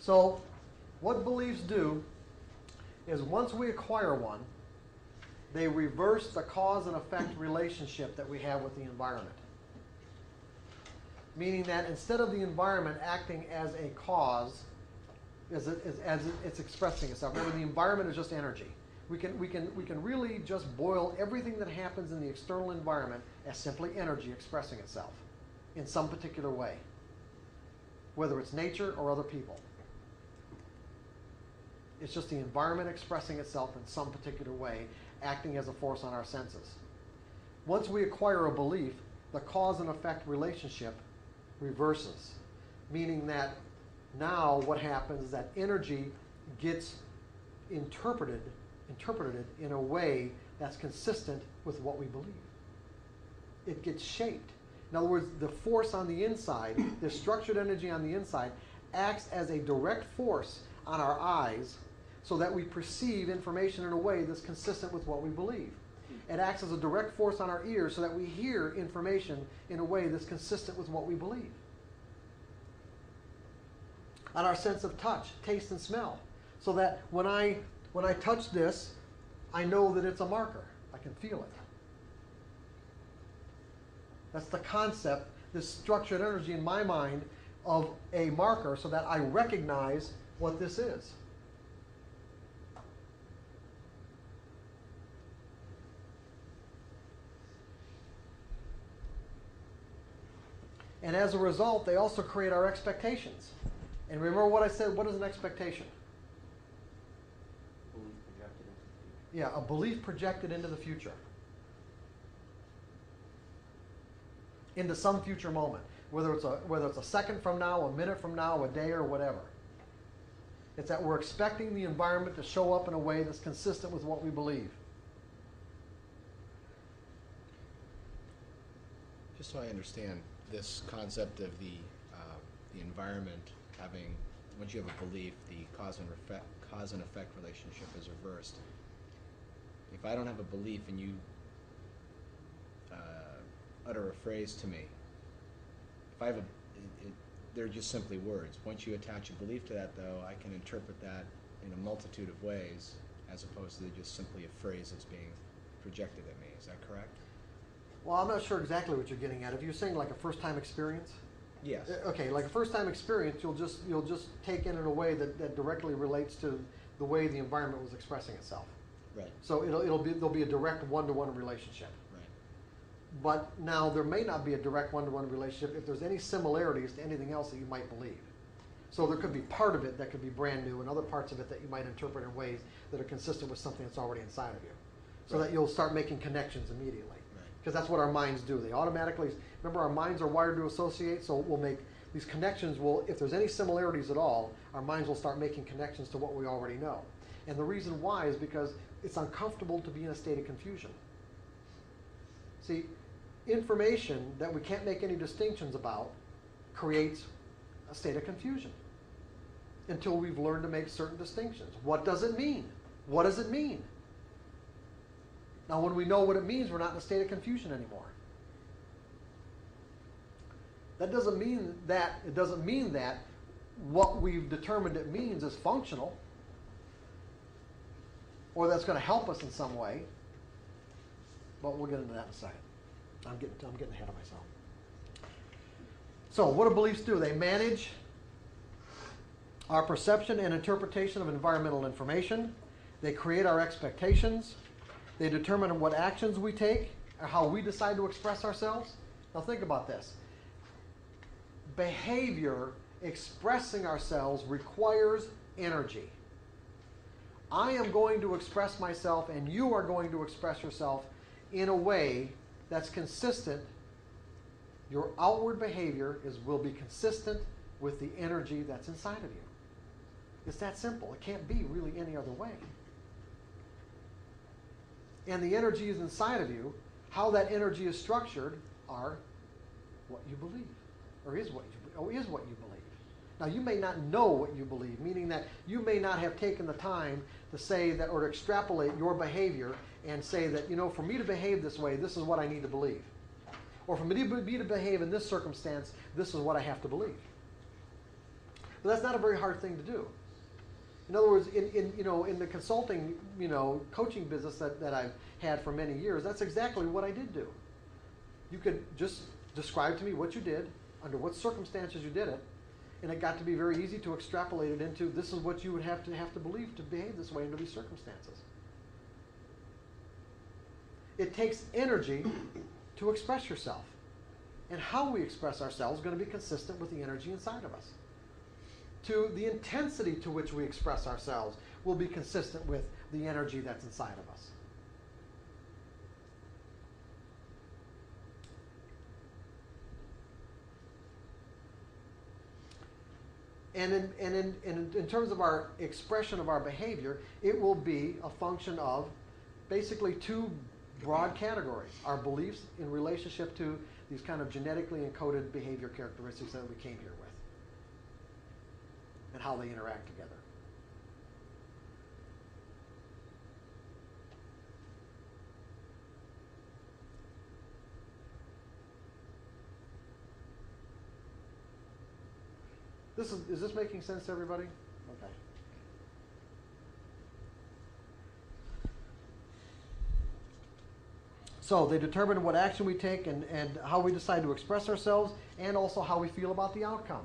So, what beliefs do is once we acquire one, they reverse the cause and effect relationship that we have with the environment. Meaning that instead of the environment acting as a cause, as it's expressing itself, remember the environment is just energy. We can really just boil everything that happens in the external environment as simply energy expressing itself in some particular way, whether it's nature or other people. It's just the environment expressing itself in some particular way, acting as a force on our senses. Once we acquire a belief, the cause and effect relationship reverses, meaning that now what happens is that energy gets interpreted in a way that's consistent with what we believe. It gets shaped. In other words, the force on the inside, the structured energy on the inside, acts as a direct force on our eyes so that we perceive information in a way that's consistent with what we believe. It acts as a direct force on our ears so that we hear information in a way that's consistent with what we believe. On our sense of touch, taste, and smell, so that when I touch this, I know that it's a marker. I can feel it. That's the concept, this structured energy in my mind of a marker so that I recognize what this is. And as a result, they also create our expectations. And remember what I said, what is an expectation? Belief projected into the future. Yeah, a belief projected into the future. Into some future moment. Whether it's a second from now, a minute from now, a day, or whatever. It's that we're expecting the environment to show up in a way that's consistent with what we believe. Just so I understand, this concept of the environment having, once you have a belief, the cause and effect relationship is reversed. If I don't have a belief and you utter a phrase to me, if I have they're just simply words. Once you attach a belief to that, though, I can interpret that in a multitude of ways, as opposed to just simply a phrase that's being projected at me. Is that correct? Well, I'm not sure exactly what you're getting at. If you're saying like a first-time experience, yes. Okay, like a first-time experience, you'll just take in a way that directly relates to the way the environment was expressing itself. Right. So there'll be a direct one-to-one relationship. Right. But now there may not be a direct one-to-one relationship if there's any similarities to anything else that you might believe. So there could be part of it that could be brand new and other parts of it that you might interpret in ways that are consistent with something that's already inside of you. So Right. that you'll start making connections immediately. Right. Because that's what our minds do. They automatically, remember our minds are wired to associate, so we'll make these connections if there's any similarities at all, our minds will start making connections to what we already know. And the reason why is because it's uncomfortable to be in a state of confusion. See, information that we can't make any distinctions about creates a state of confusion until we've learned to make certain distinctions. What does it mean? What does it mean? Now, when we know what it means, we're not in a state of confusion anymore. It doesn't mean that what we've determined it means is functional or that's going to help us in some way. But we'll get into that in a second. I'm getting ahead of myself. So, what do beliefs do? They manage our perception and interpretation of environmental information. They create our expectations. They determine what actions we take or how we decide to express ourselves. Now think about this. Behavior, expressing ourselves, requires energy. I am going to express myself and you are going to express yourself in a way that's consistent. Your outward behavior will be consistent with the energy that's inside of you. It's that simple. It can't be really any other way. And the energy is inside of you. How that energy is structured are what you believe, or is what you believe. Now, you may not know what you believe, meaning that you may not have taken the time to say that, or to extrapolate your behavior and say that, for me to behave this way, this is what I need to believe. Or for me to behave in this circumstance, this is what I have to believe. But that's not a very hard thing to do. In other words, in the consulting, coaching business that I've had for many years, that's exactly what I did do. You could just describe to me what you did, under what circumstances you did it, and it got to be very easy to extrapolate it into this is what you would have to believe to behave this way under these circumstances. It takes energy to express yourself. And how we express ourselves is going to be consistent with the energy inside of us. The intensity to which we express ourselves will be consistent with the energy that's inside of us. And in terms of our expression of our behavior, it will be a function of basically two broad categories. Our beliefs in relationship to these kind of genetically encoded behavior characteristics that we came here with, and how they interact together. Is this making sense to everybody? Okay. So they determine what action we take and how we decide to express ourselves, and also how we feel about the outcome.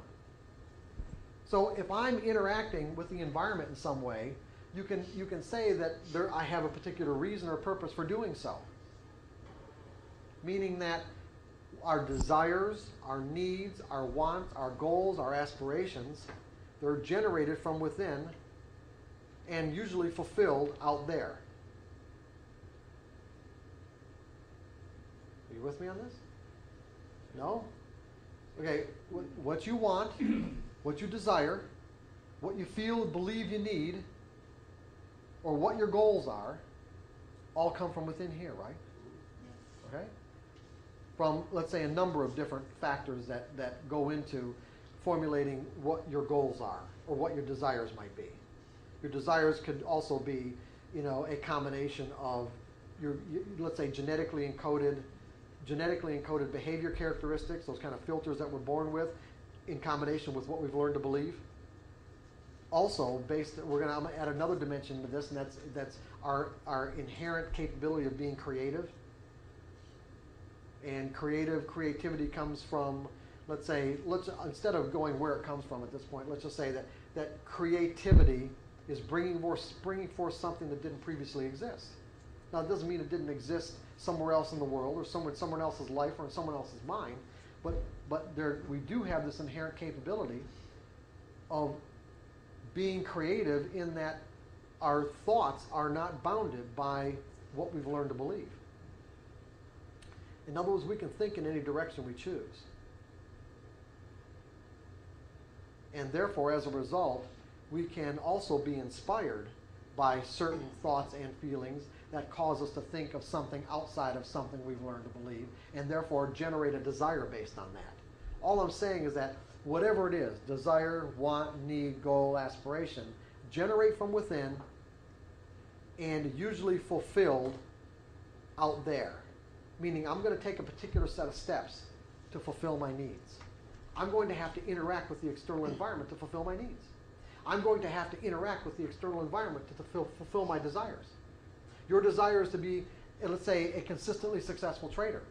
So if I'm interacting with the environment in some way, you can say that I have a particular reason or purpose for doing so. Meaning that our desires, our needs, our wants, our goals, our aspirations, they're generated from within and usually fulfilled out there. Are you with me on this? No? Okay, what you want, what you desire, what you feel, believe you need, or what your goals are, all come from within here, right? Okay? From, let's say, a number of different factors that go into formulating what your goals are or what your desires might be. Your desires could also be, a combination of let's say, genetically encoded behavior characteristics, those kind of filters that we're born with, in combination with what we've learned to believe. Also, I'm going to add another dimension to this, and that's our inherent capability of being creative. And creativity comes from, instead of going where it comes from at this point, let's just say that creativity is bringing forth something that didn't previously exist. Now, it doesn't mean it didn't exist somewhere else in the world, or someone else's life, or in someone else's mind, but we do have this inherent capability of being creative in that our thoughts are not bounded by what we've learned to believe. In other words, we can think in any direction we choose. And therefore, as a result, we can also be inspired by certain thoughts and feelings that cause us to think of something outside of something we've learned to believe, and therefore generate a desire based on that. All I'm saying is that whatever it is, desire, want, need, goal, aspiration, generate from within and usually fulfilled out there. Meaning I'm going to take a particular set of steps to fulfill my needs. I'm going to have to interact with the external environment to fulfill my needs. I'm going to have to interact with the external environment to fulfill my desires. Your desire is to be, let's say, a consistently successful trader,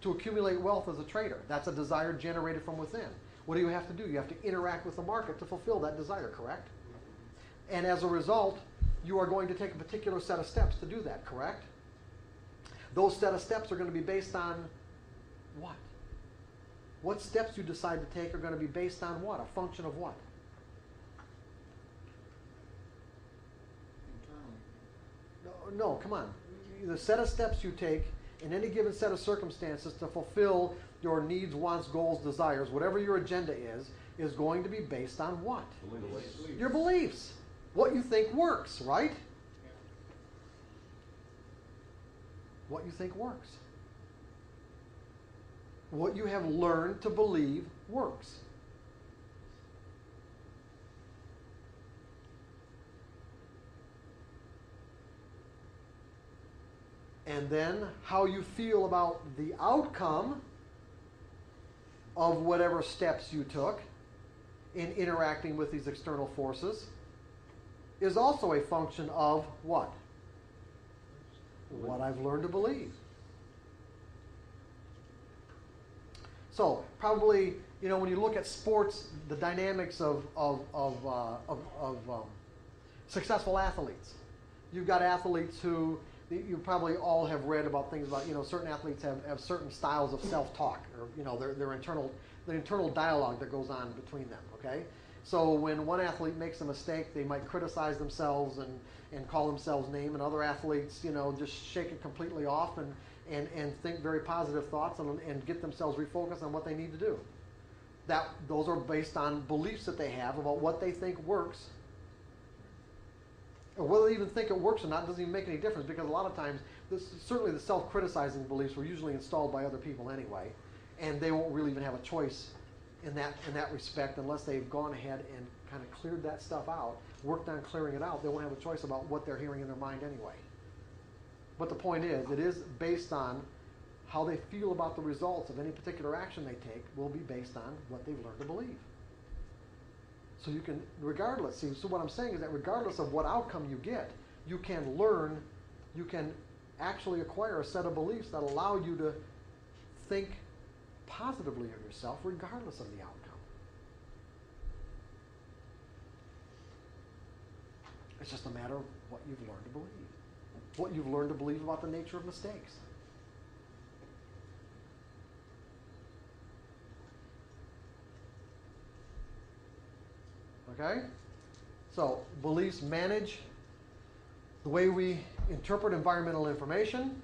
to accumulate wealth as a trader. That's a desire generated from within. What do you have to do? You have to interact with the market to fulfill that desire, correct? And as a result, you are going to take a particular set of steps to do that, correct? Those set of steps are going to be based on what? What steps you decide to take are going to be based on what? A function of what? No, come on. The set of steps you take in any given set of circumstances to fulfill your needs, wants, goals, desires, whatever your agenda is going to be based on what? Beliefs. Your beliefs. What you think works, right? What you think works. What you have learned to believe works. And then how you feel about the outcome of whatever steps you took in interacting with these external forces is also a function of what? What I've learned to believe. So probably, when you look at sports, the dynamics of successful athletes, you've got athletes who you probably all have read about things about, certain athletes have certain styles of self-talk, or, their internal dialogue that goes on between them, okay? So when one athlete makes a mistake, they might criticize themselves and call themselves names, and other athletes, just shake it completely off and think very positive thoughts and get themselves refocused on what they need to do. Those are based on beliefs that they have about what they think works. Or whether they even think it works or not doesn't even make any difference, because a lot of times, certainly the self-criticizing beliefs were usually installed by other people anyway, and they won't really even have a choice in that respect unless they've gone ahead and kind of cleared that stuff out, worked on clearing it out. They won't have a choice about what they're hearing in their mind anyway. But the point is, it is based on how they feel about the results of any particular action they take will be based on what they've learned to believe. So you can, so what I'm saying is that regardless of what outcome you get, you can actually acquire a set of beliefs that allow you to think positively of yourself regardless of the outcome. It's just a matter of what you've learned to believe. What you've learned to believe about the nature of mistakes. Okay? So, beliefs manage the way we interpret environmental information.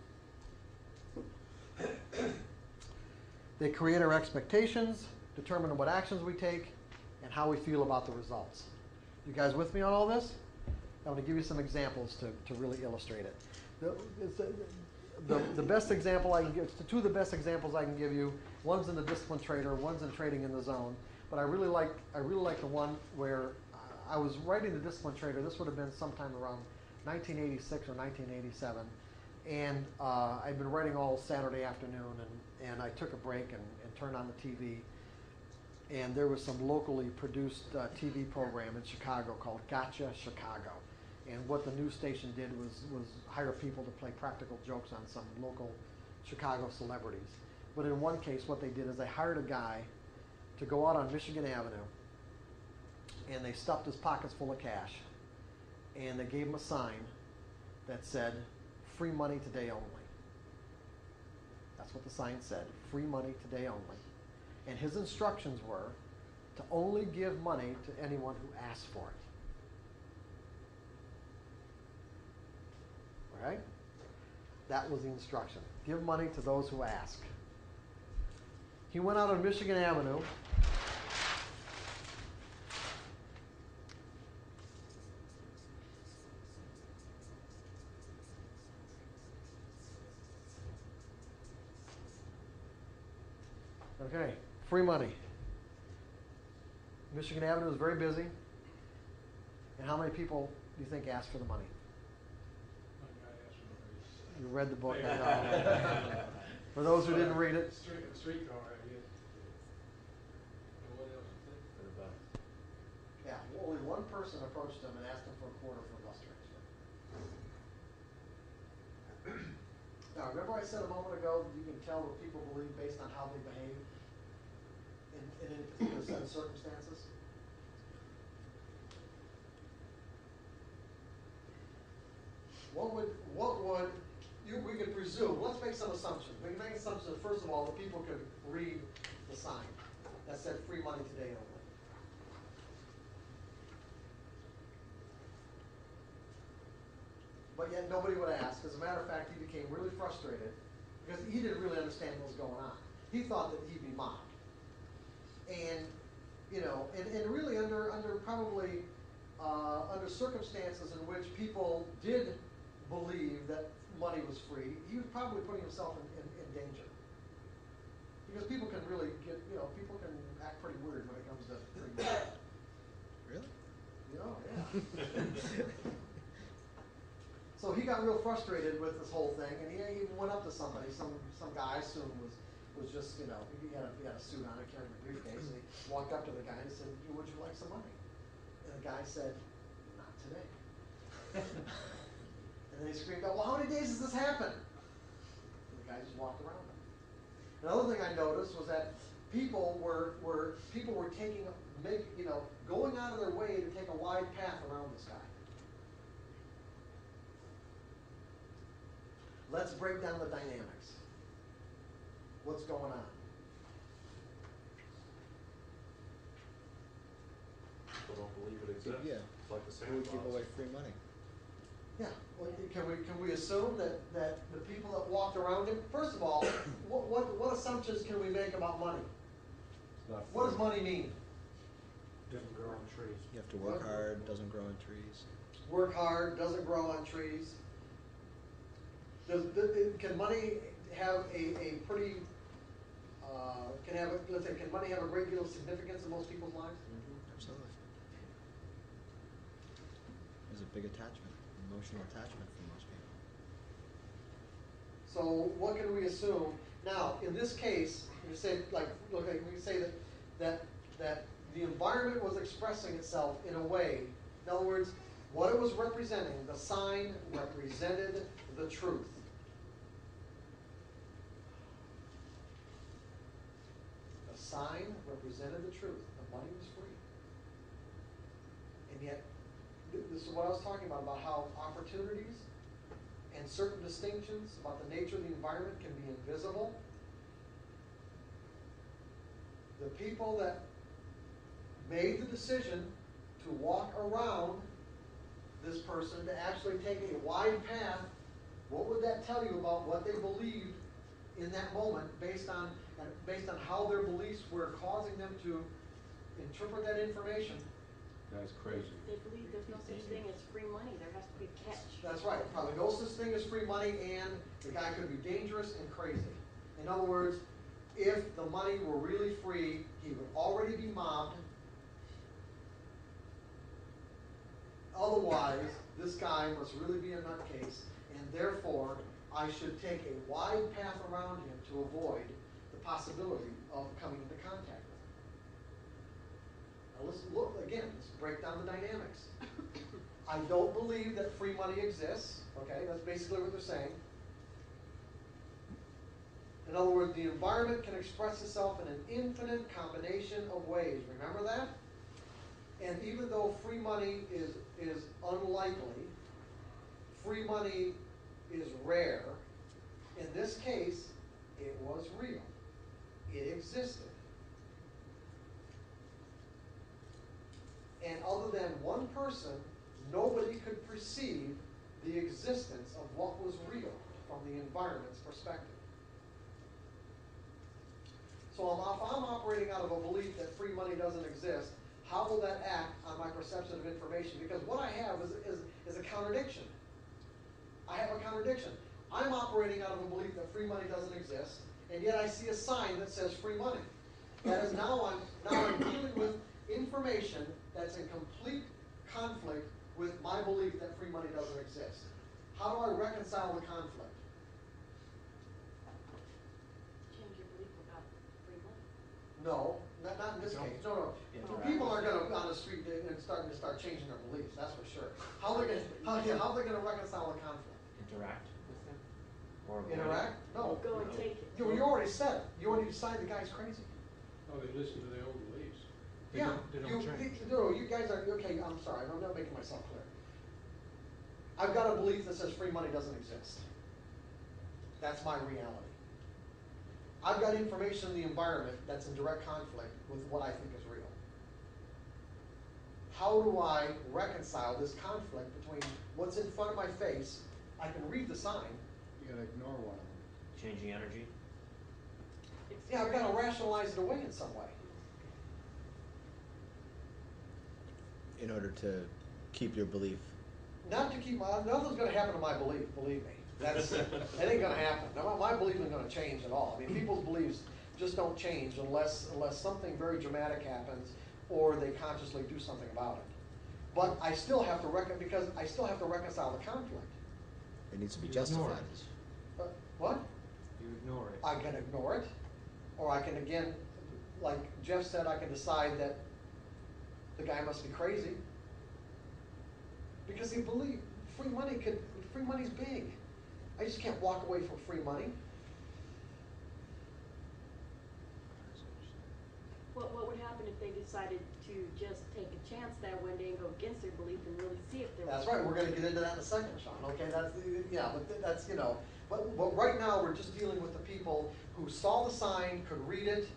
They create our expectations, determine what actions we take, and how we feel about the results. You guys with me on all this? I'm going to give you some examples to really illustrate it. The best example I can give, two of the best examples I can give you, one's in the Disciplined Trader, one's in Trading in the Zone. But I really like the one where I was writing the Disciplined Trader. This would have been sometime around 1986 or 1987, and I'd been writing all Saturday afternoon, and I took a break and turned on the TV, and there was some locally produced TV program in Chicago called Gotcha Chicago, and what the news station did was hire people to play practical jokes on some local Chicago celebrities. But in one case, what they did is they hired a guy to go out on Michigan Avenue, and they stuffed his pockets full of cash, and they gave him a sign that said, "Free money today only." That's what the sign said, "Free money today only." And his instructions were to only give money to anyone who asks for it. All right? That was the instruction. Give money to those who ask. He went out on Michigan Avenue. Okay, free money. Michigan Avenue is very busy. And how many people do you think asked for the money? You read the book, I know. For those who didn't read it. Streetcar, I guess. And what else? For the buck. Yeah, only one person approached him and asked him for a quarter for a bus transfer. Now, remember I said a moment ago that you can tell what people believe based on how they behave in any particular set of circumstances? We could presume, let's make some assumptions. We can make assumptions that, first of all, that people could read the sign that said free money today only. But yet nobody would ask. As a matter of fact, he became really frustrated because he didn't really understand what was going on. He thought that he'd be mocked. And, and really under probably under circumstances in which people did believe that money was free, he was probably putting himself in danger. Because people can really people can act pretty weird when it comes to free money. Really? Yeah. So he got real frustrated with this whole thing, and he even went up to somebody, some guy, I assume was just, he had a suit on, carrying a briefcase, and he walked up to the guy and said, "Would you like some money?" And the guy said, "Not today." And then he screamed out, "Well, how many days has this happened?" And the guy just walked around him. Another thing I noticed was that people were going out of their way to take a wide path around this guy. Let's break down the dynamics. What's going on? People don't believe it exists. Yeah. It's like the Who would Santa give Claus. away free money? Yeah. Well, can we assume that the people that walked around him? First of all, what assumptions can we make about money? It's not What does free. money mean? Doesn't grow on trees. You have to work hard, doesn't grow on trees. Work hard, doesn't grow on trees. Can money have a pretty can money have a great deal of significance in most people's lives? Absolutely. There's a big attachment, emotional attachment for most people. So what can we assume? Now, in this case, we say we say that the environment was expressing itself in a way. In other words, what it was representing, the sign represented the truth. The sign represented the truth. The money was free. And yet, this is what I was talking about how opportunities and certain distinctions about the nature of the environment can be invisible. The people that made the decision to walk around this person, to actually take a wide path, what would that tell you about what they believed in that moment based on how their beliefs were causing them to interpret that information? That's crazy. They believe there's no such thing as free money, there has to be a catch. That's right. Probably no such thing as free money, and the guy could be dangerous and crazy. In other words, if the money were really free, he would already be mobbed. Otherwise, this guy must really be a nutcase, and therefore, I should take a wide path around him to avoid the possibility of coming into contact with him. Now let's break down the dynamics. I don't believe that free money exists. Okay, that's basically what they're saying. In other words, the environment can express itself in an infinite combination of ways. Remember that? And even though free money is unlikely, free money is rare, in this case, it was real. It existed. And other than one person, nobody could perceive the existence of what was real from the environment's perspective. So if I'm operating out of a belief that free money doesn't exist, how will that act on my perception of information? Because what I have is a contradiction. I have a contradiction. I'm operating out of a belief that free money doesn't exist, and yet I see a sign that says free money. That is now I'm dealing with information that's in complete conflict with my belief that free money doesn't exist. How do I reconcile the conflict? Change your belief about free money. No, not in this case. No. People are going to on the street and start changing their beliefs. That's for sure. How are they going to reconcile the conflict? Interact with them? Or avoid it? Interact? No. Go and take it. You already said it. You already decided the guy's crazy. Oh, they listen to their own beliefs. They Yeah. don't change. You guys are okay. I'm sorry. I'm not making myself clear. I've got a belief that says free money doesn't exist. That's my reality. I've got information in the environment that's in direct conflict with what I think is real. How do I reconcile this conflict between what's in front of my face? I can read the sign. You gotta ignore one of them. Changing energy? Yeah, I've got to rationalize it away in some way. In order to keep your belief. Not to keep nothing's going to happen to my belief. Believe me, that ain't going to happen. My belief isn't going to change at all. I mean, people's beliefs just don't change unless something very dramatic happens or they consciously do something about it. But I still have to reconcile the conflict. It needs to be You ignore justified. What? You ignore it. I can ignore it, or I can again, like Jeff said, I can decide that the guy must be crazy because he believes free money's big. I just can't walk away from free money. What would happen if they decided to just take a chance that one day and go against their belief and really see if there was? That's right. We're going to get into that in a second, Sean. Okay, that's But right now we're just dealing with the people who saw the sign, could read it.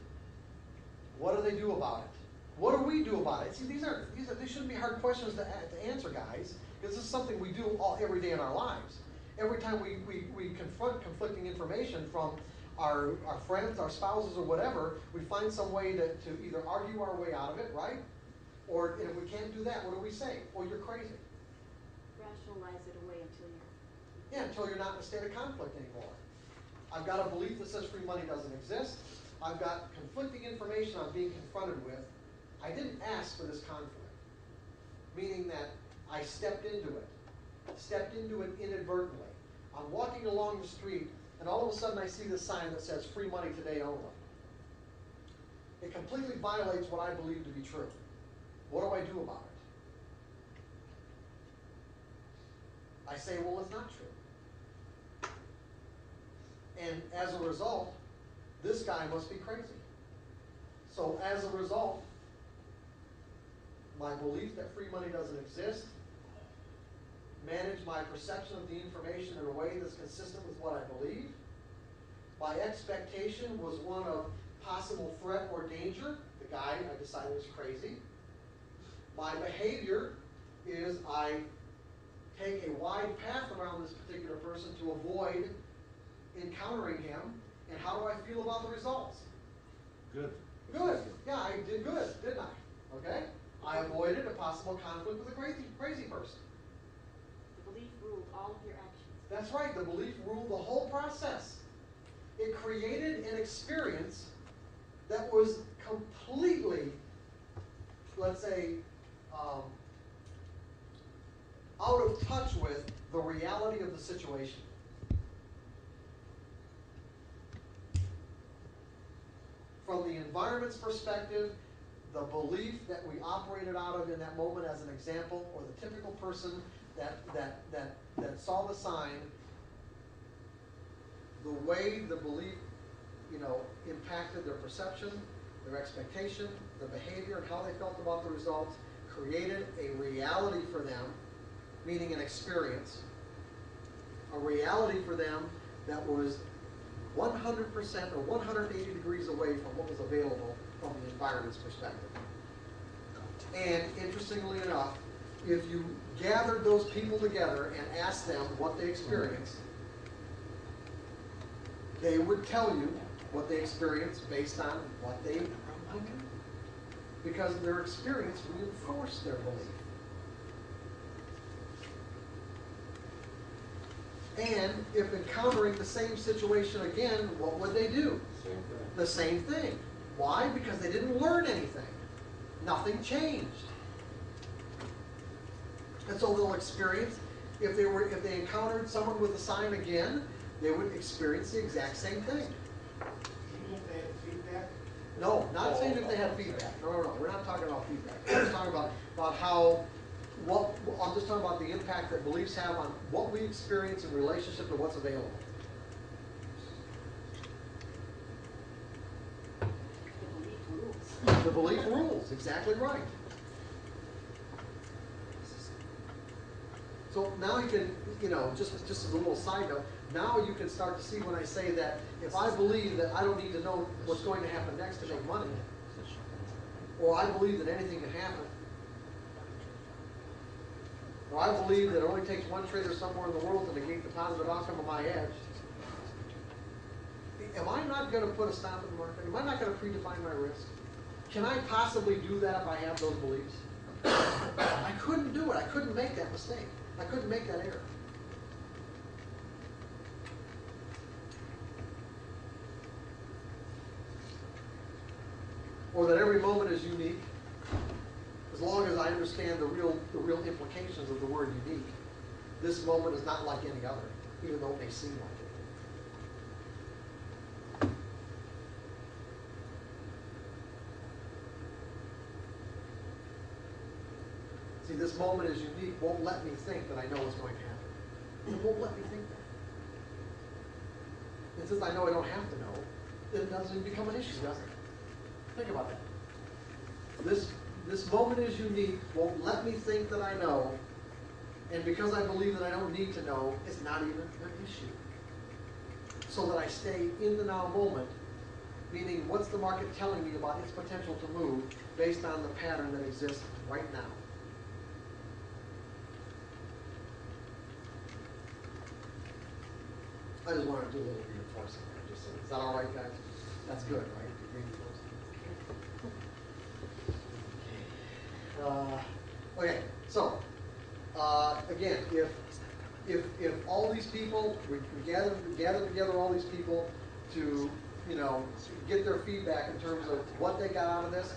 What do they do about it? What do we do about it? See, these shouldn't be hard questions to answer, guys, because this is something we do every day in our lives. Every time we confront conflicting information from our friends, our spouses, or whatever, we find some way to either argue our way out of it, right? Or if we can't do that, what do we say? Well, you're crazy. Rationalize it away Until you're not in a state of conflict anymore. I've got a belief that says free money doesn't exist. I've got conflicting information I'm being confronted with. I didn't ask for this conflict, meaning that I stepped into it inadvertently. I'm walking along the street, and all of a sudden I see this sign that says free money today only. It completely violates what I believe to be true. What do I do about it? I say, well, it's not true. And as a result, this guy must be crazy. So as a result, my belief that free money doesn't exist, manage my perception of the information in a way that's consistent with what I believe. My expectation was one of possible threat or danger. The guy I decided was crazy. My behavior is I take a wide path around this particular person to avoid encountering him. And how do I feel about the results? Good. Good. Yeah, I did good, didn't I? Okay? I avoided a possible conflict with a crazy person. The belief ruled all of your actions. That's right. The belief ruled the whole process. It created an experience that was completely, let's say, out of touch with the reality of the situation. From the environment's perspective, the belief that we operated out of in that moment as an example, or the typical person that saw the sign, the way the belief, impacted their perception, their expectation, their behavior, and how they felt about the results, created a reality for them, meaning an experience, a reality for them that was 100% or 180 degrees away from what was available from the environment's perspective. And interestingly enough, if you gathered those people together and asked them what they experienced, they would tell you what they experienced based on what they knew. Because their experience reinforced their belief. And if encountering the same situation again, what would they do? Same thing. The same thing. Why? Because they didn't learn anything. Nothing changed. And so they'll experience, if they encountered someone with a sign again, they would experience the exact same thing. Even if they had feedback? No, not saying if they had feedback. No. We're not talking about feedback. We're just talking about how, I'm just talking about the impact that beliefs have on what we experience in relationship to what's available. The belief rules, exactly right. So now you can, just as a little side note, now you can start to see when I say that if I believe that I don't need to know what's going to happen next to make money, or I believe that anything can happen, or I believe that it only takes one trader somewhere in the world to negate the positive outcome of my edge, am I not going to put a stop in the market? Am I not going to predefine my risk? Can I possibly do that if I have those beliefs? I couldn't do it. I couldn't make that mistake. I couldn't make that error. Or that every moment is unique, as long as I understand the real implications of the word unique. This moment is not like any other, even though it may seem like it. See, this moment is unique won't let me think that I know what's going to happen. It won't let me think that. And since I know I don't have to know, then it doesn't become an issue, does it? Think about that. This moment is unique, won't let me think that I know, and because I believe that I don't need to know, it's not even an issue. So that I stay in the now moment, meaning what's the market telling me about its potential to move based on the pattern that exists right now. I just wanted to do a little reinforcing there. Is that all right, guys? That's good, right? Okay, so again, if all these people, we gather together all these people to get their feedback in terms of what they got out of this,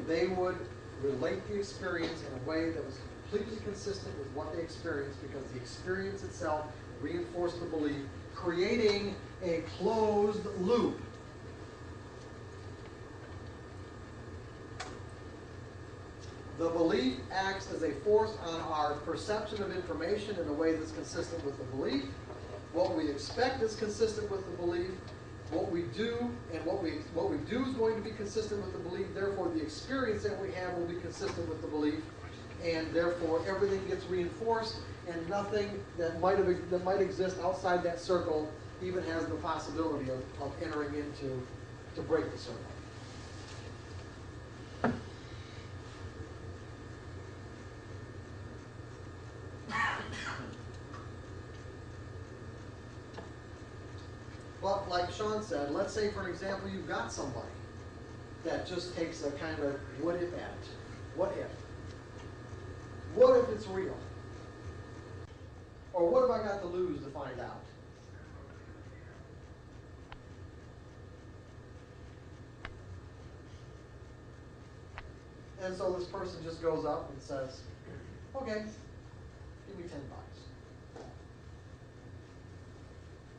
they would relate the experience in a way that was completely consistent with what they experienced, because the experience itself reinforced the belief, creating a closed loop. The belief acts as a force on our perception of information in a way that's consistent with the belief. What we expect is consistent with the belief. What we do and what we do is going to be consistent with the belief. Therefore, the experience that we have will be consistent with the belief, and therefore everything gets reinforced, and nothing that might exist outside that circle even has the possibility of entering into to break the circle. But like Sean said, let's say for an example you've got somebody that just takes a kind of what if attitude. What if? What if it's real? Or what have I got to lose to find out? And so this person just goes up and says, okay, give me $10.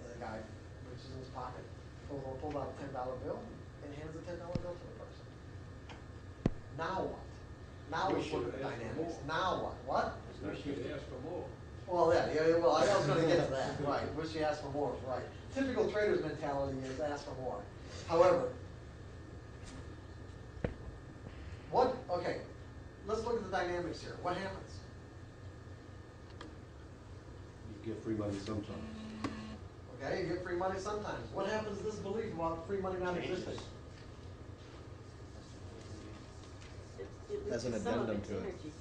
And the guy reaches in his pocket, pulls out a $10 bill, and hands the $10 bill to the person. Now what? Now we look at the dynamics. Now what? What? I should ask for more. Well, well, I was going to get to that. Right. Wish you asked for more. Right. Typical trader's mentality is ask for more. However, okay, let's look at the dynamics here. What happens? You get free money sometimes. Okay, you get free money sometimes. What happens to this belief about free money not existing? as an Some of addendum it's to it. energy.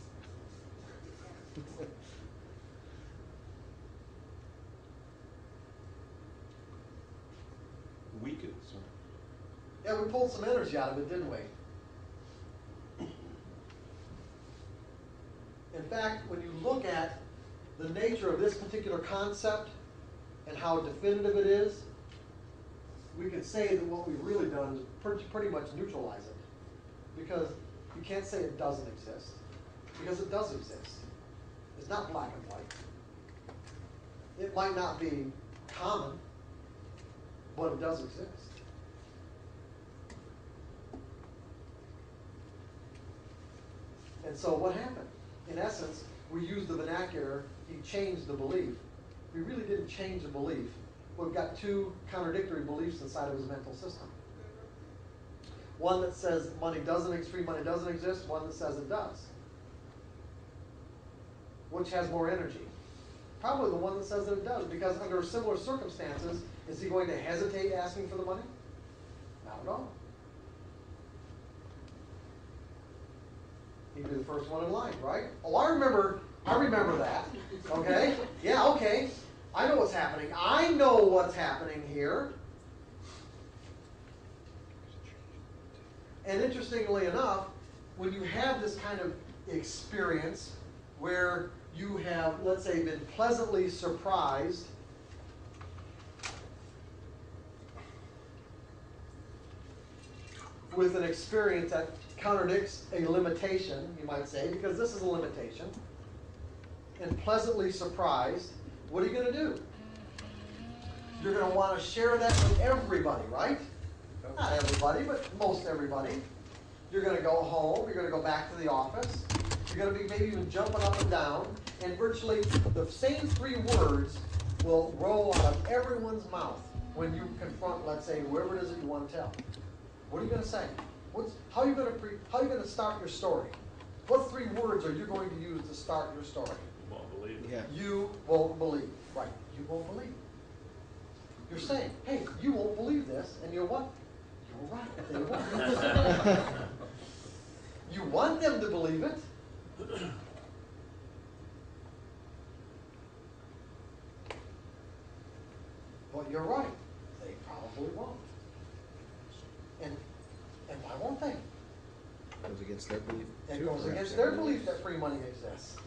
Weakened, so. Yeah, we pulled some energy out of it, didn't we? In fact, when you look at the nature of this particular concept and how definitive it is, we could say that what we've really done is pretty much neutralize it. Because you can't say it doesn't exist, because it does exist. It's not black and white. It might not be common, but it does exist. And so what happened? In essence, we used the vernacular, he changed the belief. We really didn't change the belief. We've got two contradictory beliefs inside of his mental system. One that says free money doesn't exist, one that says it does. Which has more energy? Probably the one that says that it does, because under similar circumstances, is he going to hesitate asking for the money? Not at all. He'd be the first one in line, right? Oh, I remember that. Okay? Yeah, okay. I know what's happening. I know what's happening here. And interestingly enough, when you have this kind of experience where you have, let's say, been pleasantly surprised with an experience that contradicts a limitation, you might say, because this is a limitation, and pleasantly surprised, what are you going to do? You're going to want to share that with everybody, right? Not everybody, but most everybody. You're going to go home, you're going to go back to the office, you're going to be maybe even jumping up and down, and virtually the same three words will roll out of everyone's mouth when you confront, let's say, whoever it is that you want to tell. What are you going to say? How are you going to start your story? What three words are you going to use to start your story? You won't believe it. Yeah. You won't believe. Right. You won't believe. You're saying, hey, you won't believe this, and you're what? You're right. They won't. You want them to believe it. But you're right. They probably won't. And why won't they? Goes against their belief. It too, goes perhaps. against their belief that free money exists.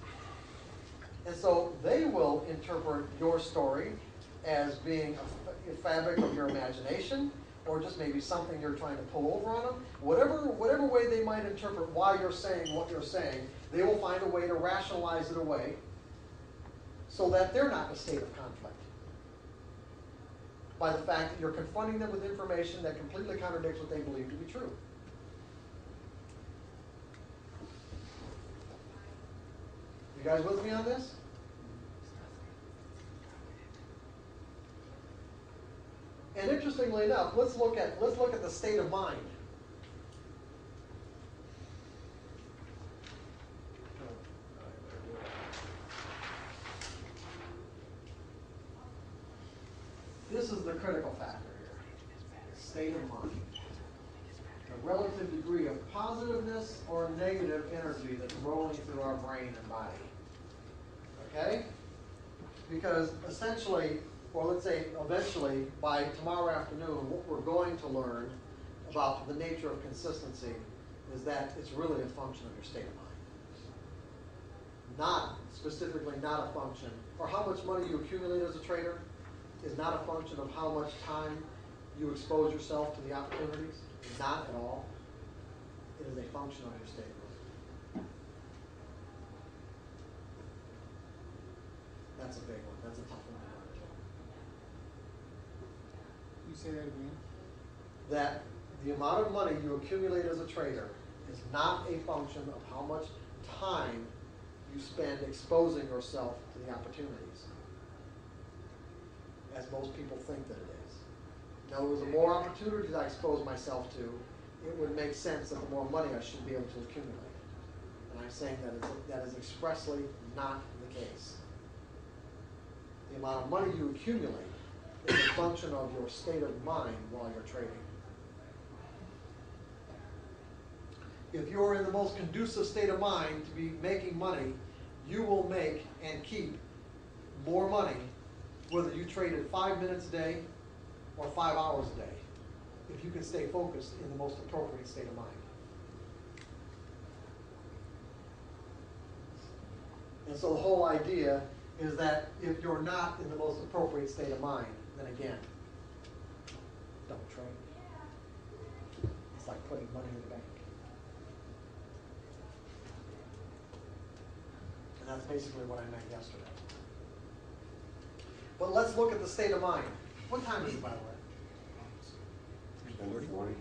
And so they will interpret your story as being a fabric of your imagination, or just maybe something you're trying to pull over on them. Whatever way they might interpret why you're saying what you're saying, they will find a way to rationalize it away so that they're not in a state of conflict. By the fact that you're confronting them with information that completely contradicts what they believe to be true. You guys with me on this? And interestingly enough, let's look at the state of mind. This is the critical factor here. State of mind. The relative degree of positiveness or negative energy that's rolling through our brain and body. Okay? Because essentially, or let's say eventually, by tomorrow afternoon, what we're going to learn about the nature of consistency is that it's really a function of your state of mind. Not a function, or how much money you accumulate as a trader is not a function of how much time you expose yourself to the opportunities. Not at all. It is a function of your state of mind. That's a big one. That's a tough one to learn too. You say that again? That the amount of money you accumulate as a trader is not a function of how much time you spend exposing yourself to the opportunities, as most people think that it is. Now, the more opportunities I expose myself to, it would make sense that the more money I should be able to accumulate. And I'm saying that is expressly not the case. The amount of money you accumulate is a function of your state of mind while you're trading. if you're in the most conducive state of mind to be making money, you will make and keep more money whether you traded 5 minutes a day or 5 hours a day, if you can stay focused in the most appropriate state of mind. And so the whole idea is that if you're not in the most appropriate state of mind, then again, don't trade. It's like putting money in the bank. And that's basically what I meant yesterday. But let's look at the state of mind. What time is it, by the way? 10:40.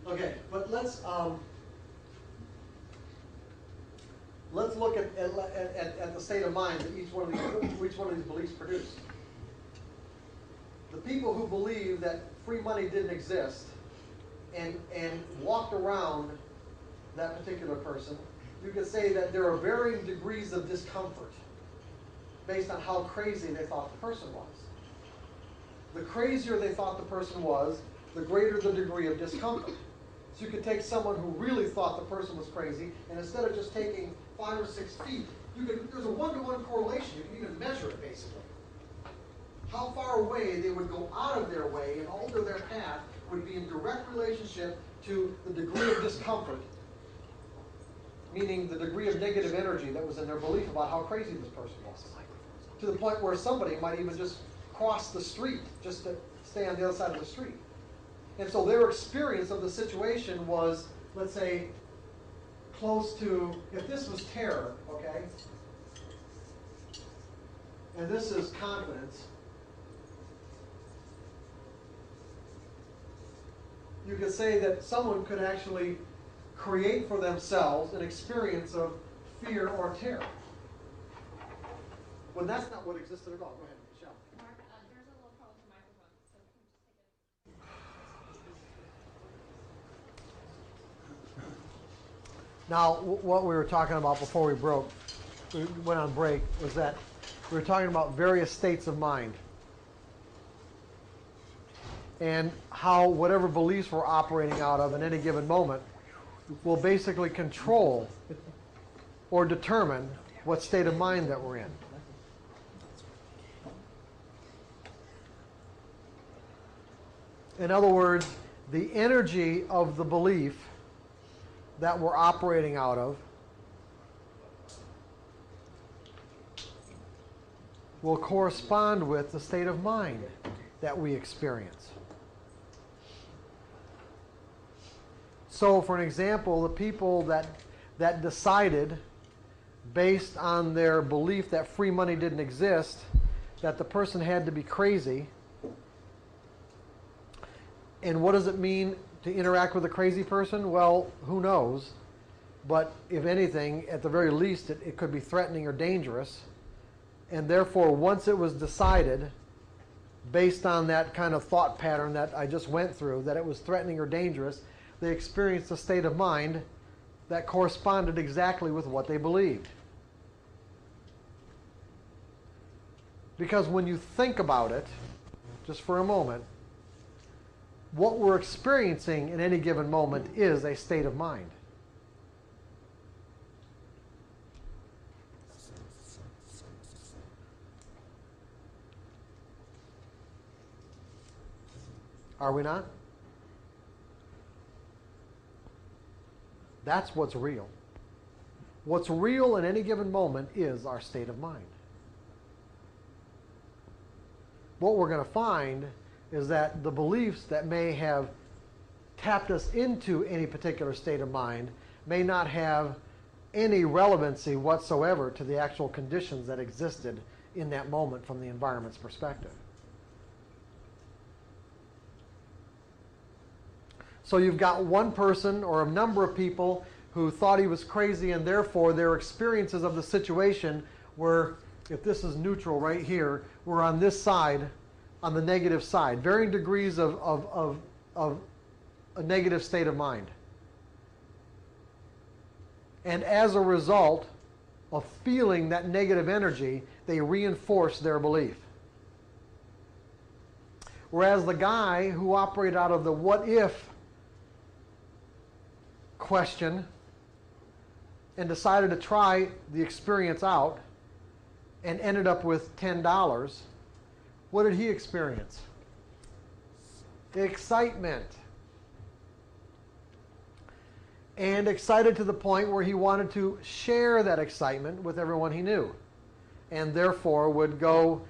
10:40? Okay, but let's look at the state of mind that each one of these beliefs produce. The people who believe that free money didn't exist and walked around that particular person, you could say that there are varying degrees of discomfort based on how crazy they thought the person was. The crazier they thought the person was, the greater the degree of discomfort. So you could take someone who really thought the person was crazy, and instead of just taking 5 or 6 feet, there's a one-to-one correlation. You can even measure it, basically. How far away they would go out of their way and alter their path would be in direct relationship to the degree of discomfort, meaning the degree of negative energy that was in their belief about how crazy this person was. To the point where somebody might even just cross the street just to stay on the other side of the street. And so their experience of the situation was, let's say, close to, if this was terror, okay, and this is confidence, you could say that someone could actually create for themselves an experience of fear or terror. When that's not what existed at all. Go ahead, Michelle. Mark, there's a little problem with the microphone, so can you just take it? Now, what we were talking about before we went on break, was that we were talking about various states of mind. And how whatever beliefs we're operating out of in any given moment will basically control or determine what state of mind that we're in. In other words, the energy of the belief that we're operating out of will correspond with the state of mind that we experience. So, for an example, the people that decided, based on their belief that free money didn't exist, that the person had to be crazy. And what does it mean to interact with a crazy person? Well, who knows? But if anything, at the very least, it could be threatening or dangerous. And therefore, once it was decided, based on that kind of thought pattern that I just went through, that it was threatening or dangerous, they experienced a state of mind that corresponded exactly with what they believed. Because when you think about it, just for a moment, what we're experiencing in any given moment is a state of mind. Are we not? That's what's real. What's real in any given moment is our state of mind. What we're going to find is that the beliefs that may have tapped us into any particular state of mind may not have any relevancy whatsoever to the actual conditions that existed in that moment from the environment's perspective. So you've got one person or a number of people who thought he was crazy, and therefore their experiences of the situation were, if this is neutral right here, we're on this side, on the negative side. Varying degrees of a negative state of mind. And as a result of feeling that negative energy, they reinforce their belief. Whereas the guy who operated out of the what if question and decided to try the experience out and ended up with $10, what did he experience? Excitement. And excited to the point where he wanted to share that excitement with everyone he knew. And therefore would go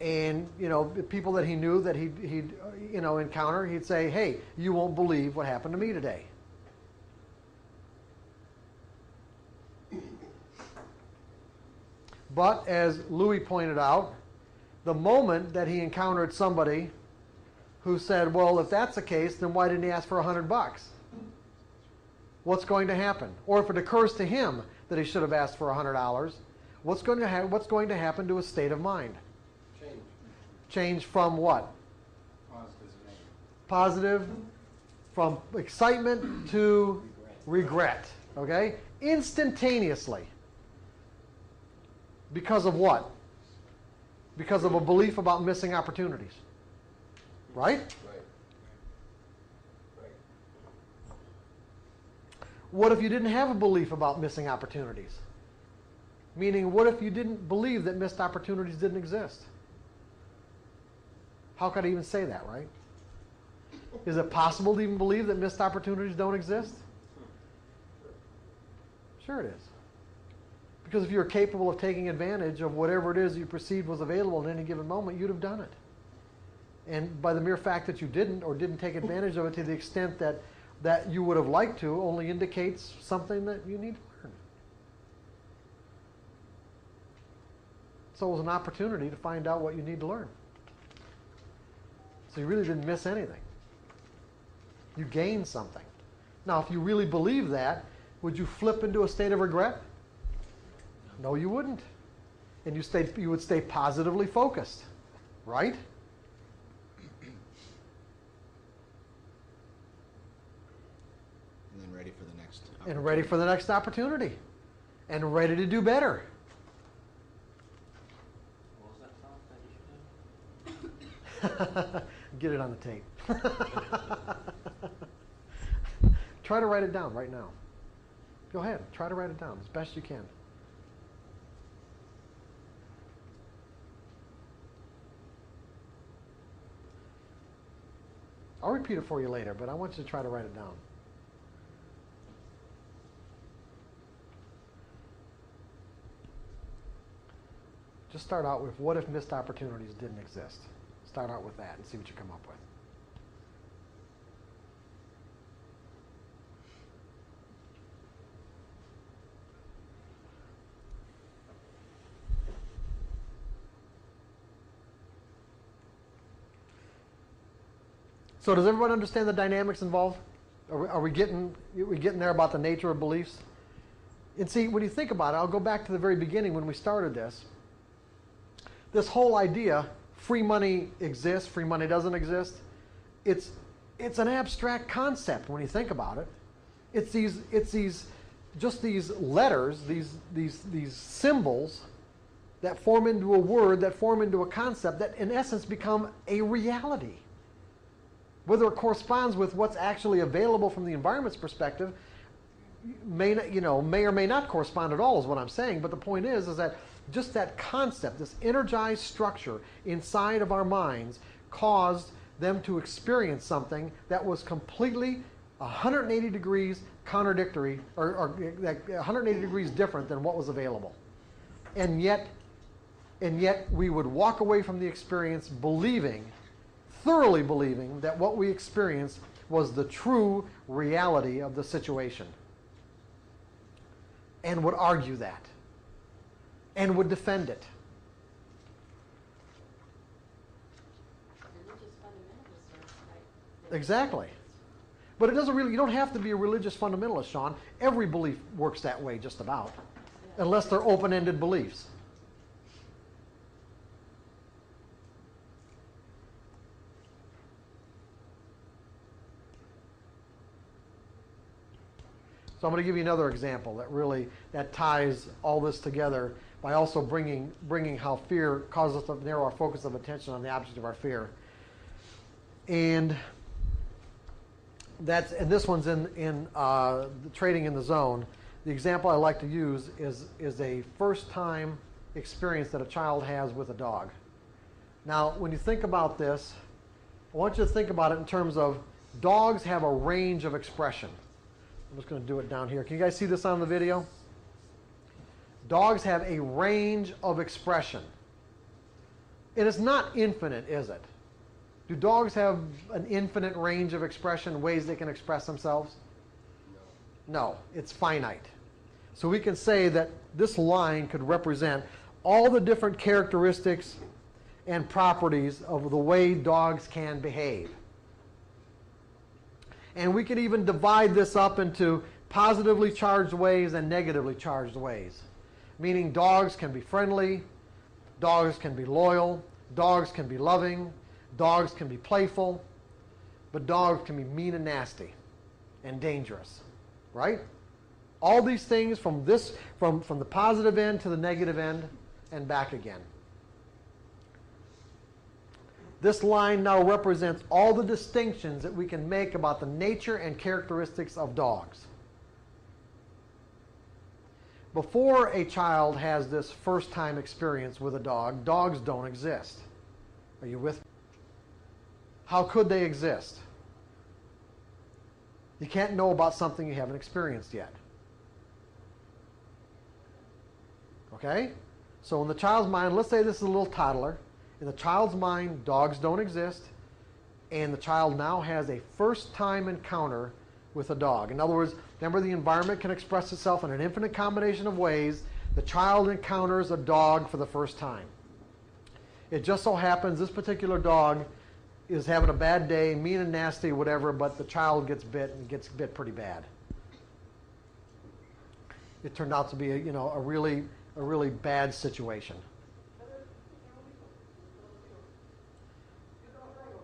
and, people that he knew that he'd encounter, he'd say, hey, you won't believe what happened to me today. But as Louis pointed out, the moment that he encountered somebody who said, well, if that's the case, then why didn't he ask for $100? What's going to happen? Or if it occurs to him that he should have asked for $100, what's going to happen to his state of mind? Change. Change from what? Positives and negatives. Positive, from excitement to regret. Okay? Instantaneously. Because of what? Because of a belief about missing opportunities. Right? Right. Right. What if you didn't have a belief about missing opportunities? Meaning, what if you didn't believe that missed opportunities didn't exist? How could I even say that, right? Is it possible to even believe that missed opportunities don't exist? Sure it is. Because if you're capable of taking advantage of whatever it is you perceived was available at any given moment, you'd have done it. And by the mere fact that you didn't or didn't take advantage of it to the extent that you would have liked to only indicates something that you need to learn. So it was an opportunity to find out what you need to learn. So you really didn't miss anything. You gained something. Now, if you really believe that, would you flip into a state of regret? No, you wouldn't. And you would stay positively focused, right? And then ready for the next opportunity. And ready for the next opportunity. And ready to do better. What was that thought that you should have? Get it on the tape. Try to write it down right now. Go ahead. Try to write it down as best you can. I'll repeat it for you later, but I want you to try to write it down. Just start out with, what if missed opportunities didn't exist? Start out with that and see what you come up with. So does everyone understand the dynamics involved? Are we getting there about the nature of beliefs? And see, when you think about it, I'll go back to the very beginning when we started this. This whole idea, free money exists, free money doesn't exist, it's an abstract concept when you think about it. It's these letters, these symbols that form into a word, that form into a concept that in essence become a reality. Whether it corresponds with what's actually available from the environment's perspective may or may not correspond at all is what I'm saying. But the point is that just that concept, this energized structure inside of our minds caused them to experience something that was completely 180 degrees contradictory or 180 degrees different than what was available. And yet we would walk away from the experience thoroughly believing that what we experienced was the true reality of the situation. And would argue that. And would defend it. Religious fundamentalists are right. Exactly. But you don't have to be a religious fundamentalist, Sean. Every belief works that way just about. Unless they're open-ended beliefs. So I'm going to give you another example that ties all this together by also bringing how fear causes us to narrow our focus of attention on the object of our fear. And and this one's in the trading in the zone. The example I like to use is a first time experience that a child has with a dog. Now, when you think about this, I want you to think about it in terms of dogs have a range of expression. I'm just going to do it down here. Can you guys see this on the video? Dogs have a range of expression. And it's not infinite, is it? Do dogs have an infinite range of expression, ways they can express themselves? No, it's finite. So we can say that this line could represent all the different characteristics and properties of the way dogs can behave. And we can even divide this up into positively charged ways and negatively charged ways. Meaning dogs can be friendly, dogs can be loyal, dogs can be loving, dogs can be playful, but dogs can be mean and nasty and dangerous, right? All these things from the positive end to the negative end and back again. This line now represents all the distinctions that we can make about the nature and characteristics of dogs. Before a child has this first time experience with a dog, dogs don't exist. Are you with me? How could they exist? You can't know about something you haven't experienced yet. Okay? So in the child's mind, let's say this is a little toddler. In the child's mind, dogs don't exist, and the child now has a first-time encounter with a dog. In other words, remember, the environment can express itself in an infinite combination of ways. The child encounters a dog for the first time. It just so happens this particular dog is having a bad day, mean and nasty, whatever, but the child gets bit and gets bit pretty bad. It turned out to be a really bad situation.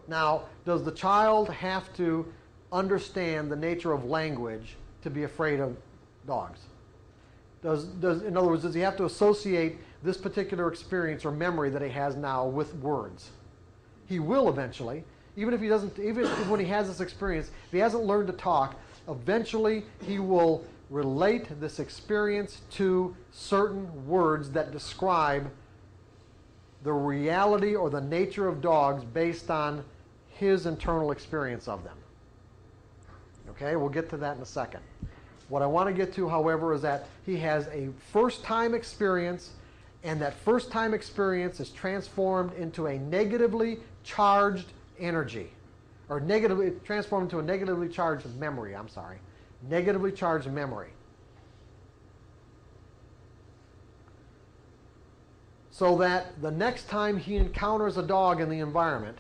Now, does the child have to understand the nature of language to be afraid of dogs? In other words, does he have to associate this particular experience or memory that he has now with words? He will eventually, even if when he has this experience, if he hasn't learned to talk, eventually he will relate this experience to certain words that describe the reality or the nature of dogs based on his internal experience of them. Okay, we'll get to that in a second. What I want to get to, however, is that he has a first-time experience, and that first-time experience is transformed into a negatively charged energy, or transformed into a negatively charged memory, negatively charged memory. So that the next time he encounters a dog in the environment,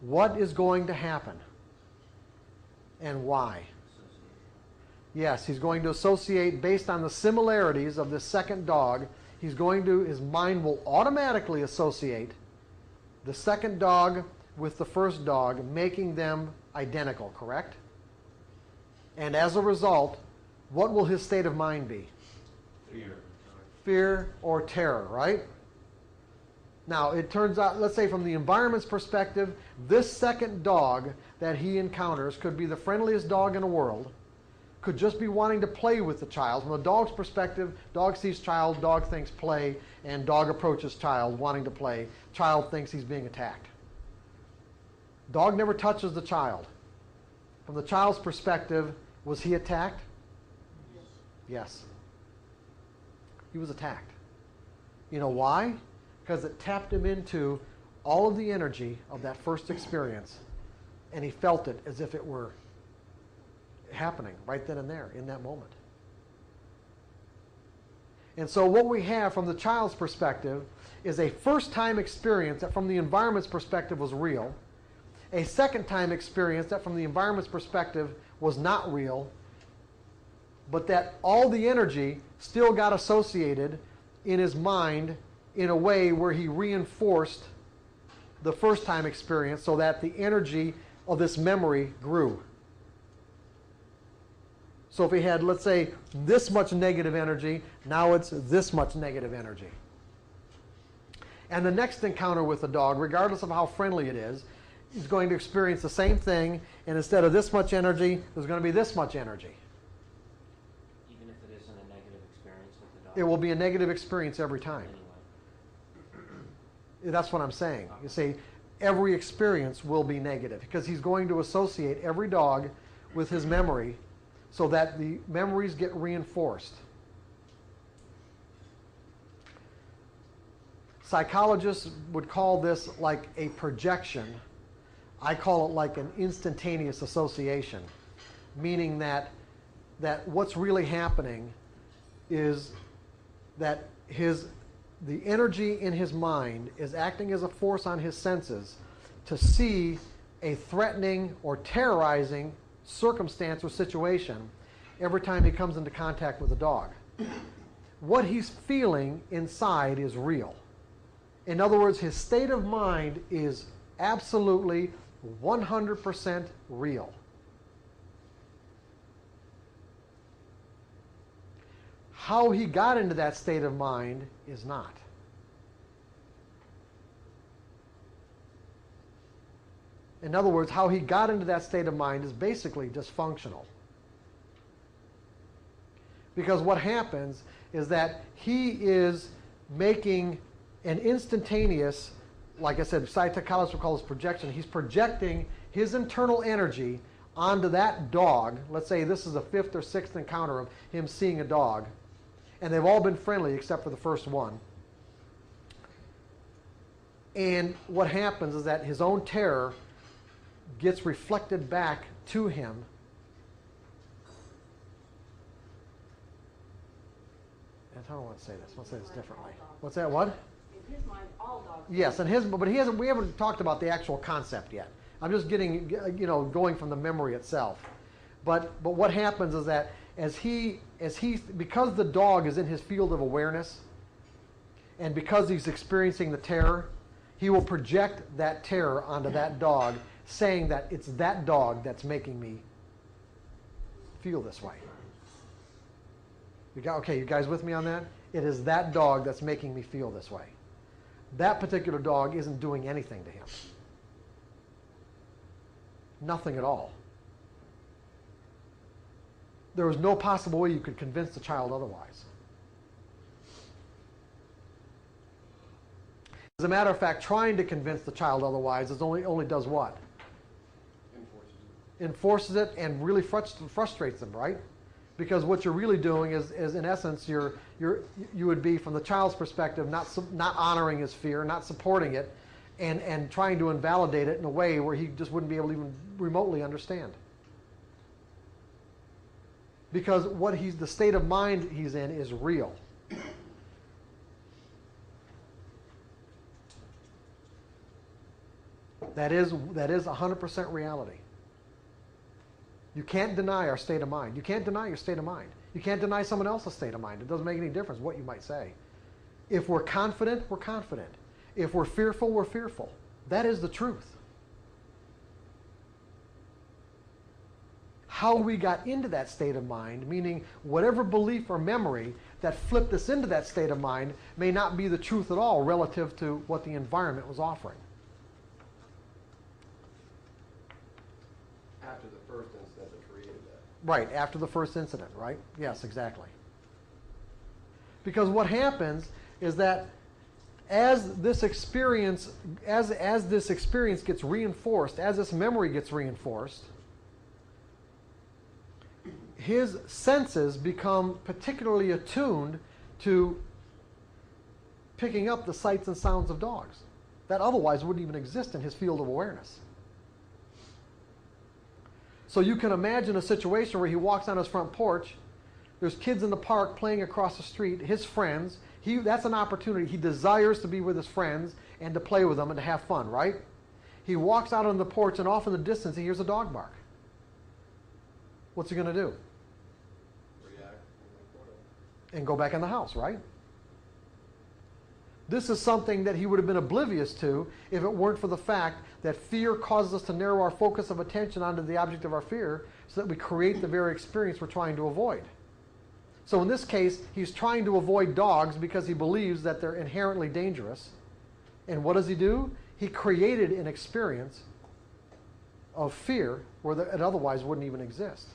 what is going to happen and why? Yes, he's going to associate based on the similarities of the second dog. His mind will automatically associate the second dog with the first dog, making them identical, correct? And as a result, what will his state of mind be? Fear. Fear or terror, right? Now, it turns out, let's say from the environment's perspective, this second dog that he encounters could be the friendliest dog in the world, could just be wanting to play with the child. From the dog's perspective, dog sees child, dog thinks play, and dog approaches child wanting to play. Child thinks he's being attacked. Dog never touches the child. From the child's perspective, was he attacked? Yes. He was attacked. You know why? Because it tapped him into all of the energy of that first experience, and he felt it as if it were happening right then and there in that moment. And so what we have from the child's perspective is a first-time experience that from the environment's perspective was real, a second-time experience that from the environment's perspective was not real, but that all the energy still got associated in his mind in a way where he reinforced the first-time experience so that the energy of this memory grew. So if he had, let's say, this much negative energy, now it's this much negative energy. And the next encounter with the dog, regardless of how friendly it is, he's going to experience the same thing, and instead of this much energy, there's going to be this much energy. Even if it isn't a negative experience with the dog? It will be a negative experience every time. Anyway. That's what I'm saying. You see, every experience will be negative because he's going to associate every dog with his memory so that the memories get reinforced. Psychologists would call this like a projection. I call it like an instantaneous association, meaning that what's really happening is that the energy in his mind is acting as a force on his senses to see a threatening or terrorizing circumstance or situation every time he comes into contact with a dog. What he's feeling inside is real. In other words, his state of mind is absolutely 100% real. How he got into that state of mind is not. In other words, how he got into that state of mind is basically dysfunctional. Because what happens is that he is making an instantaneous, like I said, psychologists would call this projection. He's projecting his internal energy onto that dog. Let's say this is the 5th or 6th encounter of him seeing a dog. And they've all been friendly except for the first one. And what happens is that his own terror gets reflected back to him. And I don't want to say this. I want to say this differently. What's that? What? In his mind, all dogs. Yes, and but we haven't talked about the actual concept yet. I'm just getting, going from the memory itself. But what happens is that because the dog is in his field of awareness, and because he's experiencing the terror, he will project that terror onto that dog, saying that it's that dog that's making me feel this way. Okay, you guys with me on that? It is that dog that's making me feel this way. That particular dog isn't doing anything to him. Nothing at all. There was no possible way you could convince the child otherwise. As a matter of fact, trying to convince the child otherwise only does what? Enforces it and really frustrates them, right? Because what you're really doing is in essence, you would be, from the child's perspective, not honoring his fear, not supporting it, and trying to invalidate it in a way where he just wouldn't be able to even remotely understand. Because the state of mind he's in is real. That is 100% reality. You can't deny our state of mind. You can't deny your state of mind. You can't deny someone else's state of mind. It doesn't make any difference what you might say. If we're confident, we're confident. If we're fearful, we're fearful. That is the truth. How we got into that state of mind, meaning whatever belief or memory that flipped us into that state of mind, may not be the truth at all relative to what the environment was offering. After the first incident that created that. Right, after the first incident, right? Yes, exactly. Because what happens is that as this experience gets reinforced, as this memory gets reinforced, his senses become particularly attuned to picking up the sights and sounds of dogs that otherwise wouldn't even exist in his field of awareness. So you can imagine a situation where he walks on his front porch, there's kids in the park playing across the street, his friends, that's an opportunity. He desires to be with his friends and to play with them and to have fun, right? He walks out on the porch and off in the distance he hears a dog bark. What's he going to do? React. And go back in the house, right? This is something that he would have been oblivious to if it weren't for the fact that fear causes us to narrow our focus of attention onto the object of our fear so that we create the very experience we're trying to avoid. So in this case, he's trying to avoid dogs because he believes that they're inherently dangerous. And what does he do? He created an experience of fear where it otherwise wouldn't even exist.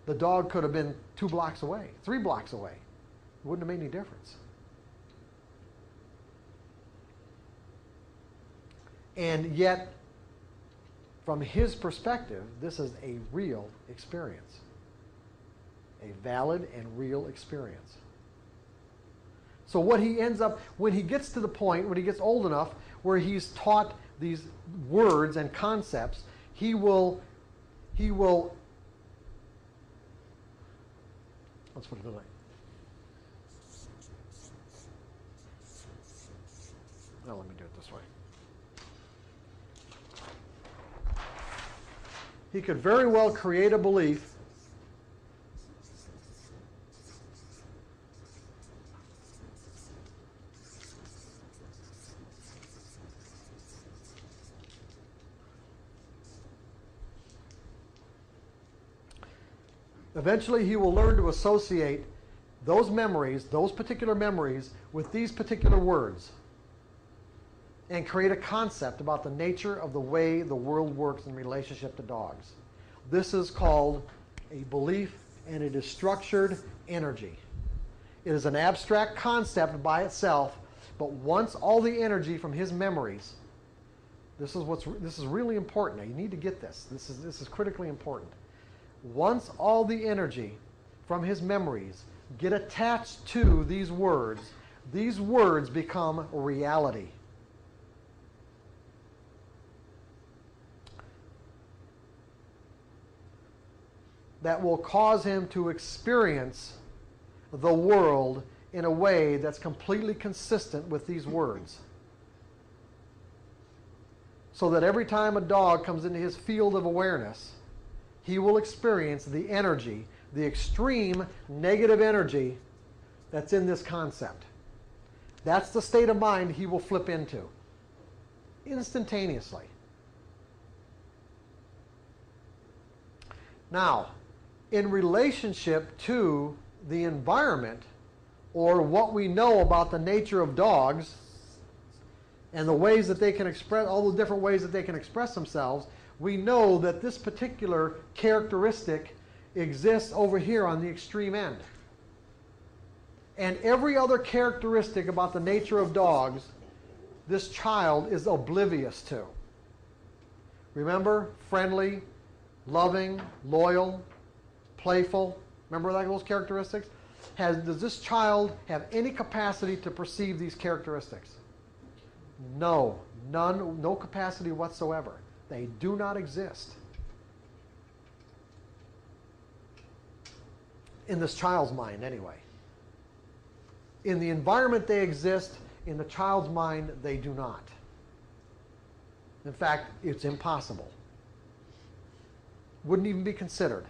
The dog could have been 2 blocks away, 3 blocks away. It wouldn't have made any difference. And yet, from his perspective, this is a real experience. A valid and real experience. So what he ends up, when he gets to the point, when he gets old enough, where he's taught these words and concepts, he will, let's put it this way. Now let me do it this way. He could very well create a belief eventually he will learn to associate those memories, those particular memories, with these particular words and create a concept about the nature of the way the world works in relationship to dogs. This is called a belief, and it is structured energy. It is an abstract concept by itself, but once all the energy from his memories, this is really important. Now you need to get this. This is critically important. Once all the energy from his memories get attached to these words become reality. That will cause him to experience the world in a way that's completely consistent with these words. So that every time a dog comes into his field of awareness, he will experience the energy, the extreme negative energy that's in this concept. That's the state of mind he will flip into instantaneously. Now, in relationship to the environment, or what we know about the nature of dogs and the ways that they can express, all the different ways that they can express themselves, we know that this particular characteristic exists over here on the extreme end. And every other characteristic about the nature of dogs, this child is oblivious to. Remember, friendly, loving, loyal, playful. Remember those characteristics? Does this child have any capacity to perceive these characteristics? No, none, no capacity whatsoever. They do not exist in this child's mind anyway. In the environment they exist, in the child's mind they do not. In fact, it's impossible. Wouldn't even be considered.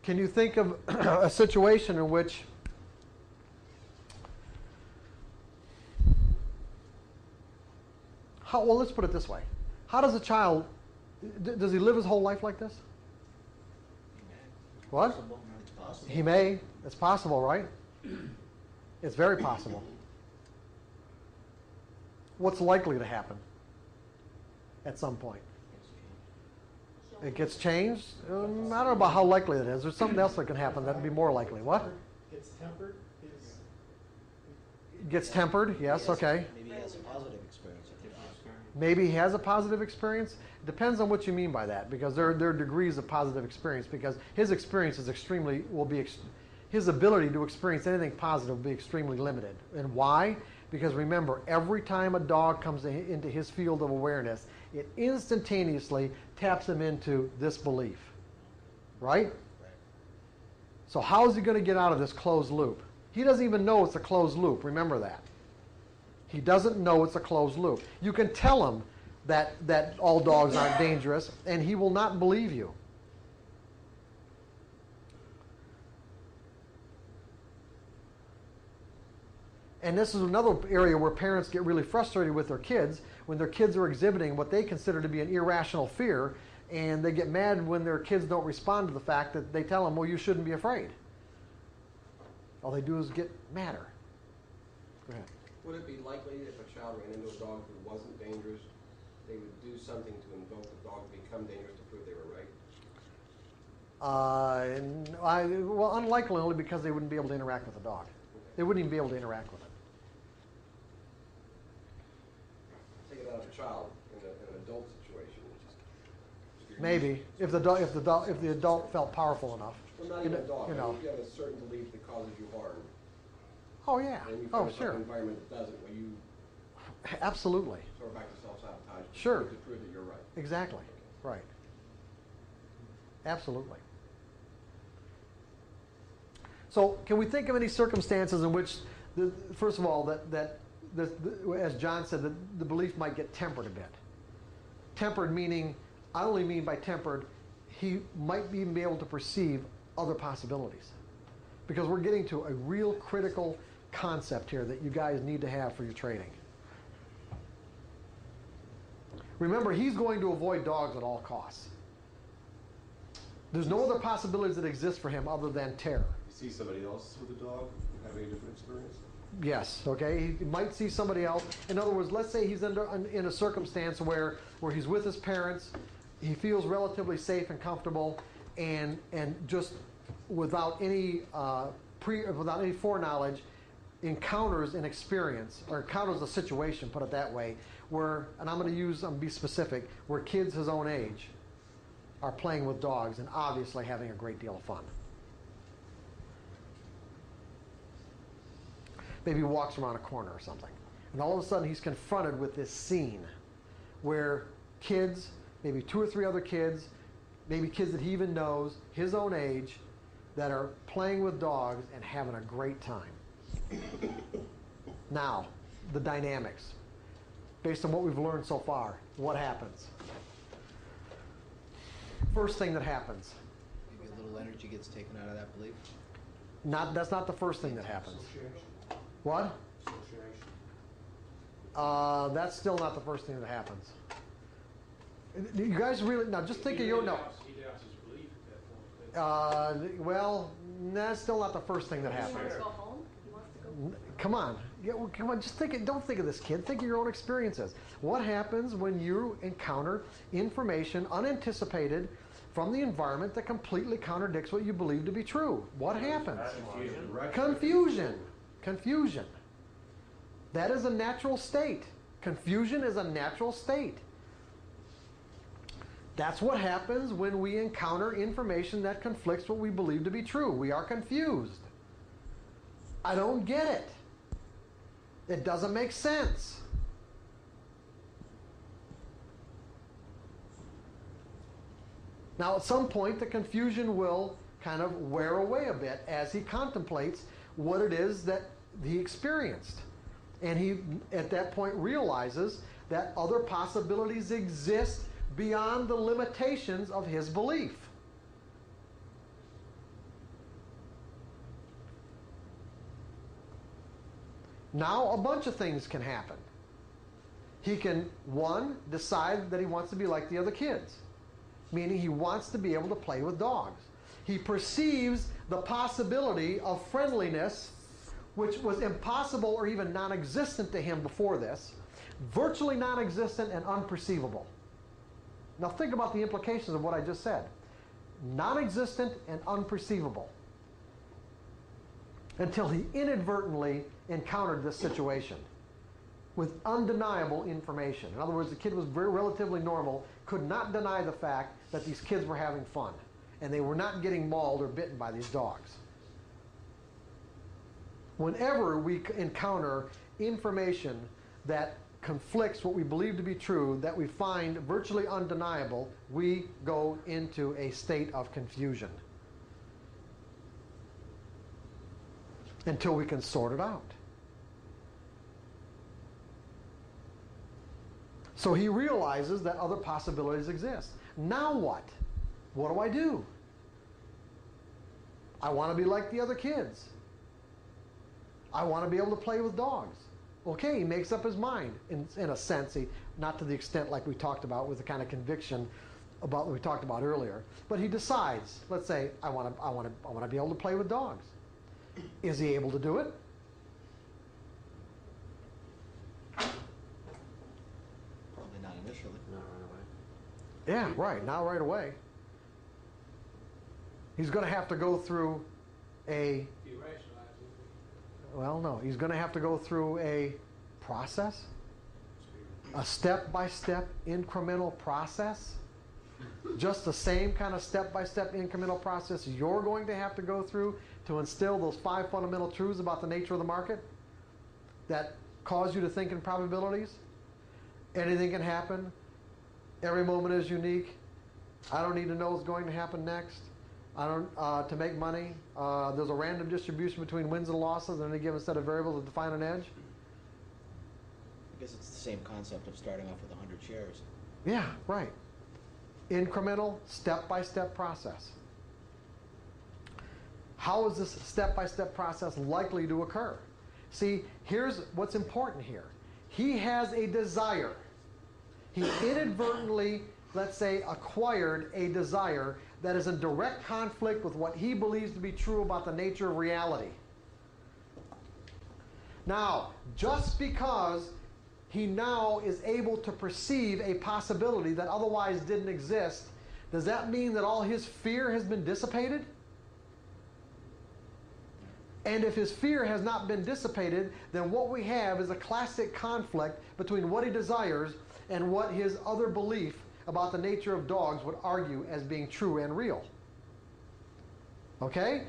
Can you think of a situation in which well, let's put it this way. How does a child, does he live his whole life like this? What? It's possible. He may. It's possible, right? It's very possible. What's likely to happen at some point? It gets changed? I don't know about how likely it is. There's something else that can happen that would be more likely. What? Gets tempered? Gets tempered, yes, okay. Maybe he has a positive experience. Maybe he has a positive experience. It depends on what you mean by that, because there are degrees of positive experience, because his experience is his ability to experience anything positive will be extremely limited. And why? Because remember, every time a dog comes into his field of awareness, it instantaneously taps him into this belief. Right? So how is he going to get out of this closed loop? He doesn't even know it's a closed loop. Remember that. He doesn't know it's a closed loop. You can tell him that all dogs aren't dangerous, and he will not believe you. And this is another area where parents get really frustrated with their kids when their kids are exhibiting what they consider to be an irrational fear, and they get mad when their kids don't respond to the fact that they tell them, well, you shouldn't be afraid. All they do is get madder. Go ahead. Would it be likely if a child ran into a dog who wasn't dangerous, they would do something to invoke the dog to become dangerous to prove they were right? Well, unlikely only because they wouldn't be able to interact with the dog. They wouldn't even be able to interact with it. Take it out of a child in an adult situation. Maybe if the adult felt powerful enough. Well, not even a dog. You I know. mean, if you have a certain belief that causes you harm, Oh yeah. and you Oh find sure. an environment that doesn't, where you Absolutely. sort of back to self-sabotage. Sure. To prove that you're right. Exactly. Right. Absolutely. So, can we think of any circumstances in which, first of all, as John said, the belief might get tempered a bit? Tempered meaning, I only mean by tempered, he might even be able to perceive other possibilities. Because we're getting to a real critical concept here that you guys need to have for your trading. Remember, he's going to avoid dogs at all costs. There's no other possibilities that exist for him other than terror. You see somebody else with a dog having a different experience? Yes, okay? He might see somebody else. In other words, let's say he's in a circumstance where he's with his parents, he feels relatively safe and comfortable, and just without any foreknowledge, encounters an experience, or encounters a situation, put it that way, where, and I'm going to be specific, where kids his own age are playing with dogs and obviously having a great deal of fun. Maybe he walks around a corner or something, and all of a sudden he's confronted with this scene where kids, maybe 2 or 3 other kids, maybe kids that he even knows, his own age, that are playing with dogs and having a great time. Now, the dynamics. Based on what we've learned so far, what happens? First thing that happens. Maybe a little energy gets taken out of that belief. That's not the first thing that happens. Association. What? Association. That's still not the first thing that happens. You guys really, now just think of your, no. He doubts his belief at that point. Well, that's still not the first thing that He happens. wants to go home? He wants to go Come on. Yeah, well, come on, just don't think of this kid. Think of your own experiences. What happens when you encounter information unanticipated from the environment that completely contradicts what you believe to be true? What happens? Confusion. Confusion. That is a natural state. Confusion is a natural state. That's what happens when we encounter information that conflicts what we believe to be true. We are confused. I don't get it. It doesn't make sense. Now, at some point, the confusion will kind of wear away a bit as he contemplates what it is that he experienced. And he, at that point, realizes that other possibilities exist beyond the limitations of his belief. Now a bunch of things can happen. He can, one, decide that he wants to be like the other kids, meaning he wants to be able to play with dogs. He perceives the possibility of friendliness, which was impossible or even non-existent to him before this, virtually non-existent and unperceivable. Now think about the implications of what I just said. Non-existent and unperceivable. Until he inadvertently encountered this situation with undeniable information. In other words, the kid was relatively normal, could not deny the fact that these kids were having fun, and they were not getting mauled or bitten by these dogs. Whenever we encounter information that conflicts what we believe to be true, that we find virtually undeniable, we go into a state of confusion until we can sort it out. So he realizes that other possibilities exist. Now what? What do I do? I want to be like the other kids. I want to be able to play with dogs. Okay, he makes up his mind in a sense, not to the extent like we talked about with the kind of conviction about what we talked about earlier, but he decides, let's say, I want to be able to play with dogs. Is he able to do it? Probably not initially. Not right away. Yeah, right. Not right away. He's going to have to go through a, If you rationalize it, well, no, he's going to have to go through a process, a step-by-step incremental process. Just the same kind of step-by-step incremental process you're going to have to go through to instill those 5 fundamental truths about the nature of the market that cause you to think in probabilities. Anything can happen. Every moment is unique. I don't need to know what's going to happen next. I don't to make money. There's a random distribution between wins and losses and any given set of variables to define an edge. I guess it's the same concept of starting off with 100 shares. Yeah, right. Incremental, step-by-step process. How is this step-by-step process likely to occur? See, here's what's important here. He has a desire. He inadvertently, let's say, acquired a desire that is in direct conflict with what he believes to be true about the nature of reality. Now, just because he now is able to perceive a possibility that otherwise didn't exist, does that mean that all his fear has been dissipated? And if his fear has not been dissipated, then what we have is a classic conflict between what he desires and what his other belief about the nature of dogs would argue as being true and real. Okay?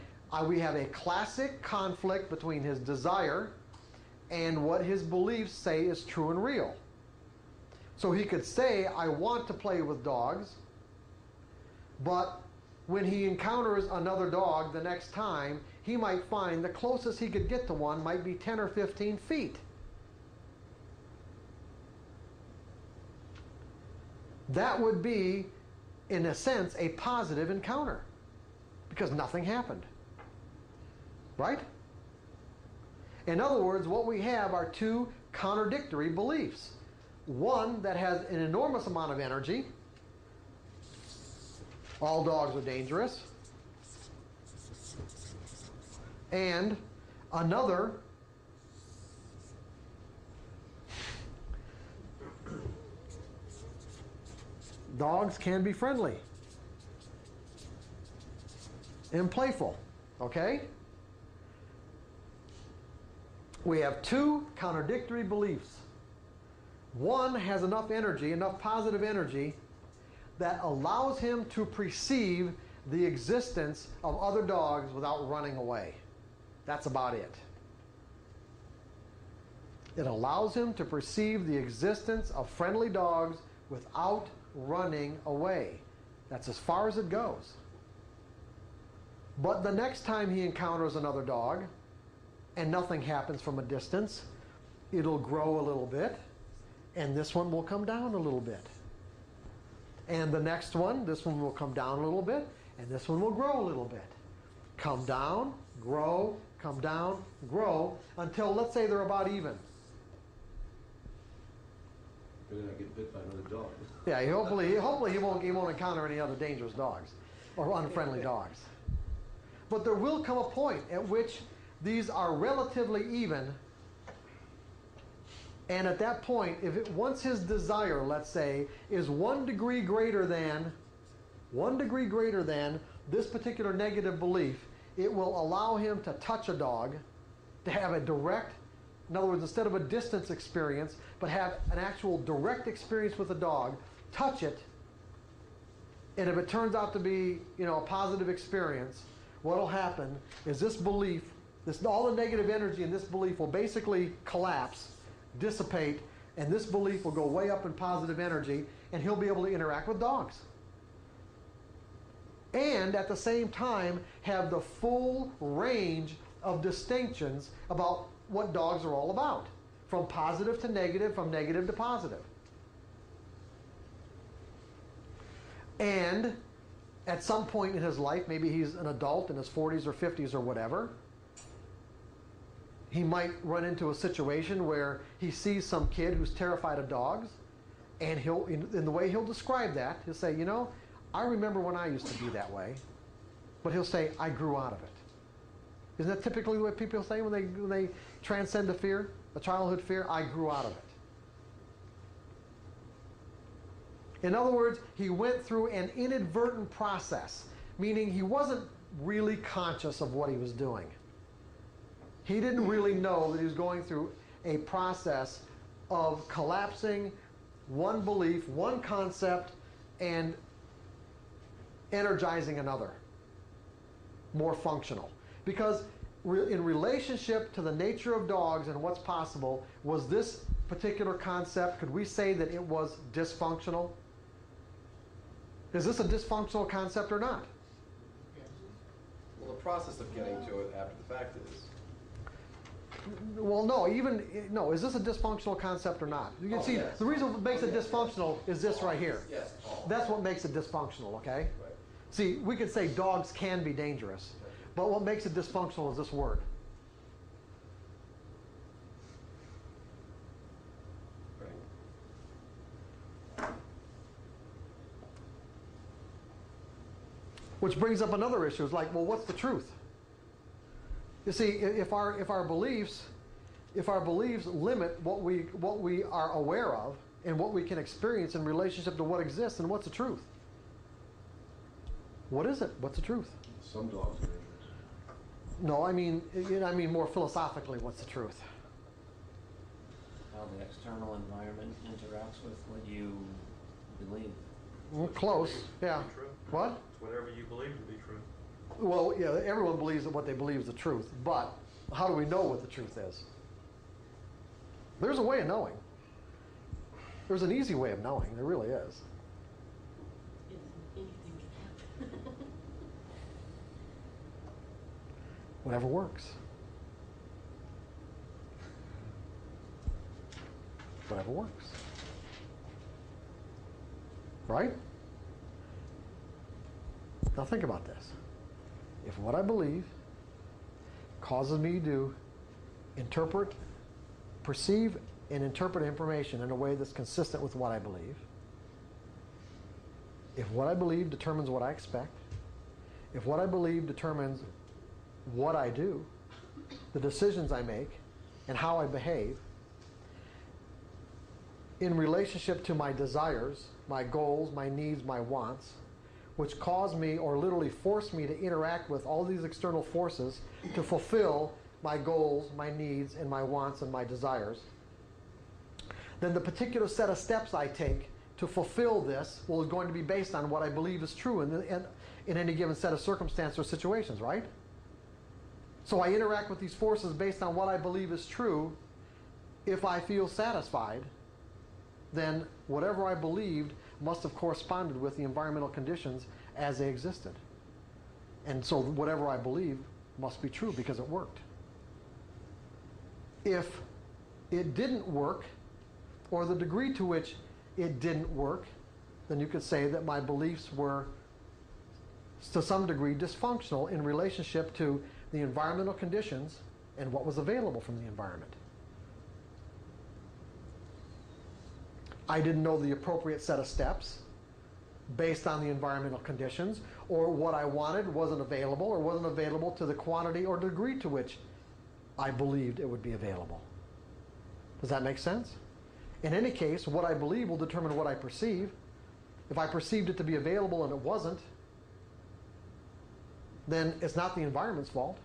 We have a classic conflict between his desire and what his beliefs say is true and real. So he could say, I want to play with dogs, but when he encounters another dog the next time, he might find the closest he could get to one might be 10 or 15 feet. That would be, in a sense, a positive encounter because nothing happened. Right? In other words, what we have are two contradictory beliefs. One that has an enormous amount of energy. All dogs are dangerous. And another dogs can be friendly and playful. Okay? We have two contradictory beliefs. One has enough energy, enough positive energy, that allows him to perceive the existence of other dogs without running away. That's about it. It allows him to perceive the existence of friendly dogs without running away. That's as far as it goes. But the next time he encounters another dog, and nothing happens from a distance, it'll grow a little bit, and this one will come down a little bit. And the next one, this one will come down a little bit, and this one will grow a little bit. Come down, grow, come down, grow, until let's say they're about even. Better not get bit by another dog. Yeah, hopefully he won't encounter any other dangerous dogs or unfriendly dogs. But there will come a point at which these are relatively even, and at that point, once his desire, let's say, is 1 degree greater than this particular negative belief, it will allow him to touch a dog, to have a direct, in other words, instead of a distance experience, but have an actual direct experience with a dog, touch it, and if it turns out to be, a positive experience, what will happen is this belief, all the negative energy in this belief will basically collapse, dissipate, and this belief will go way up in positive energy, and he'll be able to interact with dogs. And at the same time, have the full range of distinctions about what dogs are all about, from positive to negative, from negative to positive. And at some point in his life, maybe he's an adult in his 40s or 50s or whatever, he might run into a situation where he sees some kid who's terrified of dogs, and in the way he'll describe that, he'll say, I remember when I used to be that way, but he'll say, I grew out of it. Isn't that typically what people say when they transcend a fear, a childhood fear? I grew out of it. In other words, he went through an inadvertent process, meaning he wasn't really conscious of what he was doing. He didn't really know that he was going through a process of collapsing one belief, one concept, and energizing another, more functional. Because in relationship to the nature of dogs and what's possible, was this particular concept, could we say that it was dysfunctional? Is this a dysfunctional concept or not? Well, the process of getting to it after the fact is. Well, no, is this a dysfunctional concept or not? You can see, yes. the reason what makes it dysfunctional is this right here. Yes. That's what makes it dysfunctional, okay? Right. See, we could say dogs can be dangerous, but what makes it dysfunctional is this word. Which brings up another issue. It's like, well, what's the truth? You see, if our beliefs limit what we are aware of and what we can experience in relationship to what exists, then what's the truth? What is it? What's the truth? Some dogs are dangerous. No, I mean more philosophically, what's the truth? How the external environment interacts with what you believe. Well, close, yeah. True. What? It's whatever you believe to be true. Well, yeah, everyone believes that what they believe is the truth, but how do we know what the truth is? There's a way of knowing. There's an easy way of knowing. There really is. Anything can happen. Whatever works. Whatever works. Right? Now think about this. If what I believe causes me to perceive and interpret information in a way that's consistent with what I believe, if what I believe determines what I expect, if what I believe determines what I do, the decisions I make, and how I behave, in relationship to my desires, my goals, my needs, my wants, which cause me or literally force me to interact with all these external forces to fulfill my goals, my needs, and my wants and my desires, then the particular set of steps I take to fulfill this is going to be based on what I believe is true in any given set of circumstances or situations, right? So I interact with these forces based on what I believe is true. If I feel satisfied, then whatever I believed must have corresponded with the environmental conditions as they existed. And so whatever I believe must be true because it worked. If it didn't work, or the degree to which it didn't work, then you could say that my beliefs were to some degree dysfunctional in relationship to the environmental conditions and what was available from the environment. I didn't know the appropriate set of steps based on the environmental conditions, or what I wanted wasn't available, or wasn't available to the quantity or degree to which I believed it would be available. Does that make sense? In any case, what I believe will determine what I perceive. If I perceived it to be available and it wasn't, then it's not the environment's fault.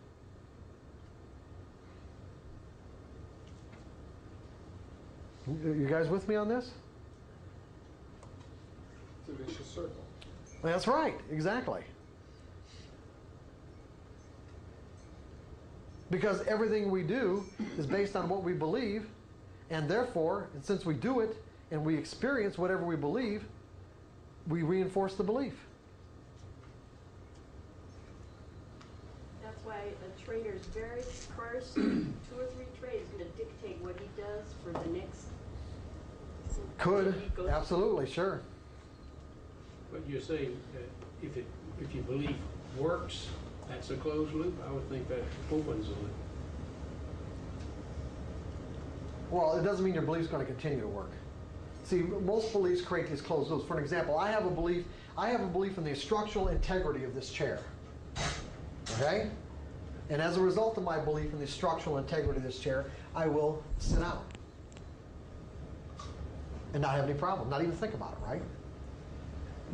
You guys with me on this? It's a vicious circle. That's right, exactly. Because everything we do is based on what we believe, and therefore, and since we do it and we experience whatever we believe, we reinforce the belief. That's why a trader's very first 2 or 3 trades is going to dictate what he does for the next. Could, absolutely, sure. But you're saying that if you believe works, that's a closed loop? I would think that opens a loop. Well, it doesn't mean your belief's going to continue to work. See, most beliefs create these closed loops. For an example, I have a belief in the structural integrity of this chair. Okay? And as a result of my belief in the structural integrity of this chair, I will sit down. And not have any problem, not even think about it, right?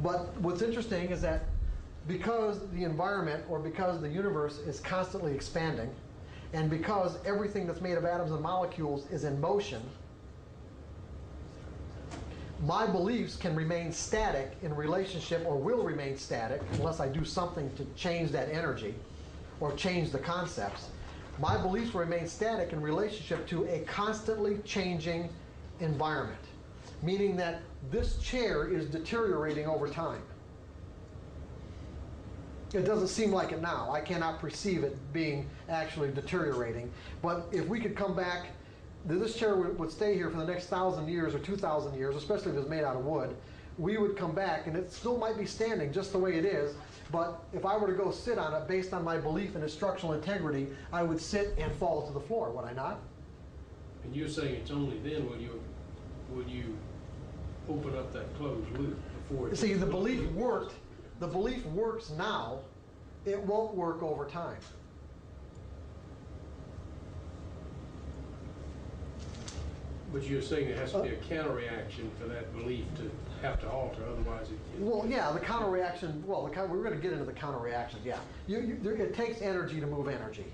But what's interesting is that because the environment or because the universe is constantly expanding, and because everything that's made of atoms and molecules is in motion, my beliefs can remain static in relationship, or will remain static unless I do something to change that energy or change the concepts. My beliefs will remain static in relationship to a constantly changing environment, meaning that this chair is deteriorating over time. It doesn't seem like it now. I cannot perceive it being actually deteriorating. But if we could come back, this chair would stay here for the next 1,000 years or 2,000 years, especially if it's made out of wood. We would come back, and it still might be standing just the way it is, but if I were to go sit on it based on my belief in its structural integrity, I would sit and fall to the floor, would I not? And you're saying it's only then when you open up that closed loop before it... See, the belief worked. The belief works now. It won't work over time. But you're saying there has to be a counter-reaction for that belief to have to alter, otherwise it... Well, yeah, the counter-reaction, well, we're going to get into the counter-reactions, yeah. It takes energy to move energy.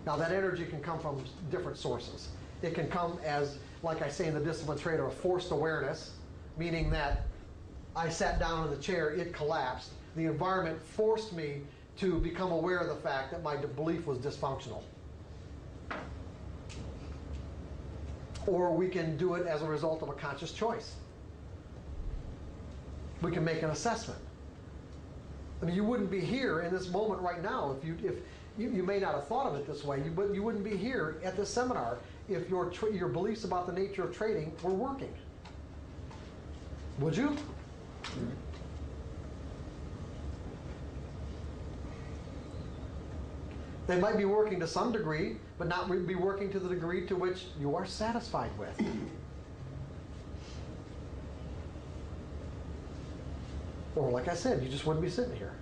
Now, that energy can come from different sources. It can come as, like I say in the discipline trait, of a forced awareness, meaning that I sat down in the chair, it collapsed. The environment forced me to become aware of the fact that my belief was dysfunctional. Or we can do it as a result of a conscious choice. We can make an assessment. I mean, you wouldn't be here in this moment right now if you may not have thought of it this way, but you wouldn't be here at this seminar if your beliefs about the nature of trading were working. Would you? They might be working to some degree, but not be working to the degree to which you are satisfied with. Or like I said, you just wouldn't be sitting here.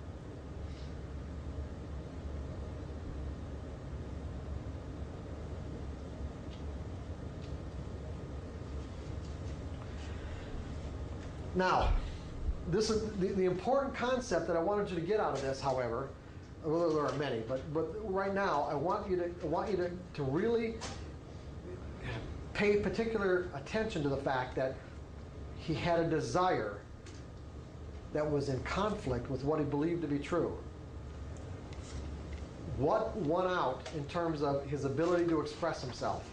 Now, this is the important concept that I wanted you to get out of this, however. Well, there are many, but right now I want you to really pay particular attention to the fact that he had a desire that was in conflict with what he believed to be true. What won out in terms of his ability to express himself?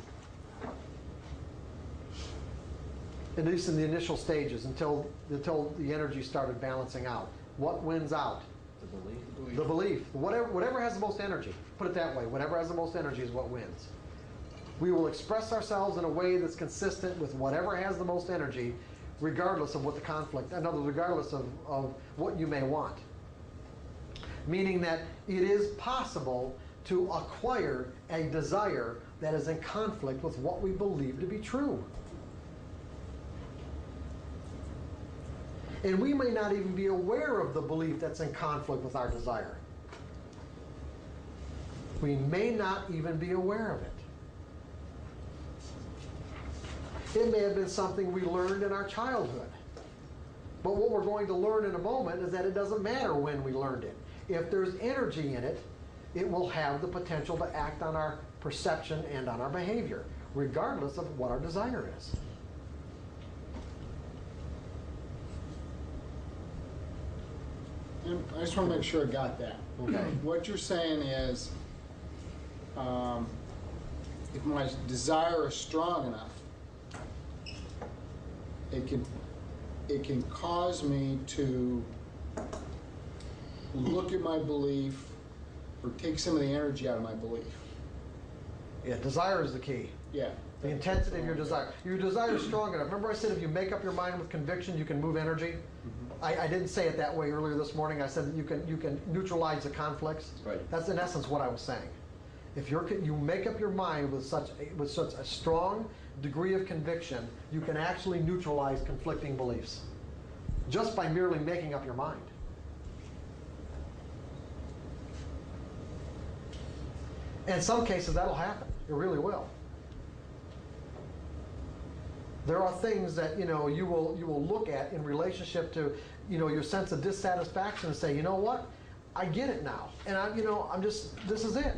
At least in the initial stages, until the energy started balancing out. What wins out? The belief. The belief. Whatever has the most energy. Put it that way. Whatever has the most energy is what wins. We will express ourselves in a way that's consistent with whatever has the most energy, regardless of what the conflict, in other words, regardless of what you may want. Meaning that it is possible to acquire a desire that is in conflict with what we believe to be true. And we may not even be aware of the belief that's in conflict with our desire. We may not even be aware of it. It may have been something we learned in our childhood. But what we're going to learn in a moment is that it doesn't matter when we learned it. If there's energy in it, it will have the potential to act on our perception and on our behavior, regardless of what our desire is. And I just want to make sure I got that. Okay. What you're saying is, if my desire is strong enough, it can cause me to look at my belief or take some of the energy out of my belief. Yeah, desire is the key. Yeah. The intensity of your desire. Your desire is strong enough. Remember I said if you make up your mind with conviction, you can move energy? I didn't say it that way earlier this morning. I said you can neutralize the conflicts. Right. That's in essence what I was saying. If you make up your mind with such a strong degree of conviction, you can actually neutralize conflicting beliefs just by merely making up your mind. In some cases, that'll happen. It really will. There are things that, you will look at in relationship to, your sense of dissatisfaction and say, you know what? I get it now. And this is it.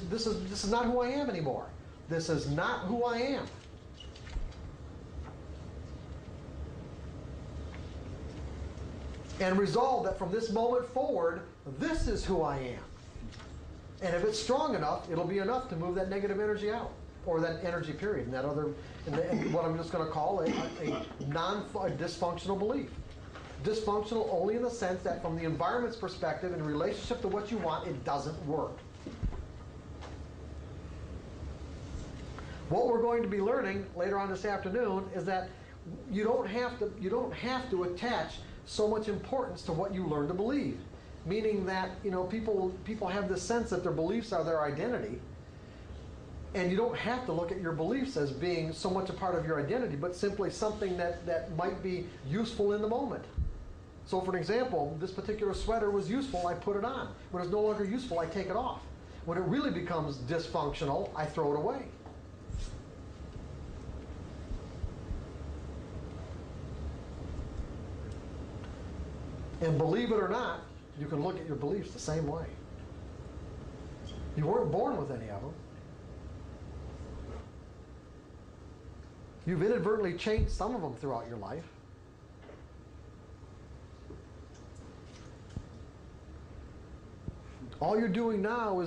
This is not who I am anymore. This is not who I am. And resolve that from this moment forward, this is who I am. And if it's strong enough, it'll be enough to move that negative energy out, or that energy period, and what I'm just going to call a dysfunctional belief. Dysfunctional only in the sense that from the environment's perspective, in relationship to what you want, it doesn't work. What we're going to be learning later on this afternoon is that you don't have to attach so much importance to what you learn to believe. Meaning that, people have this sense that their beliefs are their identity. And you don't have to look at your beliefs as being so much a part of your identity, but simply something that might be useful in the moment. So for an example, this particular sweater was useful, I put it on. When it's no longer useful, I take it off. When it really becomes dysfunctional, I throw it away. And believe it or not, you can look at your beliefs the same way. You weren't born with any of them. You've inadvertently changed some of them throughout your life. All you're doing now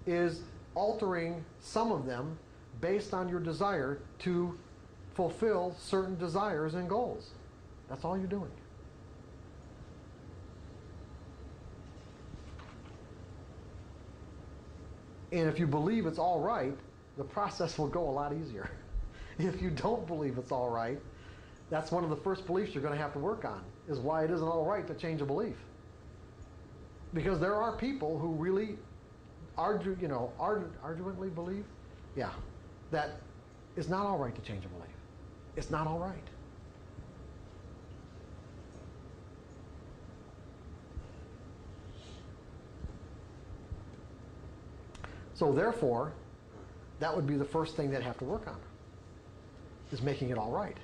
is altering some of them based on your desire to fulfill certain desires and goals. That's all you're doing. And if you believe it's all right, the process will go a lot easier. If you don't believe it's all right, that's one of the first beliefs you're going to have to work on, is why it isn't all right to change a belief. Because there are people who really arduently believe, that it's not all right to change a belief. It's not all right. So therefore, that would be the first thing they'd have to work on, is making it all right.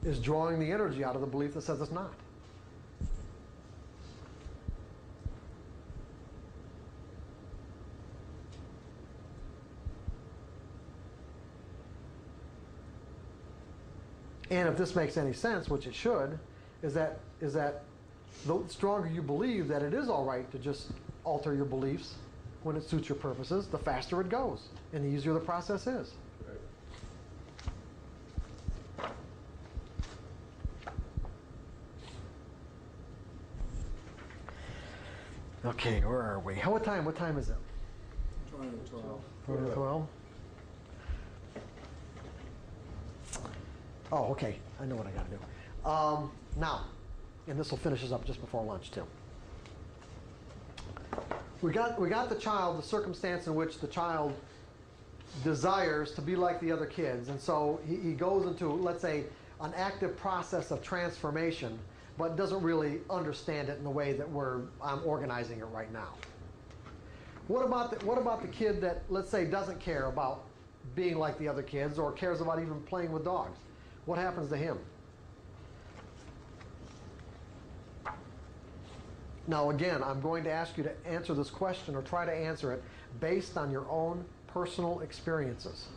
Is drawing the energy out of the belief that says it's not. And if this makes any sense, which it should, is that the stronger you believe that it is all right to just alter your beliefs when it suits your purposes, the faster it goes, and the easier the process is. Okay, where are we? What time is it? 20 to 12. 20 to 12? Oh, okay. I know what I got to do. Now, and this will finish us up just before lunch, too. We got the child, the circumstance in which the child desires to be like the other kids. And so he goes into, let's say, an active process of transformation, but doesn't really understand it in the way that I'm organizing it right now. What about the kid that, let's say, doesn't care about being like the other kids or cares about even playing with dogs? What happens to him? Now again, I'm going to ask you to answer this question, or try to answer it, based on your own personal experiences.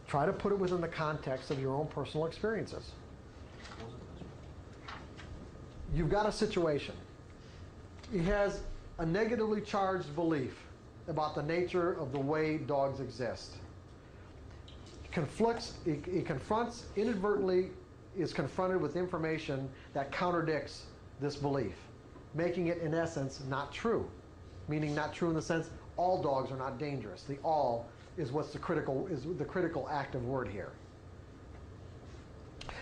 Try to put it within the context of your own personal experiences. You've got a situation. He has a negatively charged belief about the nature of the way dogs exist. He confronts, inadvertently is confronted with information that contradicts this belief, making it, in essence, not true. Meaning not true in the sense all dogs are not dangerous. The all is the critical active word here.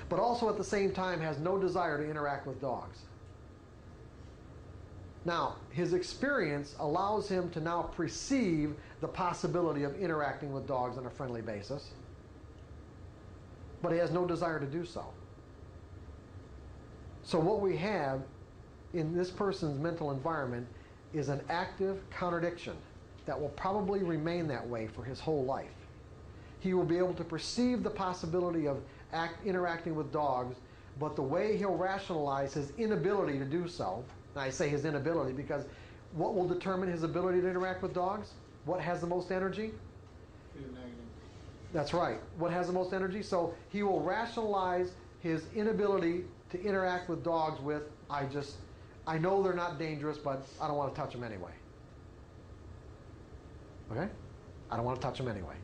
But also at the same time has no desire to interact with dogs. Now, his experience allows him to now perceive the possibility of interacting with dogs on a friendly basis, but he has no desire to do so. So what we have in this person's mental environment is an active contradiction that will probably remain that way for his whole life. He will be able to perceive the possibility of interacting with dogs, but the way he'll rationalize his inability to do so, and I say his inability because what will determine his ability to interact with dogs? What has the most energy? That's right. What has the most energy? So he will rationalize his inability to interact with dogs with, I know they're not dangerous, but I don't want to touch them anyway. Okay? I don't want to touch them anyway.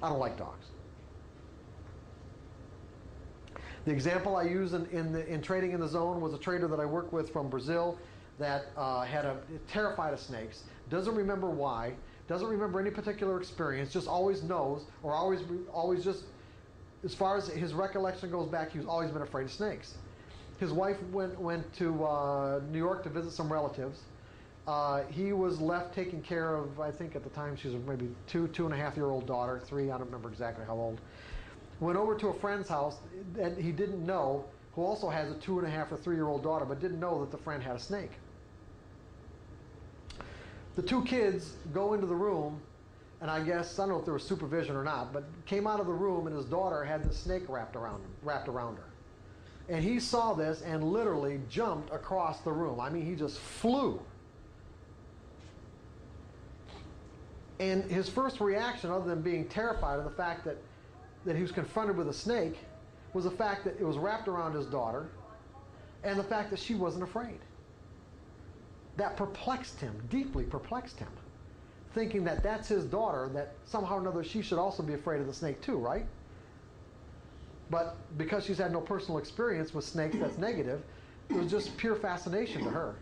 I don't like dogs. The example I use in trading in the zone was a trader that I worked with from Brazil that terrified of snakes, doesn't remember why, doesn't remember any particular experience, just always knows, or always just, as far as his recollection goes back, he's always been afraid of snakes. His wife went to New York to visit some relatives. He was left taking care of, I think at the time she was maybe 2.5-year-old daughter, 3, I don't remember exactly how old. Went over to a friend's house and he didn't know, who also has a 2.5 or 3-year-old daughter, but didn't know that the friend had a snake. The 2 kids go into the room, and I guess, I don't know if there was supervision or not, but came out of the room and his daughter had the snake wrapped around her. And he saw this and literally jumped across the room. I mean, he just flew. And his first reaction, other than being terrified of the fact that he was confronted with a snake, was the fact that it was wrapped around his daughter and the fact that she wasn't afraid. That perplexed him, deeply perplexed him, thinking that that's his daughter, that somehow or another she should also be afraid of the snake too, right? But because she's had no personal experience with snakes that's negative, it was just pure fascination to her.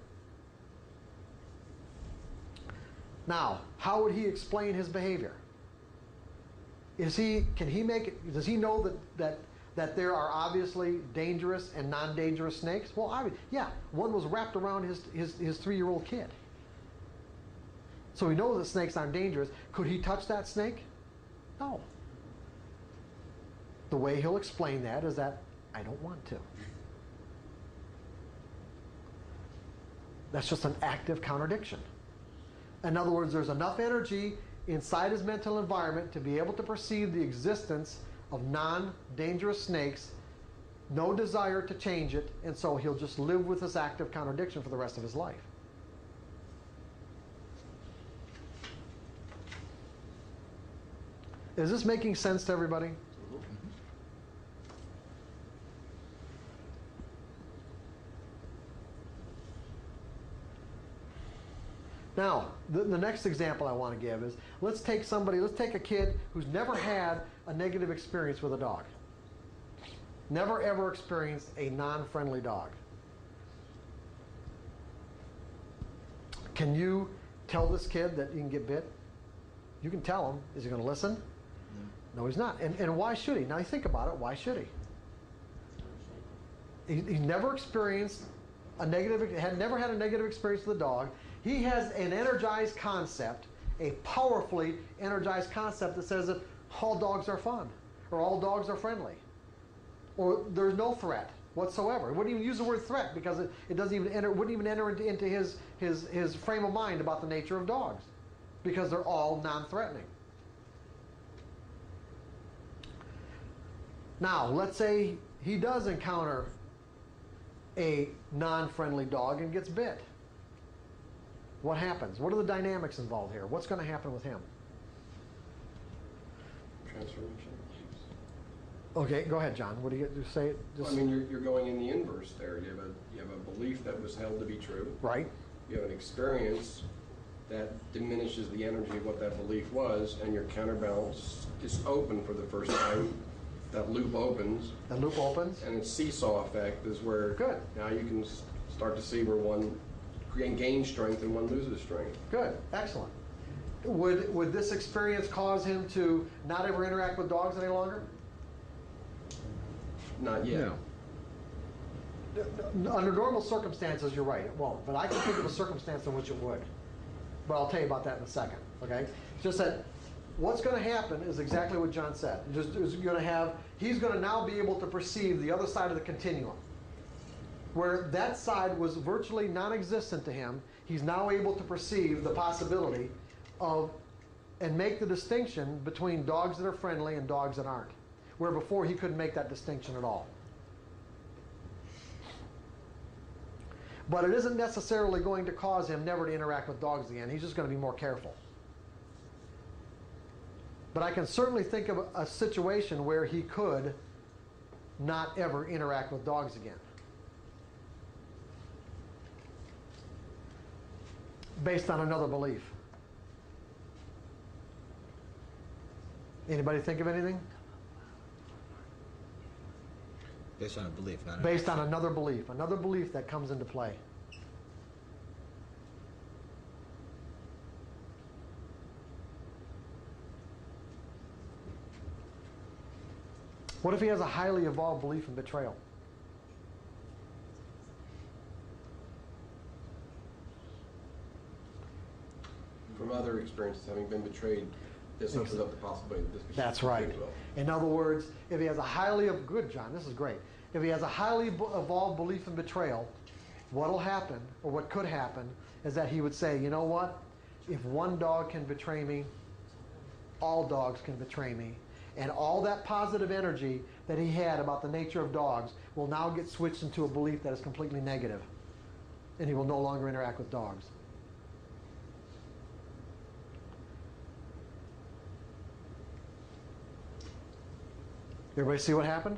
Now, how would he explain his behavior? Does he know that there are obviously dangerous and non-dangerous snakes? Well, yeah, one was wrapped around his 3-year-old kid. So he knows that snakes aren't dangerous. Could he touch that snake? No. The way he'll explain that is that, I don't want to. That's just an active contradiction. In other words, there's enough energy inside his mental environment to be able to perceive the existence of non-dangerous snakes, no desire to change it, and so he'll just live with this active contradiction for the rest of his life. Is this making sense to everybody? Now, the next example I want to give is, let's take a kid who's never had a negative experience with a dog. Never ever experienced a non-friendly dog. Can you tell this kid that he can get bit? You can tell him. Is he going to listen? No, he's not. And why should he? Now you think about it, why should he? He never experienced never had a negative experience with a dog. He has an energized concept, a powerfully energized concept that says that all dogs are fun, or all dogs are friendly, or there's no threat whatsoever. He wouldn't even use the word threat because it doesn't even wouldn't even enter into his frame of mind about the nature of dogs, because they're all non-threatening. Now, let's say he does encounter a non-friendly dog and gets bit. What happens? What are the dynamics involved here? What's going to happen with him? Transformation. Okay, go ahead, John. What do you say? Well, I mean, you're going in the inverse there. You have a belief that was held to be true. Right. You have an experience that diminishes the energy of what that belief was, and your counterbalance is open for the first time. That loop opens. That loop opens. And its seesaw effect is where good. Now you can start to see where one gains strength and one loses strength. Good. Excellent. Would this experience cause him to not ever interact with dogs any longer? Not yet. No. Under normal circumstances, you're right, it won't. But I can think of a circumstance in which it would. But I'll tell you about that in a second. Okay? Just that what's going to happen is exactly what John said. He's going to now be able to perceive the other side of the continuum. where that side was virtually non-existent to him, he's now able to perceive the possibility of and make the distinction between dogs that are friendly and dogs that aren't, where before he couldn't make that distinction at all. But it isn't necessarily going to cause him never to interact with dogs again. He's just going to be more careful. But I can certainly think of a situation where he could not ever interact with dogs again. Based on another belief. Anybody think of anything? Based on a belief, not Based on another belief that comes into play. What if he has a highly evolved belief in betrayal? From other experiences, having been betrayed, this opens up the possibility that this could That's change right. as well. In other words, if he has a good, John, this is great. If he has a highly evolved belief in betrayal, what'll happen, or what could happen, is that he would say, you know what? If one dog can betray me, all dogs can betray me. And all that positive energy that he had about the nature of dogs will now get switched into a belief that is completely negative. And he will no longer interact with dogs. Everybody see what happened?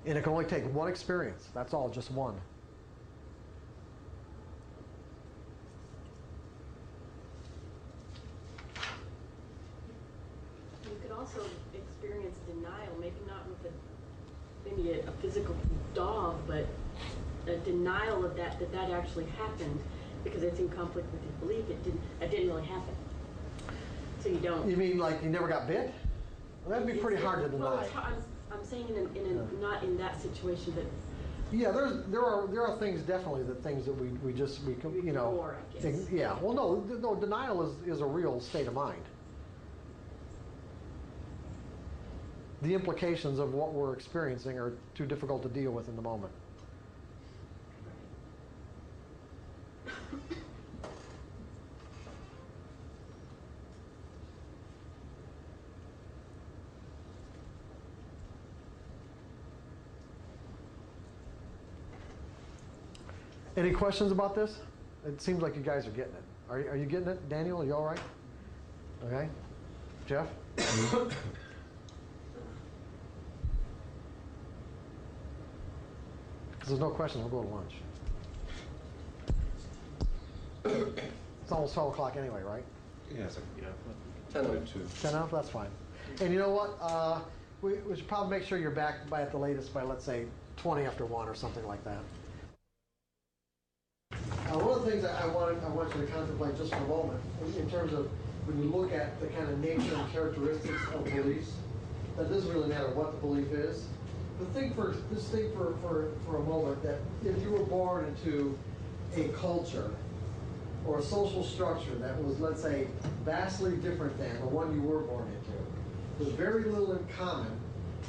And it can only take one experience. That's all, just one. You could also experience denial, maybe not with a physical dog, but a denial of that actually happened because it's in conflict with your belief. It didn't really happen. So you don't. You mean like you never got bit? Well, that'd be pretty hard to deny. Well, I'm saying not in that situation, but yeah, there are things definitely that we you know. Ignore, I guess. Yeah. Well, no, denial is a real state of mind. The implications of what we're experiencing are too difficult to deal with in the moment. Any questions about this? It seems like you guys are getting it. Are you getting it, Daniel? Are you all right? Okay. Jeff? Because there's no questions, we'll go to lunch. It's almost 12 o'clock anyway, right? Yeah, it's like, 10:02. 10 off? That's fine. And you know what? We should probably make sure you're back by at the latest by, let's say, 20 after 1 or something like that. One of the things that I want you to contemplate just for a moment, in terms of when you look at the kind of nature and characteristics of beliefs, that doesn't really matter what the belief is. But think for a moment that if you were born into a culture or a social structure that was, let's say, vastly different than the one you were born into, there's very little in common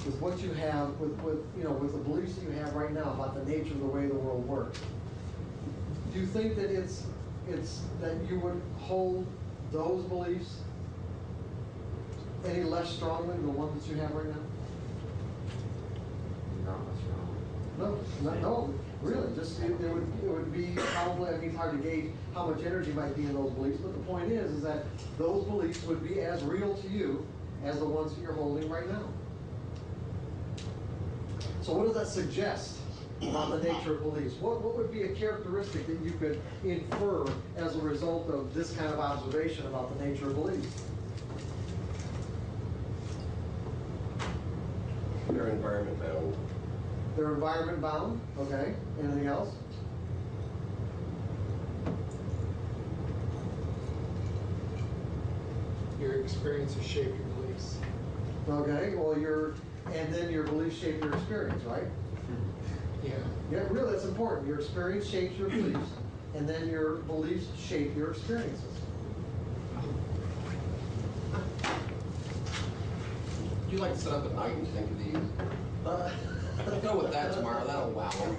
with what you have with the beliefs that you have right now about the nature of the way the world works. Do you think that it's that you would hold those beliefs any less strongly than the ones that you have right now? No, really. Just it would be probably. I mean, it's hard to gauge how much energy might be in those beliefs, but the point is that those beliefs would be as real to you as the ones that you're holding right now. So, what does that suggest about the nature of beliefs? What would be a characteristic that you could infer as a result of this kind of observation about the nature of beliefs? They're environment bound. They're environment bound. Okay. Anything else? Your experiences shape your beliefs. Okay. Well, and then your beliefs shape your experience, right? Yeah. Yeah, really, that's important. Your experience shapes your beliefs, and then your beliefs shape your experiences. you like to sit up at night and think of these? Go with that tomorrow, that'll wow them.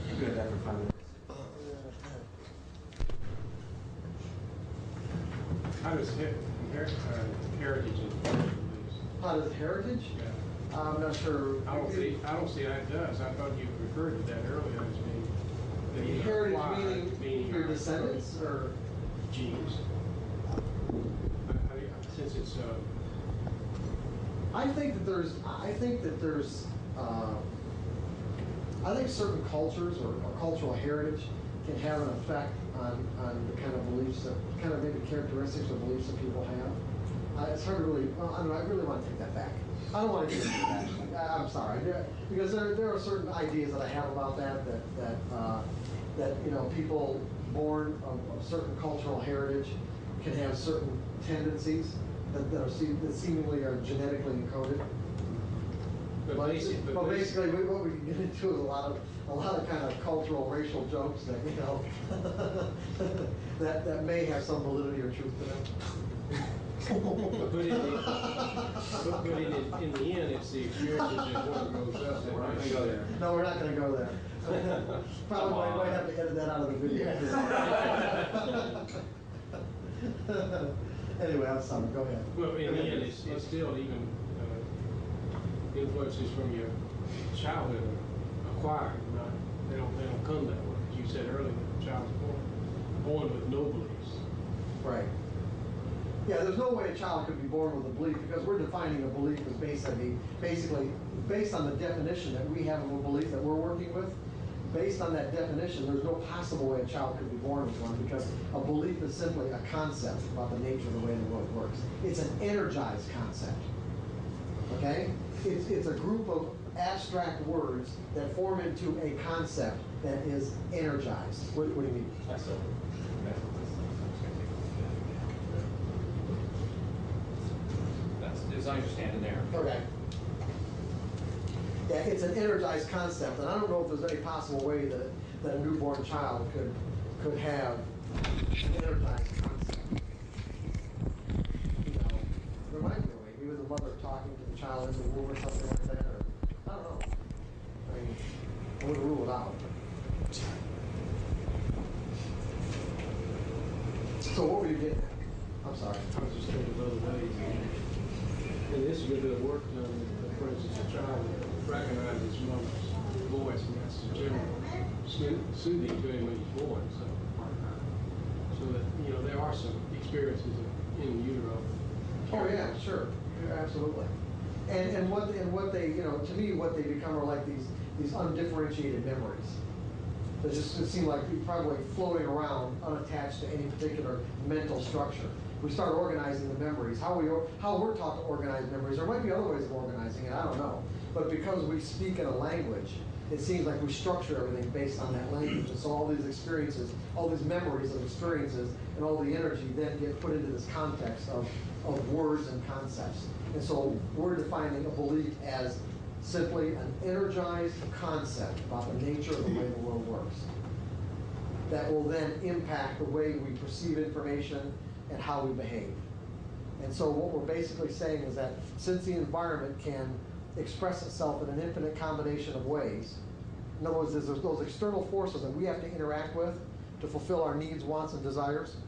You good after 5 minutes? How does heritage and beliefs? How does heritage? Yeah. I'm not sure. I don't see how it does. I thought you referred to that earlier as being Heritage acquired, meaning your descendants or? genes. Since it's I think certain cultures or cultural heritage can have an effect on the kind of beliefs that, kind of maybe characteristics or beliefs that people have. It's hard to really, well, I don't know, I really want to take that back. I don't want to get into that. I'm sorry, because there are certain ideas that I have about that you know, people born of certain cultural heritage can have certain tendencies that seemingly are genetically encoded. But basically, what we can get into is a lot of kind of cultural, racial jokes that, you know, that may have some validity or truth to them. but in the end, it's the experiences that one grows up. We're not going to go there. No, we're not going to go there. Probably might have to edit that out of the video. Anyway, I'm sorry. Go ahead. Well, in the end, it's still even influences from your childhood are acquired. They don't come that way. As you said earlier, the child's born with no beliefs. Right. Yeah, there's no way a child could be born with a belief, because we're defining a belief as basically based on the definition that we have of a belief that we're working with. Based on that definition, there's no possible way a child could be born with one, because a belief is simply a concept about the nature of the way the world works. It's an energized concept. Okay? It's a group of abstract words that form into a concept that is energized. What do you mean? That's it. That's as I understand it there. Okay. Yeah, it's an energized concept, and I don't know if there's any possible way that a newborn child could have an energized concept. You know, there might be a way. Maybe the mother talking to the child in the womb or something like that, or I don't know. I mean, I wouldn't rule it out. So what were you getting at? I'm sorry. I was just thinking of other ways. And this is a bit of work done, for instance, a child recognizes his mother's voice, and that's generally soothing to him when he's born. So that, you know, there are some experiences in utero. Oh yeah, sure, yeah, absolutely. And what they, you know, to me, what they become are like these undifferentiated memories. That just seem like probably floating around, unattached to any particular mental structure. We start organizing the memories. How we're taught to organize memories. There might be other ways of organizing it. I don't know. But because we speak in a language, it seems like we structure everything based on that language. And so all these experiences, all these memories of experiences, and all the energy then get put into this context of words and concepts. And so we're defining a belief as simply an energized concept about the nature of the way the world works that will then impact the way we perceive information and how we behave. And so what we're basically saying is that since the environment can express itself in an infinite combination of ways, in other words, there's those external forces that we have to interact with to fulfill our needs, wants, and desires.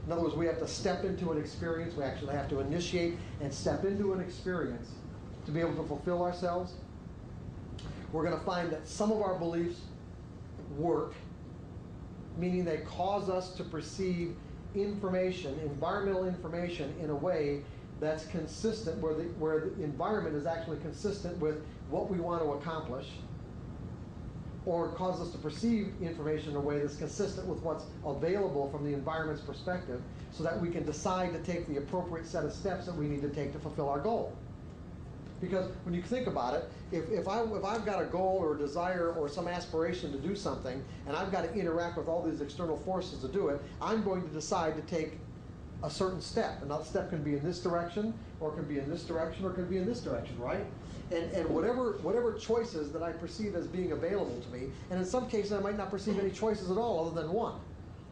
In other words, we have to step into an experience. We actually have to initiate and step into an experience to be able to fulfill ourselves. We're going to find that some of our beliefs work, meaning they cause us to perceive information, environmental information, in a way that's consistent, where the environment is actually consistent with what we want to accomplish, or cause us to perceive information in a way that's consistent with what's available from the environment's perspective, so that we can decide to take the appropriate set of steps that we need to take to fulfill our goal. Because when you think about it, if I've got a goal or a desire or some aspiration to do something, and I've got to interact with all these external forces to do it, I'm going to decide to take a certain step. And that step can be in this direction, or it can be in this direction, or it can be in this direction, right? And whatever choices that I perceive as being available to me, and in some cases I might not perceive any choices at all other than one.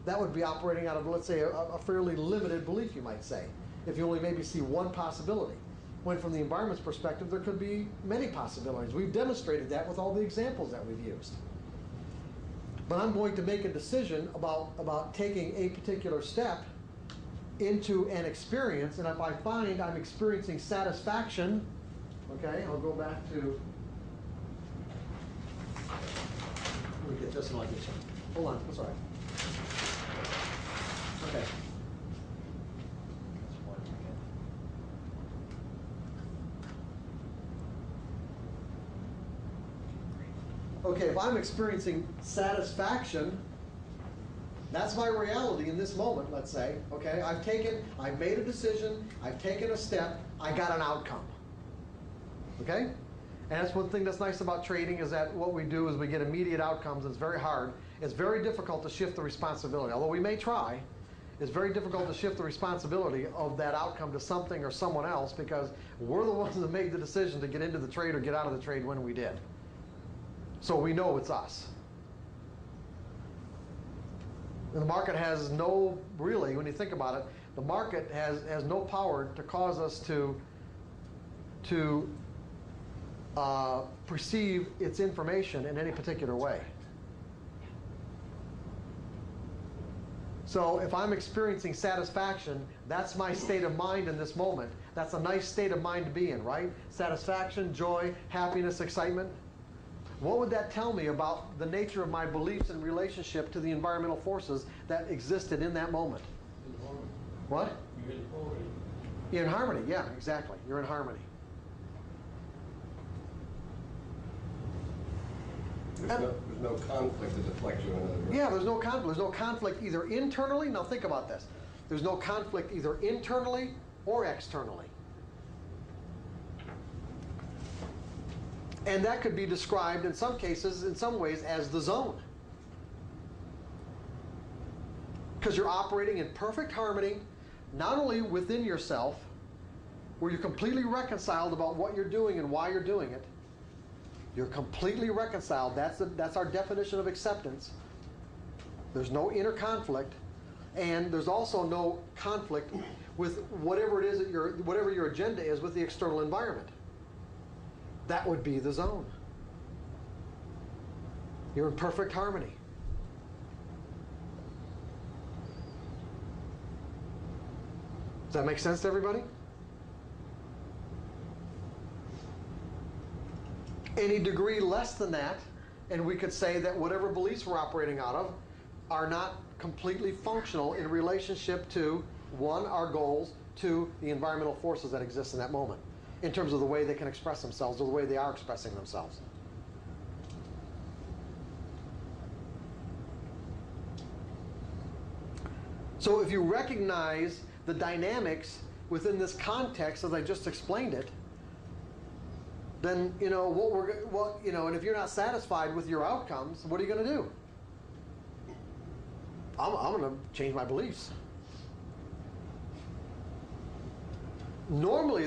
that would be operating out of, let's say, a fairly limited belief, you might say, if you only maybe see one possibility. When from the environment's perspective, there could be many possibilities. We've demonstrated that with all the examples that we've used. But I'm going to make a decision about taking a particular step into an experience, and if I find I'm experiencing satisfaction, okay, I'll go back to, let me get this one like this one. Hold on, that's all right. Okay. Okay, if I'm experiencing satisfaction, that's my reality in this moment, let's say. Okay, I've made a decision, I've taken a step, I got an outcome. Okay? And that's one thing that's nice about trading, is that what we do is we get immediate outcomes. It's very hard. It's very difficult to shift the responsibility. Although we may try, it's very difficult to shift the responsibility of that outcome to something or someone else, because we're the ones that made the decision to get into the trade or get out of the trade when we did. So we know it's us. And the market has no, really, when you think about it, the market has no power to cause us to perceive its information in any particular way. So if I'm experiencing satisfaction, that's my state of mind in this moment. That's a nice state of mind to be in, right? Satisfaction, joy, happiness, excitement. What would that tell me about the nature of my beliefs in relationship to the environmental forces that existed in that moment? In harmony. What? You're in harmony. You're in harmony, yeah, exactly. You're in harmony. There's no conflict to deflect you in another direction. Yeah, there's no conflict. There's no conflict either internally. Now think about this. There's no conflict either internally or externally. And that could be described in some cases, in some ways, as the zone. Because you're operating in perfect harmony, not only within yourself, where you're completely reconciled about what you're doing and why you're doing it. You're completely reconciled. That's our definition of acceptance. There's no inner conflict, and there's also no conflict with whatever it is that whatever your agenda is with the external environment. That would be the zone. You're in perfect harmony. Does that make sense to everybody? Any degree less than that, and we could say that whatever beliefs we're operating out of are not completely functional in relationship to, one, our goals, two, the environmental forces that exist in that moment, in terms of the way they can express themselves or the way they are expressing themselves. So if you recognize the dynamics within this context as I just explained it, then and if you're not satisfied with your outcomes, what are you going to do? I'm going to change my beliefs. Normally,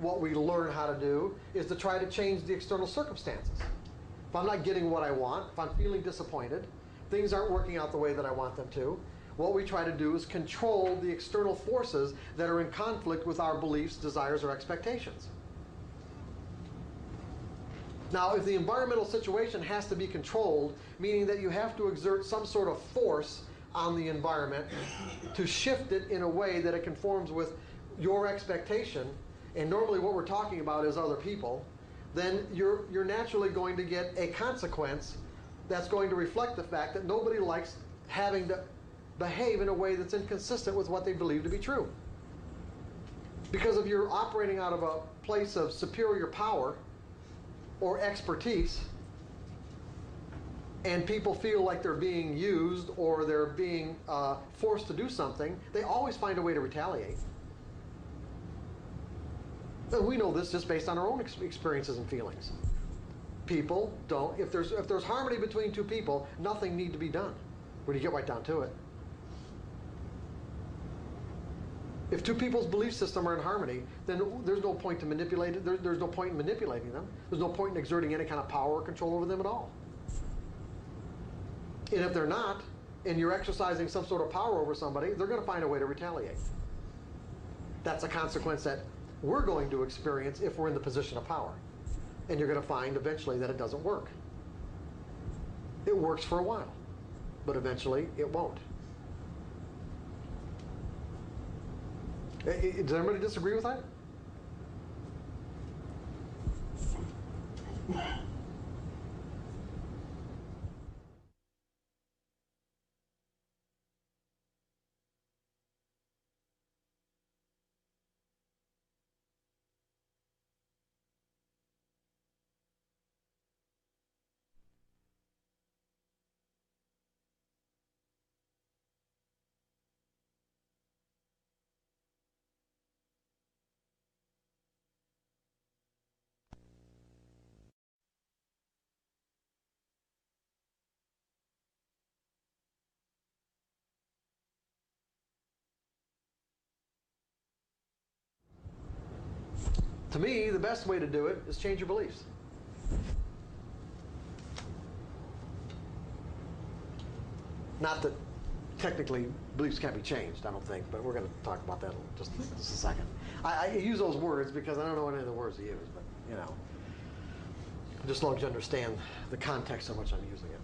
what we learn how to do is to try to change the external circumstances. If I'm not getting what I want, if I'm feeling disappointed, things aren't working out the way that I want them to, what we try to do is control the external forces that are in conflict with our beliefs, desires, or expectations. Now, if the environmental situation has to be controlled, meaning that you have to exert some sort of force on the environment to shift it in a way that it conforms with your expectation, and normally what we're talking about is other people, then you're naturally going to get a consequence that's going to reflect the fact that nobody likes having to behave in a way that's inconsistent with what they believe to be true. Because if you're operating out of a place of superior power or expertise, and people feel like they're being used or they're being forced to do something, they always find a way to retaliate. And we know this just based on our own experiences and feelings. People don't, if there's harmony between two people, nothing need to be done when you get right down to it. If two people's belief system are in harmony, then there's no point to manipulate it. There's no point in manipulating them. There's no point in exerting any kind of power or control over them at all. And if they're not, and you're exercising some sort of power over somebody, they're going to find a way to retaliate. That's a consequence that we're going to experience if we're in the position of power. And you're going to find eventually that it doesn't work. It works for a while, but eventually it won't. Does everybody disagree with that? To me, the best way to do it is change your beliefs. Not that technically beliefs can't be changed, I don't think, but we're going to talk about that in just a second. I use those words because I don't know any of the words to use, but you know, just as long as you understand the context in which I'm using it.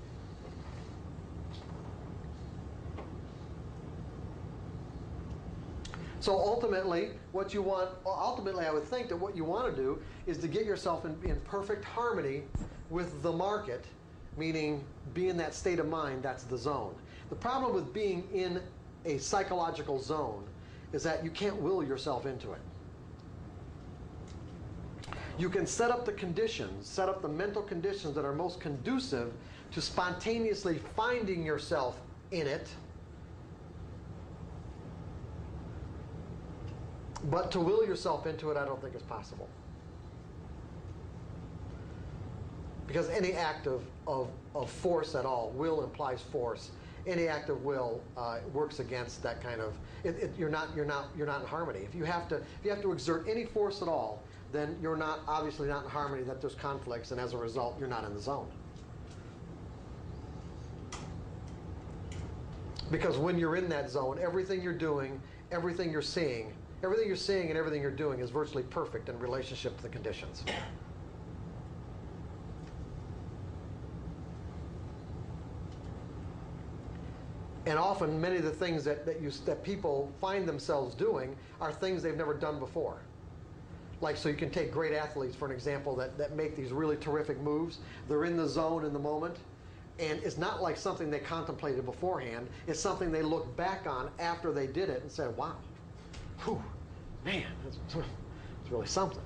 So ultimately, I would think that what you want to do is to get yourself in perfect harmony with the market, meaning be in that state of mind, that's the zone. The problem with being in a psychological zone is that you can't will yourself into it. You can set up the conditions, set up the mental conditions that are most conducive to spontaneously finding yourself in it. But to will yourself into it, I don't think is possible. Because any act of force at all, will implies force. Any act of will works against that kind of. You're not in harmony. If you have to exert any force at all, then you're obviously not in harmony. That there's conflicts, and as a result, you're not in the zone. Because when you're in that zone, everything you're doing, everything you're seeing, and everything you're doing is virtually perfect in relationship to the conditions. And often, many of the things that people find themselves doing are things they've never done before. Like, so you can take great athletes, for an example, that make these really terrific moves. They're in the zone in the moment. And it's not like something they contemplated beforehand. It's something they look back on after they did it and said, wow, whew, man, that's really something.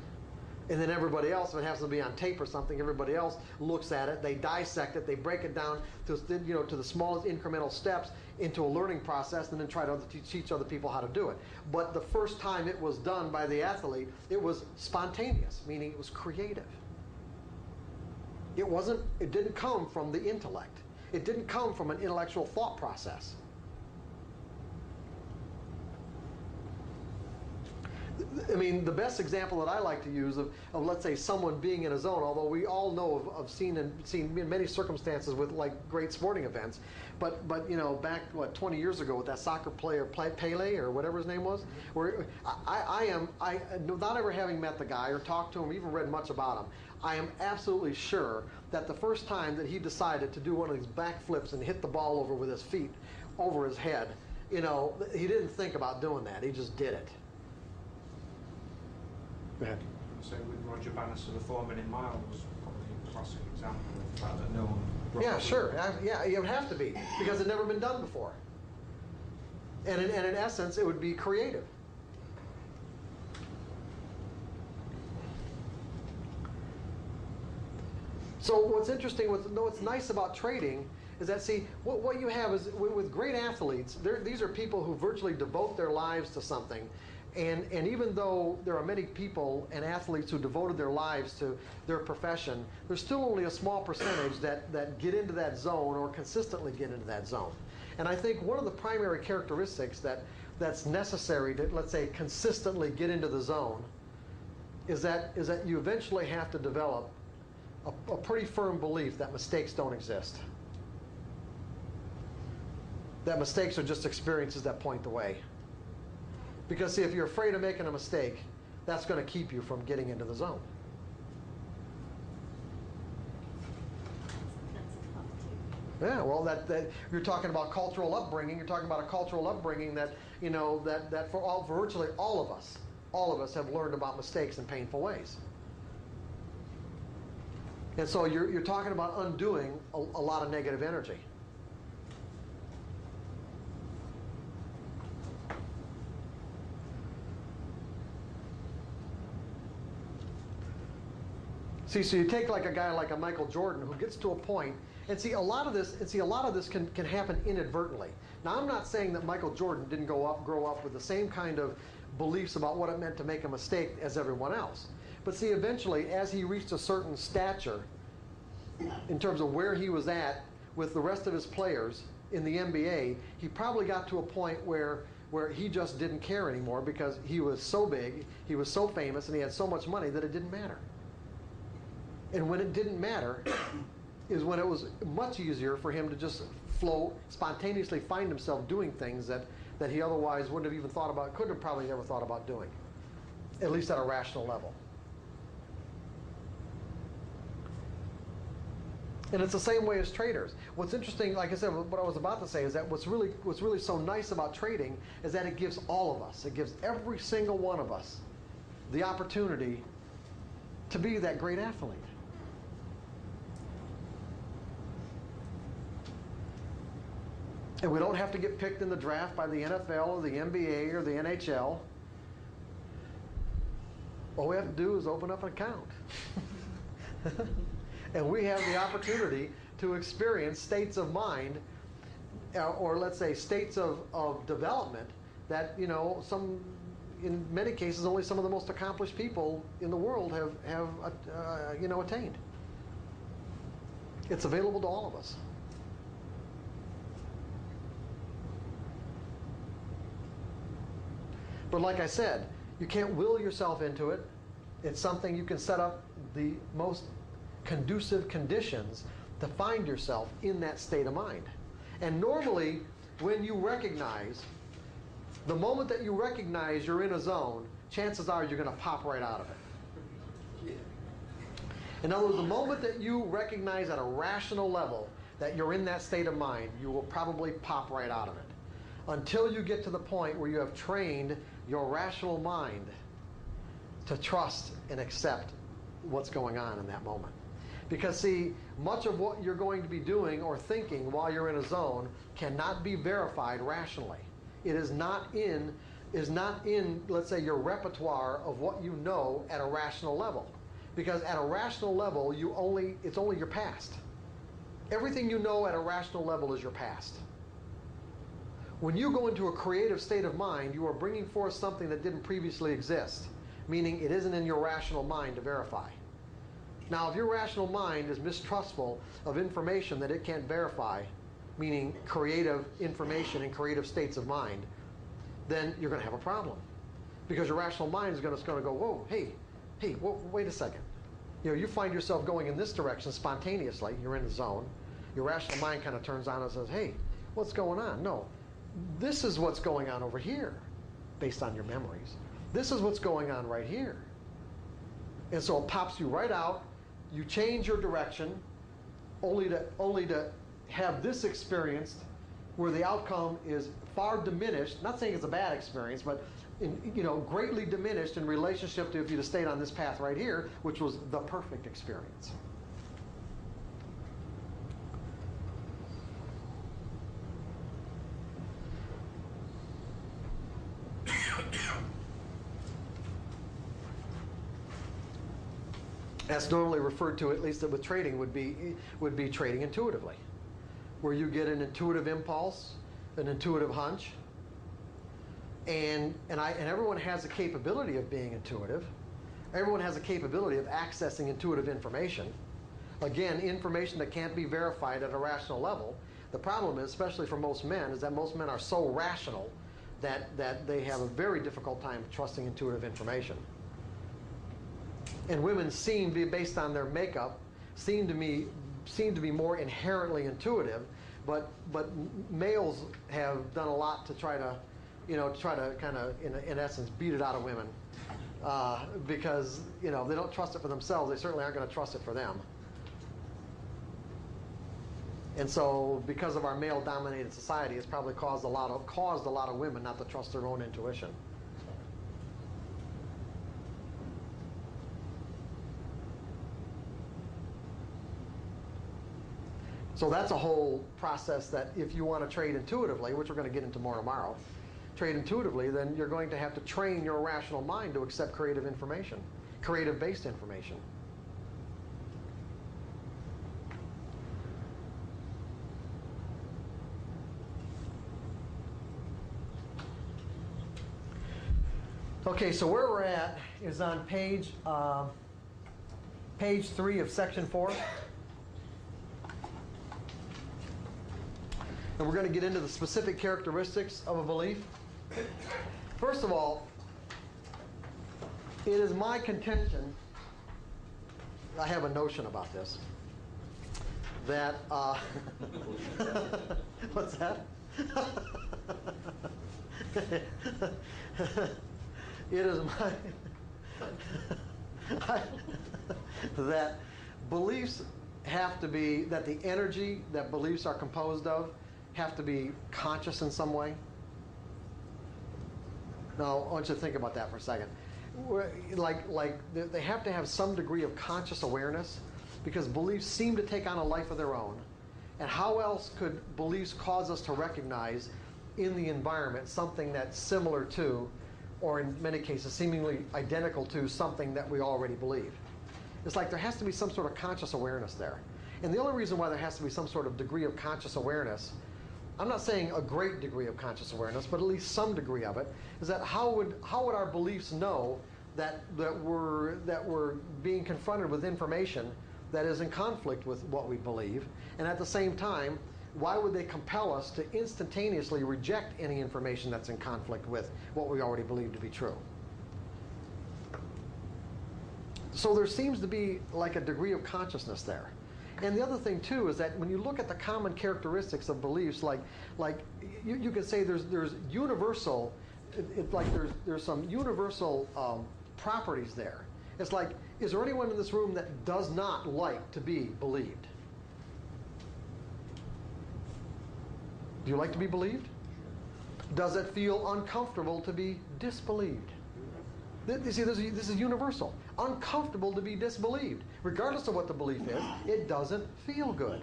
And then everybody else, if it happens to be on tape or something, everybody else looks at it, they dissect it, they break it down to the smallest incremental steps into a learning process, and then try to teach other people how to do it. But the first time it was done by the athlete, it was spontaneous, meaning it was creative. It didn't come from the intellect. It didn't come from an intellectual thought process. I mean, the best example that I like to use of let's say someone being in a zone, although we all know of seen in many circumstances with like great sporting events, but you know, back 20 years ago with that soccer player Pele or whatever his name was, where I not ever having met the guy or talked to him, even read much about him, I am absolutely sure that the first time that he decided to do one of these backflips and hit the ball over with his feet over his head, you know, he didn't think about doing that. He just did it. Go ahead. So with Roger Bannister, the 4-minute mile was probably a classic example of the fact that no one. Yeah, sure. Yeah, it would have to be because it had never been done before. And in essence, it would be creative. So what's interesting, what's nice about trading is that, see, what you have is with great athletes, these are people who virtually devote their lives to something. And even though there are many people and athletes who devoted their lives to their profession, there's still only a small percentage that get into that zone or consistently get into that zone. And I think one of the primary characteristics that's necessary to, let's say, consistently get into the zone is that you eventually have to develop a pretty firm belief that mistakes don't exist. that mistakes are just experiences that point the way. Because see, if you're afraid of making a mistake, that's going to keep you from getting into the zone. Yeah, well, that you're talking about cultural upbringing. You're talking about a cultural upbringing that, you know, that for virtually all of us have learned about mistakes in painful ways. And so you're talking about undoing a lot of negative energy. See, so you take like a guy like a Michael Jordan who gets to a point, and see a lot of this can happen inadvertently. Now, I'm not saying that Michael Jordan didn't grow up with the same kind of beliefs about what it meant to make a mistake as everyone else. But see, eventually, as he reached a certain stature in terms of where he was at with the rest of his players in the NBA, he probably got to a point where he just didn't care anymore because he was so big, he was so famous, and he had so much money that it didn't matter. And when it didn't matter is when it was much easier for him to just spontaneously find himself doing things that he otherwise wouldn't have even thought about, couldn't have probably never thought about doing, at least at a rational level. And it's the same way as traders. What's interesting, like I said, what I was about to say is that what's really so nice about trading is that it gives all of us, it gives every single one of us the opportunity to be that great athlete. And we don't have to get picked in the draft by the NFL or the NBA or the NHL. All we have to do is open up an account. And we have the opportunity to experience states of mind, or let's say states of development that, you know, in many cases, only some of the most accomplished people in the world have attained. It's available to all of us. But like I said, you can't will yourself into it. It's something you can set up the most conducive conditions to find yourself in that state of mind. And normally, when you recognize, the moment that you recognize you're in a zone, chances are you're going to pop right out of it. In other words, the moment that you recognize at a rational level that you're in that state of mind, you will probably pop right out of it. Until you get to the point where you have trained your rational mind to trust and accept what's going on in that moment. Because see, much of what you're going to be doing or thinking while you're in a zone cannot be verified rationally. It is not in, let's say, your repertoire of what you know at a rational level. Because at a rational level, it's only your past. Everything you know at a rational level is your past. When you go into a creative state of mind, you are bringing forth something that didn't previously exist, meaning it isn't in your rational mind to verify. Now, if your rational mind is mistrustful of information that it can't verify, meaning creative information and creative states of mind, then you're going to have a problem. Because your rational mind is going to go, whoa, hey, wait a second. You know, you find yourself going in this direction spontaneously, you're in the zone. Your rational mind kind of turns on and says, hey, what's going on? No, this is what's going on over here, based on your memories. This is what's going on right here. And so it pops you right out. You change your direction only to have this experience where the outcome is far diminished. Not saying it's a bad experience, but greatly diminished in relationship to if you'd have stayed on this path right here, which was the perfect experience. That's normally referred to, at least with trading, would be trading intuitively, where you get an intuitive impulse, an intuitive hunch, and everyone has the capability of being intuitive. Everyone has the capability of accessing intuitive information. Again, information that can't be verified at a rational level. The problem is, especially for most men, is that most men are so rational that they have a very difficult time trusting intuitive information. And women seem to be, based on their makeup, seem to be more inherently intuitive, but males have done a lot to try to, kind of, in essence, beat it out of women. Because, if they don't trust it for themselves, they certainly aren't going to trust it for them. And so, because of our male-dominated society, it's probably caused a lot of women not to trust their own intuition. So that's a whole process that if you want to trade intuitively, which we're going to get into more tomorrow, trade intuitively, then you're going to have to train your rational mind to accept creative information, creative-based information. Okay, so where we're at is on page 3 of section 4. And we're going to get into the specific characteristics of a belief. First of all, it is my contention, I have a notion about this, that, what's that? It is that beliefs have to be, that the energy that beliefs are composed of have to be conscious in some way. Now, I want you to think about that for a second. They have to have some degree of conscious awareness, because beliefs seem to take on a life of their own. And how else could beliefs cause us to recognize in the environment something that's similar to, or in many cases seemingly identical to, something that we already believe? It's like there has to be some sort of conscious awareness there. And the only reason why there has to be some sort of degree of conscious awareness, I'm not saying a great degree of conscious awareness, but at least some degree of it, is that how would our beliefs know that we're being confronted with information that is in conflict with what we believe? And at the same time, why would they compel us to instantaneously reject any information that's in conflict with what we already believe to be true? So there seems to be like a degree of consciousness there. And the other thing too is that when you look at the common characteristics of beliefs, like you could say there's universal, there's some universal properties there. It's like, is there anyone in this room that does not like to be believed? Do you like to be believed? Does it feel uncomfortable to be disbelieved? You see, this is universal. Uncomfortable to be disbelieved. Regardless of what the belief is, it doesn't feel good.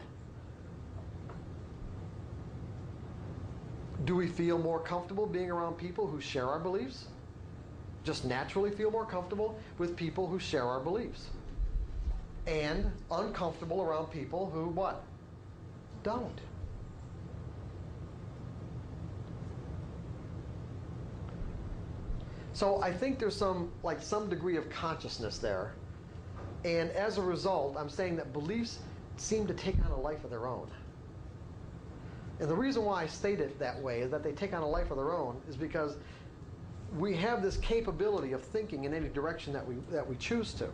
Do we feel more comfortable being around people who share our beliefs? Just naturally feel more comfortable with people who share our beliefs. And uncomfortable around people who what? Don't. So I think there's some degree of consciousness there. And as a result, I'm saying that beliefs seem to take on a life of their own. And the reason why I state it that way, is that they take on a life of their own, is because we have this capability of thinking in any direction that we choose to.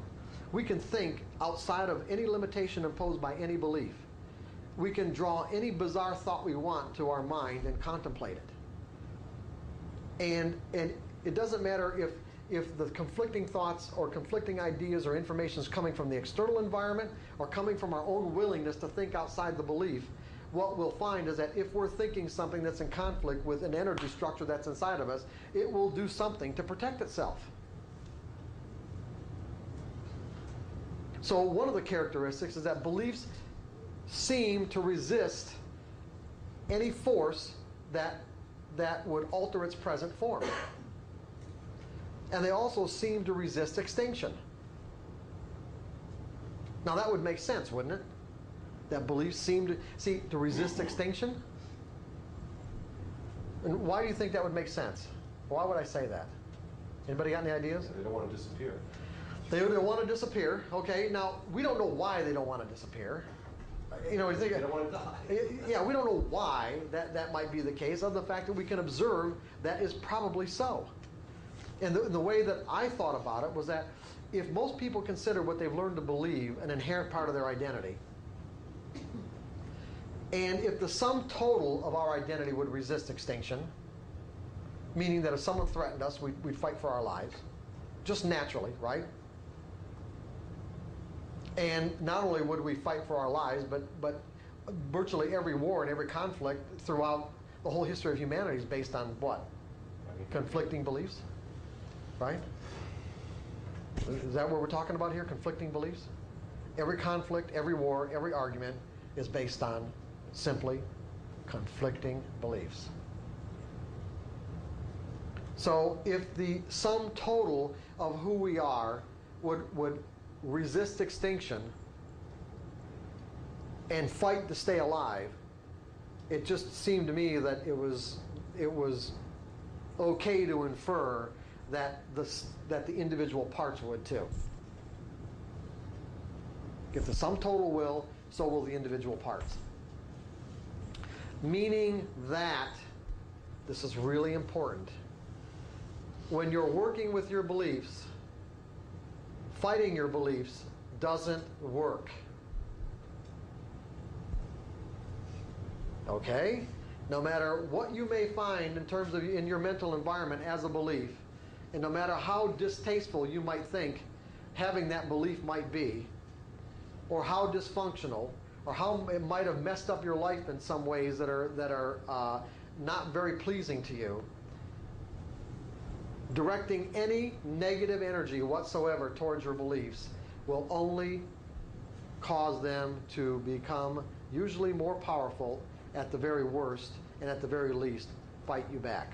We can think outside of any limitation imposed by any belief. We can draw any bizarre thought we want to our mind and contemplate it. And it doesn't matter if the conflicting thoughts or conflicting ideas or information is coming from the external environment or coming from our own willingness to think outside the belief. What we'll find is that if we're thinking something that's in conflict with an energy structure that's inside of us, it will do something to protect itself. So one of the characteristics is that beliefs seem to resist any force that would alter its present form. And they also seem to resist extinction. Now that would make sense, wouldn't it? That beliefs seem to resist extinction? And why do you think that would make sense? Why would I say that? Anybody got any ideas? They don't want to disappear. They want to disappear. Okay, now we don't know why they don't want to disappear. You know, they don't want to die. Yeah, we don't know why that might be the case, other than the fact that we can observe that is probably so. And the way that I thought about it was that if most people consider what they've learned to believe an inherent part of their identity, And if the sum total of our identity would resist extinction, meaning that if someone threatened us, we'd fight for our lives, just naturally, right? And not only would we fight for our lives, but virtually every war and every conflict throughout the whole history of humanity is based on what? Conflicting beliefs, right? Is that what we're talking about here, conflicting beliefs? Every conflict, every war, every argument is based on simply conflicting beliefs. So if the sum total of who we are would resist extinction and fight to stay alive, it just seemed to me that it was okay to infer that the individual parts would too. If the sum total will, so will the individual parts. Meaning that, this is really important, when you're working with your beliefs, fighting your beliefs doesn't work. Okay? No matter what you may find in terms of in your mental environment as a belief, and no matter how distasteful you might think having that belief might be, or how dysfunctional, or how it might have messed up your life in some ways that are not very pleasing to you, directing any negative energy whatsoever towards your beliefs will only cause them to become usually more powerful at the very worst, and at the very least, fight you back.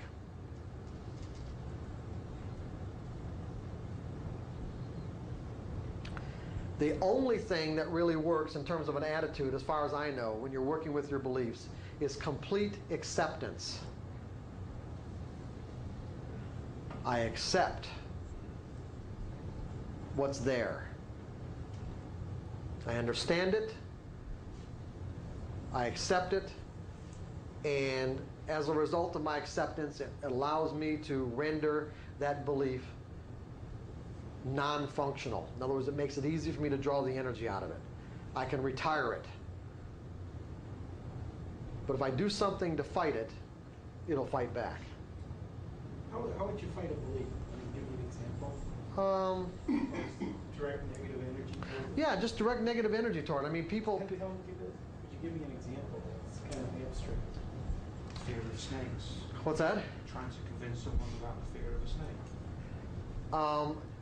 The only thing that really works in terms of an attitude, as far as I know, when you're working with your beliefs, is complete acceptance. I accept what's there. I understand it. I accept it. And as a result of my acceptance, it allows me to render that belief non-functional. In other words, it makes it easy for me to draw the energy out of it. I can retire it. But if I do something to fight it, it'll fight back. How would you fight a belief? I mean, give me an example. Direct negative energy toward it? Yeah, just direct negative energy toward it. I mean, people... Would you give me an example that's kind of abstract? Fear of snakes. What's that? Trying to convince someone about the fear of a snake.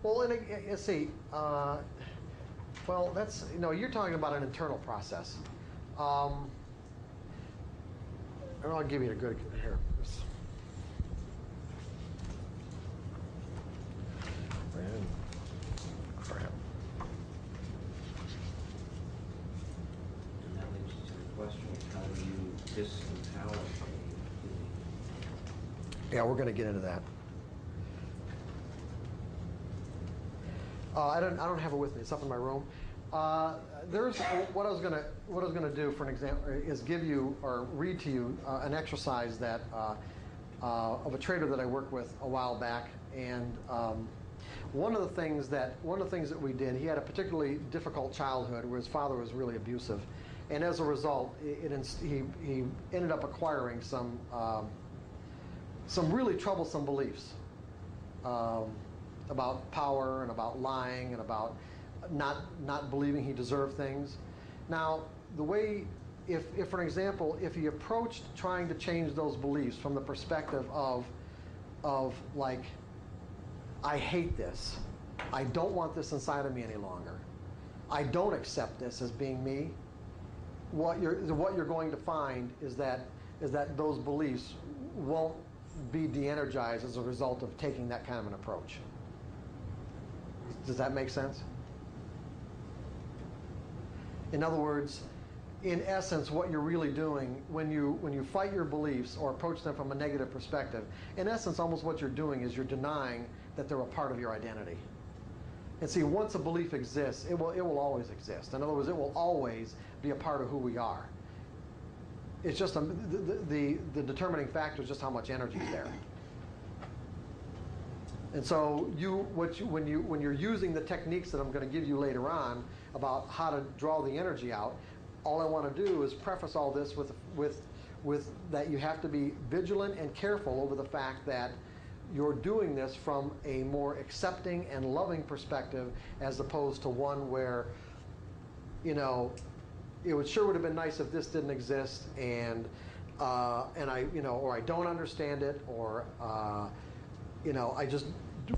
Well, let's see. Well, that's, you're talking about an internal process. And I'll give you a good, here. And that leads to the question, how do you disempower a belief? Yeah, we're going to get into that. I don't have it with me. It's up in my room. There's what I was gonna do for an example is give you or read to you an exercise that of a trader that I worked with a while back, and one of the things that we did, he had a particularly difficult childhood where his father was really abusive, and as a result, he ended up acquiring some really troublesome beliefs. About power and about lying and about not believing he deserved things. Now, the way, if for example, if he approached trying to change those beliefs from the perspective of like, I hate this, I don't want this inside of me any longer, I don't accept this as being me, what you're going to find is that those beliefs won't be de-energized as a result of taking that kind of an approach. Does that make sense? In other words, in essence, what you're really doing when you fight your beliefs or approach them from a negative perspective, in essence, almost what you're doing is you're denying that they're a part of your identity. And see, once a belief exists, it will always exist. In other words, it will always be a part of who we are. It's just the determining factor is just how much energy is there. And so when you're using the techniques that I'm going to give you later on about how to draw the energy out, all I want to do is preface all this with that you have to be vigilant and careful over the fact that you're doing this from a more accepting and loving perspective as opposed to one where, you know, it would have been nice if this didn't exist, and I, you know, or I don't understand it, or you know, I just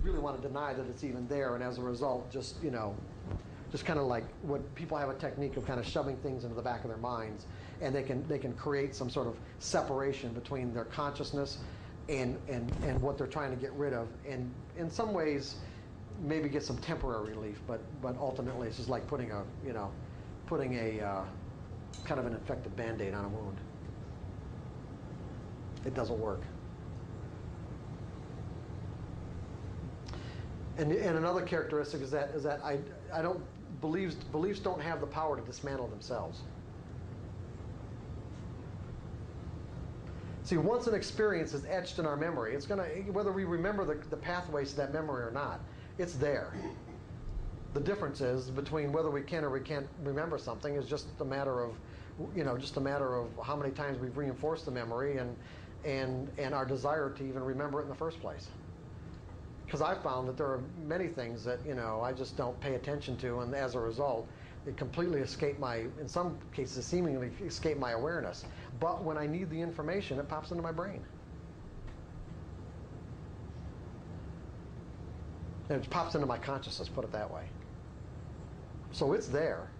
really want to deny that it's even there, and as a result, just, you know, just kind of like what people have a technique of kind of shoving things into the back of their minds, and they can create some sort of separation between their consciousness and what they're trying to get rid of, and in some ways maybe get some temporary relief, but ultimately it's just like putting a kind of an infected Band-Aid on a wound. It doesn't work. And another characteristic is that I don't beliefs don't have the power to dismantle themselves. See, once an experience is etched in our memory, it's gonna, whether we remember the pathways to that memory or not, it's there. The difference is between whether we can or we can't remember something is just a matter of, you know, just a matter of how many times we've reinforced the memory and our desire to even remember it in the first place. Because I found that there are many things that, you know, I just don't pay attention to, and as a result, it completely escaped my, in some cases, seemingly escaped my awareness. But when I need the information, it pops into my brain. And it pops into my consciousness, put it that way. So it's there.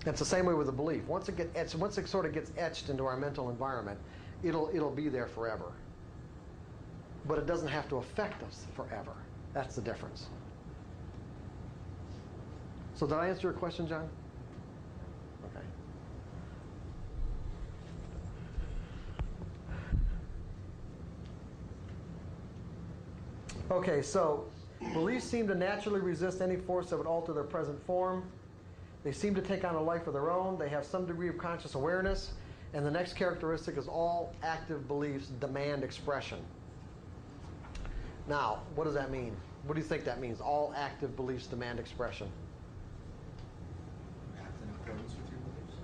It's the same way with the belief. Once it sort of gets etched into our mental environment, it'll be there forever. But it doesn't have to affect us forever. That's the difference. So did I answer your question, John? Okay. Okay, so beliefs seem to naturally resist any force that would alter their present form. They seem to take on a life of their own. They have some degree of conscious awareness. And the next characteristic is all active beliefs demand expression. Now, what does that mean? What do you think that means? All active beliefs demand expression. Act in accordance with your beliefs?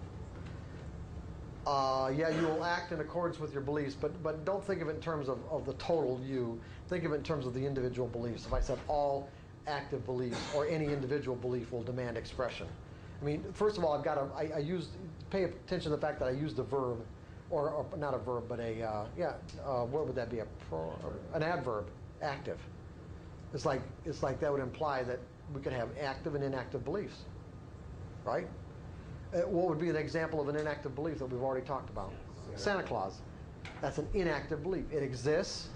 Yeah, you will act in accordance with your beliefs, but don't think of it in terms of the total you. Think of it in terms of the individual beliefs. If I said all active beliefs or any individual belief will demand expression. I mean, first of all, pay attention to the fact that I used a verb, or not a verb, but what would that be? An adverb, active. It's like that would imply that we could have active and inactive beliefs, right? What would be an example of an inactive belief that we've already talked about? Santa Claus. That's an inactive belief. It exists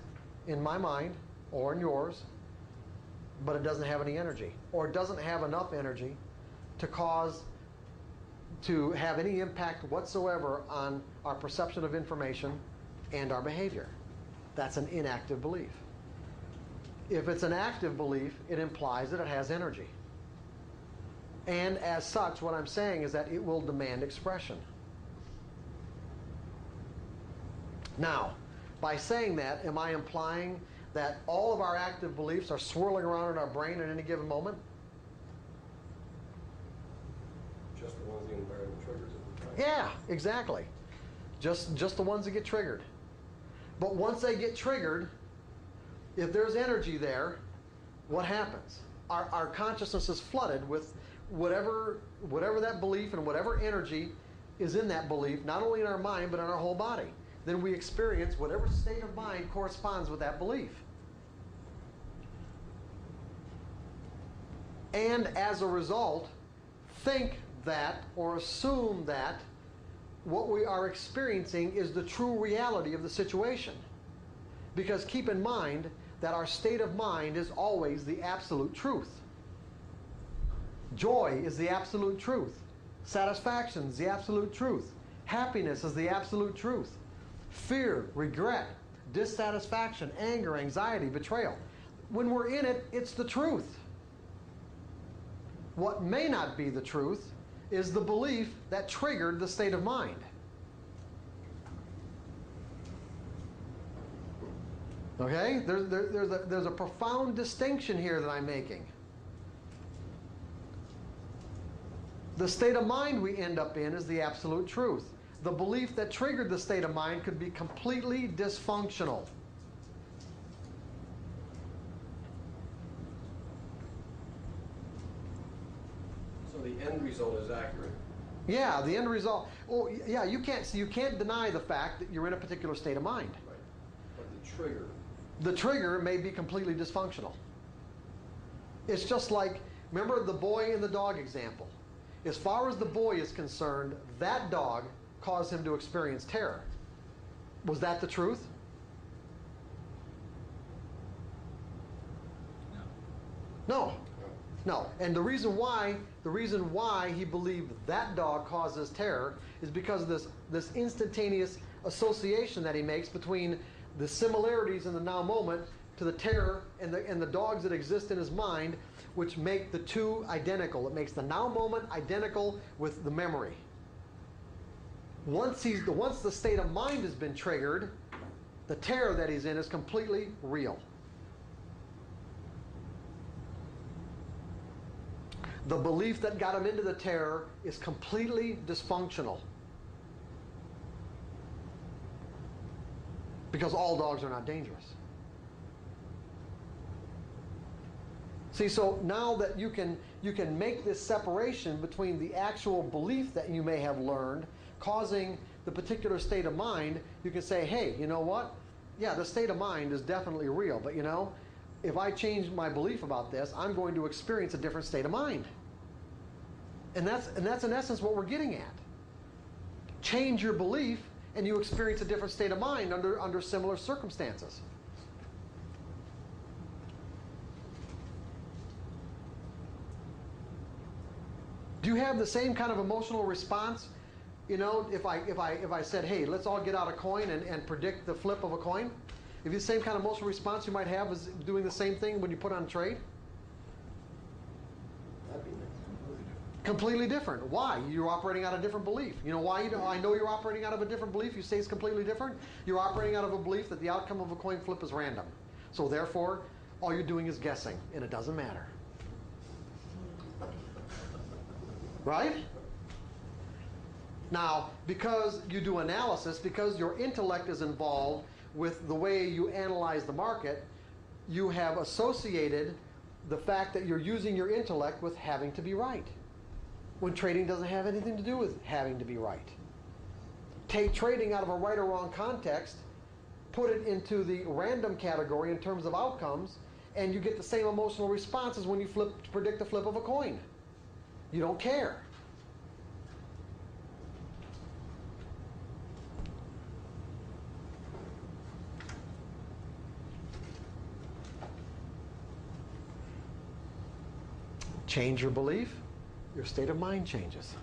in my mind or in yours, but it doesn't have any energy, or it doesn't have enough energy to have any impact whatsoever on our perception of information and our behavior. That's an inactive belief. If it's an active belief, it implies that it has energy. And as such, what I'm saying is that it will demand expression. Now, by saying that, am I implying that all of our active beliefs are swirling around in our brain at any given moment? Just the ones the environment triggers at the time. Yeah, exactly. Just the ones that get triggered. But once they get triggered, if there's energy there, what happens? Our consciousness is flooded with whatever that belief and whatever energy is in that belief, not only in our mind, but in our whole body. Then we experience whatever state of mind corresponds with that belief. And as a result, think that or assume that what we are experiencing is the true reality of the situation. Because keep in mind that our state of mind is always the absolute truth. Joy is the absolute truth. Satisfaction is the absolute truth. Happiness is the absolute truth. Fear, regret, dissatisfaction, anger, anxiety, betrayal. When we're in it, it's the truth. What may not be the truth is the belief that triggered the state of mind. Okay? There's a profound distinction here that I'm making. The state of mind we end up in is the absolute truth. The belief that triggered the state of mind could be completely dysfunctional. So the end result is accurate. Yeah, the end result. Oh, yeah, you can't deny the fact that you're in a particular state of mind. Right. But the trigger. The trigger may be completely dysfunctional. It's just like, remember the boy and the dog example. As far as the boy is concerned, that dog caused him to experience terror. Was that the truth? No. No. And the reason why he believed that dog causes terror is because of this instantaneous association that he makes between the similarities in the now moment to the terror and the dogs that exist in his mind, which make the two identical. It makes the now moment identical with the memory. Once the state of mind has been triggered, the terror that he's in is completely real. The belief that got him into the terror is completely dysfunctional. Because all dogs are not dangerous. See, so now that you can make this separation between the actual belief that you may have learned causing the particular state of mind, you can say, hey, you know what? Yeah, the state of mind is definitely real, but you know, if I change my belief about this, I'm going to experience a different state of mind. And that's in essence what we're getting at. Change your belief and you experience a different state of mind under similar circumstances. Do you have the same kind of emotional response? You know, if I said, hey, let's all get out a coin and predict the flip of a coin, if you the same kind of emotional response you might have as doing the same thing when you put on trade? That'd be completely different. Why? You're operating out of a different belief. You know why? I know you're operating out of a different belief. You say it's completely different. You're operating out of a belief that the outcome of a coin flip is random. So therefore, all you're doing is guessing, and it doesn't matter. Right? Now, because you do analysis, because your intellect is involved with the way you analyze the market, you have associated the fact that you're using your intellect with having to be right, when trading doesn't have anything to do with having to be right. Take trading out of a right or wrong context, put it into the random category in terms of outcomes, and you get the same emotional response as when you predict the flip of a coin. You don't care. Change your belief, your state of mind changes.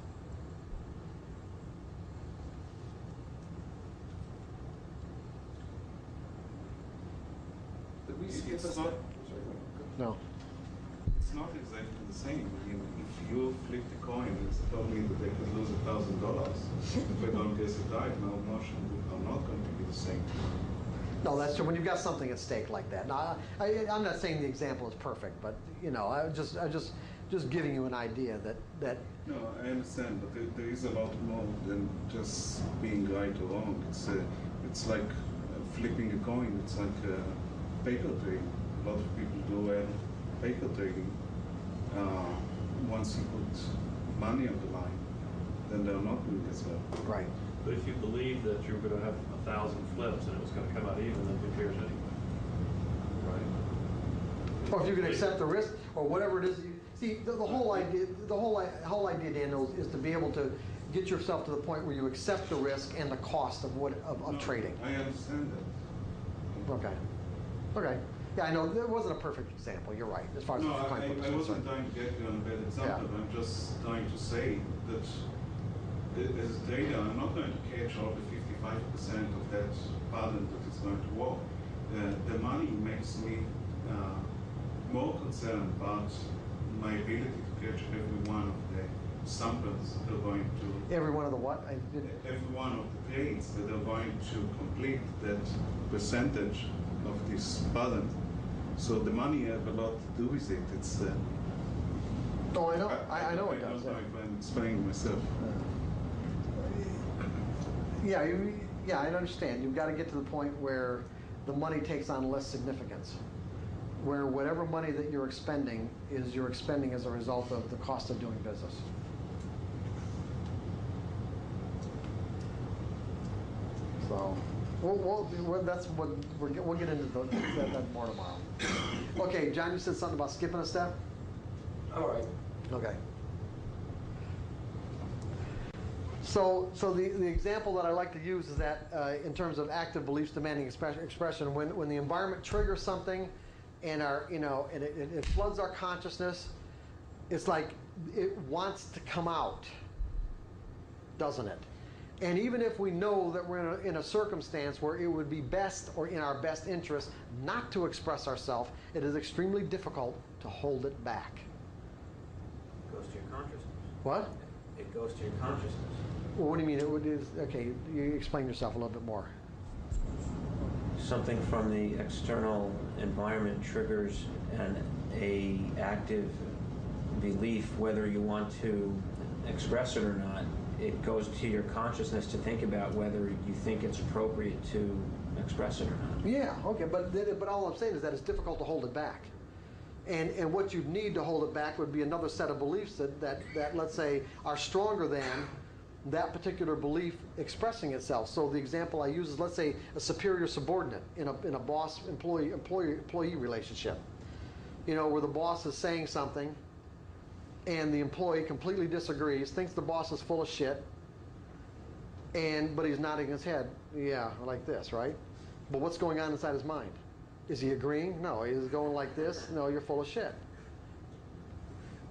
It's not, no. It's not exactly the same. I mean, if you flip the coin, it doesn't mean that they could lose $1,000. If I don't guess it right, my emotion are not going to be the same. No, that's true. When you've got something at stake like that. Now, I'm not saying the example is perfect, but you know, I just giving you an idea that. No, I understand, but there is a lot more than just being right or wrong. It's like flipping a coin. It's like paper trading. A lot of people do paper trading. Once you put money on the line, then they're not doing as well. Right. But if you believe that you're going to have 1,000 flips and it was going to come out even, then who cares anyway? Right? Or if you can accept the risk, or whatever it is. See, the whole idea, Daniel, is to be able to get yourself to the point where you accept the risk and the cost of trading. I understand that. Okay. Okay. Yeah, I know it wasn't a perfect example. You're right. As far as no, I wasn't trying to get you on a bad example. Yeah. I'm just trying to say that as a trader, I'm not going to catch all the 55% of that pattern that is going to work. The money makes me more concerned about my ability to catch every one of the samples that are going to... Every one of the what? Every one of the trades that are going to complete that percentage of this pattern. So the money have a lot to do with it. It's Oh, I know. I know it I does. don't know if I'm explaining myself. Yeah, I understand. You've got to get to the point where the money takes on less significance, where whatever money that you're expending is you're expending as a result of the cost of doing business. So, that's what we'll get into that more tomorrow. Okay, John, you said something about skipping a step. All right. Okay. So the example that I like to use is that in terms of active beliefs demanding expression, when the environment triggers something, and it floods our consciousness, it's like it wants to come out, doesn't it? And even if we know that we're in a circumstance where it would be best or in our best interest not to express ourselves, it is extremely difficult to hold it back. It goes to your consciousness. What? It goes to your consciousness. Well, what do you mean? Okay, you explain yourself a little bit more. Something from the external environment triggers a active belief, whether you want to express it or not. It goes to your consciousness to think about whether you think it's appropriate to express it or not. Yeah, okay, but all I'm saying is that it's difficult to hold it back. And what you need to hold it back would be another set of beliefs that let's say are stronger than that particular belief expressing itself. So the example I use is, let's say, a superior subordinate in a boss employee relationship. Where the boss is saying something and the employee completely disagrees, thinks the boss is full of shit, but he's nodding his head, yeah, like this, right? But what's going on inside his mind? Is he agreeing? No. He's going like this? No, you're full of shit.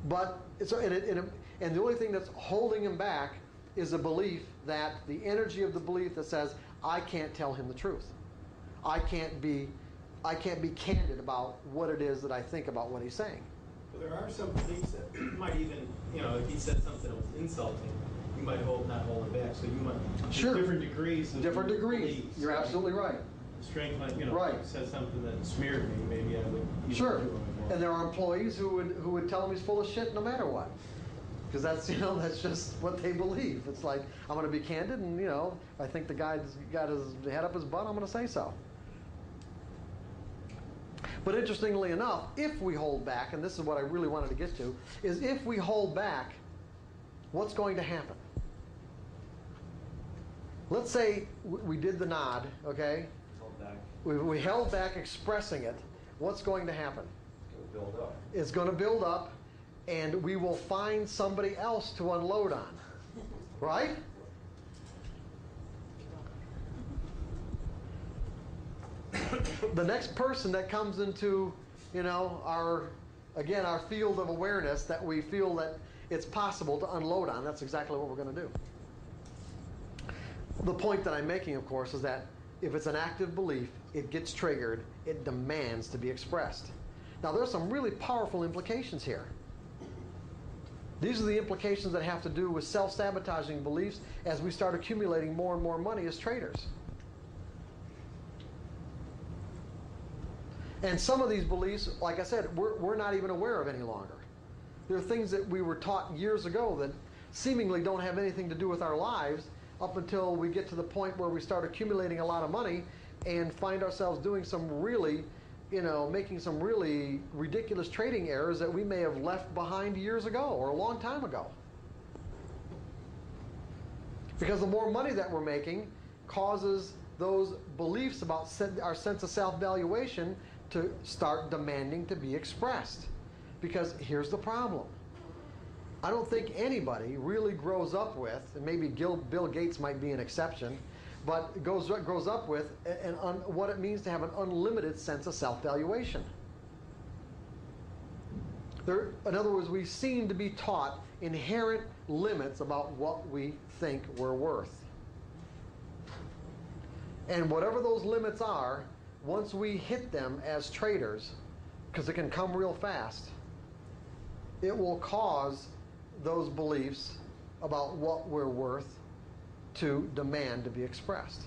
But and the only thing that's holding him back is a belief that the energy of the belief that says, I can't tell him the truth. I can't be candid about what it is that I think about what he's saying. Well, there are some beliefs that might even, if he said something that was insulting, you might not hold it back. So you might different degrees. Different degrees. You're absolutely right. Strength might, right. If he says something that smeared me, maybe I would. Sure. And there are employees who would tell him he's full of shit no matter what. Because that's just what they believe. It's like, I'm going to be candid, and if I think the guy's got his head up his butt, I'm going to say so. But interestingly enough, if we hold back, and this is what I really wanted to get to, is if we hold back, what's going to happen? Let's say we did the nod, okay? Hold back. We held back expressing it. What's going to happen? It's going to build up. It's going to build up, and we will find somebody else to unload on. Right? The next person that comes into, our field of awareness that we feel that it's possible to unload on, that's exactly what we're going to do. The point that I'm making, of course, is that if it's an active belief, it gets triggered, it demands to be expressed. Now, there's some really powerful implications here. These are the implications that have to do with self-sabotaging beliefs as we start accumulating more and more money as traders. And some of these beliefs, like I said, we're not even aware of any longer. There are things that we were taught years ago that seemingly don't have anything to do with our lives up until we get to the point where we start accumulating a lot of money and find ourselves doing some really, making some really ridiculous trading errors that we may have left behind years ago or a long time ago. Because the more money that we're making causes those beliefs about our sense of self-valuation to start demanding to be expressed. Because here's the problem. I don't think anybody really grows up with, and maybe Bill Gates might be an exception, but grows up with what it means to have an unlimited sense of self-valuation. In other words, we seem to be taught inherent limits about what we think we're worth. And whatever those limits are, once we hit them as traders, because it can come real fast, it will cause those beliefs about what we're worth to demand to be expressed.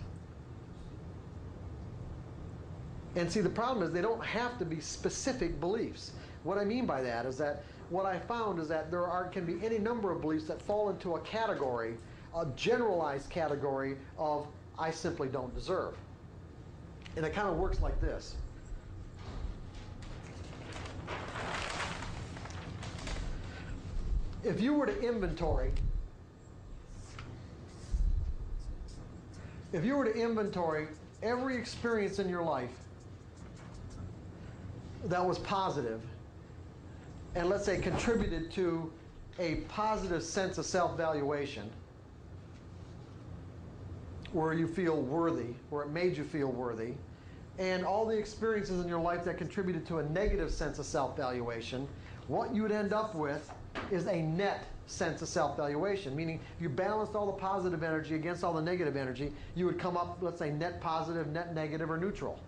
And see, the problem is they don't have to be specific beliefs. What I mean by that is that what I found is that can be any number of beliefs that fall into a category, a generalized category of I simply don't deserve. And it kind of works like this. If you were to inventory every experience in your life that was positive, and let's say contributed to a positive sense of self-valuation, where you feel worthy, where it made you feel worthy, and all the experiences in your life that contributed to a negative sense of self-valuation, what you would end up with is a net sense of self-valuation, meaning if you balanced all the positive energy against all the negative energy, you would come up, let's say, net positive, net negative, or neutral.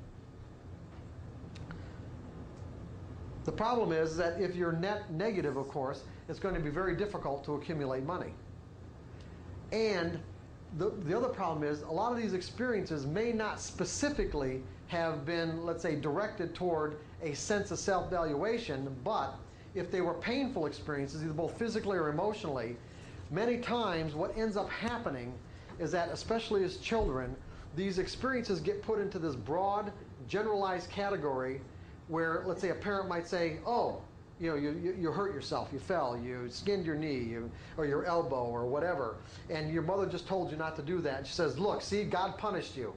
The problem is that if you're net negative, of course, it's going to be very difficult to accumulate money. And the other problem is a lot of these experiences may not specifically have been, let's say, directed toward a sense of self-valuation, but if they were painful experiences, either both physically or emotionally, many times what ends up happening is that, especially as children, these experiences get put into this broad, generalized category where, let's say, a parent might say, oh, you hurt yourself, you fell, you skinned your knee, or your elbow, or whatever, and your mother just told you not to do that. And she says, look, see, God punished you.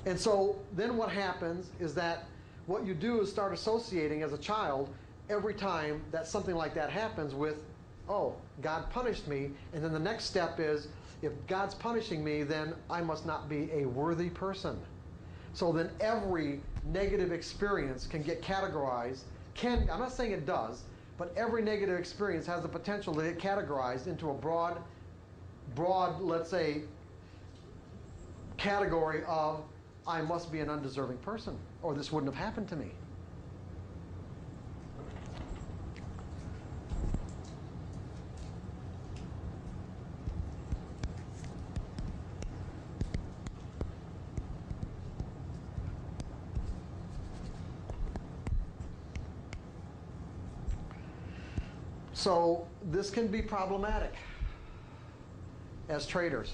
And so then what happens is that what you do is start associating as a child every time that something like that happens with, oh, God punished me, and then the next step is, if God's punishing me, then I must not be a worthy person. So then every negative experience can get categorized, I'm not saying it does, but every negative experience has the potential to get categorized into a broad, let's say, category of, I must be an undeserving person, or this wouldn't have happened to me. So this can be problematic as traders.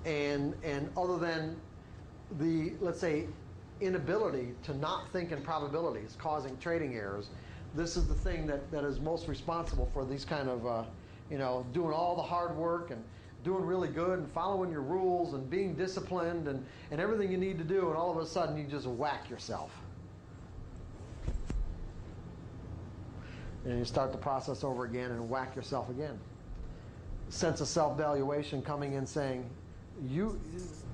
And other than the, let's say, inability to not think in probabilities causing trading errors, this is the thing that is most responsible for these kind of, doing all the hard work and doing really good and following your rules and being disciplined and everything you need to do, and all of a sudden you just whack yourself. And you start the process over again and whack yourself again. Sense of self-valuation coming in saying, you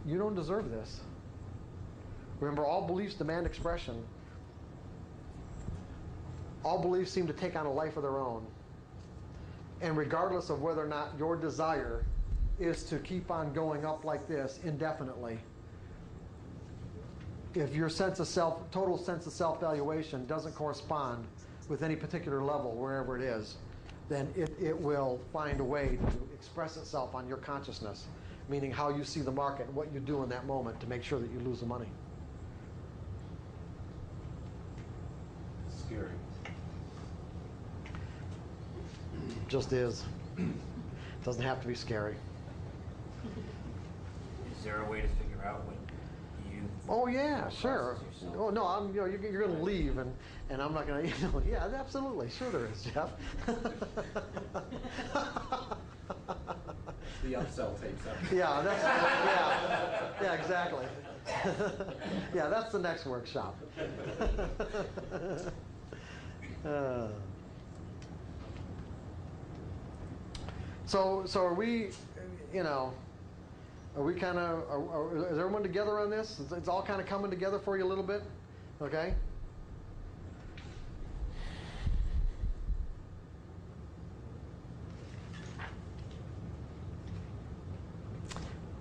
don't deserve this. Remember, all beliefs demand expression. All beliefs seem to take on a life of their own. And regardless of whether or not your desire is to keep on going up like this indefinitely, if your total sense of self-valuation doesn't correspond with any particular level, wherever it is, then it will find a way to express itself on your consciousness, meaning how you see the market and what you do in that moment to make sure that you lose the money. Scary. Just is. Doesn't have to be scary. Is there a way to figure out what you... Oh yeah, sure. Oh no, you're going to leave, and I'm not going to. Yeah, absolutely, sure there is, Jeff. The upsell tapes up. Yeah, yeah, exactly. Yeah, that's the next workshop. So are we, are we kind of, is everyone together on this? It's all kind of coming together for you a little bit? Okay?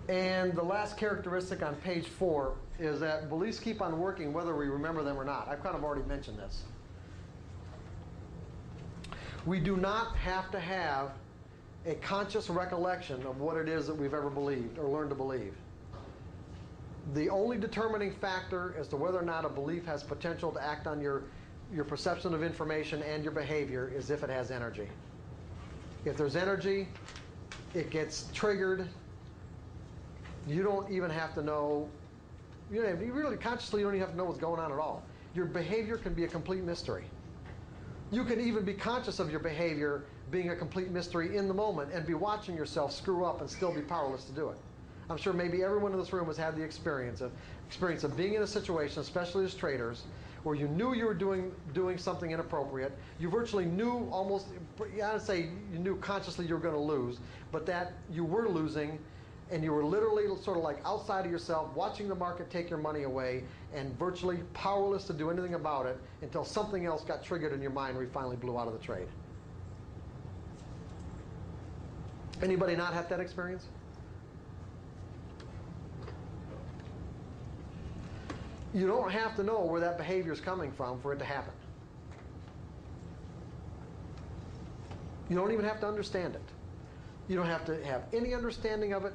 And the last characteristic on page 4 is that beliefs keep on working whether we remember them or not. I've kind of already mentioned this. We do not have to have a conscious recollection of what it is that we've ever believed or learned to believe. The only determining factor as to whether or not a belief has potential to act on your perception of information and your behavior is if it has energy. If there's energy, it gets triggered. You don't even have to know, you really consciously, you don't even have to know what's going on at all. Your behavior can be a complete mystery. You can even be conscious of your behavior being a complete mystery in the moment and be watching yourself screw up and still be powerless to do it. I'm sure maybe everyone in this room has had the experience of being in a situation, especially as traders, where you knew you were doing something inappropriate. You virtually knew almost, I'd say you knew consciously you were going to lose, but that you were losing, and you were literally sort of like outside of yourself, watching the market take your money away, and virtually powerless to do anything about it until something else got triggered in your mind where you finally blew out of the trade. Anybody not had that experience? You don't have to know where that behavior is coming from for it to happen. You don't even have to understand it. You don't have to have any understanding of it,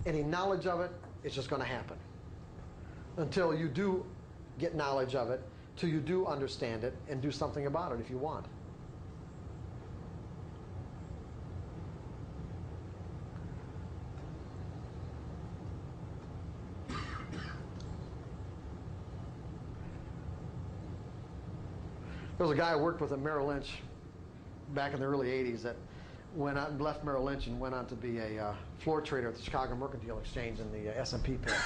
any knowledge of it. It's just going to happen. Until you do get knowledge of it, till you do understand it and do something about it if you want. There was a guy I worked with at Merrill Lynch back in the early 80s that went out and left Merrill Lynch and went on to be a floor trader at the Chicago Mercantile Exchange in the S&P pit.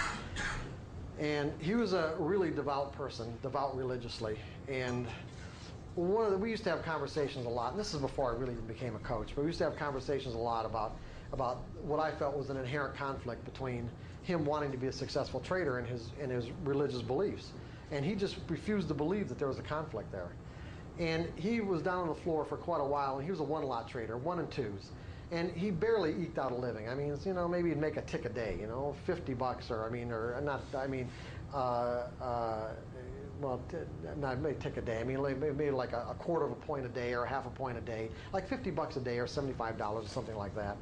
And he was a really devout person, devout religiously. And we used to have conversations a lot, and this is before I really became a coach, but we used to have conversations a lot about what I felt was an inherent conflict between him wanting to be a successful trader and his religious beliefs. And he just refused to believe that there was a conflict there. And he was down on the floor for quite a while, and he was a one-lot trader, 1 and 2s. And he barely eked out a living. I mean, maybe he'd make a tick a day, $50 not maybe tick a day. I mean, maybe like a quarter of a point a day or half a point a day, like $50 a day or $75 or something like that.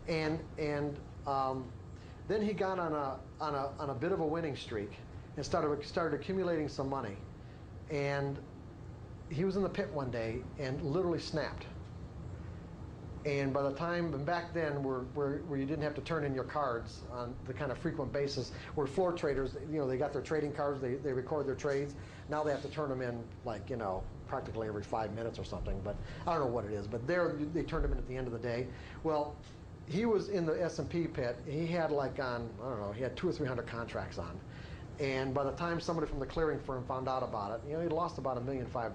And then he got on a bit of a winning streak and started accumulating some money. And he was in the pit one day and literally snapped. And by the time, and back then where you didn't have to turn in your cards on the kind of frequent basis, where floor traders, they got their trading cards, they record their trades. Now they have to turn them in practically every 5 minutes or something, but I don't know what it is. But they turned them in at the end of the day. Well, he was in the S&P pit. He had he had 200 or 300 contracts on. And by the time somebody from the clearing firm found out about it, he'd lost about $1.5 million. About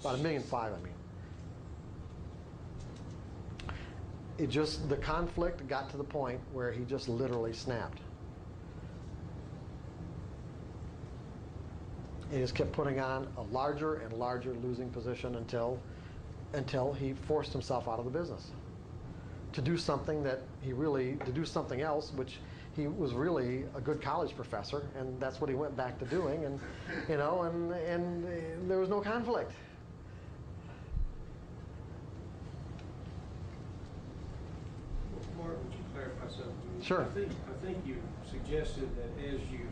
$1.5 million, I mean. The conflict got to the point where he just literally snapped. He just kept putting on a larger and larger losing position until he forced himself out of the business. To do something else, which he was really a good college professor, and that's what he went back to doing, and and there was no conflict. Mark, would you clarify something? Sure. I think you suggested that as you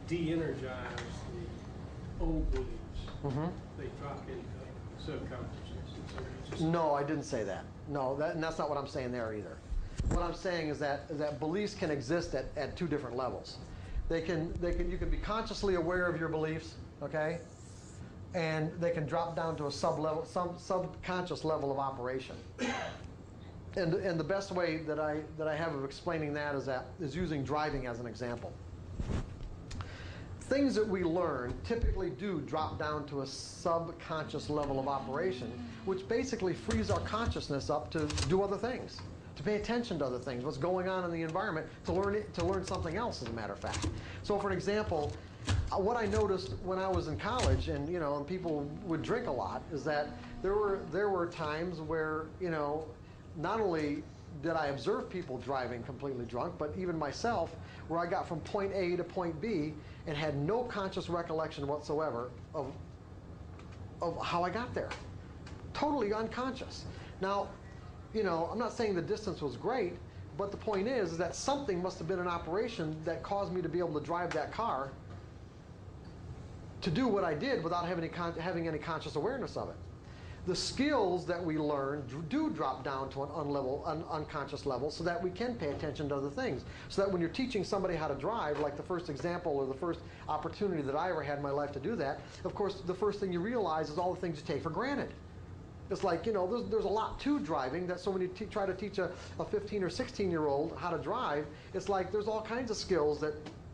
de-energize the old beliefs, they drop into subconsciousness. No, I didn't say that. No, and that's not what I'm saying there either. What I'm saying is that beliefs can exist at 2 different levels. You can be consciously aware of your beliefs, okay, and they can drop down to a subconscious level of operation. And the best way that I have of explaining that is using driving as an example. Things that we learn typically do drop down to a subconscious level of operation, which basically frees our consciousness up to do other things, to pay attention to other things, what's going on in the environment, to learn something else, as a matter of fact. So for an example, what I noticed when I was in college and people would drink a lot is that there were times where not only did I observe people driving completely drunk, but even myself, where I got from point A to point B and had no conscious recollection whatsoever of how I got there. Totally unconscious. Now, I'm not saying the distance was great, But the point is that something must have been in operation that caused me to be able to drive that car to do what I did without having any conscious awareness of it. The skills that we learn do drop down to an unconscious level so that we can pay attention to other things. So that when you're teaching somebody how to drive, like the first example or the first opportunity that I ever had in my life to do that, of course, the first thing you realize is all the things you take for granted. It's like, you know, there's a lot to driving, that so when you try to teach a 15 or 16-year-old how to drive, it's like there's all kinds of skills that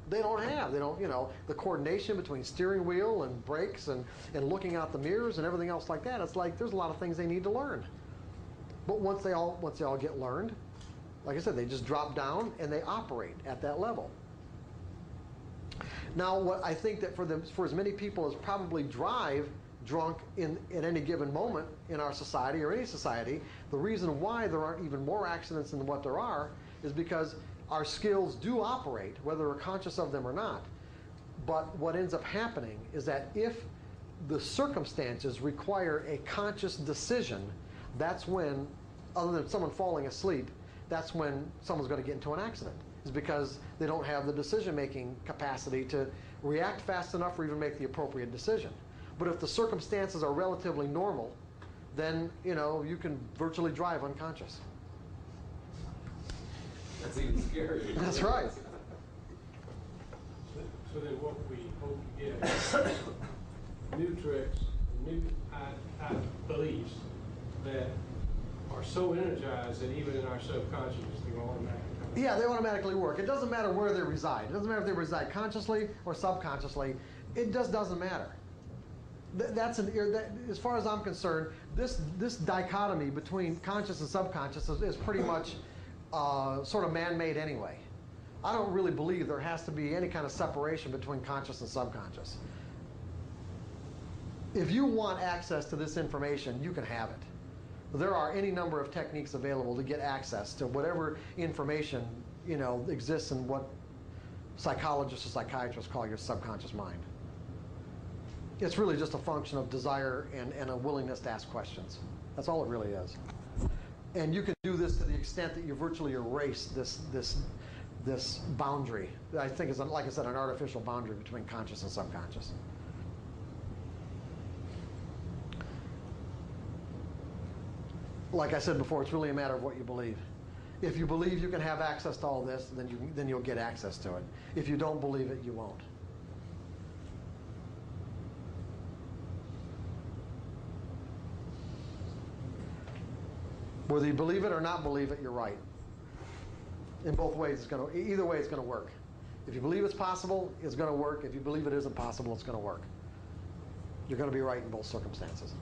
they don't have. They don't, you know, the coordination between steering wheel and brakes and looking out the mirrors and everything else like that. It's like there's a lot of things they need to learn. But once they all get learned, like I said, they just drop down and they operate at that level. Now, what I think that for as many people as probably drive drunk at any given moment in our society or any society, the reason why there aren't even more accidents than what there are is because our skills do operate, whether we're conscious of them or not. But what ends up happening is that if the circumstances require a conscious decision, that's when, other than someone falling asleep, that's when someone's going to get into an accident. Is because they don't have the decision-making capacity to react fast enough or even make the appropriate decision. But if the circumstances are relatively normal, then, you know, you can virtually drive unconscious. That's even scarier. That's right. So then what we hope to get is new tricks, new type beliefs that are so energized that even in our subconscious, they automatically come. Yeah, they automatically work. It doesn't matter where they reside. It doesn't matter if they reside consciously or subconsciously. It just doesn't matter. As far as I'm concerned, this dichotomy between conscious and subconscious is pretty much sort of man-made anyway. I don't really believe there has to be any kind of separation between conscious and subconscious. If you want access to this information, you can have it. There are any number of techniques available to get access to whatever information, you know, exists in what psychologists or psychiatrists call your subconscious mind. It's really just a function of desire and a willingness to ask questions. That's all it really is. And you can do this to the extent that you virtually erase this boundary. I think it's, like I said, an artificial boundary between conscious and subconscious. Like I said before, it's really a matter of what you believe. If you believe you can have access to all this, then you'll get access to it. If you don't believe it, you won't. Whether you believe it or not believe it, you're right. In both ways, either way, it's going to work. If you believe it's possible, it's going to work. If you believe it isn't possible, it's going to work. You're going to be right in both circumstances.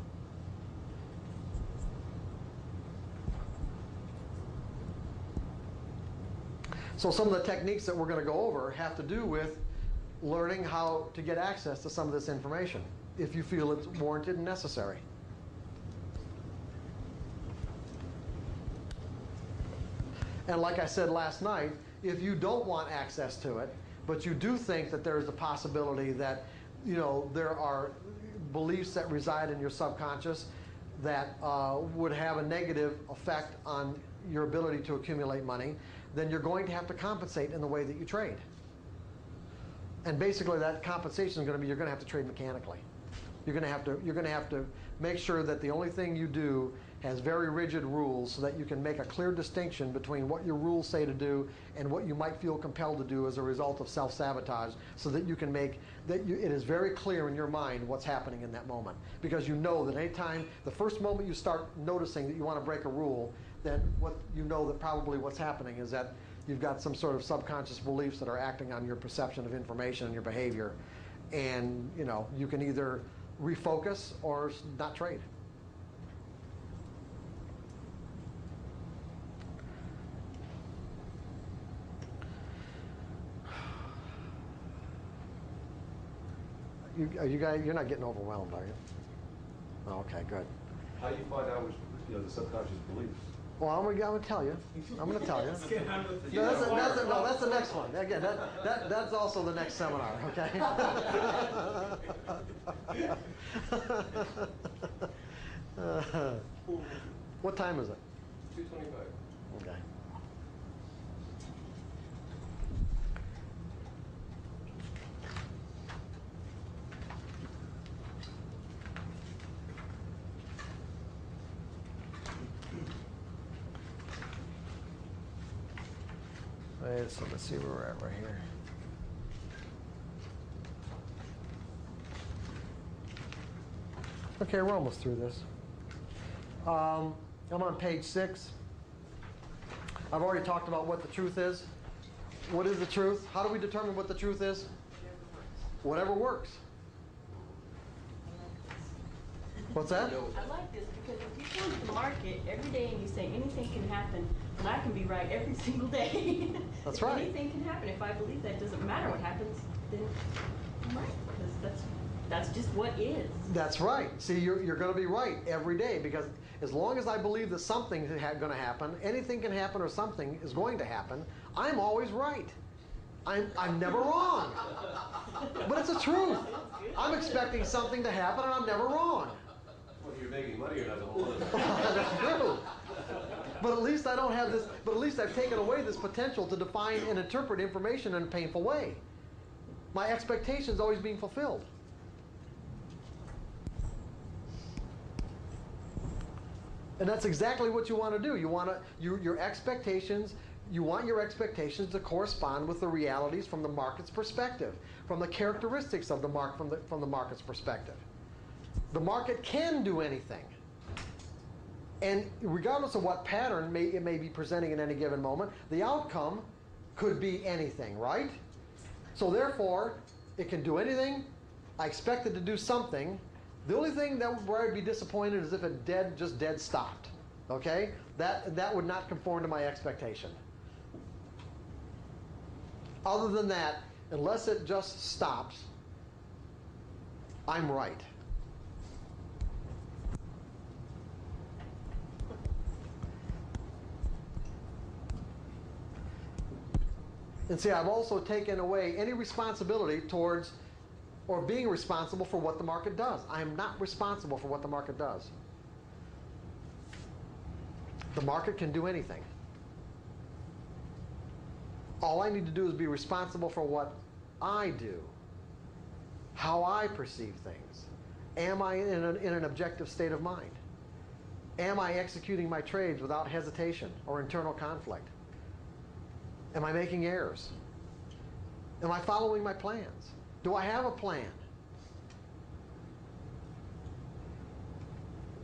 So some of the techniques that we're going to go over have to do with learning how to get access to some of this information, if you feel it's warranted and necessary. And like I said last night, if you don't want access to it, but you do think that there's a possibility that, you know, there are beliefs that reside in your subconscious that would have a negative effect on your ability to accumulate money, then you're going to have to compensate in the way that you trade. And basically that compensation is going to be, you're going to have to trade mechanically. You're going to have to make sure that the only thing you do has very rigid rules so that you can make a clear distinction between what your rules say to do and what you might feel compelled to do as a result of self-sabotage, so that you can make it is very clear in your mind what's happening in that moment. Because you know that anytime, the first moment you start noticing that you want to break a rule, then that probably what's happening is that you've got some sort of subconscious beliefs that are acting on your perception of information and your behavior. And, you know, you can either refocus or not trade. You guys, you're not getting overwhelmed, are you? Oh, okay, good. How do you find out which, the subconscious beliefs? Well, I'm gonna tell you. I'm gonna tell you. Let's get on with the No, that's the next one. Again, that's also the next seminar. Okay. What time is it? 2:25. Okay. So let's see where we're at right here. Okay, we're almost through this. I'm on page 6. I've already talked about what the truth is. What is the truth? How do we determine what the truth is? Whatever works. What's that? I like this because if you come to the market every day and you say anything can happen, and I can be right every single day. That's right. Anything can happen. If I believe that doesn't matter what happens, then I'm right. Because that's just what is. That's right. See, you're going to be right every day because as long as I believe that something is going to happen, anything can happen or something is going to happen, I'm always right. I'm never wrong. But it's the truth. I'm expecting something to happen and I'm never wrong. Whether you're making money or not, the whole other. That's true. But at least I don't have this, but at least I've taken away this potential to define and interpret information in a painful way. My expectation is always being fulfilled. And that's exactly what you want to do. You want your expectations, you want your expectations to correspond with the realities from the market's perspective, from the characteristics of the market from the market's perspective. The market can do anything. And regardless of what pattern it may be presenting at any given moment, the outcome could be anything, right? So therefore, it can do anything. I expect it to do something. The only thing where I'd be disappointed is if it just dead stopped. Okay? That would not conform to my expectation. Other than that, unless it just stops, I'm right. And see, I've also taken away any responsibility towards or being responsible for what the market does. I am not responsible for what the market does. The market can do anything. All I need to do is be responsible for what I do, how I perceive things. Am I in an objective state of mind? Am I executing my trades without hesitation or internal conflict? Am I making errors? Am I following my plans? Do I have a plan?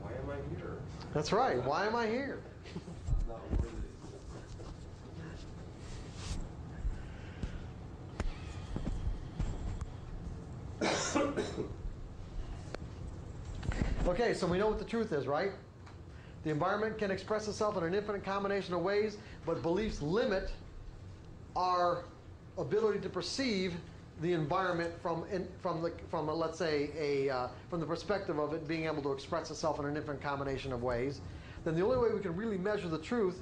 Why am I here? That's right. Why am I here? I'm not worthy. Okay, so we know what the truth is, right? The environment can express itself in an infinite combination of ways, but beliefs limit our ability to perceive the environment from let's say from the perspective of it being able to express itself in an infinite combination of ways. Then the only way we can really measure the truth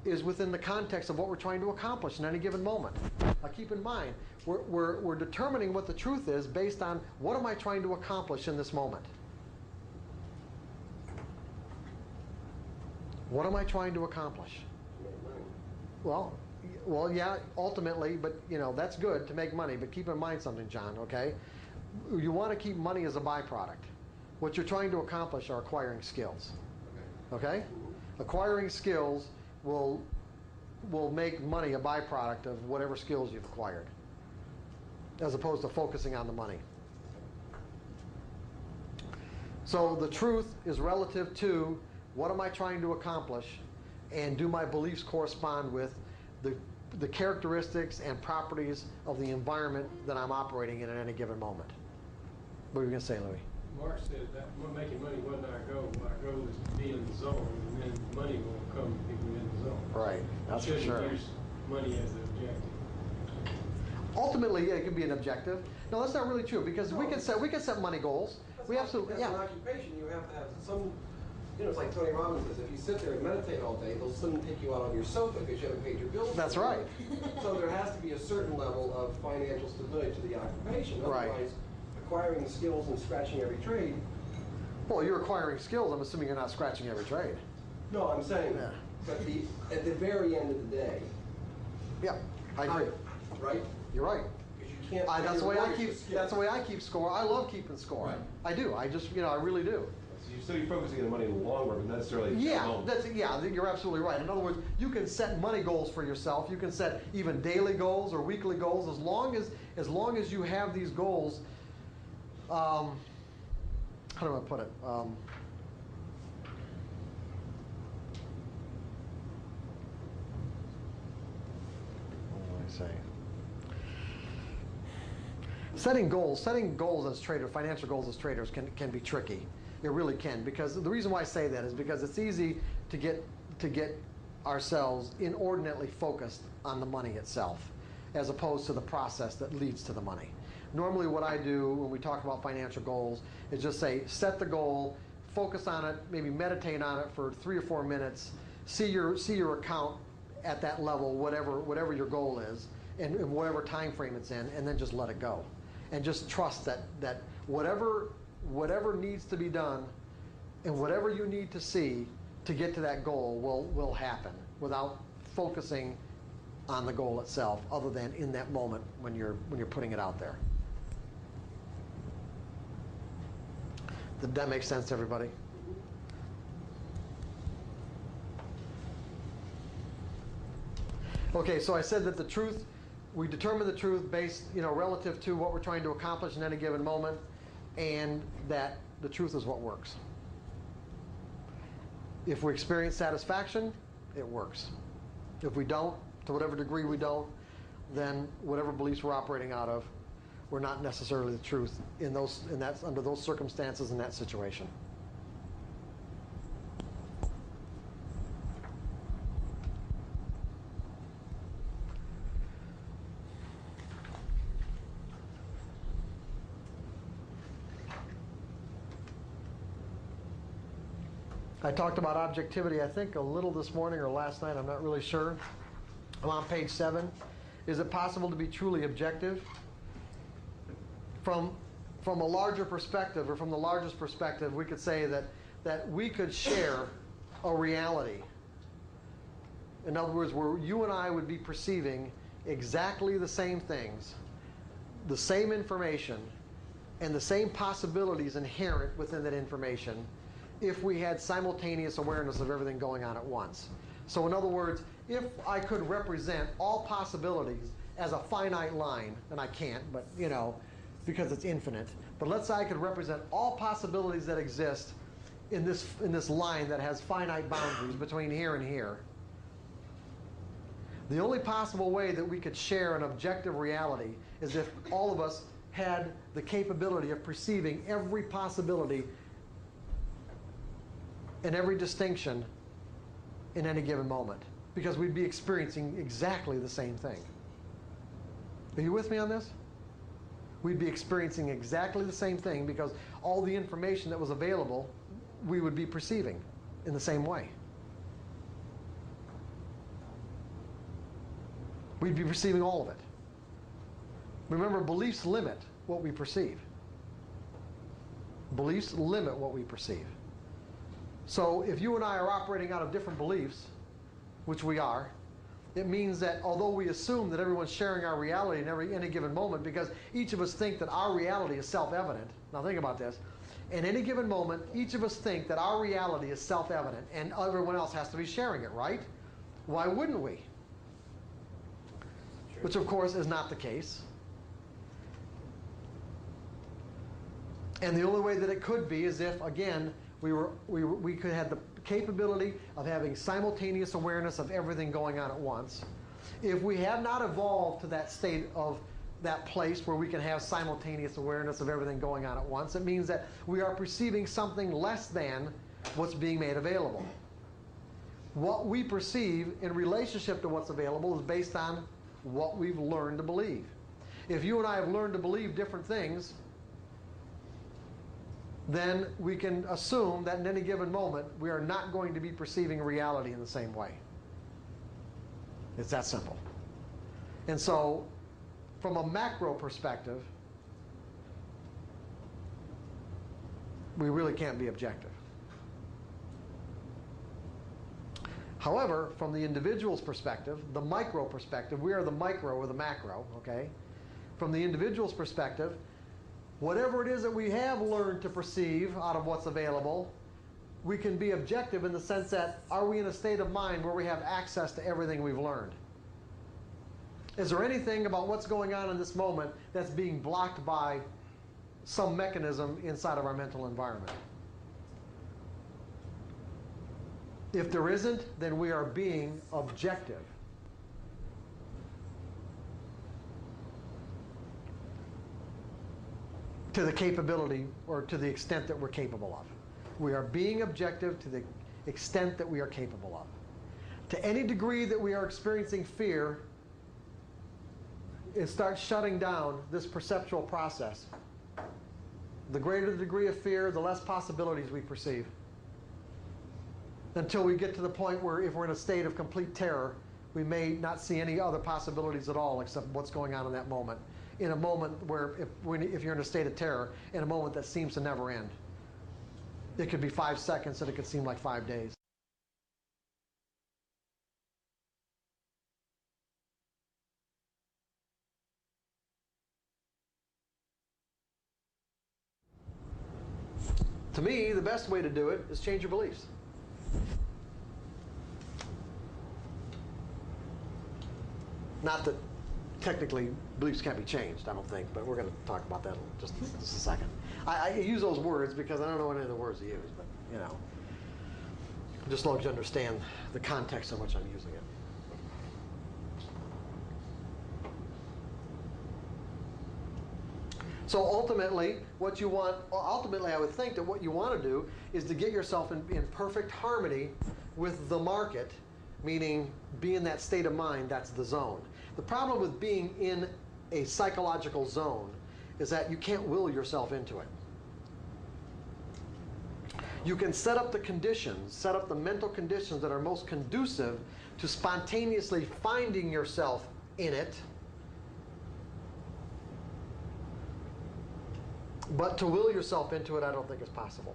is within the context of what we're trying to accomplish in any given moment. Now keep in mind, we're determining what the truth is based on what am I trying to accomplish in this moment. What am I trying to accomplish? Well, yeah, ultimately, but that's good to make money, but keep in mind something, John, okay? You want to keep money as a byproduct. What you're trying to accomplish are acquiring skills. Okay? Acquiring skills will make money a byproduct of whatever skills you've acquired, as opposed to focusing on the money. So the truth is relative to what am I trying to accomplish, and do my beliefs correspond with the characteristics and properties of the environment that I'm operating in at any given moment. What were you going to say, Louis? Mark said that making money wasn't our goal. Our goal is to be in the zone, and then money will come if we're in the zone. Right, that's for sure. Shouldn't use money as the objective. Ultimately, it can be an objective. No, that's not really true because we can set money goals. We absolutely, As yeah. an occupation, you have to have some. It's like Tony Robbins says, if you sit there and meditate all day, they'll soon take you out on your sofa because you haven't paid your bills. That's right. So there has to be a certain level of financial stability to the occupation. Right. Otherwise, acquiring the skills and scratching every trade. Well, you're acquiring skills. I'm assuming you're not scratching every trade. No, I'm saying, but at the very end of the day. Yeah, I agree. Right? You're right. Because you can't. That's the way I keep score. I love keeping score. Right. I do. I just, I really do. So you're focusing on the money in the long run, but not necessarily at that Yeah, moment. you're absolutely right. In other words, you can set money goals for yourself. You can set even daily goals or weekly goals as long as you have these goals. How do I put it? What do I say? Setting goals as traders, financial goals as traders can be tricky. It really can, because the reason why I say that is because it's easy to get ourselves inordinately focused on the money itself, as opposed to the process that leads to the money. Normally what I do when we talk about financial goals is just say, set the goal, focus on it, maybe meditate on it for 3 or 4 minutes, see your account at that level, whatever your goal is, and whatever time frame it's in, and then just let it go. And just trust that whatever needs to be done and whatever you need to see to get to that goal will happen without focusing on the goal itself, other than in that moment when you're putting it out there. Did that make sense to everybody? Okay, so I said that the truth, we determine the truth based, relative to what we're trying to accomplish in any given moment, and that the truth is what works. If we experience satisfaction, it works. If we don't, to whatever degree we don't, then whatever beliefs we're operating out of, we're not necessarily the truth under those circumstances in that situation. I talked about objectivity, I think, a little this morning or last night, I'm not really sure. I'm on page 7. Is it possible to be truly objective? From a larger perspective, or from the largest perspective, we could say that we could share a reality. In other words, where you and I would be perceiving exactly the same things, the same information, and the same possibilities inherent within that information, if we had simultaneous awareness of everything going on at once. So in other words, if I could represent all possibilities as a finite line, and I can't, but because it's infinite, but let's say I could represent all possibilities that exist in this line that has finite boundaries between here and here. The only possible way that we could share an objective reality is if all of us had the capability of perceiving every possibility and every distinction in any given moment, because we'd be experiencing exactly the same thing. Are you with me on this? We'd be experiencing exactly the same thing because all the information that was available, we would be perceiving in the same way. We'd be perceiving all of it. Remember, beliefs limit what we perceive. Beliefs limit what we perceive. So if you and I are operating out of different beliefs, which we are, it means that although we assume that everyone's sharing our reality in any given moment, because each of us think that our reality is self-evident. Now think about this. In any given moment, each of us think that our reality is self-evident and everyone else has to be sharing it, right? Why wouldn't we? Which of course is not the case. And the only way that it could be is if, again, we could have the capability of having simultaneous awareness of everything going on at once. If we have not evolved to that state of that place where we can have simultaneous awareness of everything going on at once, it means that we are perceiving something less than what's being made available. What we perceive in relationship to what's available is based on what we've learned to believe. If you and I have learned to believe different things, then we can assume that in any given moment, we are not going to be perceiving reality in the same way. It's that simple. And so, from a macro perspective, we really can't be objective. However, from the individual's perspective, the micro perspective, we are the micro or the macro, okay? From the individual's perspective, whatever it is that we have learned to perceive out of what's available we can be objective in the sense that, are we in a state of mind where we have access to everything we've learned? Is there anything about what's going on in this moment that's being blocked by some mechanism inside of our mental environment? If there isn't, then we are being objective. To the capability or to the extent that we're capable of. We are being objective to the extent that we are capable of. To any degree that we are experiencing fear, it starts shutting down this perceptual process. The greater the degree of fear, the less possibilities we perceive. Until we get to the point where if we're in a state of complete terror, we may not see any other possibilities at all except what's going on in that moment. In a moment where, if you're in a state of terror, in a moment that seems to never end. It could be 5 seconds and it could seem like 5 days. To me, the best way to do it is change your beliefs. Not that technically beliefs can't be changed, I don't think, but we're going to talk about that in just a second. I use those words because I don't know any of the words to use, but you know, just as long as you understand the context in which I'm using it. So ultimately, ultimately I would think that what you want to do is to get yourself in perfect harmony with the market, meaning be in that state of mind, that's the zone. The problem with being in a psychological zone is that you can't will yourself into it. You can set up the conditions, set up the mental conditions that are most conducive to spontaneously finding yourself in it. But to will yourself into it, I don't think is possible.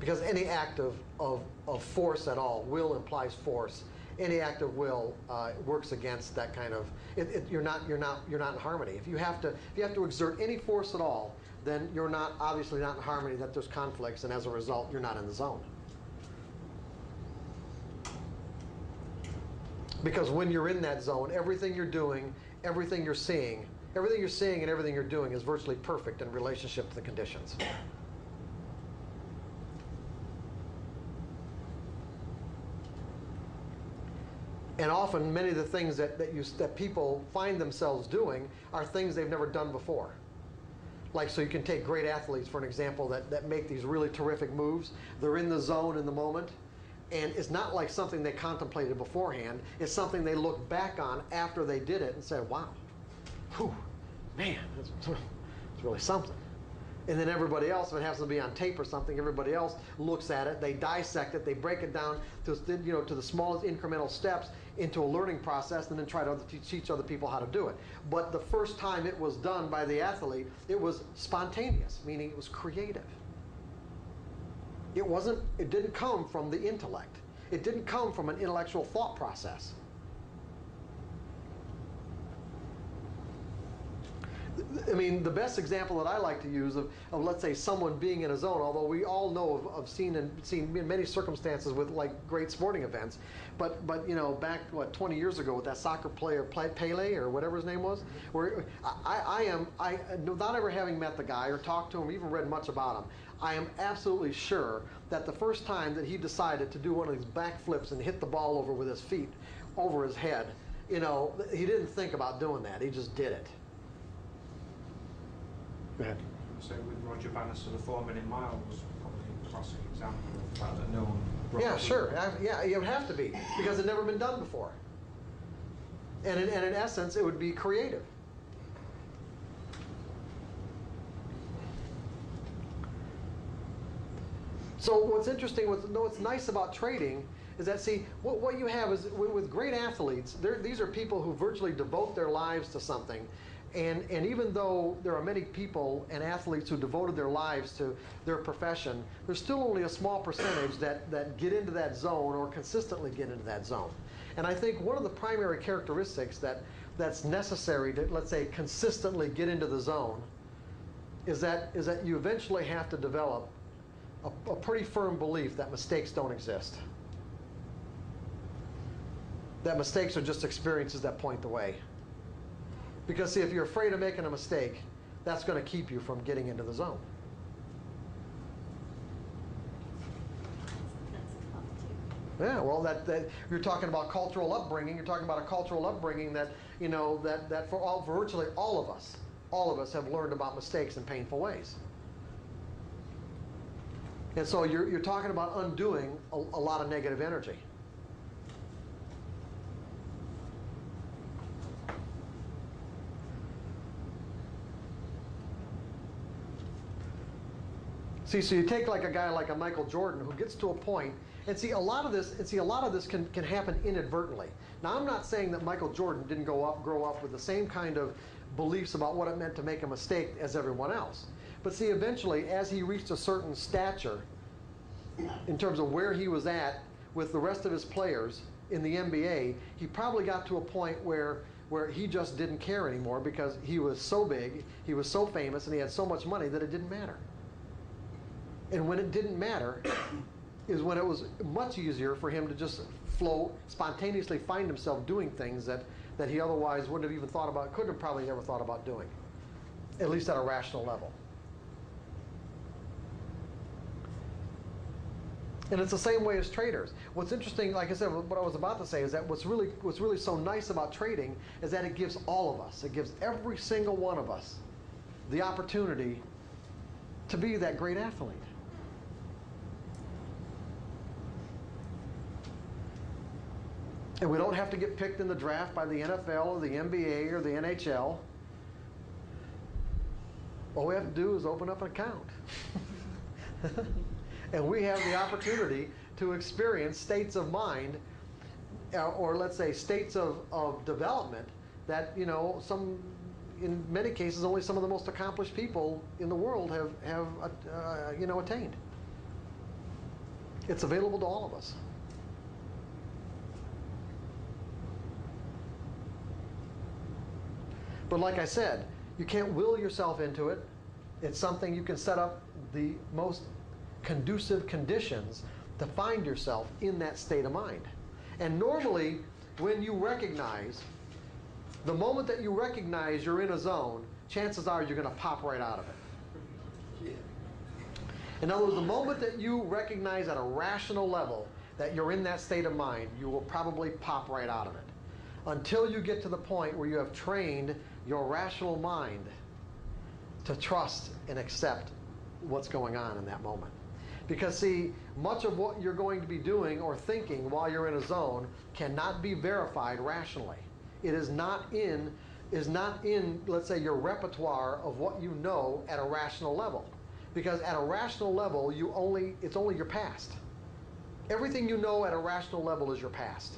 Because any act of force at all, will implies force. Any act of will works against that kind of. You're not in harmony. If you have to exert any force at all, then you're obviously not in harmony. That there's conflicts, and as a result, you're not in the zone. Because when you're in that zone, everything you're doing, everything you're seeing, and everything you're doing is virtually perfect in relationship to the conditions. And often, many of the things that people find themselves doing are things they've never done before. Like, so you can take great athletes, for an example, that make these really terrific moves. They're in the zone in the moment. And it's not like something they contemplated beforehand. It's something they look back on after they did it and said, wow, whew, man, it's really something. And then everybody else, if it happens to be on tape or something, everybody else looks at it, they dissect it, they break it down to the smallest incremental steps into a learning process, and then try to teach other people how to do it. But the first time it was done by the athlete, it was spontaneous, meaning it was creative. It didn't come from the intellect. It didn't come from an intellectual thought process. I mean, the best example that I like to use of let's say someone being in a zone, although we all know of seen in many circumstances with like great sporting events, but you know, back 20 years ago with that soccer player Pele or whatever his name was, where not ever having met the guy or talked to him, even read much about him, I am absolutely sure that the first time that he decided to do one of these backflips and hit the ball over with his feet over his head, you know, he didn't think about doing that. He just did it. Go ahead. So with Roger Bannister, the 4-minute mile was probably a classic example of the fact that no one. Yeah, sure. Yeah, it would have to be because it never been done before. And in essence, it would be creative. So what's interesting, what's nice about trading is that, see, what you have is with great athletes, these are people who virtually devote their lives to something. And even though there are many people and athletes who devoted their lives to their profession, there's still only a small percentage that get into that zone or consistently get into that zone. And I think one of the primary characteristics that's necessary to, let's say, consistently get into the zone is that you eventually have to develop a pretty firm belief that mistakes don't exist. That mistakes are just experiences that point the way. Because see, if you're afraid of making a mistake, that's going to keep you from getting into the zone. Yeah, well, that you're talking about cultural upbringing. You're talking about a cultural upbringing that, you know, that for virtually all of us have learned about mistakes in painful ways. And so you're talking about undoing a lot of negative energy. See, so you take like a guy like a Michael Jordan who gets to a point, and see a lot of this can happen inadvertently. Now, I'm not saying that Michael Jordan didn't grow up with the same kind of beliefs about what it meant to make a mistake as everyone else. But see, eventually, as he reached a certain stature in terms of where he was at with the rest of his players in the NBA, he probably got to a point where he just didn't care anymore because he was so big, he was so famous, and he had so much money that it didn't matter. And when it didn't matter is when it was much easier for him to just spontaneously find himself doing things that he otherwise wouldn't have even thought about, couldn't have probably ever thought about doing, at least at a rational level. And it's the same way as traders. What's interesting, like I said, what I was about to say is that what's really so nice about trading is that it gives all of us, it gives every single one of us the opportunity to be that great athlete. And we don't have to get picked in the draft by the NFL or the NBA or the NHL. All we have to do is open up an account. And we have the opportunity to experience states of mind, or let's say states of development that, you know, in many cases only some of the most accomplished people in the world have attained. It's available to all of us. But like I said, you can't will yourself into it. It's something you can set up the most conducive conditions to find yourself in that state of mind. And normally, when you recognize, the moment that you recognize you're in a zone, chances are you're going to pop right out of it. In other words, the moment that you recognize at a rational level that you're in that state of mind, you will probably pop right out of it. Until you get to the point where you have trained your rational mind to trust and accept what's going on in that moment. Because see, much of what you're going to be doing or thinking while you're in a zone cannot be verified rationally. It is not in, let's say, your repertoire of what you know at a rational level. Because at a rational level, it's only your past. Everything you know at a rational level is your past.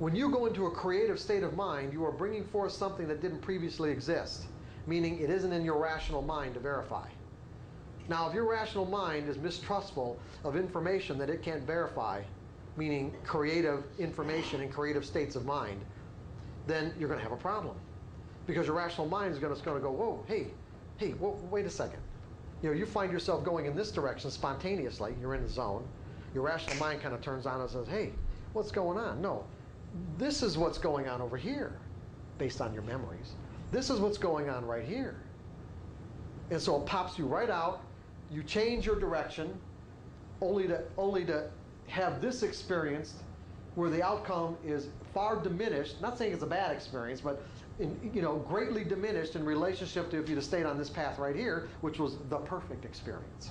When you go into a creative state of mind, you are bringing forth something that didn't previously exist, meaning it isn't in your rational mind to verify. Now, if your rational mind is mistrustful of information that it can't verify, meaning creative information and creative states of mind, then you're going to have a problem. Because your rational mind is going to go, whoa, hey, whoa, wait a second. You know, you find yourself going in this direction spontaneously, you're in the zone. Your rational mind kind of turns on and says, hey, what's going on? No, this is what's going on over here, based on your memories. This is what's going on right here. And so it pops you right out. You change your direction only to have this experience where the outcome is far diminished. Not saying it's a bad experience, but greatly diminished in relationship to if you'd have stayed on this path right here, which was the perfect experience.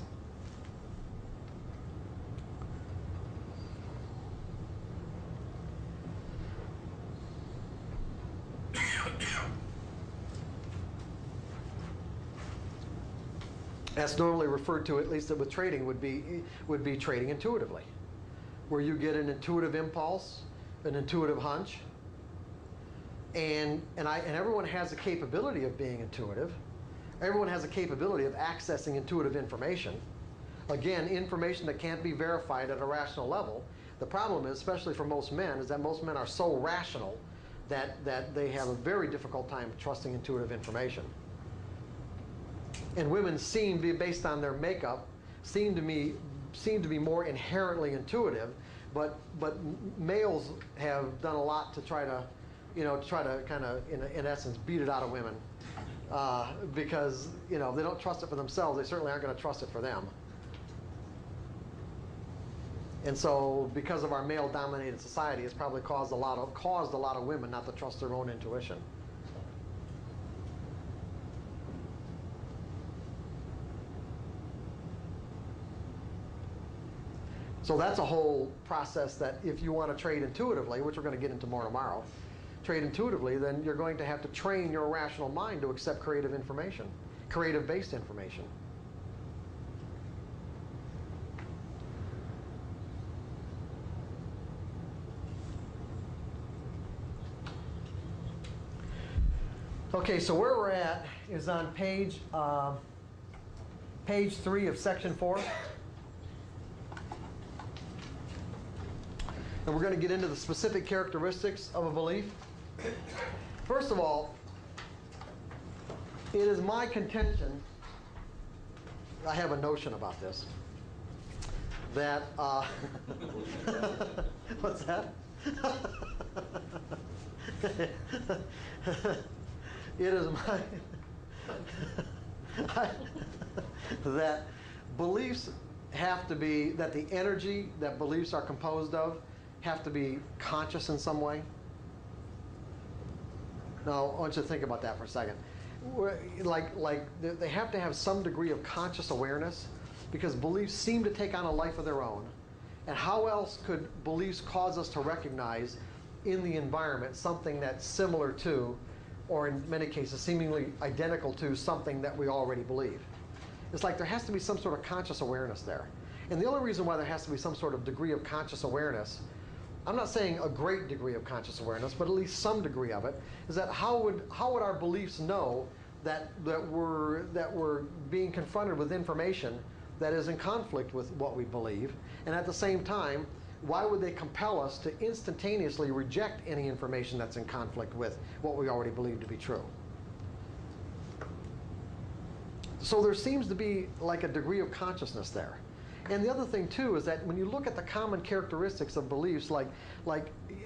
That's normally referred to, at least with trading, would be trading intuitively, where you get an intuitive impulse, an intuitive hunch, and everyone has the capability of being intuitive. Everyone has a capability of accessing intuitive information. Again, information that can't be verified at a rational level. The problem is, especially for most men, is that most men are so rational that they have a very difficult time trusting intuitive information. And women seem to be, based on their makeup, seem to be more inherently intuitive, but males have done a lot to try to, kind of, in essence, beat it out of women. Because, they don't trust it for themselves, they certainly aren't going to trust it for them. And so, because of our male-dominated society, it's probably caused a lot of women not to trust their own intuition. So that's a whole process that if you want to trade intuitively, which we're going to get into more tomorrow, trade intuitively, then you're going to have to train your rational mind to accept creative information, creative-based information. Okay, so where we're at is on page 3 of section 4. And we're going to get into the specific characteristics of a belief. First of all, it is my contention, I have a notion about this, that, what's that? It is that beliefs have to be, that the energy that beliefs are composed of have to be conscious in some way. Now, I want you to think about that for a second. They have to have some degree of conscious awareness, because beliefs seem to take on a life of their own. And how else could beliefs cause us to recognize in the environment something that's similar to, or in many cases seemingly identical to, something that we already believe? It's like there has to be some sort of conscious awareness there. And the only reason why there has to be some sort of degree of conscious awareness, I'm not saying a great degree of conscious awareness, but at least some degree of it, is that how would our beliefs know that we're being confronted with information that is in conflict with what we believe? And at the same time, why would they compel us to instantaneously reject any information that's in conflict with what we already believe to be true? So there seems to be like a degree of consciousness there. And the other thing too is that when you look at the common characteristics of beliefs, like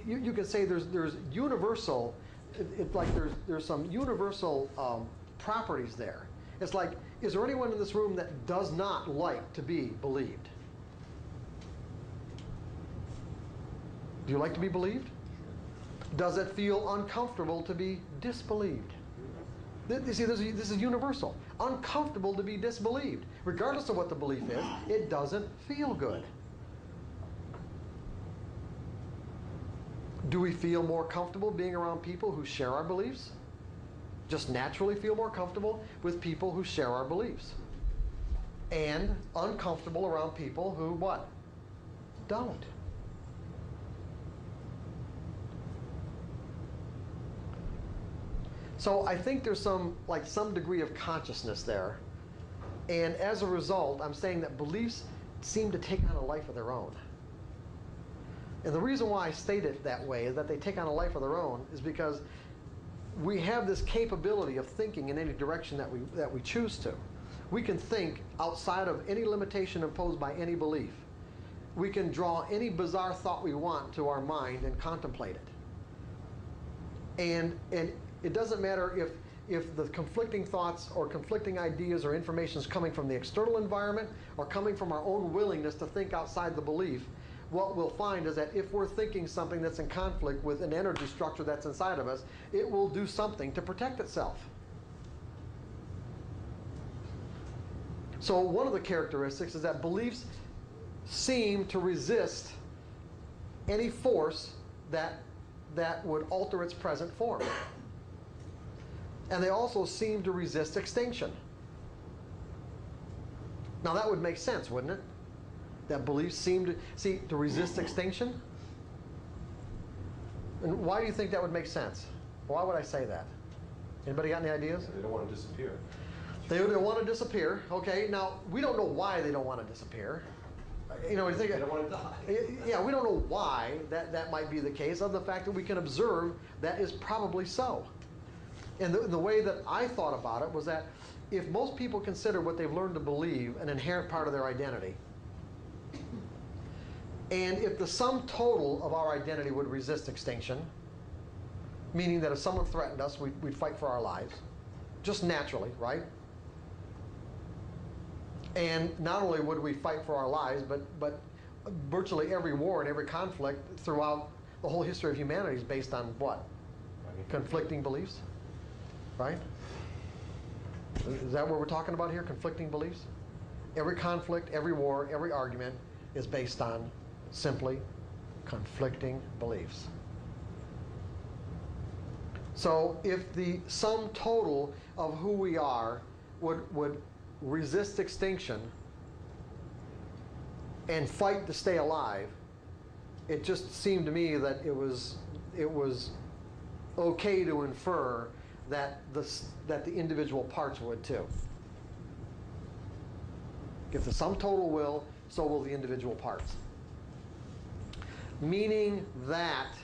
you could say there's universal, there's some universal properties there. It's like, is there anyone in this room that does not like to be believed? Do you like to be believed? Does it feel uncomfortable to be disbelieved? You see, this is universal. Uncomfortable to be disbelieved. Regardless of what the belief is, it doesn't feel good. Do we feel more comfortable being around people who share our beliefs? Just naturally feel more comfortable with people who share our beliefs. And uncomfortable around people who what? Don't. So I think there's some degree of consciousness there. And as a result, I'm saying that beliefs seem to take on a life of their own. And the reason why I state it that way, is that they take on a life of their own, is because we have this capability of thinking in any direction that we choose to. We can think outside of any limitation imposed by any belief. We can draw any bizarre thought we want to our mind and contemplate it. And it doesn't matter if the conflicting thoughts or conflicting ideas or information is coming from the external environment or coming from our own willingness to think outside the belief. What we'll find is that if we're thinking something that's in conflict with an energy structure that's inside of us, it will do something to protect itself. So one of the characteristics is that beliefs seem to resist any force that would alter its present form. And they also seem to resist extinction. Now that would make sense, wouldn't it? That beliefs seem to resist extinction? And why do you think that would make sense? Why would I say that? Anybody got any ideas? They don't want to disappear. They want to disappear. Okay, now we don't know why they don't want to disappear. You know, you think they don't want to die. Yeah, we don't know why that might be the case, other than the fact that we can observe that is probably so. And the way that I thought about it was that if most people consider what they've learned to believe an inherent part of their identity, and if the sum total of our identity would resist extinction, meaning that if someone threatened us, we'd fight for our lives, just naturally, right? And not only would we fight for our lives, but virtually every war and every conflict throughout the whole history of humanity is based on what? Conflicting beliefs, right? Is that what we're talking about here, conflicting beliefs? Every conflict, every war, every argument is based on simply conflicting beliefs. So if the sum total of who we are would resist extinction and fight to stay alive, it just seemed to me that it was okay to infer that the individual parts would too. If the sum total will, so will the individual parts. Meaning that,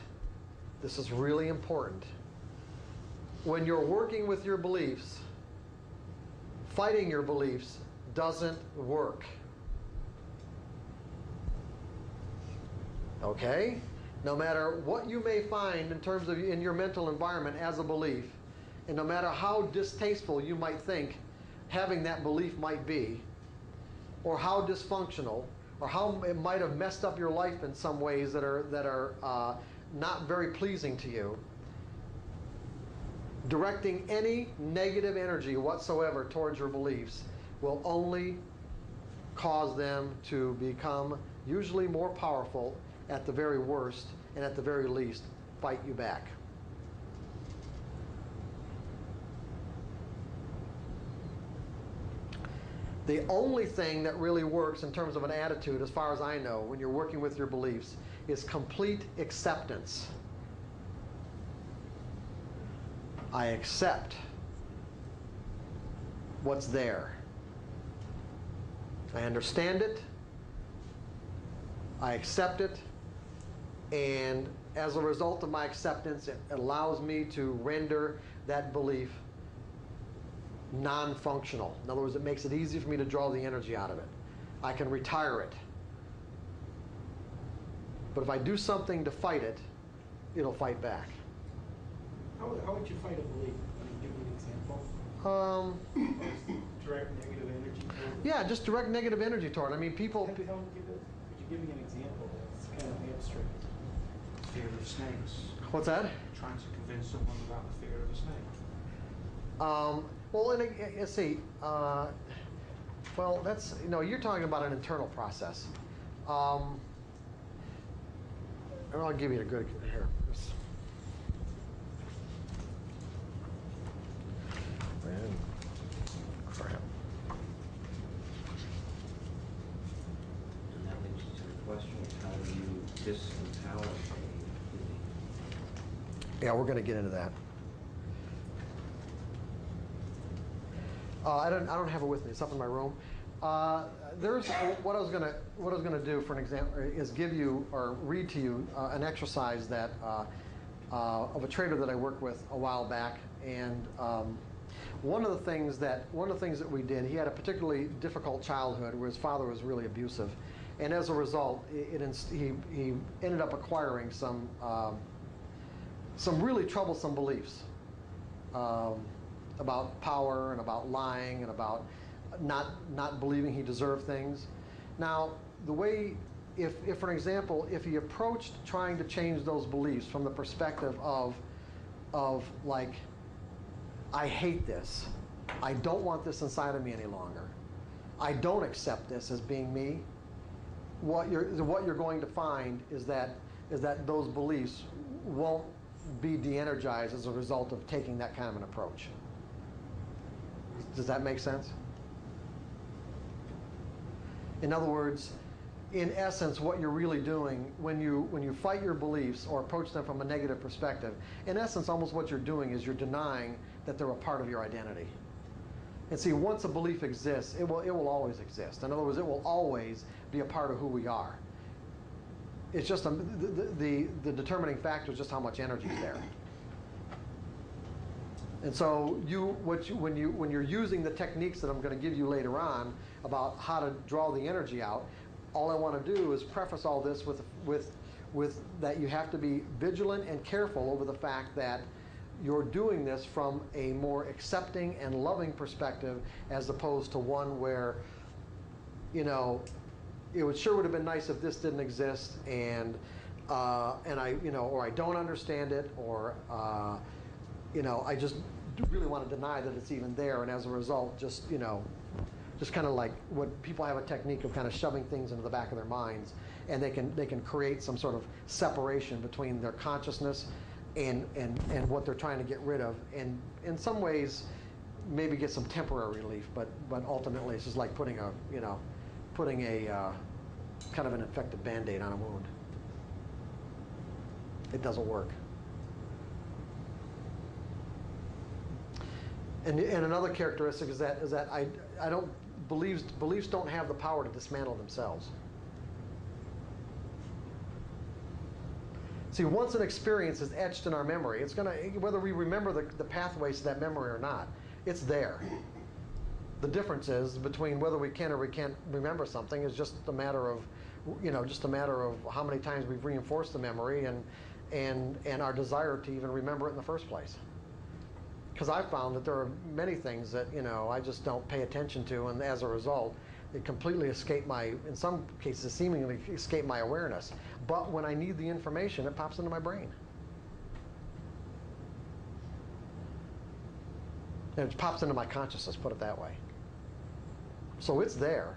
this is really important, when you're working with your beliefs, fighting your beliefs doesn't work. Okay? No matter what you may find in terms of in your mental environment as a belief, and no matter how distasteful you might think having that belief might be, or how dysfunctional, or how it might have messed up your life in some ways that are not very pleasing to you, directing any negative energy whatsoever towards your beliefs will only cause them to become usually more powerful at the very worst, and at the very least, fight you back. The only thing that really works in terms of an attitude, as far as I know, when you're working with your beliefs, is complete acceptance. I accept what's there. I understand it. I accept it. And as a result of my acceptance, it allows me to render that belief non-functional. In other words, it makes it easy for me to draw the energy out of it. I can retire it. But if I do something to fight it, it'll fight back. How would you fight a belief? I mean, give me an example. Direct negative energy toward it? Yeah, just direct negative energy toward it. I mean, people... Could you give me an example that's kind of abstract? Fear of snakes. What's that? Trying to convince someone about the fear of a snake. Well, let's see. Well, that's, you're talking about an internal process. And I'll give you a good, here. Man, crap. And that leads to the question of how do you disempower a belief? Yeah, we're going to get into that. I don't have it with me. It's up in my room. There's what I was gonna do for an example is give you or read to you an exercise that of a trader that I worked with a while back, and one of the things that we did, he had a particularly difficult childhood where his father was really abusive, and as a result, he ended up acquiring some really troublesome beliefs. About power and about lying and about not believing he deserved things. Now, the way, if for an example, if he approached trying to change those beliefs from the perspective of like, I hate this, I don't want this inside of me any longer, I don't accept this as being me, what you're going to find is that those beliefs won't be de-energized as a result of taking that kind of an approach. Does that make sense? In other words, in essence, what you're really doing when you fight your beliefs or approach them from a negative perspective, in essence, almost what you're doing is you're denying that they're a part of your identity. And see, once a belief exists, it will always exist. In other words, it will always be a part of who we are. It's just the determining factor is just how much energy is there. And so when you're using the techniques that I'm going to give you later on about how to draw the energy out, all I want to do is preface all this with that you have to be vigilant and careful over the fact that you're doing this from a more accepting and loving perspective, as opposed to one where, you know, sure would have been nice if this didn't exist, and I, you know, or I don't understand it, or you know, I just really want to deny that it's even there, and as a result, just, you know, just kind of like what people have a technique of kind of shoving things into the back of their minds, and they can create some sort of separation between their consciousness and what they're trying to get rid of, and in some ways maybe get some temporary relief, but ultimately it's just like putting a kind of an infected Band-Aid on a wound. It doesn't work. And another characteristic is that I don't beliefs don't have the power to dismantle themselves. See, once an experience is etched in our memory, it's gonna, whether we remember the pathways to that memory or not, it's there. The difference is between whether we can or we can't remember something is just a matter of, you know, just a matter of how many times we've reinforced the memory and our desire to even remember it in the first place. Because I've found that there are many things that, you know, I just don't pay attention to, and as a result, it completely escaped in some cases, seemingly escaped my awareness. But when I need the information, it pops into my brain. And it pops into my consciousness, put it that way. So it's there.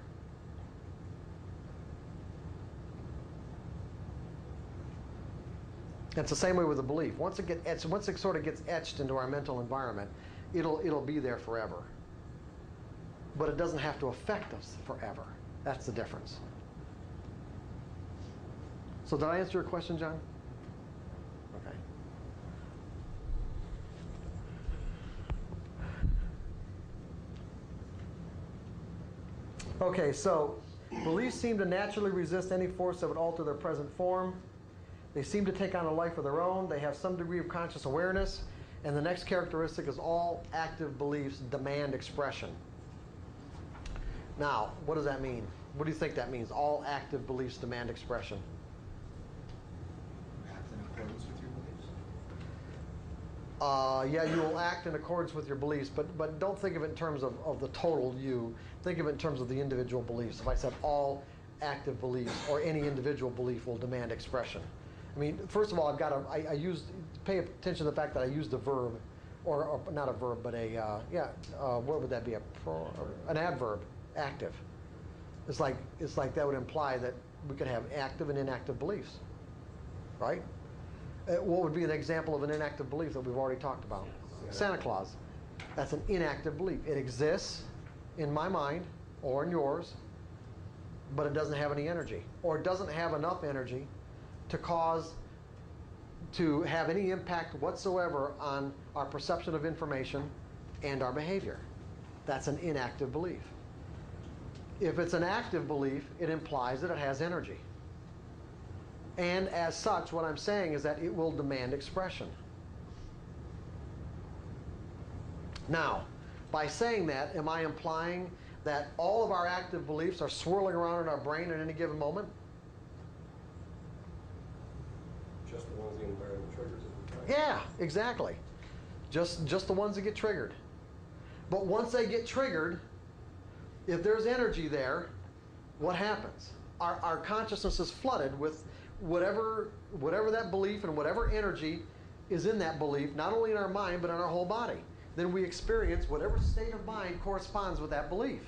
It's the same way with the belief. Once it sort of gets etched into our mental environment, it'll be there forever. But it doesn't have to affect us forever. That's the difference. So did I answer your question, John? Okay. Okay, so beliefs seem to naturally resist any force that would alter their present form. They seem to take on a life of their own. They have some degree of conscious awareness. And the next characteristic is all active beliefs demand expression. Now, what does that mean? What do you think that means? All active beliefs demand expression. Act in accordance with your beliefs? Yeah, you will act in accordance with your beliefs, but don't think of it in terms of the total you. Think of it in terms of the individual beliefs. If I said all active beliefs or any individual belief will demand expression. I mean, first of all, I've got to, pay attention to the fact that I used the verb, or not a verb, but what would that be? An adverb, active. It's like that would imply that we could have active and inactive beliefs, right? What would be an example of an inactive belief that we've already talked about? Santa Claus. That's an inactive belief. It exists in my mind or in yours, but it doesn't have any energy, or it doesn't have enough energy to have any impact whatsoever on our perception of information and our behavior. That's an inactive belief. If it's an active belief, it implies that it has energy. And as such, what I'm saying is that it will demand expression. Now, by saying that, am I implying that all of our active beliefs are swirling around in our brain at any given moment? Just the ones the environment triggers at the time. Yeah, exactly. Just the ones that get triggered. But once they get triggered, if there's energy there, what happens? Our consciousness is flooded with whatever that belief and whatever energy is in that belief, not only in our mind, but in our whole body. Then we experience whatever state of mind corresponds with that belief.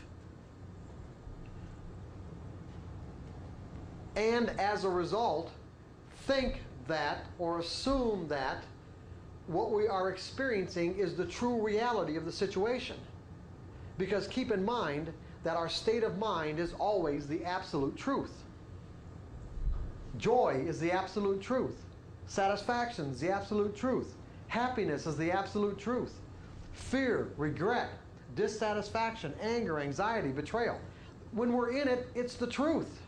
And as a result, think that or assume that what we are experiencing is the true reality of the situation. Because keep in mind that our state of mind is always the absolute truth. Joy is the absolute truth. Satisfaction is the absolute truth. Happiness is the absolute truth. Fear, regret, dissatisfaction, anger, anxiety, betrayal. When we're in it, it's the truth.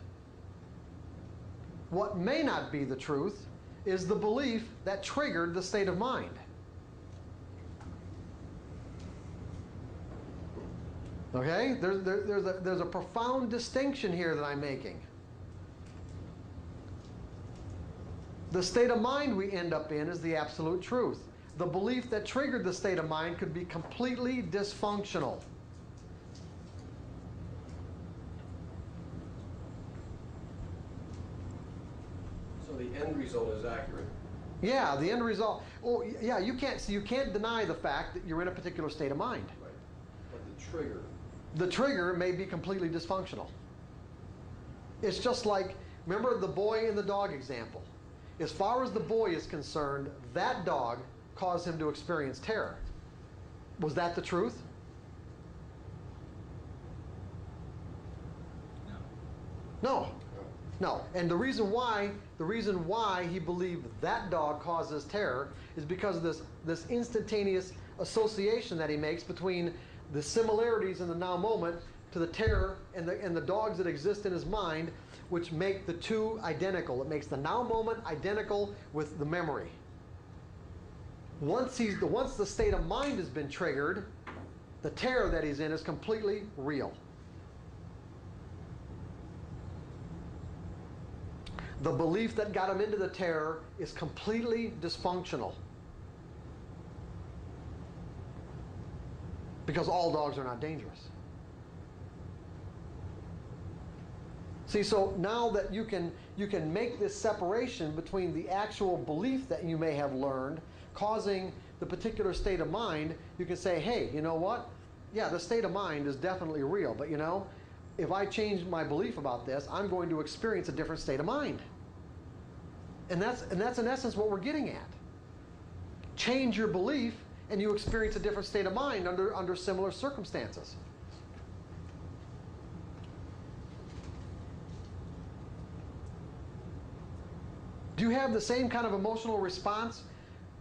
What may not be the truth is the belief that triggered the state of mind. Okay? There's a profound distinction here that I'm making. The state of mind we end up in is the absolute truth. The belief that triggered the state of mind could be completely dysfunctional. So the end result is accurate. Yeah, the end result. Oh, yeah, you can't deny the fact that you're in a particular state of mind. Right. But the trigger. The trigger may be completely dysfunctional. It's just like, remember the boy and the dog example. As far as the boy is concerned, that dog caused him to experience terror. Was that the truth? No. No. And the reason why he believed that dog causes terror is because of this instantaneous association that he makes between the similarities in the now moment to the terror and the dogs that exist in his mind, which make the two identical. It makes the now moment identical with the memory. Once the state of mind has been triggered, the terror that he's in is completely real. The belief that got him into the terror is completely dysfunctional. Because all dogs are not dangerous. See, so now that you can make this separation between the actual belief that you may have learned causing the particular state of mind, you can say, hey, you know what? Yeah, the state of mind is definitely real, but you know, if I change my belief about this, I'm going to experience a different state of mind. And that's in essence what we're getting at. Change your belief and you experience a different state of mind under similar circumstances. Do you have the same kind of emotional response?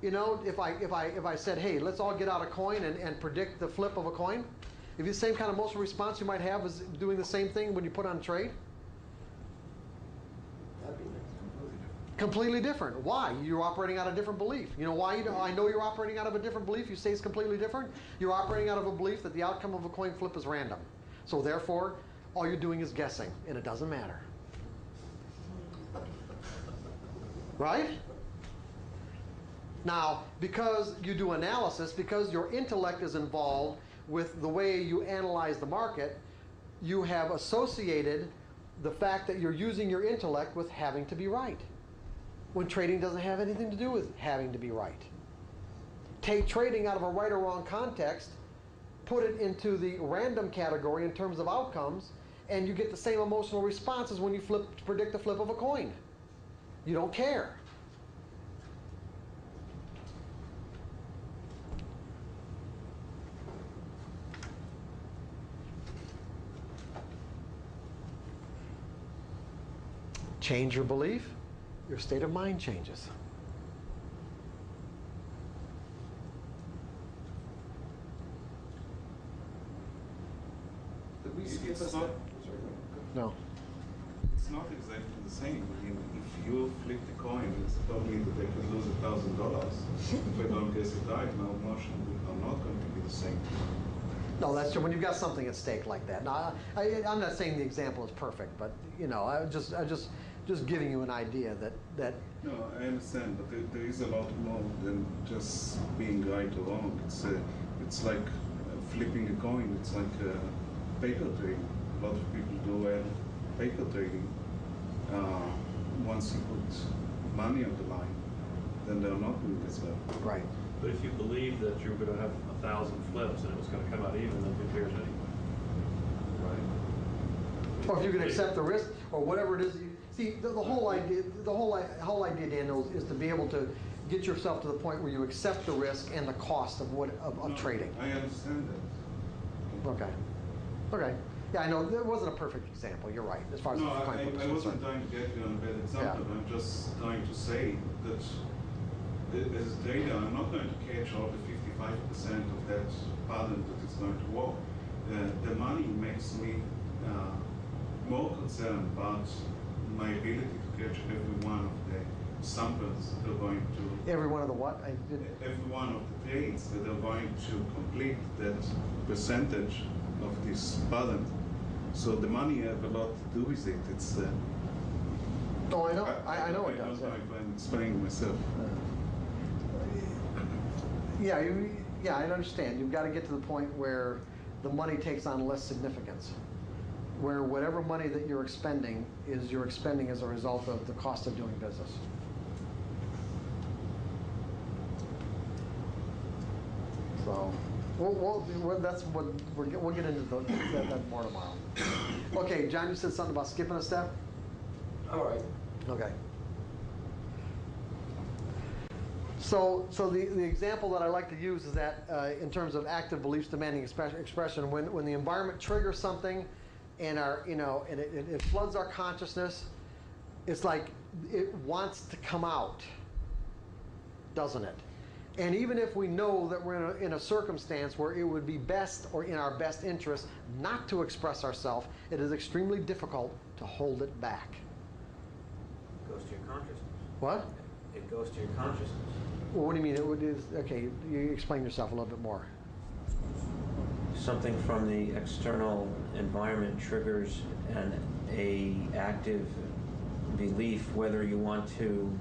You know, if I said, hey, let's all get out a coin and predict the flip of a coin, if the same kind of emotional response you might have is doing the same thing when you put on trade? Completely different. Why? You're operating out of a different belief. You know why? I know you're operating out of a different belief. You say it's completely different. You're operating out of a belief that the outcome of a coin flip is random. So therefore, all you're doing is guessing, and it doesn't matter. Right? Now, because you do analysis, because your intellect is involved with the way you analyze the market, you have associated the fact that you're using your intellect with having to be right, when trading doesn't have anything to do with having to be right. Take trading out of a right or wrong context, put it into the random category in terms of outcomes, and you get the same emotional responses when you predict the flip of a coin. You don't care. Change your belief, your state of mind changes. Did we skip a step? No. It's not exactly the same. I mean, if you flip the coin, it's probably that they could lose $1,000. If I don't guess it right, my emotion are not going to be the same. No, that's true. When you've got something at stake like that. Now, I'm not saying the example is perfect, but you know, I just giving you an idea that. No, I understand, but there is a lot more than just being right or wrong. It's like flipping a coin. It's like paper trading. A lot of people do paper trading. Once you put money on the line, then they're not doing as well. Right. But if you believe that you're going to have 1,000 flips and it was going to come out even, then who cares anyway? Right? Or if you can accept the risk, or whatever it is. See, the whole idea, Daniel, is to be able to get yourself to the point where you accept the risk and the cost of trading. I understand that. Okay. Okay. Yeah, I know that wasn't a perfect example. You're right, as far as no, the coin flip is I wasn't concerned. trying to get you on a bad example. Yeah. I'm just trying to say that as a trader, I'm not going to catch all the 55% of that pattern that is going to work. The money makes me more concerned about my ability to catch every one of the samples that are going to... Every one of the what? Every one of the trades that are going to complete that percentage of this balance. So the money have a lot to do with it. It's. Oh, I know. I know it I does. don't know if I'm explaining myself. Yeah, yeah, I understand. You've got to get to the point where the money takes on less significance, where whatever money that you're expending as a result of the cost of doing business. So, that's what we'll get into that more tomorrow. Okay, John, you said something about skipping a step. All right. Okay. So the example that I like to use is that in terms of active beliefs demanding expression, when the environment triggers something, and it floods our consciousness, it's like it wants to come out, doesn't it? And even if we know that we're in a circumstance where it would be best or in our best interest not to express ourselves, it is extremely difficult to hold it back. It goes to your consciousness. What? It goes to your consciousness. Well, what do you mean? Okay, you explain yourself a little bit more. Something from the external environment triggers a active belief, whether you want to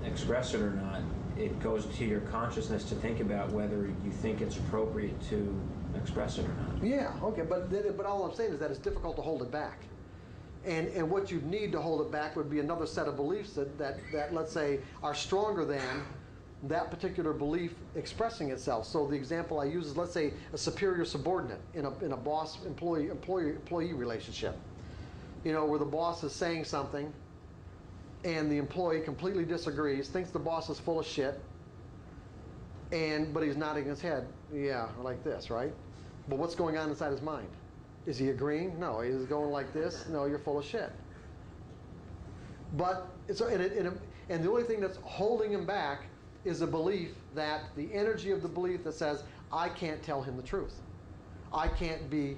express it or not. It goes to your consciousness to think about whether you think it's appropriate to express it or not. Yeah, okay, but all I'm saying is that it's difficult to hold it back. And what you'd need to hold it back would be another set of beliefs that let's say, are stronger than that particular belief expressing itself. So the example I use is, let's say, a superior subordinate in a boss-employee relationship. You know, where the boss is saying something and the employee completely disagrees, thinks the boss is full of shit, but he's nodding his head, yeah, like this, right? But what's going on inside his mind? Is he agreeing? No. He's going like this? No, you're full of shit. But and the only thing that's holding him back is a belief, that the energy of the belief that says, I can't tell him the truth. I can't be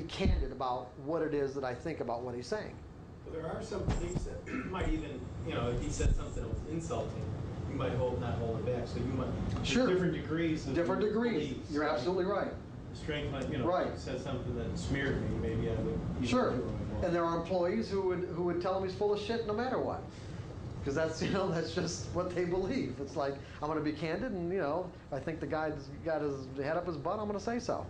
candid about what it is that I think about what he's saying. Well, there are some beliefs that might even, if he said something that was insulting, you might not hold it back. So you might, sure, different degrees. Different degrees. Beliefs, You're right? Absolutely right. The strength might, right. If he said something that smeared me, maybe I would. Sure. And there are employees who would tell him he's full of shit no matter what. Because that's just what they believe. It's like, I'm going to be candid, and I think the guy's got his head up his butt, I'm going to say so.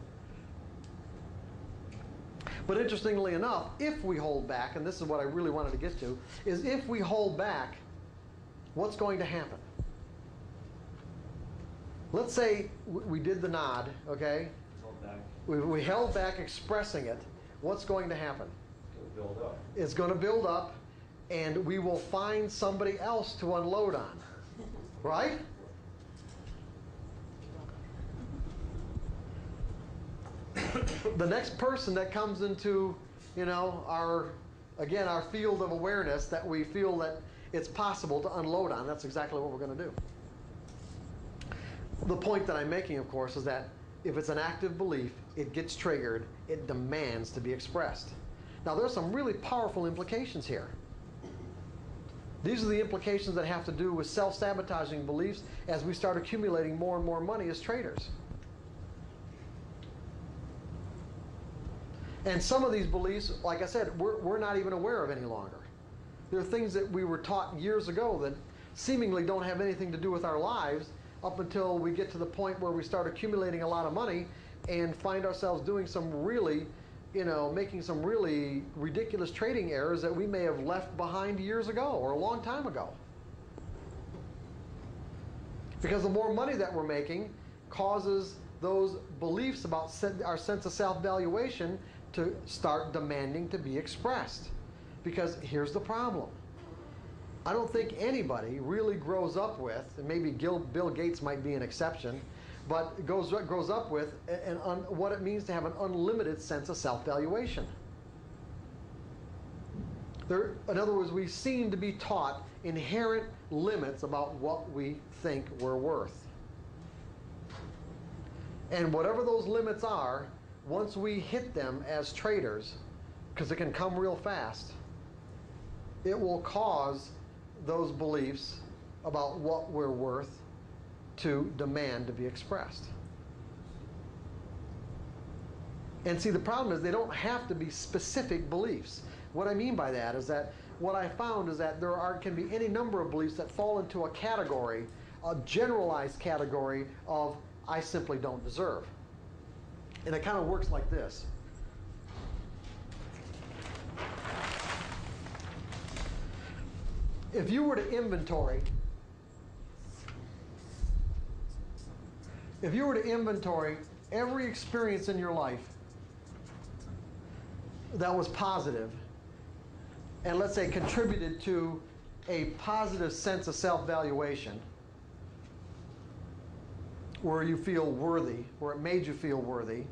But interestingly enough, if we hold back, and this is what I really wanted to get to, is if we hold back, what's going to happen? Let's say we did the nod, okay? Hold back. We held back expressing it. What's going to happen? It'll build up. It's going to build up, and we will find somebody else to unload on, right? The next person that comes into, our field of awareness that we feel that it's possible to unload on, that's exactly what we're going to do. The point that I'm making, of course, is that if it's an active belief, it gets triggered, it demands to be expressed. Now, there's some really powerful implications here. These are the implications that have to do with self-sabotaging beliefs as we start accumulating more and more money as traders. And some of these beliefs, like I said, we're not even aware of any longer. There are things that we were taught years ago that seemingly don't have anything to do with our lives up until we get to the point where we start accumulating a lot of money and find ourselves doing some really, making some really ridiculous trading errors that we may have left behind years ago or a long time ago. Because the more money that we're making causes those beliefs about our sense of self-valuation to start demanding to be expressed. Because here's the problem. I don't think anybody really grows up with, and maybe Bill Gates might be an exception, but grows up with what it means to have an unlimited sense of self-valuation. In other words, we seem to be taught inherent limits about what we think we're worth. And whatever those limits are, once we hit them as traders, because it can come real fast, it will cause those beliefs about what we're worth to demand to be expressed. And see, the problem is they don't have to be specific beliefs. What I mean by that is that what I found is that can be any number of beliefs that fall into a category, a generalized category of I simply don't deserve. And it kind of works like this. If you were to inventory every experience in your life that was positive, and let's say contributed to a positive sense of self-valuation, where you feel worthy, where it made you feel worthy,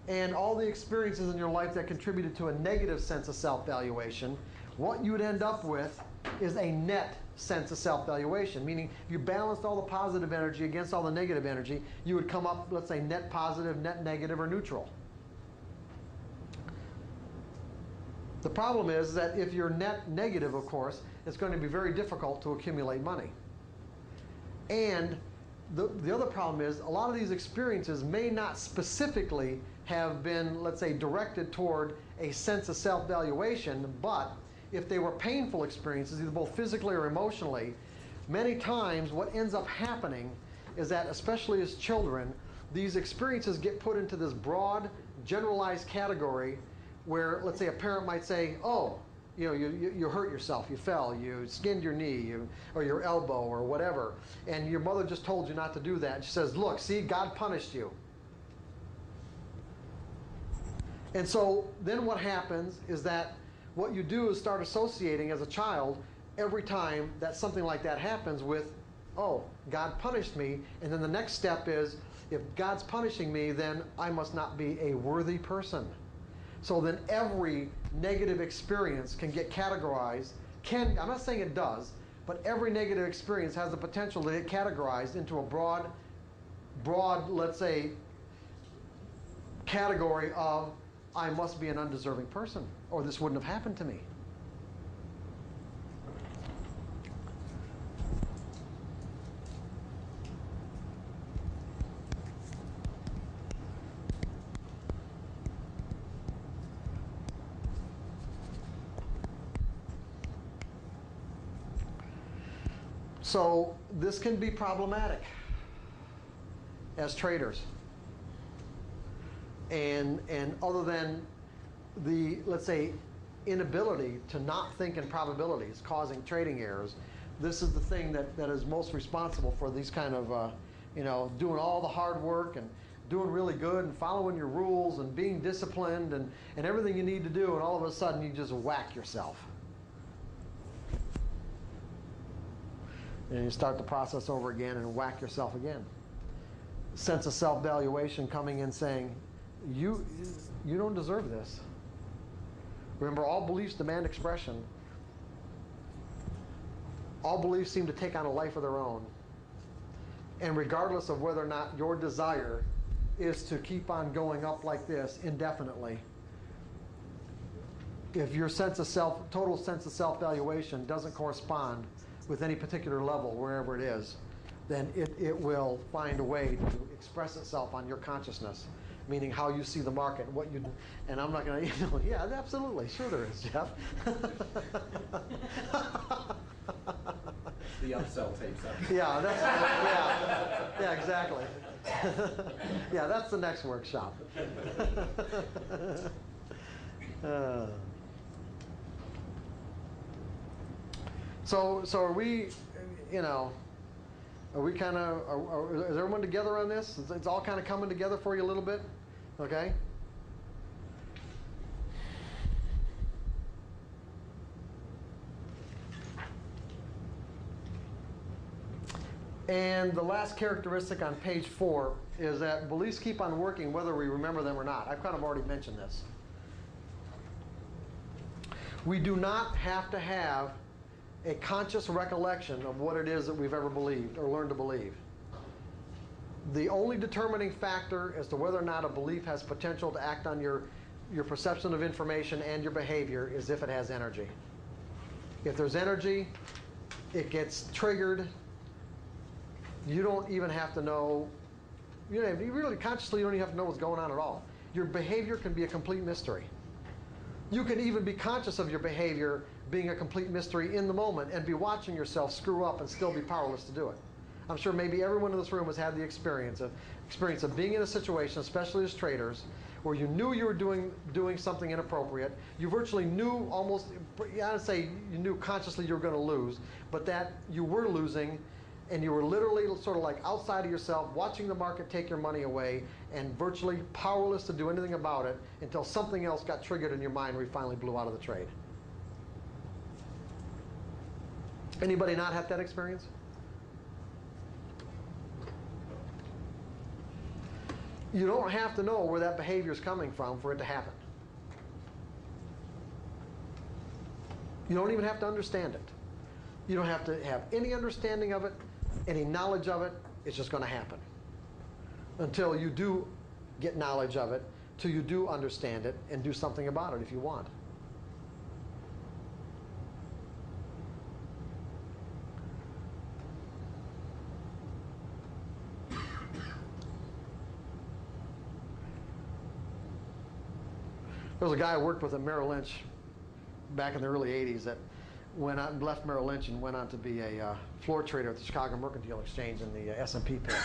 and all the experiences in your life that contributed to a negative sense of self-valuation, what you would end up with is a net sense of self-valuation, meaning if you balanced all the positive energy against all the negative energy, you would come up, let's say, net positive, net negative, or neutral. The problem is that if you're net negative, of course, it's going to be very difficult to accumulate money. And the other problem is a lot of these experiences may not specifically have been, let's say, directed toward a sense of self-valuation, but if they were painful experiences, either both physically or emotionally, many times what ends up happening is that, especially as children, these experiences get put into this broad, generalized category where, let's say, a parent might say, oh, you hurt yourself, you fell, you skinned your knee, or your elbow, or whatever, and your mother just told you not to do that. And she says, look, see, God punished you. And so then what happens is that what you do is start associating as a child every time that something like that happens with, oh, God punished me, and then the next step is, if God's punishing me, then I must not be a worthy person. So then every negative experience can get categorized, I'm not saying it does, but every negative experience has the potential to get categorized into a broad, let's say, category of, I must be an undeserving person, or this wouldn't have happened to me. So this can be problematic as traders. And other than the, let's say, inability to not think in probabilities causing trading errors, this is the thing that is most responsible for these kind of, doing all the hard work and doing really good and following your rules and being disciplined and everything you need to do, and all of a sudden you just whack yourself. And you start the process over again and whack yourself again. Sense of self-valuation coming in saying, you don't deserve this. Remember, all beliefs demand expression. All beliefs seem to take on a life of their own. And regardless of whether or not your desire is to keep on going up like this indefinitely, if your total sense of self-valuation doesn't correspond with any particular level, wherever it is, then it will find a way to express itself on your consciousness, meaning how you see the market, what you do. And I'm not going to, yeah, absolutely, sure there is, Jeff. The upsell tapes up. Yeah, yeah, exactly. Yeah, that's the next workshop. So are we, are we kind of, is everyone together on this? It's all kind of coming together for you a little bit? Okay? And the last characteristic on page 4 is that beliefs keep on working whether we remember them or not. I've kind of already mentioned this. We do not have to have a conscious recollection of what it is that we've ever believed or learned to believe. The only determining factor as to whether or not a belief has potential to act on your perception of information and your behavior is if it has energy. If there's energy, it gets triggered. You don't even have to know, you really consciously you don't even have to know what's going on at all. your behavior can be a complete mystery. You can even be conscious of your behavior being a complete mystery in the moment and be watching yourself screw up and still be powerless to do it. I'm sure maybe everyone in this room has had the experience of being in a situation, especially as traders, where you knew you were doing something inappropriate. You virtually knew almost, I'd say you knew consciously you were going to lose, but that you were losing, and you were literally sort of like outside of yourself, watching the market take your money away, and virtually powerless to do anything about it until something else got triggered in your mind where you finally blew out of the trade. Anybody not have that experience? You don't have to know where that behavior is coming from for it to happen. You don't even have to understand it. You don't have to have any understanding of it, any knowledge of it. It's just going to happen. Until you do get knowledge of it, till you do understand it and do something about it if you want. There was a guy I worked with at Merrill Lynch back in the early 80s that went out and left Merrill Lynch and went on to be a floor trader at the Chicago Mercantile Exchange in the S&P pit.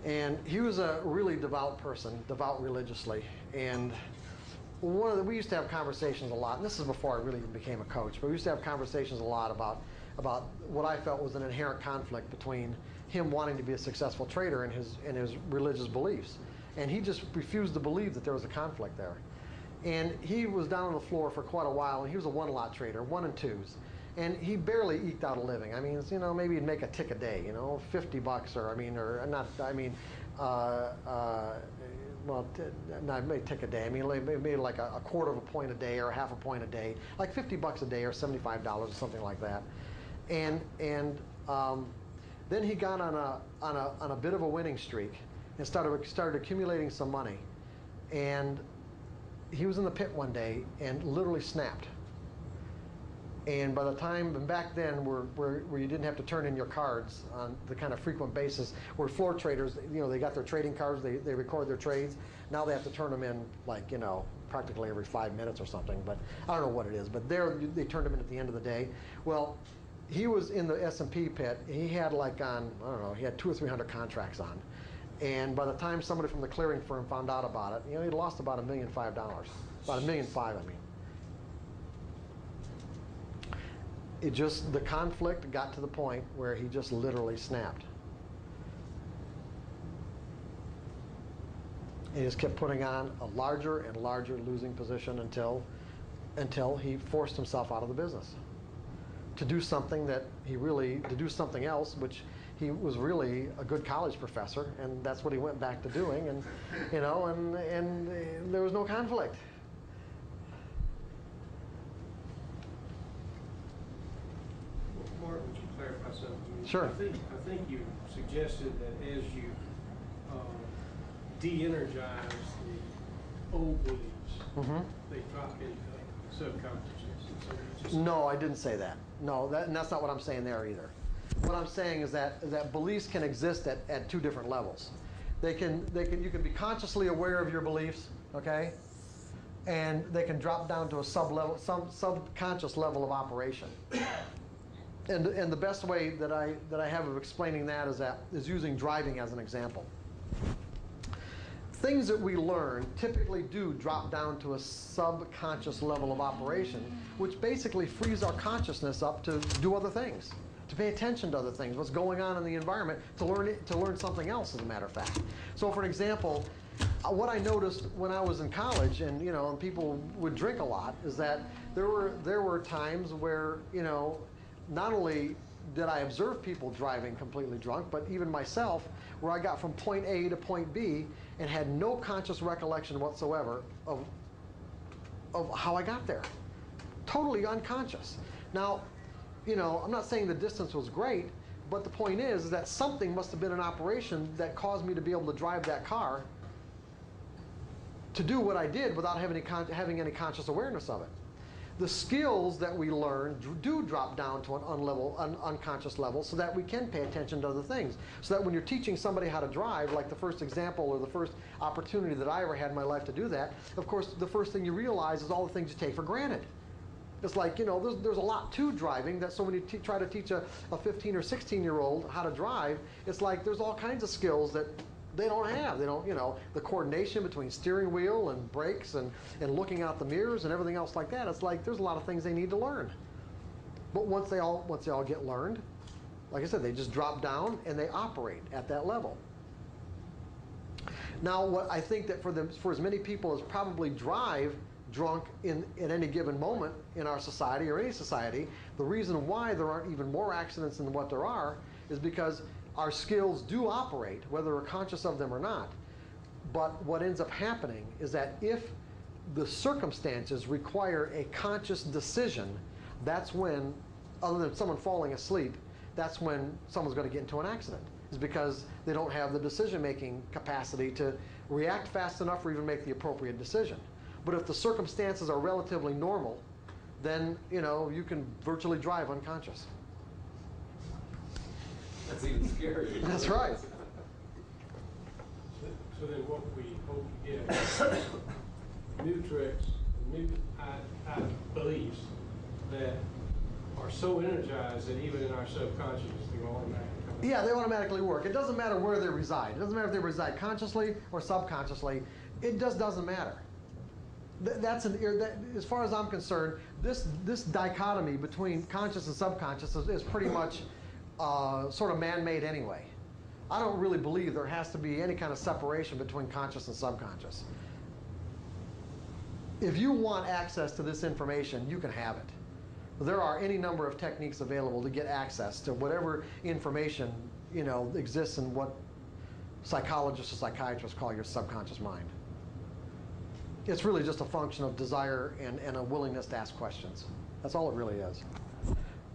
And he was a really devout person, devout religiously. And we used to have conversations a lot, and this is before I really became a coach, but we used to have conversations a lot about what I felt was an inherent conflict between him wanting to be a successful trader and his religious beliefs. And he just refused to believe that there was a conflict there. And he was down on the floor for quite a while, and he was a one-lot trader, 1 and 2s. And he barely eked out a living. I mean, it's, maybe he'd make a tick a day, $50 not maybe tick a day. I mean, maybe like a quarter of a point a day or a half a point a day, like $50 a day or $75 or something like that. And then he got on a bit of a winning streak and started accumulating some money. And he was in the pit one day and literally snapped. And by the time, and back then where you didn't have to turn in your cards on the kind of frequent basis, where floor traders, they got their trading cards, they record their trades. Now they have to turn them in practically every 5 minutes or something, but I don't know what it is. But they turned them in at the end of the day. Well, he was in the S&P pit. He had he had 200 or 300 contracts on. And by the time somebody from the clearing firm found out about it, he'd lost about $1.5 million. About $1.5 million, I mean. The conflict got to the point where he just literally snapped. He just kept putting on a larger and larger losing position until he forced himself out of the business. To do something else, which he was really a good college professor, and that's what he went back to doing, and there was no conflict. Mark, would you clarify something? Sure. I think you suggested that as you de-energize the old beliefs, they drop into subconsciousness. So No, I didn't say that. No, and that's not what I'm saying there either. What I'm saying is that beliefs can exist at 2 different levels. You can be consciously aware of your beliefs, okay? And they can drop down to a subconscious level of operation. And the best way that I have of explaining that is using driving as an example. Things that we learn typically do drop down to a subconscious level of operation, which basically frees our consciousness up to do other things, to pay attention to other things, what's going on in the environment, to learn something else, as a matter of fact. So, for an example, what I noticed when I was in college, and people would drink a lot, is that there were times where not only did I observe people driving completely drunk, but even myself, where I got from point A to point B and had no conscious recollection whatsoever of how I got there. Totally unconscious. Now, I'm not saying the distance was great, but the point is that something must have been in operation that caused me to be able to drive that car to do what I did without having any conscious awareness of it. the skills that we learn do drop down to an unconscious level so that we can pay attention to other things. So that when you're teaching somebody how to drive, like the first example or the first opportunity that I ever had in my life to do that, of course, the first thing you realize is all the things you take for granted. It's like, you know, there's a lot to driving, that so when you try to teach a 15 or 16-year-old how to drive, it's like there's all kinds of skills that they don't have. They don't, you know, the coordination between steering wheel and brakes and looking out the mirrors and everything else like that. It's like there's a lot of things they need to learn. But once they all get learned, like I said, they just drop down and they operate at that level. Now, what I think that for as many people as probably drive drunk at any given moment in our society or any society, the reason why there aren't even more accidents than what there are is because our skills do operate, whether we're conscious of them or not. But what ends up happening is that if the circumstances require a conscious decision, that's when, other than someone falling asleep, that's when someone's going to get into an accident. Is because they don't have the decision-making capacity to react fast enough or even make the appropriate decision. But if the circumstances are relatively normal, then, you know, you can virtually drive unconscious. That's even scarier. That's right. So then what we hope to get is new tricks, new beliefs that are so energized that even in our subconscious, they automatically come. Yeah, they automatically work. It doesn't matter where they reside. It doesn't matter if they reside consciously or subconsciously. It just doesn't matter. As far as I'm concerned, this dichotomy between conscious and subconscious is pretty much sort of man-made anyway. I don't really believe there has to be any kind of separation between conscious and subconscious. If you want access to this information, you can have it. There are any number of techniques available to get access to whatever information, you know, exists in what psychologists or psychiatrists call your subconscious mind. It's really just a function of desire and a willingness to ask questions. That's all it really is.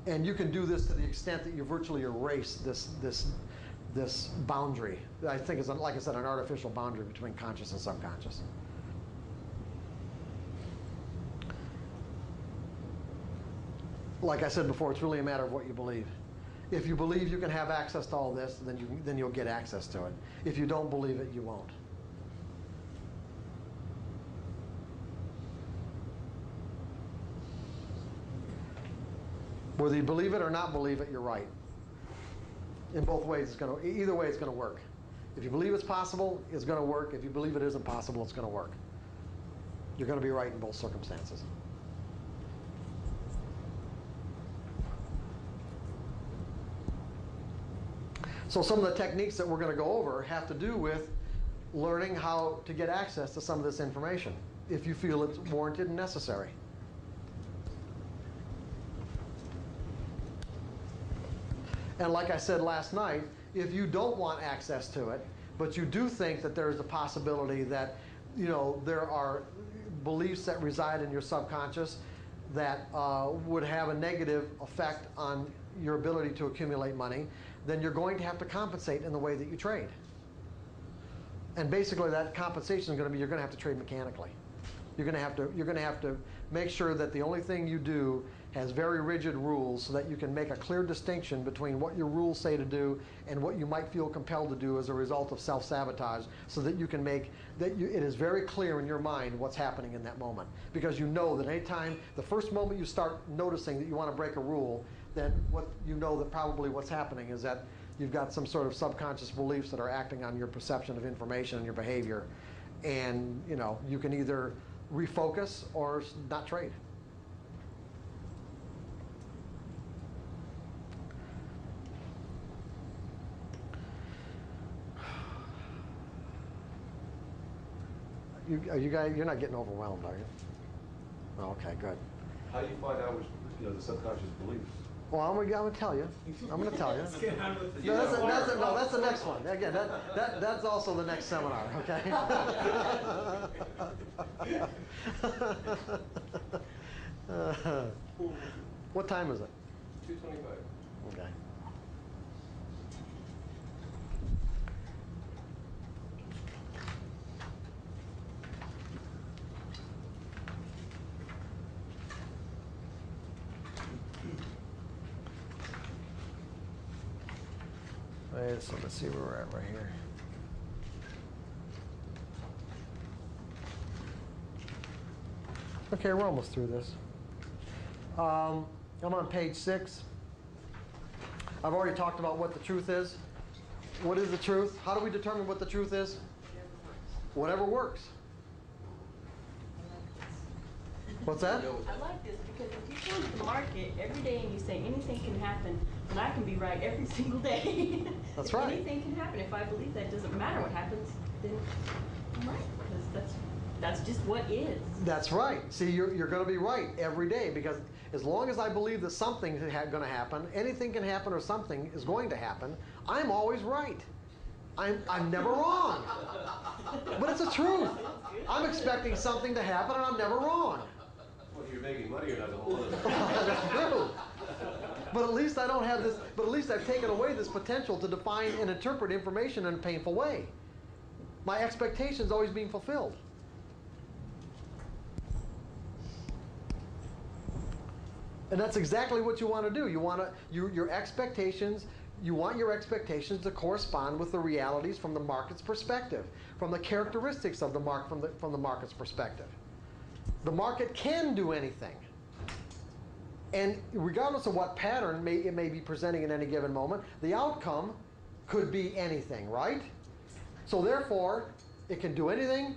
And you can do this to the extent that you virtually erase this boundary. I think it's, like I said, an artificial boundary between conscious and subconscious. Like I said before, it's really a matter of what you believe. If you believe you can have access to all this, then you'll get access to it. If you don't believe it, you won't. Whether you believe it or not believe it, you're right. In both ways, either way, it's going to work. If you believe it's possible, it's going to work. If you believe it isn't possible, it's going to work. You're going to be right in both circumstances. So some of the techniques that we're going to go over have to do with learning how to get access to some of this information, if you feel it's warranted and necessary. And like I said last night, if you don't want access to it, but you do think that there's a possibility that, you know, there are beliefs that reside in your subconscious that would have a negative effect on your ability to accumulate money, then you're going to have to compensate in the way that you trade. And basically that compensation is going to be, you're going to have to trade mechanically. You're going to have to make sure that the only thing you do has very rigid rules so that you can make a clear distinction between what your rules say to do and what you might feel compelled to do as a result of self-sabotage, so that you can make it is very clear in your mind what's happening in that moment. Because you know that anytime, the first moment you start noticing that you want to break a rule, then that probably what's happening is that you've got some sort of subconscious beliefs that are acting on your perception of information and your behavior. And, you know, you can either refocus or not trade. You guys, you're not getting overwhelmed, are you? Oh, okay, good. How do you find out which, you know, the subconscious beliefs? Well, I'm gonna tell you. I'm gonna tell you. Let's get on with the That's the next one. Again, that's also the next seminar. Okay. What time is it? 2:25. Okay. Okay, so let's see where we're at right here. Okay, we're almost through this. I'm on page 6. I've already talked about what the truth is. What is the truth? How do we determine what the truth is? Whatever works. What's that? I like this because if you go to the market every day and you say anything can happen, then I can be right every single day. That's If right. Anything can happen. If I believe that doesn't matter what happens, then I'm right because that's just what is. That's right. See, you're going to be right every day because as long as I believe that something is going to happen, anything can happen or something is going to happen, I'm always right. I'm never wrong. But it's the truth. I'm expecting something to happen and I'm never wrong. Whether you're making money or not, the whole other. That's true. But at least I don't have this, but at least I've taken away this potential to define and interpret information in a painful way. My expectation's always being fulfilled. And that's exactly what you want to do. You want to, your expectations, you want your expectations to correspond with the realities from the market's perspective, from the characteristics of the market from the market's perspective. The market can do anything. And regardless of what pattern it may be presenting at any given moment, the outcome could be anything, right? So therefore, it can do anything.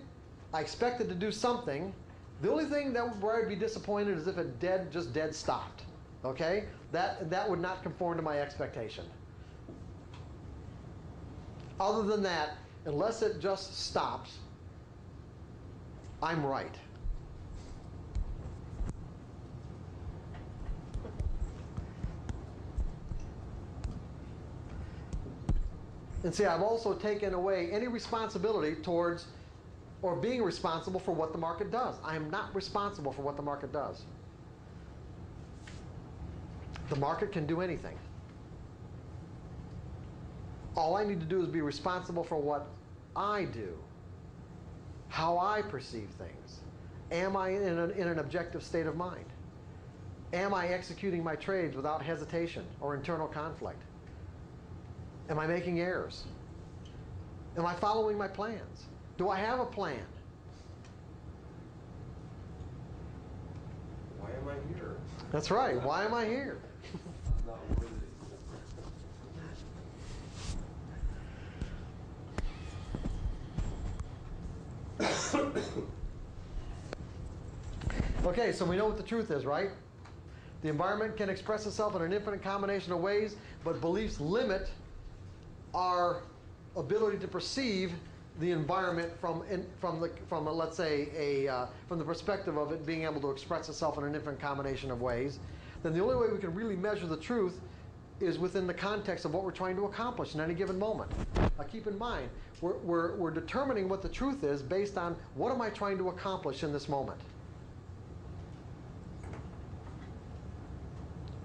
I expect it to do something. The only thing where I'd be disappointed is if it just dead stopped. Okay? That would not conform to my expectation. Other than that, unless it just stops, I'm right. And see, I've also taken away any responsibility towards or being responsible for what the market does. I am not responsible for what the market does. The market can do anything. All I need to do is be responsible for what I do, how I perceive things. Am I in an objective state of mind? Am I executing my trades without hesitation or internal conflict? Am I making errors? Am I following my plans? Do I have a plan? Why am I here? That's right. Why am I here? I'm not worthy. Okay, so we know what the truth is, right? The environment can express itself in an infinite combination of ways, but beliefs limit our ability to perceive the environment from let's say from the perspective of it being able to express itself in an infinite combination of ways. Then the only way we can really measure the truth is within the context of what we're trying to accomplish in any given moment. Now keep in mind, we're determining what the truth is based on what am I trying to accomplish in this moment.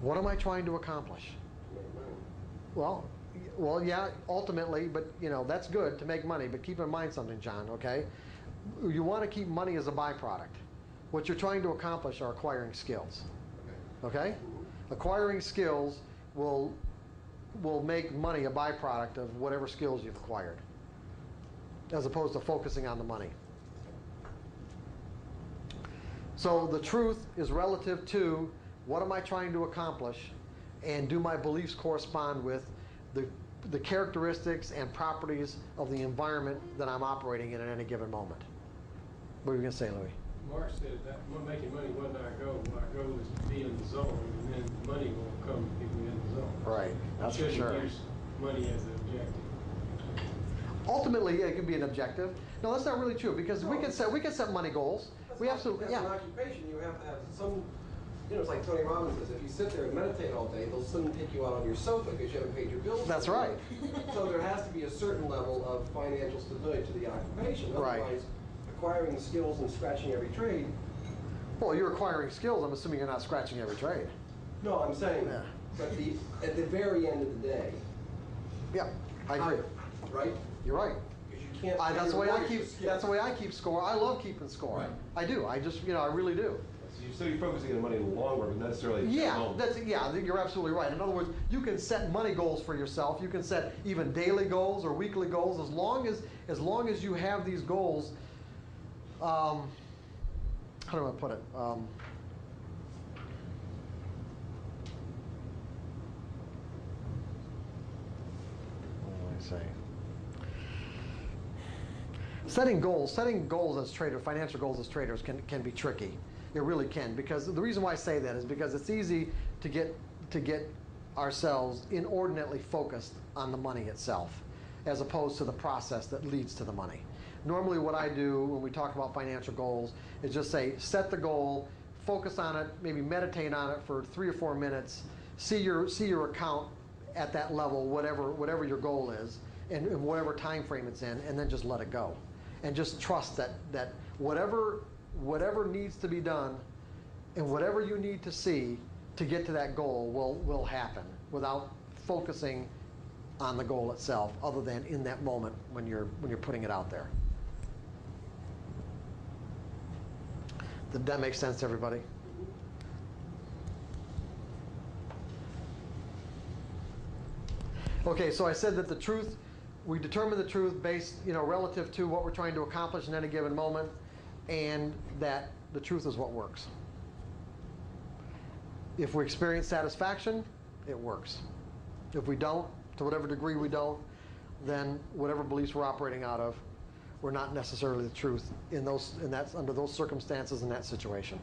What am I trying to accomplish? Well, yeah, ultimately, but that's good to make money, but keep in mind something, John, okay? You want to keep money as a byproduct. What you're trying to accomplish are acquiring skills. Okay? Acquiring skills will make money a byproduct of whatever skills you've acquired, as opposed to focusing on the money. So the truth is relative to what am I trying to accomplish, and do my beliefs correspond with the characteristics and properties of the environment that I'm operating in at any given moment. What were you going to say, Louis? Mark said that making money wasn't our goal. Our goal is to be in the zone, and then money will come if we're in the zone. Right, that's for sure. Shouldn't use money as an objective. Ultimately, it can be an objective. No, that's not really true because we can set money goals. We absolutely, As an occupation, you have to have some. It's like Tony Robbins says, if you sit there and meditate all day, they'll soon take you out on your sofa because you haven't paid your bills. That's right. So there has to be a certain level of financial stability to the occupation. Right. Otherwise, acquiring the skills and scratching every trade. Well, you're acquiring skills. I'm assuming you're not scratching every trade. No, I'm saying, Yeah. but at the very end of the day. Yeah, I agree. Right? You're right. Because you can't. That's the way I keep score. I love keeping score. Right. I do. I just, I really do. So you're focusing on money in the long run, but not necessarily at that Yeah, moment. you're absolutely right. In other words, you can set money goals for yourself. You can set even daily goals or weekly goals as long as you have these goals. How do I put it? What do I say? Setting goals as traders, financial goals as traders can be tricky. It really can, because the reason why I say that is because it's easy to get ourselves inordinately focused on the money itself, as opposed to the process that leads to the money. Normally what I do when we talk about financial goals is just say, set the goal, focus on it, maybe meditate on it for 3 or 4 minutes, see your account at that level, whatever your goal is, and whatever time frame it's in, and then just let it go. And just trust that whatever needs to be done and whatever you need to see to get to that goal will happen without focusing on the goal itself, other than in that moment when you're putting it out there. Did that make sense to everybody? Okay, so I said that the truth, we determine the truth based, relative to what we're trying to accomplish in any given moment, and that the truth is what works. If we experience satisfaction, it works. If we don't, to whatever degree we don't, then whatever beliefs we're operating out of, we're not necessarily the truth under those circumstances in that situation.